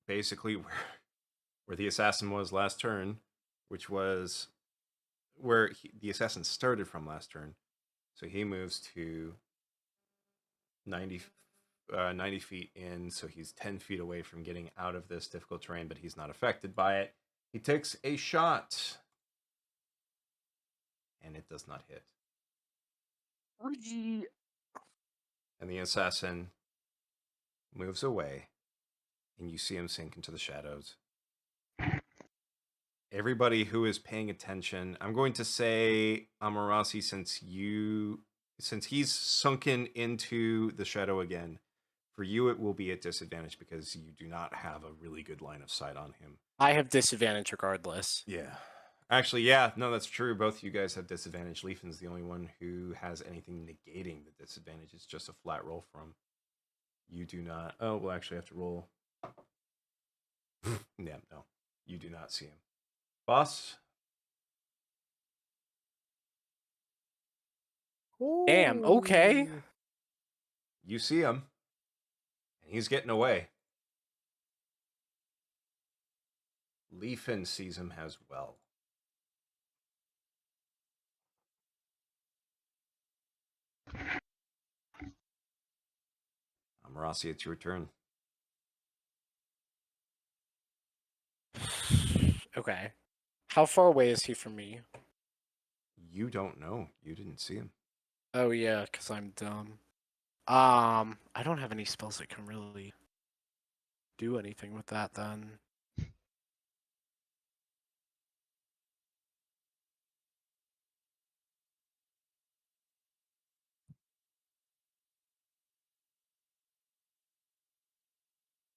basically where the assassin was last turn, which was where the assassin started from last turn. So he moves to 90 feet in, so he's 10 feet away from getting out of this difficult terrain, but he's not affected by it. He takes a shot, and it does not hit. And the assassin moves away, and you see him sink into the shadows. Everybody who is paying attention, I'm going to say, Amarasi, since he's sunken into the shadow again, for you it will be at disadvantage because you do not have a really good line of sight on him. I have disadvantage regardless. Yeah. Actually, yeah, no, that's true. Both of you guys have disadvantage. Leafin's the only one who has anything negating the disadvantage. It's just a flat roll from. You do not. Oh, we'll actually have to roll. Yeah, no. You do not see him. Boss? Damn, okay. Ooh. You see him. And he's getting away. Leafin sees him as well. Amarasi, it's your turn. Okay. How far away is he from me? You don't know. You didn't see him. Oh yeah, because I'm dumb. I don't have any spells that can really do anything with that then.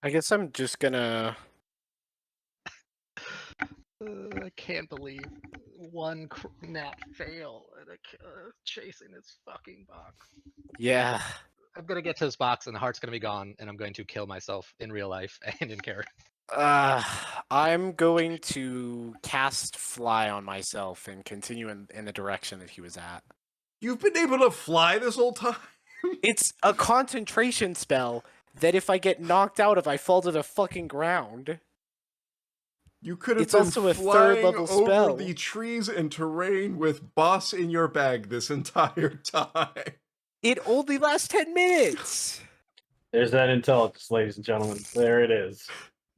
I guess I'm just gonna. I can't believe one nat fail and chasing this fucking box. Yeah. I'm gonna get to this box and the heart's gonna be gone, and I'm going to kill myself in real life and in character. I'm going to cast fly on myself and continue in the direction that he was at. You've been able to fly this whole time? It's a concentration spell that if I get knocked out, if I fall to the fucking ground. You could have It's been also a flying third level over spell. the trees and terrain with boss in your bag this entire time. It only lasts 10 minutes. There's that intelligence, ladies and gentlemen. There it is.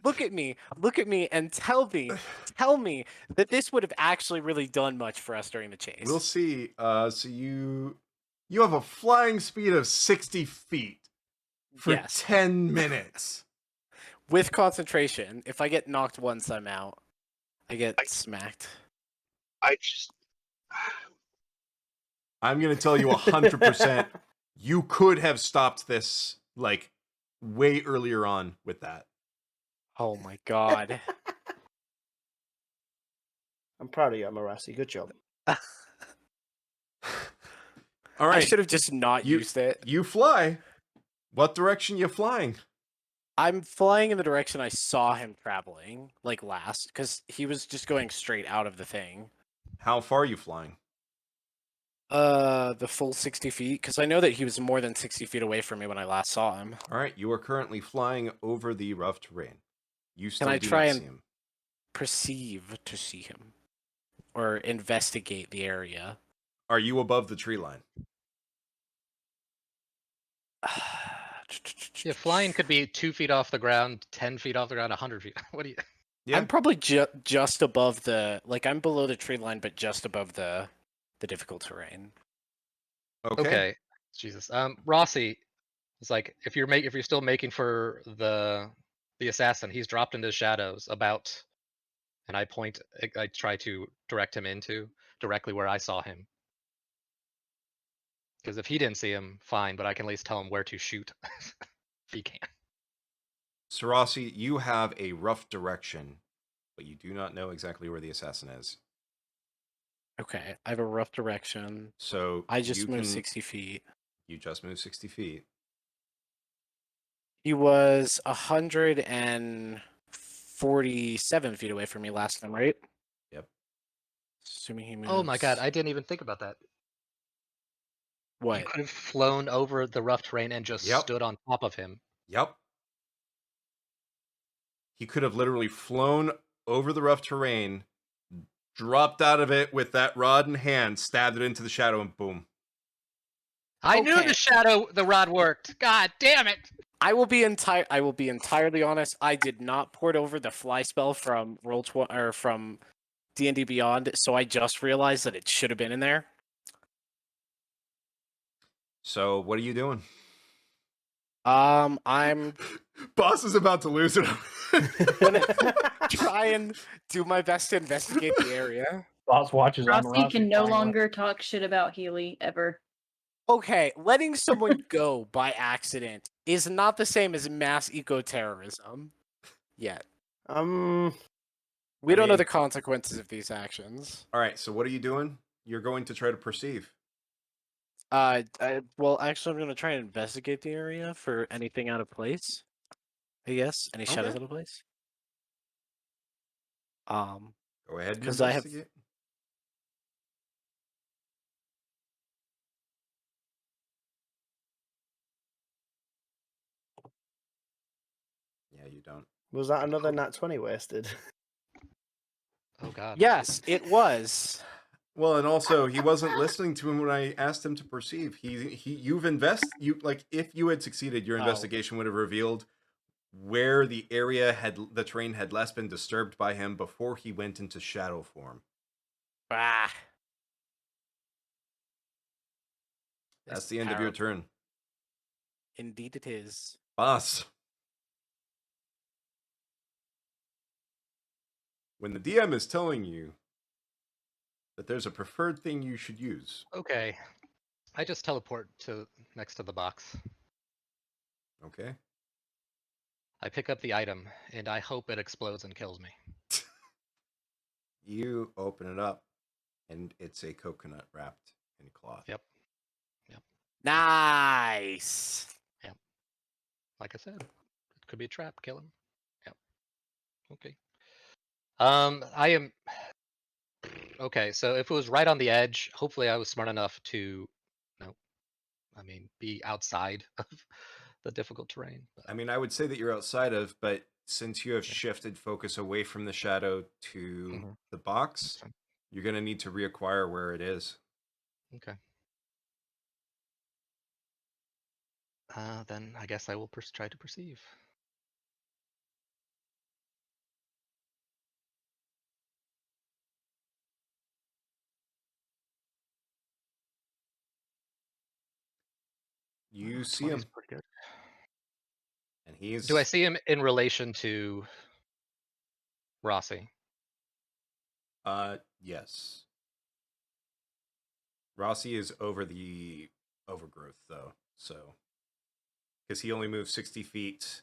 Look at me, and tell me that this would have actually really done much for us during the chase. We'll see. So you have a flying speed of 60 feet for Yes. 10 minutes. With concentration, if I get knocked once, I'm out. I get smacked. I just. I'm going to tell you 100%. You could have stopped this like way earlier on with that. Oh my god. I'm proud of you, Amarasi. Good job. All right. I should have just not used it. You fly. What direction you flying? I'm flying in the direction I saw him traveling, like last, because he was just going straight out of the thing. How far are you flying? The full 60 feet, because I know that he was more than 60 feet away from me when I last saw him. All right, you are currently flying over the rough terrain. You still I do try not and- see him. Perceive to see him. Or investigate the area. Are you above the tree line? Yeah, flying could be 2 feet off the ground, 10 feet off the ground, 100 feet. What do you? Yeah. I'm probably just above the, like, I'm below the tree line, but just above the difficult terrain. Okay. Jesus. Rossi, it's like if you're still making for the assassin, he's dropped into the shadows about, and I try to direct him into directly where I saw him. Because if he didn't see him, fine, but I can at least tell him where to shoot if he can. Sarasi, you have a rough direction, but you do not know exactly where the assassin is. Okay, I have a rough direction. So I just you moved can- 60 feet. You just moved 60 feet. He was 147 feet away from me last time, right? Yep. Assuming he moves. Oh my god, I didn't even think about that. You What? could have flown over the rough terrain and just Yep. stood on top of him. Yep. He could have literally flown over the rough terrain, dropped out of it with that rod in hand, stabbed it into the shadow, and boom. I knew Okay. the rod worked. God damn it! I will be entirely honest. I did not port over the fly spell from from D&D Beyond, so I just realized that it should have been in there. So what are you doing? I'm Boss is about to lose it. gonna try and do my best to investigate the area. Boss watches on Rossi can no flying up. longer talk shit about Healy ever. Okay, letting someone go by accident is not the same as mass eco-terrorism. Yet. We I don't know mean- the consequences of these actions. All right, so what are you doing? You're going to try to perceive. Well, actually, I'm going to try and investigate the area for anything out of place. I guess any shadows Okay. out of place. Go ahead and 'Cause I have- investigate. Yeah, you don't. Was that another nat 20 wasted? Oh god. Yes, it was. Well, and also he wasn't listening to him when I asked him to perceive. If you had succeeded, your Oh. investigation would have revealed where the terrain had less been disturbed by him before he went into shadow form. Ah. That's This the end of your turn. Indeed, it is. Boss. When the DM is telling you that there's a preferred thing you should use. Okay. I just teleport to next to the box. Okay. I pick up the item, and I hope it explodes and kills me. You open it up, and it's a coconut wrapped in cloth. Yep. Nice. Like I said, it could be a trap. Kill him. Yep. Okay. I am. Okay, so if it was right on the edge, hopefully I was smart enough to, be outside of the difficult terrain. But I mean, I would say that you're outside of, but since you have shifted focus away from the shadow to Mhm. the box, fine. you're going to need to reacquire where it is. Okay. Then I guess I will try to perceive. You see 20's him, pretty good. and he's. Do I see him in relation to Rossi? Yes. Rossi is over the overgrowth, though, so. Because he only moved 60 feet,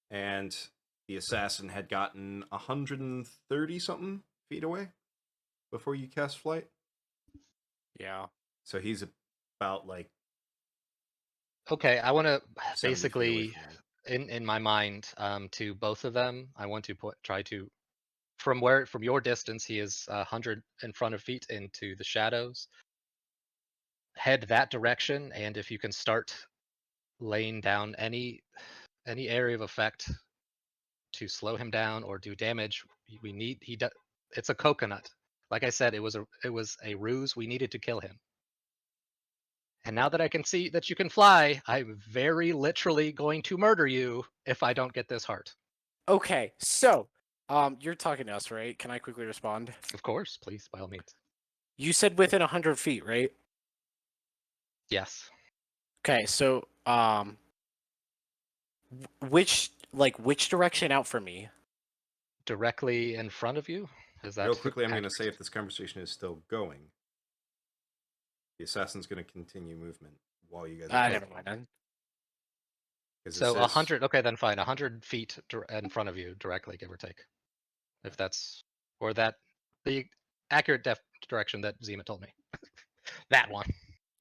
and the assassin had gotten 130 something feet away before you cast flight. Yeah. So he's about like Okay, I want to 70 feet away basically, from him. in my mind, to both of them, I want to try to, from your distance, he is 100 in front of feet into the shadows. Head that direction, and if you can start laying down any area of effect to slow him down or do damage, we need it's a coconut. Like I said, it was a ruse. We needed to kill him. And now that I can see that you can fly, I'm very literally going to murder you if I don't get this heart. Okay, so, you're talking to us, right? Can I quickly respond? Of course, please, by all means. You said within 100 feet, right? Yes. Okay, so, which direction out for me? Directly in front of you? Is that Real quickly, I'm going to accurate? say if this conversation is still going, the assassin's going to continue movement while you guys are Never talking. mind then. 'Cause it So says- 100. Okay, then fine. 100 feet in front of you, directly, give or take. If that's the accurate direction that Zima told me. That one.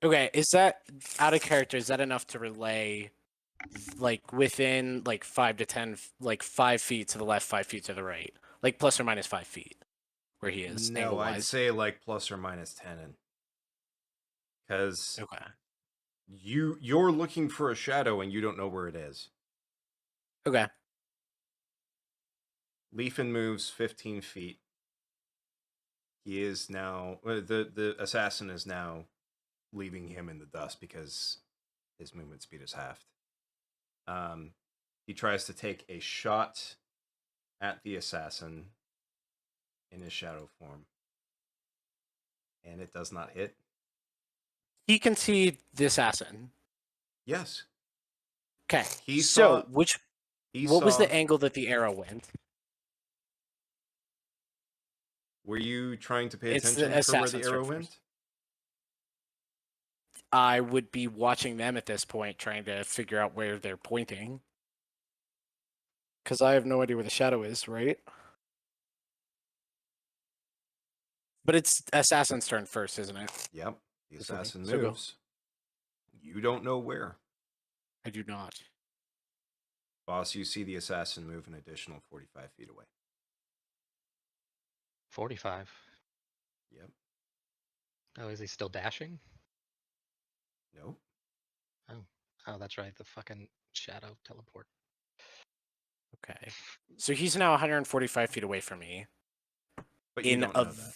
Okay, is that out of character? Is that enough to relay, like within like 5 to 10, like 5 feet to the left, 5 feet to the right, like plus or minus 5 feet, where he is? No, I'd angle-wise? say like plus or minus 10. Because Okay. You're looking for a shadow and you don't know where it is. Okay. Leafin moves 15 feet. He is now the assassin is now leaving him in the dust because his movement speed is halved. He tries to take a shot at the assassin in his shadow form, and it does not hit. He can see the assassin. Yes, Okay. he so saw. which He what was saw. the angle that the arrow went? Were you trying to pay It's the attention for where the assassin's arrow turn went? first. I would be watching them at this point, trying to figure out where they're pointing. Because I have no idea where the shadow is, right? But it's assassin's turn first, isn't it? Yep. The That's okay. assassin So go. moves. You don't know where. I do not. Boss, you see the assassin move an additional 45 feet away. 45. Yep. Oh, is he still dashing? No. Oh, that's right. The fucking shadow teleport. Okay. So he's now 145 feet away from me. But you don't know that.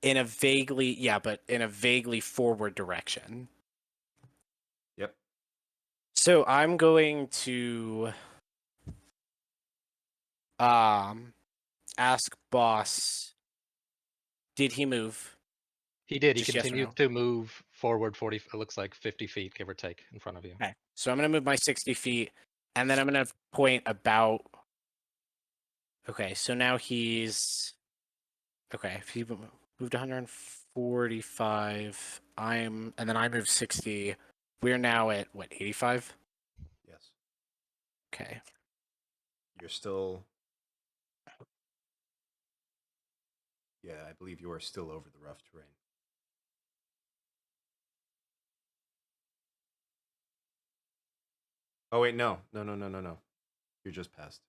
In a vaguely forward direction. Yep. So I'm going to ask boss, did he move? He did. He Just yes or continued no? to move forward 40. It looks like 50 feet, give or take, in front of you. Okay. So I'm going to move my 60 feet, and then I'm going to point about. Okay, so now he's. Okay, if he moved 145, and then I moved 60. We're now at what, 85? Yes. Okay. You're still. Yeah, I believe you are still over the rough terrain. Oh wait, no. You're just past.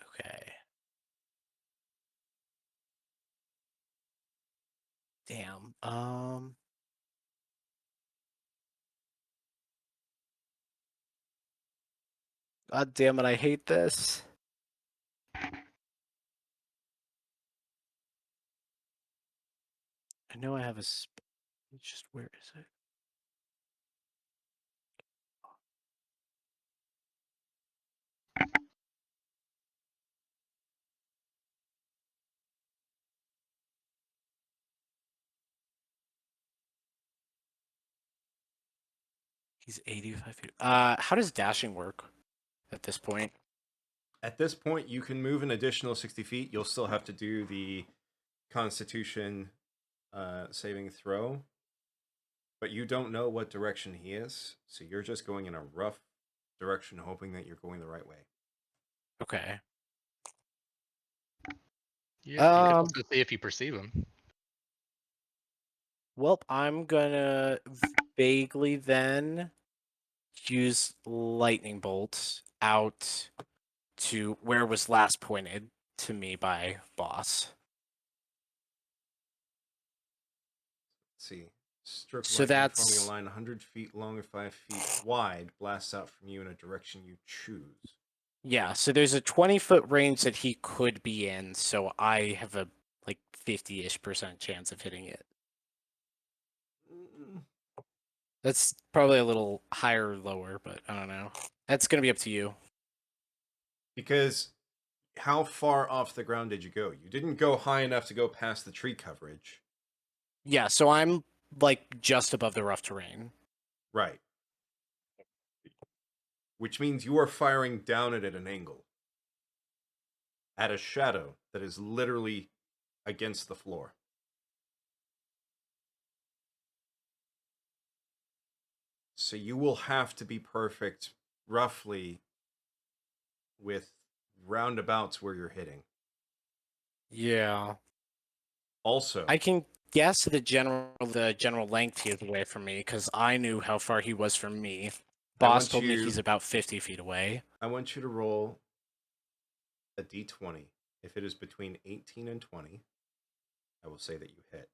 Okay. Damn. God damn it, I hate this. I know I have it's just where is it? He's 85 feet. How does dashing work at this point? At this point, you can move an additional 60 feet. You'll still have to do the Constitution saving throw, but you don't know what direction he is, so you're just going in a rough direction, hoping that you're going the right way. Okay. You can also see if you perceive him. Well, I'm gonna vaguely then use lightning bolts out to where was last pointed to me by boss. Let's see. Strip So lightning that's- forming a line 100 feet long or 5 feet wide, blasts out from you in a direction you choose. Yeah, so there's a 20-foot range that he could be in, so I have a like 50-ish% chance of hitting it. That's probably a little higher or lower, but I don't know. That's gonna be up to you. Because how far off the ground did you go? You didn't go high enough to go past the tree coverage. Yeah, so I'm like just above the rough terrain. Right. Which means you are firing down it at an angle. At a shadow that is literally against the floor. So you will have to be perfect roughly with roundabouts where you're hitting. Yeah. Also, I can guess the general length he is away from me because I knew how far he was from me. Boss told me he's about 50 feet away. I want you to roll a d20. If it is between 18 and 20, I will say that you hit.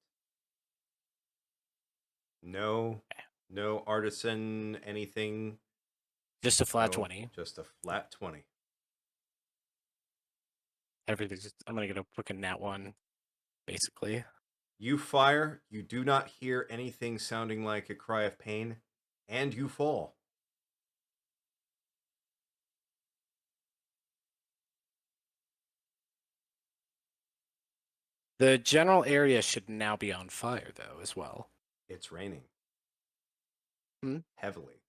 No, no artisan, anything. Just a flat No, 20. Just a flat 20. Everything's. I'm gonna get a fucking nat 1, basically. You fire, you do not hear anything sounding like a cry of pain, and you fall. The general area should now be on fire, though, as well. It's raining. Hmm? Heavily.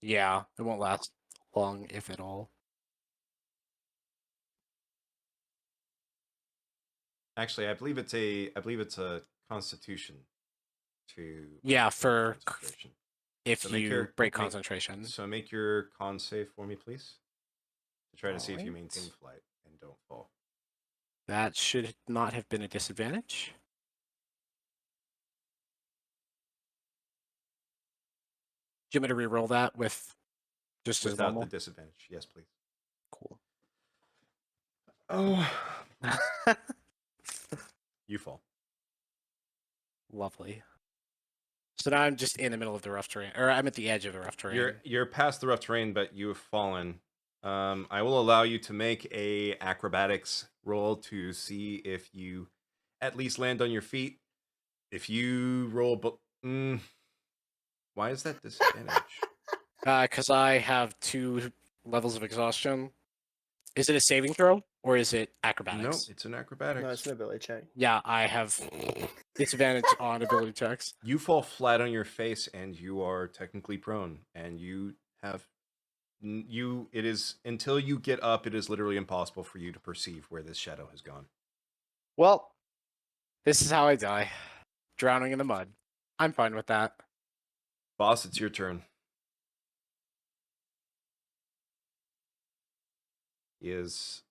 Yeah, it won't last long, if at all. Actually, I believe it's a constitution to Yeah, for concentration. if So you break concentration. So make your con save for me, please. To try to see if you Alright. maintain flight and don't fall. That should not have been a disadvantage. Do you want me to reroll that with just as Without normal? the disadvantage. Yes, please. Cool. Oh. You fall. Lovely. So now I'm just in the middle of the rough terrain, or I'm at the edge of the rough terrain. You're past the rough terrain, but you have fallen. I will allow you to make a acrobatics roll to see if you at least land on your feet. If you roll, why is that disadvantage? Because I have 2 levels of exhaustion. Is it a saving throw or is it No, acrobatics? it's an acrobatics. No, it's an ability check. Yeah, I have disadvantage on ability checks. You fall flat on your face, and you are technically prone. And you have It is until you get up. It is literally impossible for you to perceive where this shadow has gone. Well, this is how I die. Drowning in the mud. I'm fine with that. Boss, it's your turn. He is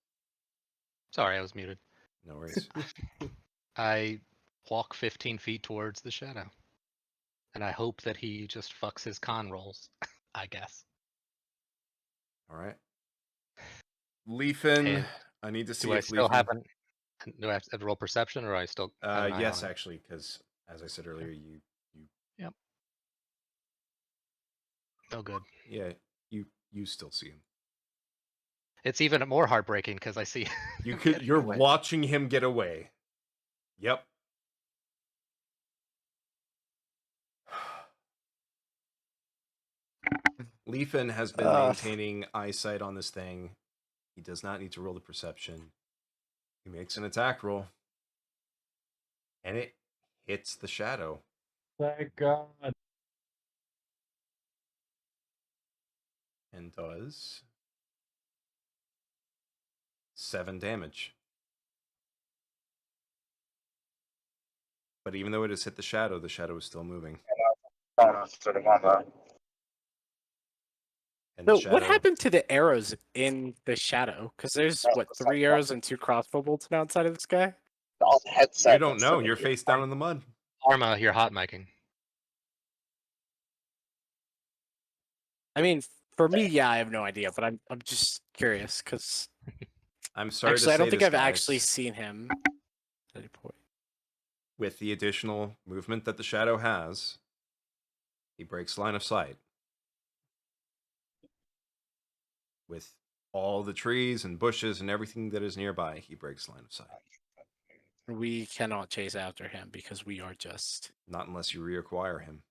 Sorry, I was muted. no worries. I walk 15 feet towards the shadow. And I hope that he just fucks his con rolls, I guess. All right. Leafin, And I need to see Do I if still Leafin. haven't? Do I have to roll perception, or I still have an eye Yes, on it? actually, because as I said earlier, you Oh, good. yeah, you still see him. It's even more heartbreaking because I see. You're away. watching him get away. Yep. Leafin has been maintaining eyesight on this thing. He does not need to roll the perception. He makes an attack roll. And it hits the shadow. Thank God. And does 7 damage. But even though it has hit the shadow is still moving. And the So, shadow, what happened to the arrows in the shadow? Because there's, what, 3 arrows and 2 crossbow bolts now inside of this guy? you don't know. You're face down in the mud. Arma, you're hot micing. I mean, for me, yeah, I have no idea, but I'm just curious, because I'm sorry actually, I to don't say think this, I've actually guys. seen him at any point. With the additional movement that the shadow has, he breaks line of sight. With all the trees and bushes and everything that is nearby, he breaks line of sight. We cannot chase after him because we are just... Not unless you reacquire him.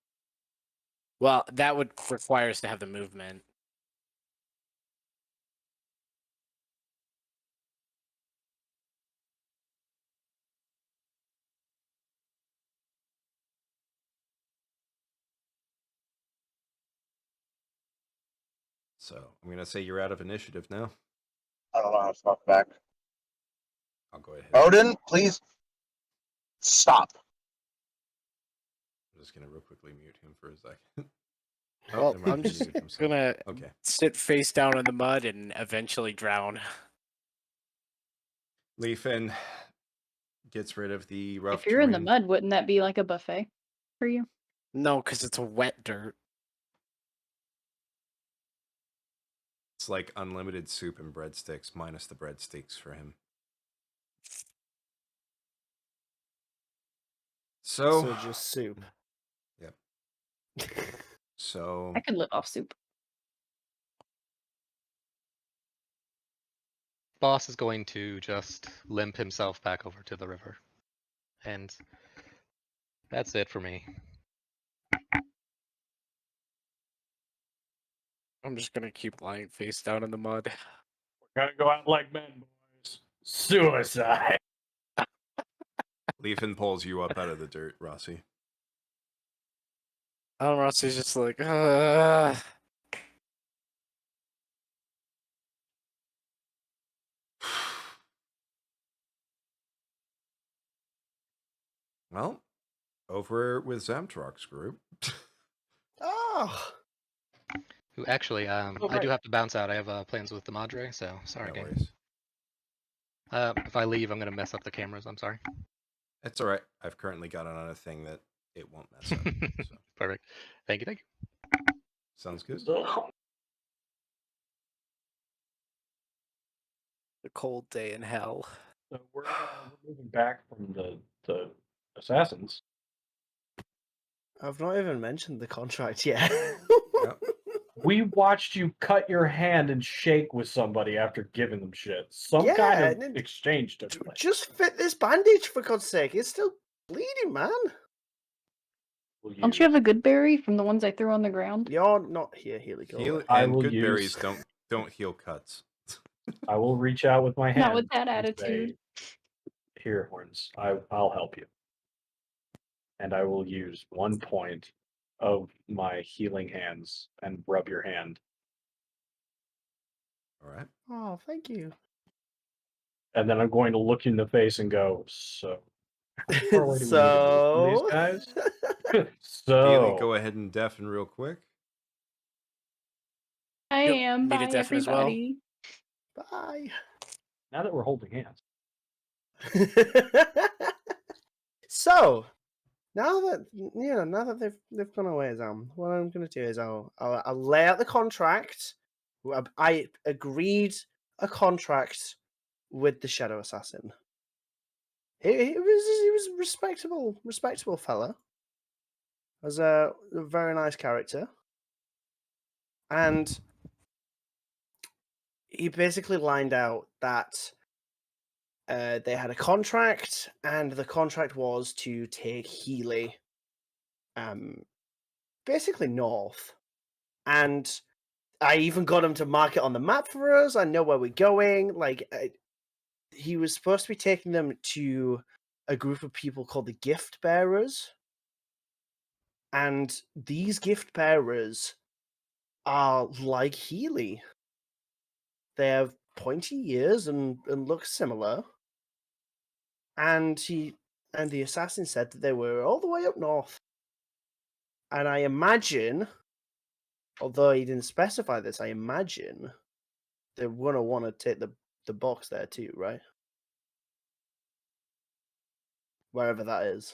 Well, that would require us to have the movement. So I'm going to say you're out of initiative now. I don't know how to talk back. I'll go ahead. Odin, please stop. I'm just going to real quickly mute him for a second. Well, never mind, I'm he just muted himself. gonna Okay. sit face down in the mud and eventually drown. Leafin gets rid of the rough If you're in the terrain. mud, wouldn't that be like a buffet for you? No, because it's a wet dirt. It's like unlimited soup and breadsticks minus the breadsticks for him. So So just soup. Yep. So I could live off soup. Boss is going to just limp himself back over to the river. And that's it for me. I'm just gonna keep lying face down in the mud. We're gonna go out like men, boys. Suicide. Leafin pulls you up out of the dirt, Rossi. Rossi's just like, Well, over with Zamtrok's group. Oh, Who actually, I do right. have to bounce out. I have plans with the Madre, so sorry, No gang. worries. If I leave, I'm gonna mess up the cameras. I'm sorry. It's all right. I've currently got another thing that it won't mess up. So Perfect. Thank you. Thank you. sounds good. the cold day in hell. So we're moving back from the assassins. I've not even mentioned the contract yet. Yep. We watched you cut your hand and shake with somebody after giving them shit. Some Yeah, kind and of it- exchange took place. Just fit this bandage, for God's sake. It's still bleeding, man. Will Don't you have a good berry from the ones I threw on the ground? You're not here, Healy. Go Heal away. I and will good use- berries don't heal cuts. I will reach out with my hand. Not with that and attitude. say, here, Horns. I'll help you. And I will use 1 point of my healing hands and rub your hand. All right. Oh, thank you. And then I'm going to look you in the face and go, so how far away do we need to move So, from these guys? Healy, So go ahead and deafen real quick. I Yep, am. need a Bye, deafen as well. everybody. bye. now that we're holding hands, So, now that they've gone away, Zam, what I'm going to do is I'll lay out the contract. I agreed a contract with the Shadow Assassin. He was a respectable fella. Was a very nice character, and he basically lined out that they had a contract, and the contract was to take Healy, basically north. And I even got him to mark it on the map for us. I know where we're going. Like, he was supposed to be taking them to a group of people called the Gift Bearers. And these Gift Bearers are like Healy. They have pointy ears and look similar. And the assassin said that they were all the way up north. And I imagine, although he didn't specify this, I imagine they're gonna want to take the box there too, right? Wherever that is.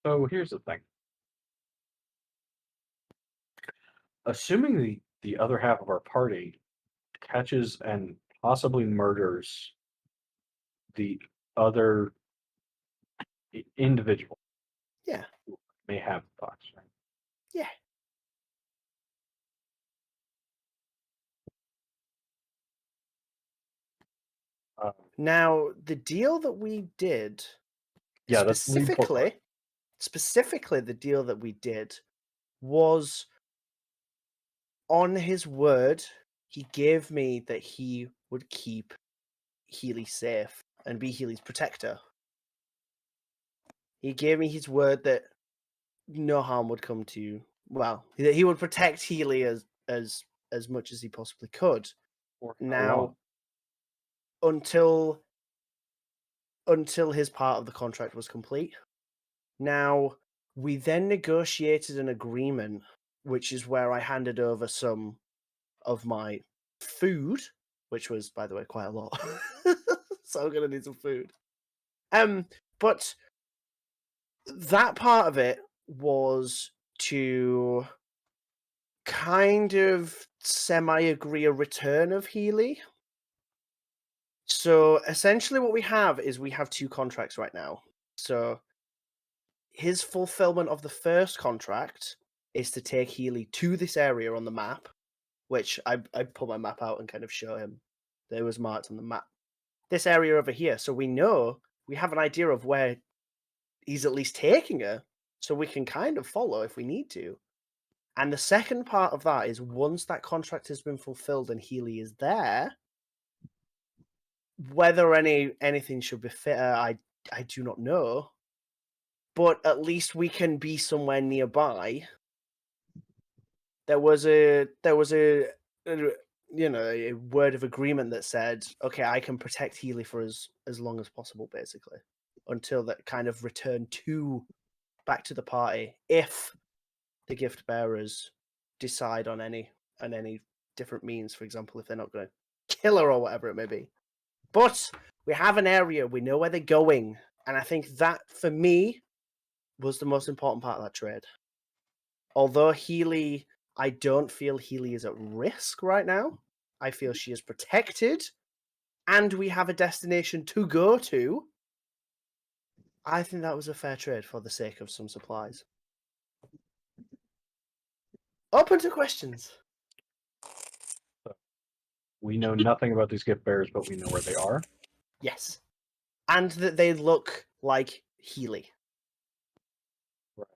so here's the thing. Assuming the other half of our party catches and possibly murders the other individual, Yeah. who may have the box, right? Yeah. Now, the deal that we did, Yeah, that's the important part. specifically the deal that we did was on his word. He gave me that he would keep Healy safe and be Healy's protector. He gave me his word that no harm would come to. Well, that he would protect Healy as much as he possibly could. For how Now, long? until his part of the contract was complete. Now, we then negotiated an agreement, which is where I handed over some of my food, which was, by the way, quite a lot. So I'm gonna need some food. But that part of it was to kind of semi-agree a return of Healy. So essentially what we have is we have two contracts right now. So his fulfillment of the first contract is to take Healy to this area on the map, which I put my map out and kind of show him. There was marked on the map. This area over here, so we have an idea of where he's at least taking her, so we can kind of follow if we need to. And the second part of that is once that contract has been fulfilled and Healy is there, whether anything should be fitter, I do not know. But at least we can be somewhere nearby. There was a a word of agreement that said, okay, I can protect Healy for as long as possible, basically, until that kind of return back to the party, if the gift bearers decide on any different means. For example, if they're not going to kill her or whatever it may be. But we have an area, we know where they're going, and I think that for me was the most important part of that trade. Although Healy, I don't feel Healy is at risk right now. I feel she is protected, and we have a destination to go to. I think that was a fair trade for the sake of some supplies. Open to questions. We know nothing about these gift bearers, but we know where they are. Yes. And that they look like Healy. Right.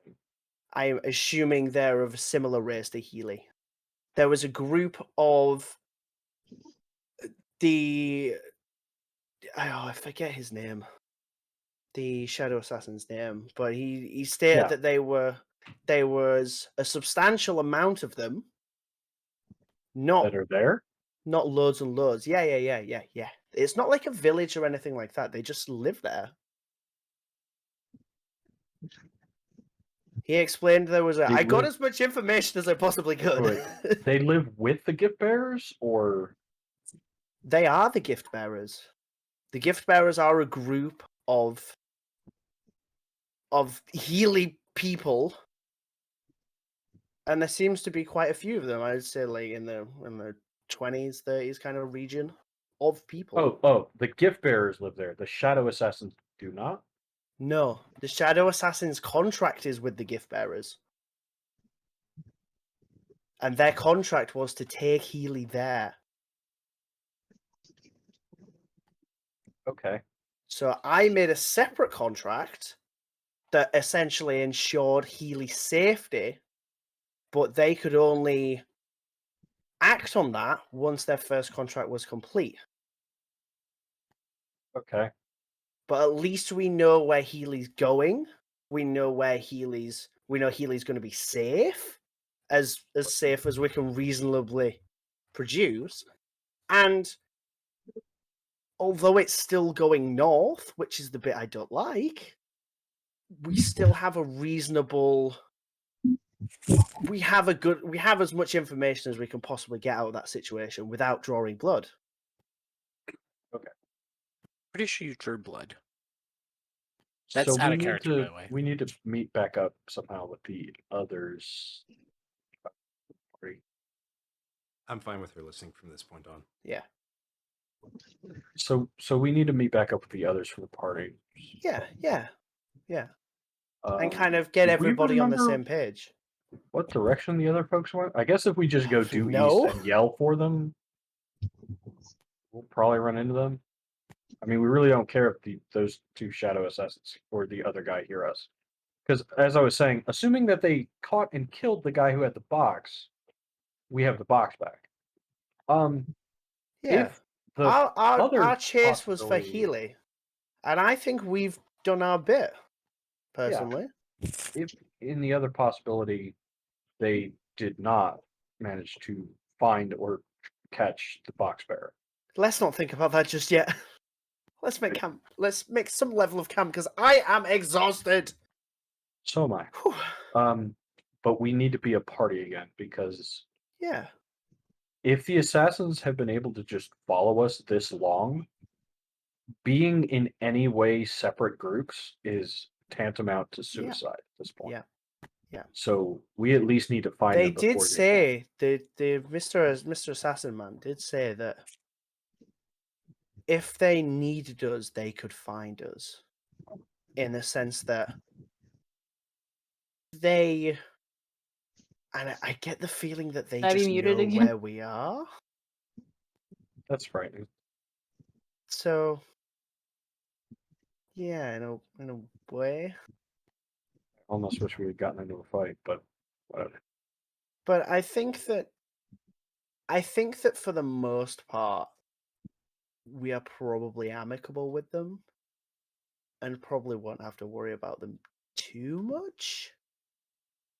I'm assuming they're of a similar race to Healy. There was a group of I forget his name. The Shadow Assassin's name, but he stated that there was a substantial amount of them. That are there? Not loads and loads. Yeah. It's not like a village or anything like that. They just live there. He explained there was I got as much information as I possibly could. They live with the gift bearers, or they are the gift bearers. The gift bearers are a group of Healy people, and there seems to be quite a few of them. I'd say, like in the 20s, 30s kind of region of people. Oh, the gift bearers live there. The Shadow Assassins do not. No, the Shadow Assassin's contract is with the gift bearers, and their contract was to take Healy there. Okay. So I made a separate contract that essentially ensured Healy's safety, but they could only act on that once their first contract was complete. Okay. But at least we know where Healy's going. We know Healy's going to be safe, as safe as we can reasonably produce. And although it's still going north, which is the bit I don't like, we still have a reasonable. We have as much information as we can possibly get out of that situation without drawing blood. Okay. Pretty sure you drew blood. That's out of character, by the way. We need to meet back up somehow with the others. I'm fine with her listening from this point on. Yeah. So we need to meet back up with the others from the party. Yeah. And kind of get everybody on the same page. What direction the other folks went? I guess if we just go due No. east and yell for them, we'll probably run into them. I mean, we really don't care if those two Shadow Assassins or the other guy hear us. Because, as I was saying, assuming that they caught and killed the guy who had the box, we have the box back. Yeah. If the Our chase was for possibility- Healy. And I think we've done our bit, personally. If in the other possibility they did not manage to find or catch the box bearer. Let's not think about that just yet. Let's make camp. Let's make some level of camp because I am exhausted. So am I. Whew. But we need to be a party again because Yeah. if the assassins have been able to just follow us this long, being in any way separate groups is tantamount to suicide at this point. Yeah. So we at least need to find They them before did say the Mr. Assassin man did say that if they needed us, they could find us. In the sense that they And I get the feeling that they Can I be just muted know again? where we are. That's frightening. So, yeah, in a way. Almost wish we had gotten into a fight, but whatever. But I think that for the most part, we are probably amicable with them, and probably won't have to worry about them too much.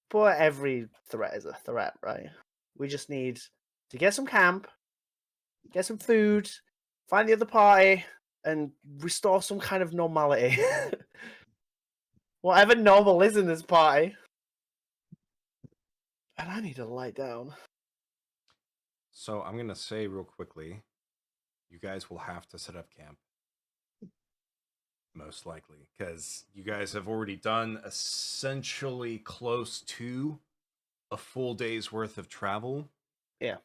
But every threat is a threat, right? We just need to get some camp, get some food, find the other party, and restore some kind of normality. Whatever normal is in this party. And I need to lie down. So I'm going to say real quickly, you guys will have to set up camp. Most likely. Because you guys have already done essentially close to a full day's worth of travel. Yeah.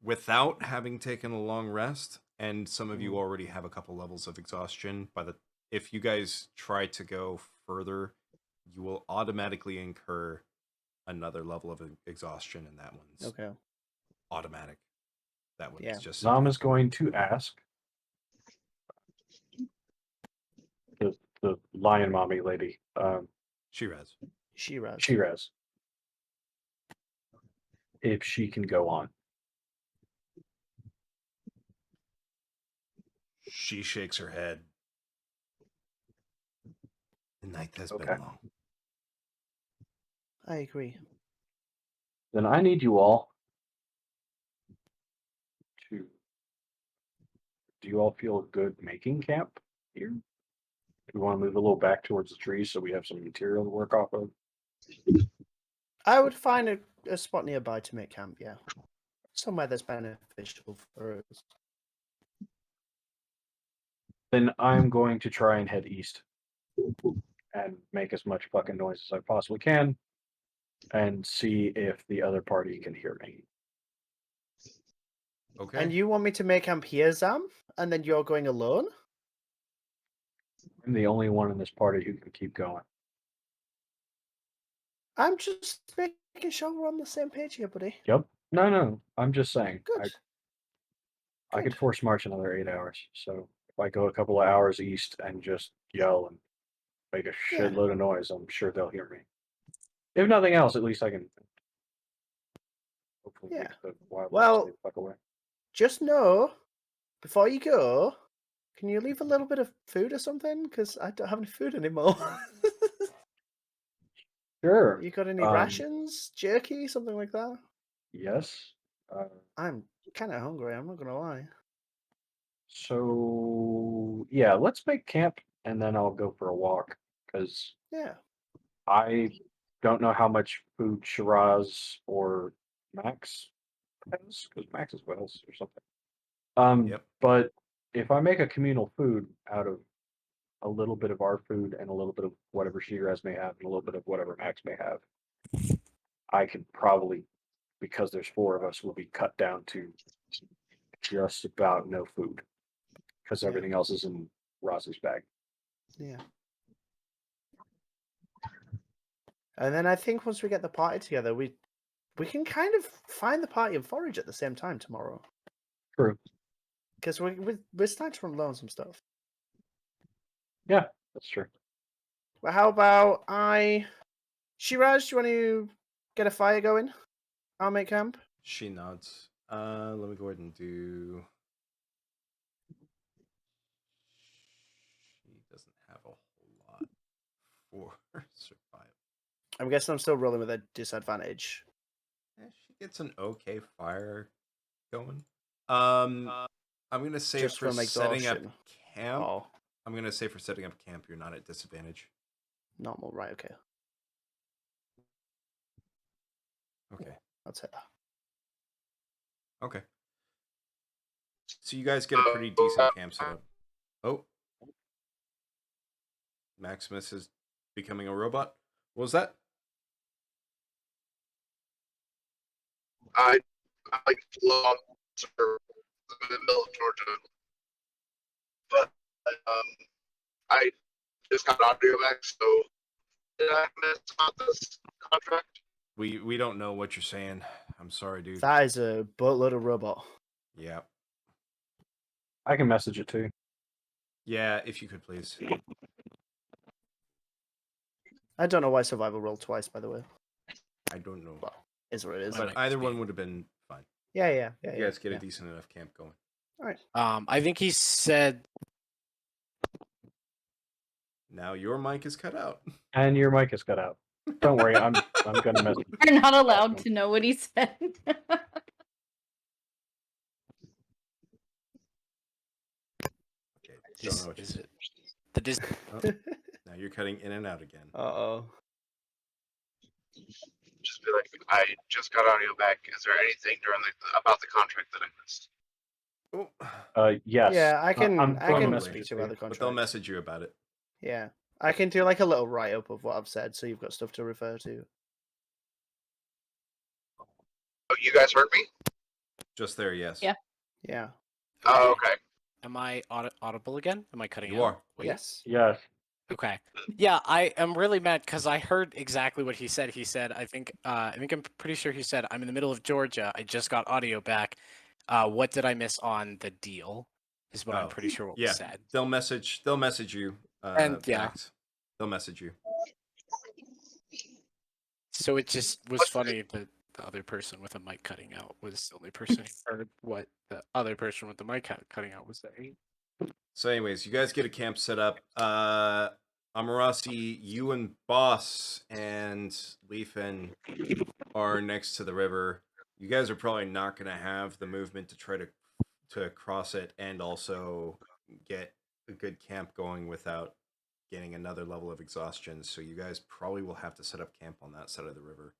Without having taken a long rest. And some of you already have a couple levels of exhaustion. If you guys try to go further, you will automatically incur another level of exhaustion, and that one's Okay. automatic. That one's just Zom is going to ask the lion mommy lady, Shiraz. Shiraz. If she can go on. She shakes her head. The night has Okay. been long. I agree. Then I need you all to. Do you all feel good making camp here? Do we want to move a little back towards the trees so we have some material to work off of? I would find a spot nearby to make camp, yeah. Somewhere that's beneficial for us. Then I'm going to try and head east and make as much fucking noise as I possibly can and see if the other party can hear me. Okay. And you want me to make camp here, Zam? And then you're going alone? I'm the only one in this party who can keep going. I'm just making sure we're on the same page here, buddy. Yep. No. I'm just saying. Good. I could Good. force march another 8 hours. So if I go a couple of hours east and just yell and make a Yeah. shitload of noise, I'm sure they'll hear me. If nothing else, at least I can hopefully Yeah. make the wild Well- stay the fuck away. Just know, before you go, can you leave a little bit of food or something? Because I don't have any food anymore. Sure. You got any rations? Jerky? Something like that? Yes. I'm kind of hungry, I'm not going to lie. So yeah, let's make camp and then I'll go for a walk because Yeah. I don't know how much food Shiraz or Max has because Max is Wells or something. Yep. But if I make a communal food out of a little bit of our food and a little bit of whatever Shiraz may have and a little bit of whatever Max may have, I could probably, because there's 4 of us, will be cut down to just about no food because Yeah. everything else is in Rossi's bag. Yeah. And then I think once we get the party together, we can kind of find the party and forage at the same time tomorrow. True. Because we're starting to run low on some stuff. Yeah, that's true. But how about Shiraz, do you want to get a fire going? I'll make camp. She nods. Let me go ahead and do. She doesn't have a whole lot for survival. I'm guessing I'm still rolling with a disadvantage. She gets an okay fire going. I'm gonna say Just for from setting up exhaustion. camp. Oh, I'm gonna say for setting up camp, you're not at disadvantage. normal, right? Okay, Okay. I'll take that. Okay. So you guys get a pretty decent camp setup. Oh. Maximus is becoming a robot. What was that? I like long for the middle of Georgia, but I just got audio back, so did I miss on this contract? We don't know what you're saying. I'm sorry, dude. That is a boatload of robot. Yeah. I can message it to you. Yeah, if you could please. I don't know why survival rolled twice, by the way. I don't know. Well, is what it is. But- But either one would have been fine. Yeah. You guys get a decent enough camp going. All right. I think he said Now your mic is cut out. And your mic is cut out. Don't worry, I'm gonna message. You're not allowed to know what he said. Okay. Don't know what you is said. it the Dis- Oh, now you're cutting in and out again. Uh-oh. Just be like, I just got audio back. Is there anything during about the contract that I missed? Oh, Yes. Yeah, I can I'm I gonna can message speak it to you. other but they'll contracts. message you about it. Yeah. I can do like a little write up of what I've said so you've got stuff to refer to. Oh, you guys heard me? Just there, yes. Yeah. Yeah. Oh, okay. Am I audible again? Am I cutting You out? are. Wait. Yes. Yes. Okay. Yeah, I am really mad because I heard exactly what he said. He said, I think I'm pretty sure he said, I'm in the middle of Georgia. I just got audio back. What did I miss on the deal? Is what I'm Oh, pretty sure what Yeah. was said. They'll message you. And, yeah. Max. They'll message you. So it just was funny that the other person with a mic cutting out was the only person who heard what the other person with the mic cutting out was saying. So, anyways, you guys get a camp set up. Amarasi, you and Boss and Leafin are next to the river. You guys are probably not going to have the movement to try to cross it and also get a good camp going without getting another level of exhaustion. So you guys probably will have to set up camp on that side of the river.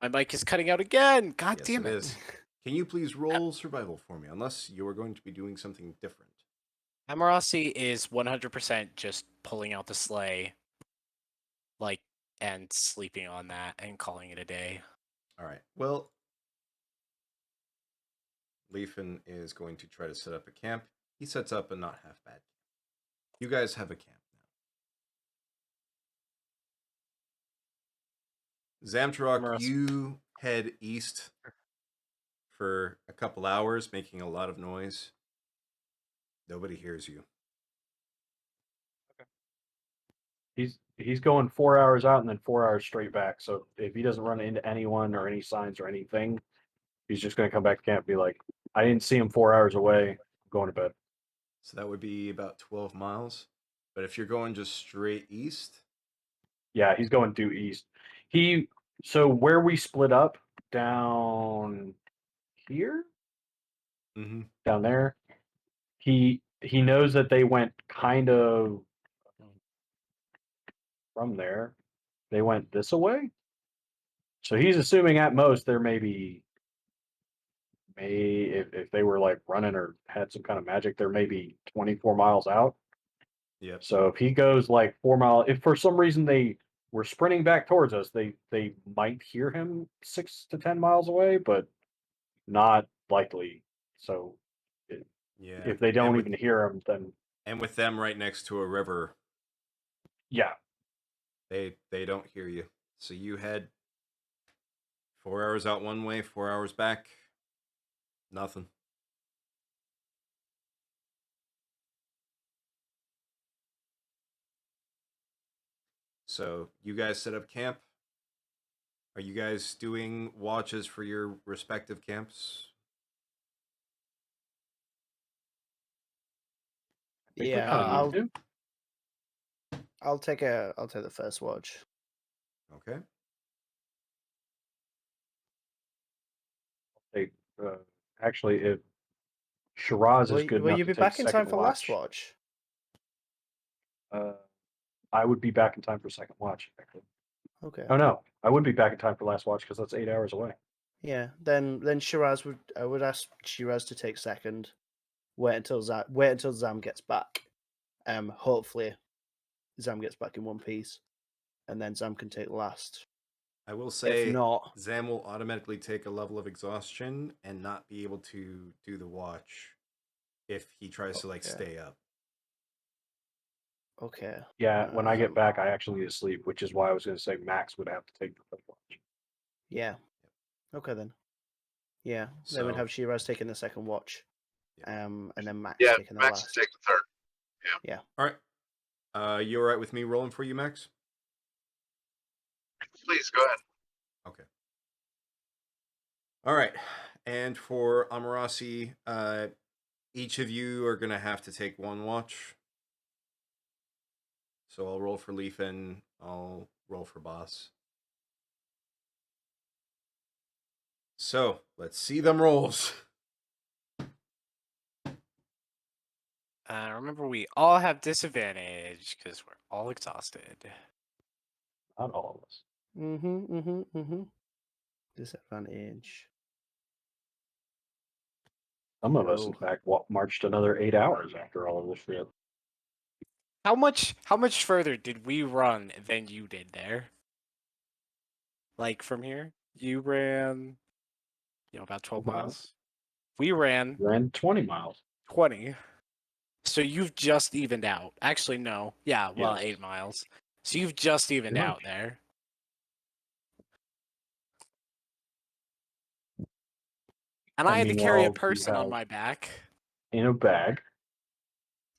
My mic is cutting out again. God Yes, damn it it. is. Can you please roll survival for me? Unless you are going to be doing something different. Amarasi is 100% just pulling out the sleigh, like, and sleeping on that and calling it a day. All right. Well, Leafin is going to try to set up a camp. He sets up a not half bad camp. You guys have a camp now. Zamtarok, Amarasi. you head east for a couple hours, making a lot of noise. Nobody hears you. He's going 4 hours out and then 4 hours straight back. So if he doesn't run into anyone or any signs or anything, he's just gonna come back to camp and be like, I didn't see him 4 hours away. I'm going to bed. So that would be about 12 miles. But if you're going just straight east, Yeah, he's going due east. So where we split up down here, down there, he knows that they went kind of from there. They went this away. So he's assuming at most there may if they were like running or had some kind of magic, there may be 24 miles out. Yep. So if he goes like 4 miles, if for some reason they were sprinting back towards us, they might hear him 6 to 10 miles away, but not likely. So yeah. if they don't and with, even hear him, then and with them right next to a river, yeah, they don't hear you. So you head 4 hours out one way, 4 hours back. Nothing. So you guys set up camp. Are you guys doing watches for your respective camps? I think we Yeah, kinda need to. I'll take the first watch. Okay. They, actually, if Shiraz is good Will enough you to be take back in time second for last watch? I would be back in time for second watch. Actually. Okay. Oh no, I would be back in time for last watch because that's 8 hours away. Yeah. Then Shiraz I would ask Shiraz to take second. Wait until Zam gets back. Hopefully Zam gets back in one piece, and then Zam can take last. I will say, If not, Zam will automatically take a level of exhaustion and not be able to do the watch if he tries to like Okay. stay up. okay. Yeah, when I get Um, back, I actually need to sleep, which is why I was going to say Max would have to take the first watch. Yeah. Okay then. Yeah. Then So- we'd have Shiraz taking the second watch. Yeah. And then Max Yeah, taking the Max last. will take the third. All right. You all right with me rolling for you, Max? Please go ahead. Okay. All right. And for Amarasi, each of you are going to have to take one watch. So I'll roll for Leaf and I'll roll for Boss. So let's see them rolls. Remember, we all have disadvantage because we're all exhausted. Not all of us. Disadvantage. Some of us, in No. fact, marched another 8 hours after all of this shit. How much further did we run than you did there? Like from here, you ran, about 12 miles. We ran Ran 20 miles. 20. So you've just evened out. Actually, no. Yeah, well, Yes. 8 miles. So you've just evened Pretty out much. there. And I had to carry a meanwhile, you person on have my back. in a bag,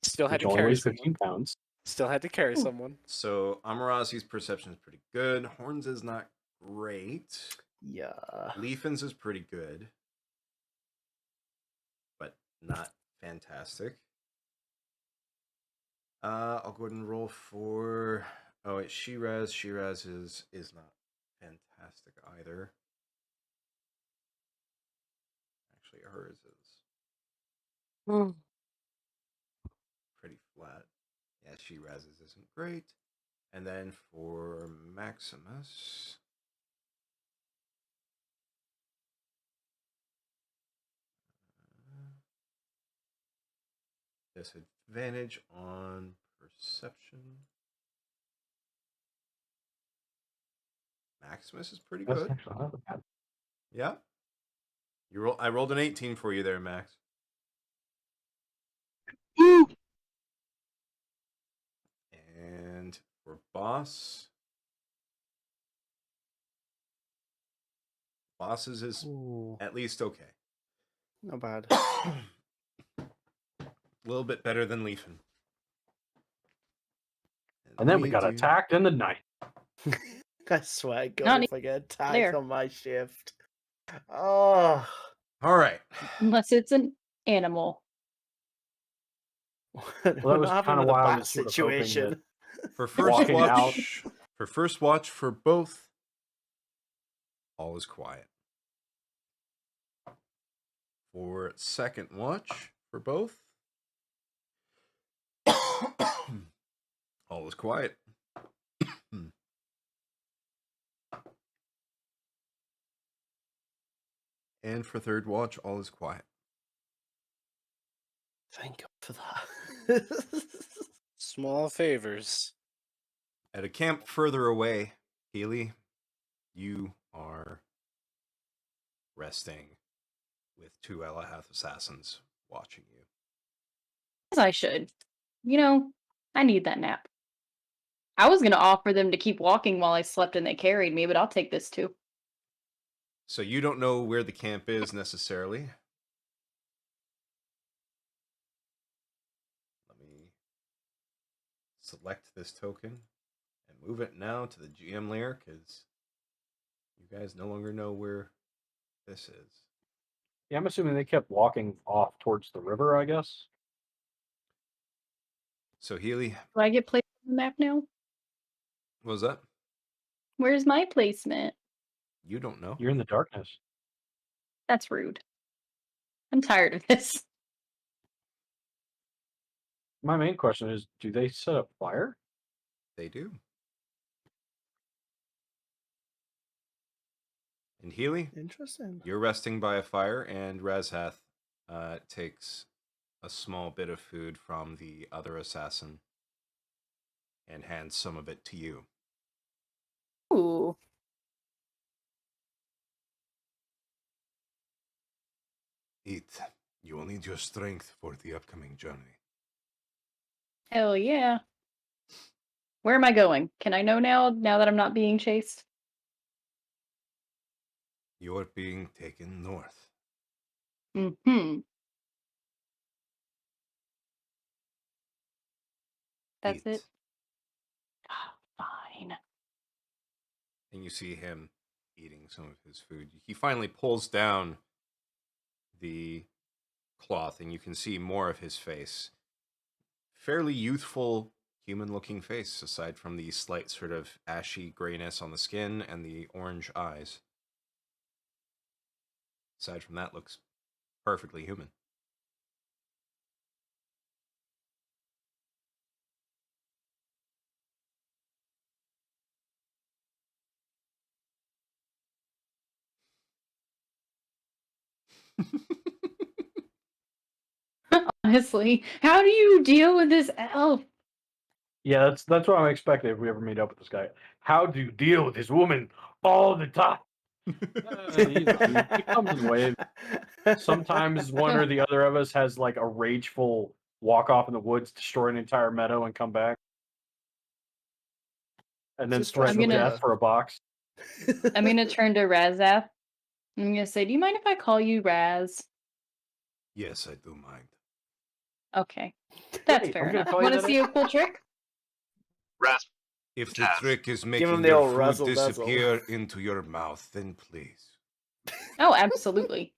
Still had which to only carry weighs someone. 15 pounds. Still had to carry Ooh. someone. So Amarasi's perception is pretty good. Horns is not great. Yeah. Leafen's is pretty good, but not fantastic. I'll go ahead and roll for. Oh, it's Shiraz. Shiraz is not fantastic either. Actually, hers is pretty flat. Yeah, Shiraz's isn't great. And then for Maximus. Disadvantage on perception. Maximus is pretty That's good. actually not bad. Yeah. I rolled an 18 for you there, Max. And for Boss. Boss's is Ooh, at least okay. not bad. A little bit better than Leafin. And then we they got do- attacked in the night. I swear to God, Not if I get attacked there. on my shift. Oh. All right. Unless it's an animal. We're was not having kinda another why I bat was sort of hoping situation. For first Walking out. watch for both, all is quiet. For second watch for both, all is quiet. And for third watch, all is quiet. Thank God for that. Small favors. At a camp further away, Healy, you are resting with two Elahath assassins watching you. As I should. I need that nap. I was going to offer them to keep walking while I slept and they carried me, but I'll take this too. So you don't know where the camp is necessarily. Let me select this token and move it now to the GM layer because you guys no longer know where this is. Yeah, I'm assuming they kept walking off towards the river, I guess. So Healy, Do I get placed on the map now? what was that? Where's my placement? You don't know. You're in the darkness. That's rude. I'm tired of this. My main question is, do they set up fire? They do. And Healy, Interesting. you're resting by a fire, and Razhath takes a small bit of food from the other assassin and hands some of it to you. Ooh. Eat. You will need your strength for the upcoming journey. Hell yeah. Where am I going? Can I know now that I'm not being chased? You are being taken north. Mm-hmm. That's Eat. it? Fine. And you see him eating some of his food. He finally pulls down the cloth, and you can see more of his face. Fairly youthful, human-looking face, aside from the slight sort of ashy grayness on the skin and the orange eyes. Aside from that, looks perfectly human. Honestly, how do you deal with this elf? Yeah, that's what I'm expecting if we ever meet up with this guy. How do you deal with this woman all the time? You know, he comes in waves. Sometimes one or the other of us has like a rageful walk off in the woods, destroy an entire meadow, and come back, and then Just threaten I'm gonna- death for a box. I'm gonna turn to Razaf. I'm gonna say, do you mind if I call you Raz? Yes, I do mind. Okay. That's Hey, fair I'm gonna enough. call you Want to that see a cool trick? Rasp. If the Yes. trick is him making the your old food razzle-dazzle. disappear into your mouth, then please. Oh, absolutely.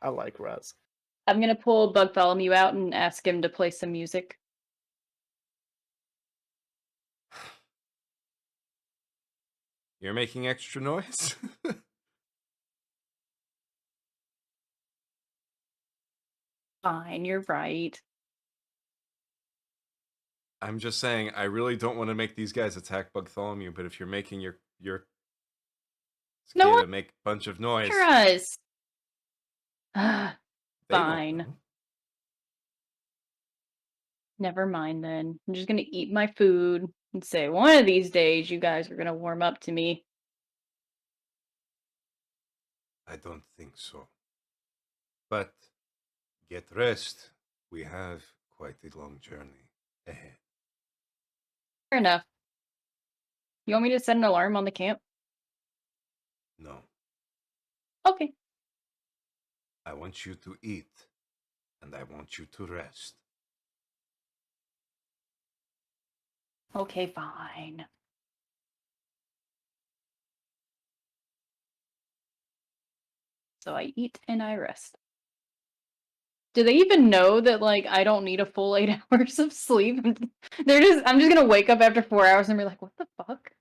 I like Raz. I'm gonna pull Bugtholomew out and ask him to play some music. You're making extra noise? Fine, you're right. I'm just saying, I really don't want to make these guys attack Bugtholomew, but if you're making your No cicada one make a bunch of noise, after us. they won't Fine. know. Never mind then. I'm just gonna eat my food and say, one of these days you guys are gonna warm up to me. I don't think so. But get rest. We have quite a long journey ahead. Fair enough. You want me to set an alarm on the camp? No, Okay. I want you to eat, and I want you to rest. Okay, fine. So I eat and I rest. Do they even know that like I don't need a full 8 hours of sleep? I'm just gonna wake up after 4 hours and be like, what the fuck?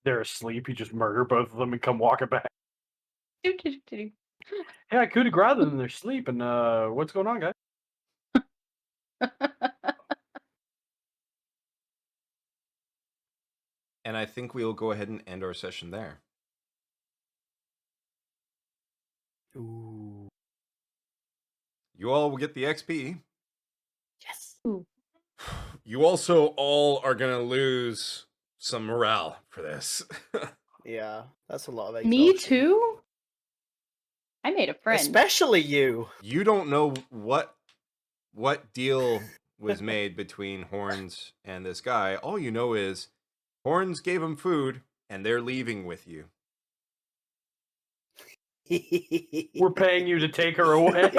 They're asleep. You just murder both of them and come walking back. Do, do, do, do. Hey, I could have grabbed them in their sleep. And what's going on, guys? And I think we'll go ahead and end our session there. Ooh. You all will get the XP. Yes. You also all are going to lose some morale for this. Yeah, that's a lot of Me exhaustion. too? I made a friend. Especially you. You don't know what deal was made between Horns and this guy. All you know is Horns gave him food, and they're leaving with you. We're paying you to take her away.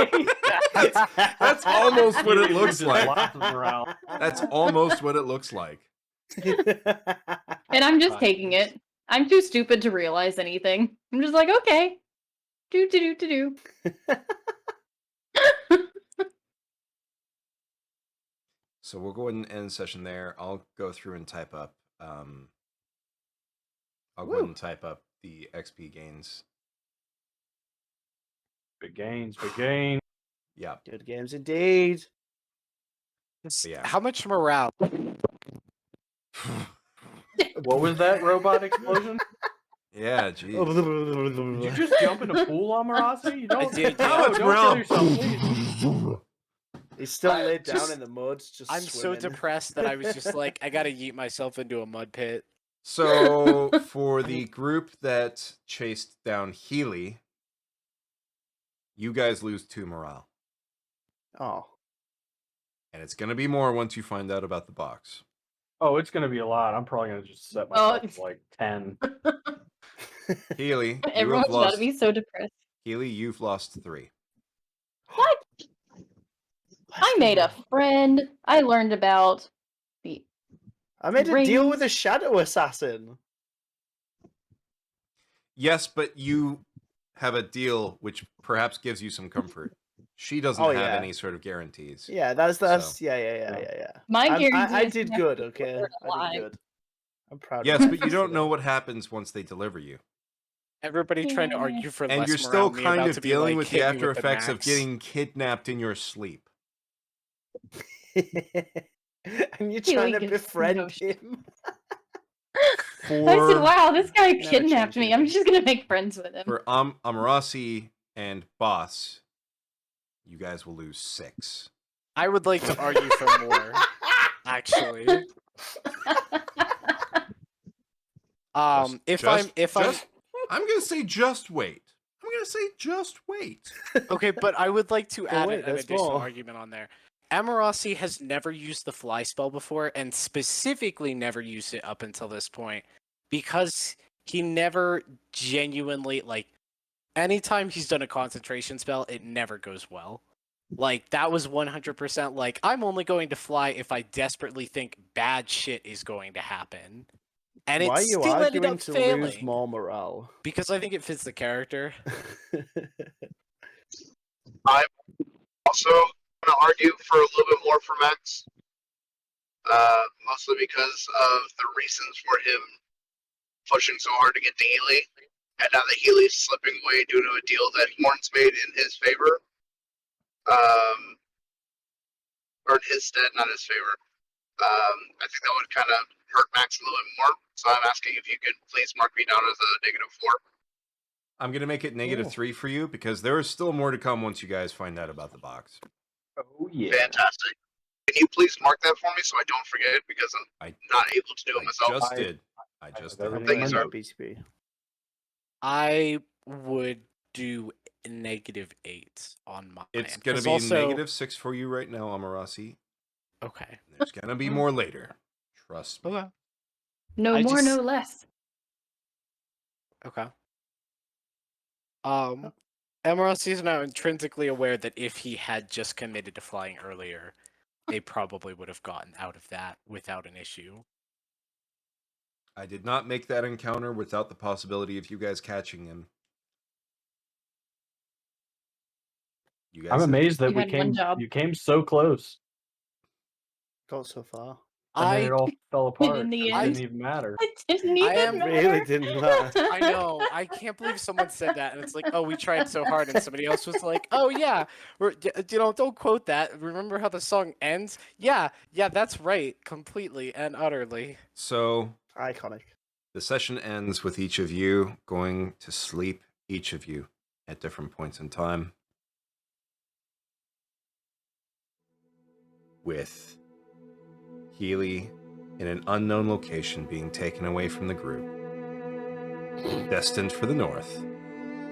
That's almost what it looks Just like. lots of morale. That's almost what it looks like. And I'm just taking it. I'm too stupid to realize anything. I'm just like, okay. Do. So we'll go ahead and end the session there. I'll go through and type up. I'll go ahead and type up the XP gains. Big gains, big gains. Yeah. Good games indeed. Yeah. How much morale? What was that robot explosion? Yeah, geez. Did you just jump in a pool on Marasi? You don't, did, no, yeah. don't kill yourself, please. He's still I laid down just- in the mud, just I'm so swimming. depressed that I was just like, I gotta yeet myself into a mud pit. So for the group that chased down Healy, You guys lose 2 morale. Oh. And it's going to be more once you find out about the box. Oh, it's gonna be a lot. I'm probably gonna just set myself to like 10. Healy, you Everyone's have about to lost. be so depressed. Healy, you've lost 3. What? I made a friend. I learned about the I made a deal rings. with a shadow assassin. Yes, but you have a deal which perhaps gives you some comfort. She doesn't Oh, have yeah. any sort of guarantees. Yeah, that's So- yeah. My guarantee I is did to good, keep okay? her I alive. did good. I'm proud Yes, of but you myself don't know today. what happens once they deliver you. Everybody trying to argue for And less you're still morale, me kind about of to be dealing like, with hit the me after with the effects of max. getting kidnapped in your sleep. And you're trying to gets befriend no him. I said, "Wow, this guy Never kidnapped change me. I'm anything. just gonna make friends with him." For Amarasi and Boss, you guys will lose 6. I would like to argue for more, actually. I'm gonna say just wait. I'm gonna say just wait. Okay, but I would like to add wait, an there's additional more. argument on there. Amarasi has never used the fly spell before, and specifically never used it up until this point, because he never genuinely, like, anytime he's done a concentration spell, it never goes well. Like, that was 100% like, I'm only going to fly if I desperately think bad shit is going to happen. And Why it are you still ended arguing up to failing. lose more morale? Because I think it fits the character. I'm also going to argue for a little bit more for Max. Mostly because of the reasons for him pushing so hard to get to Healy. And now that Healy's slipping away due to a deal that Horns made in his favor. Or in his stead, not his favor. I think that would kind of hurt Max a little bit more. So I'm asking if you could please mark me down as a -4. I'm gonna make it -3 for you because there is still more to come once you guys find out about the box. Oh yeah. Fantastic. Can you please mark that for me so I don't forget it because I'm not able to do it myself? Just did. I just did. everything Thank you, I sir. know. BCB. I would do -8 on mine. It's gonna 'cause be also... -6 for you right now, Amarasi. Okay. There's gonna be more later. Trust me. Okay. No I more, just- no less. Okay. Emerald is now intrinsically aware that if he had just committed to flying earlier, they probably would have gotten out of that without an issue. I did not make that encounter without the possibility of you guys catching him. You guys I'm amazed that You we had one job. you came so close. Got so far. And then it all fell apart. in the It end. didn't even matter. It didn't I even am matter. really didn't matter. I know. I can't believe someone said that, and it's like, oh, we tried so hard, and somebody else was like, oh yeah, don't quote that. Remember how the song ends? Yeah, that's right, completely and utterly. So Iconic. the session ends with each of you going to sleep, each of you, at different points in time. With Healy in an unknown location being taken away from the group, destined for the north,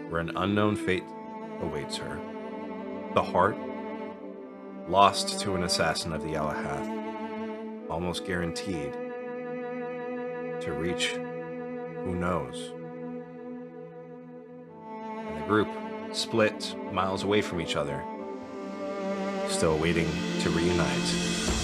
where an unknown fate awaits her. The heart, lost to an assassin of the Alahath, almost guaranteed to reach who knows. And the group split miles away from each other, still waiting to reunite.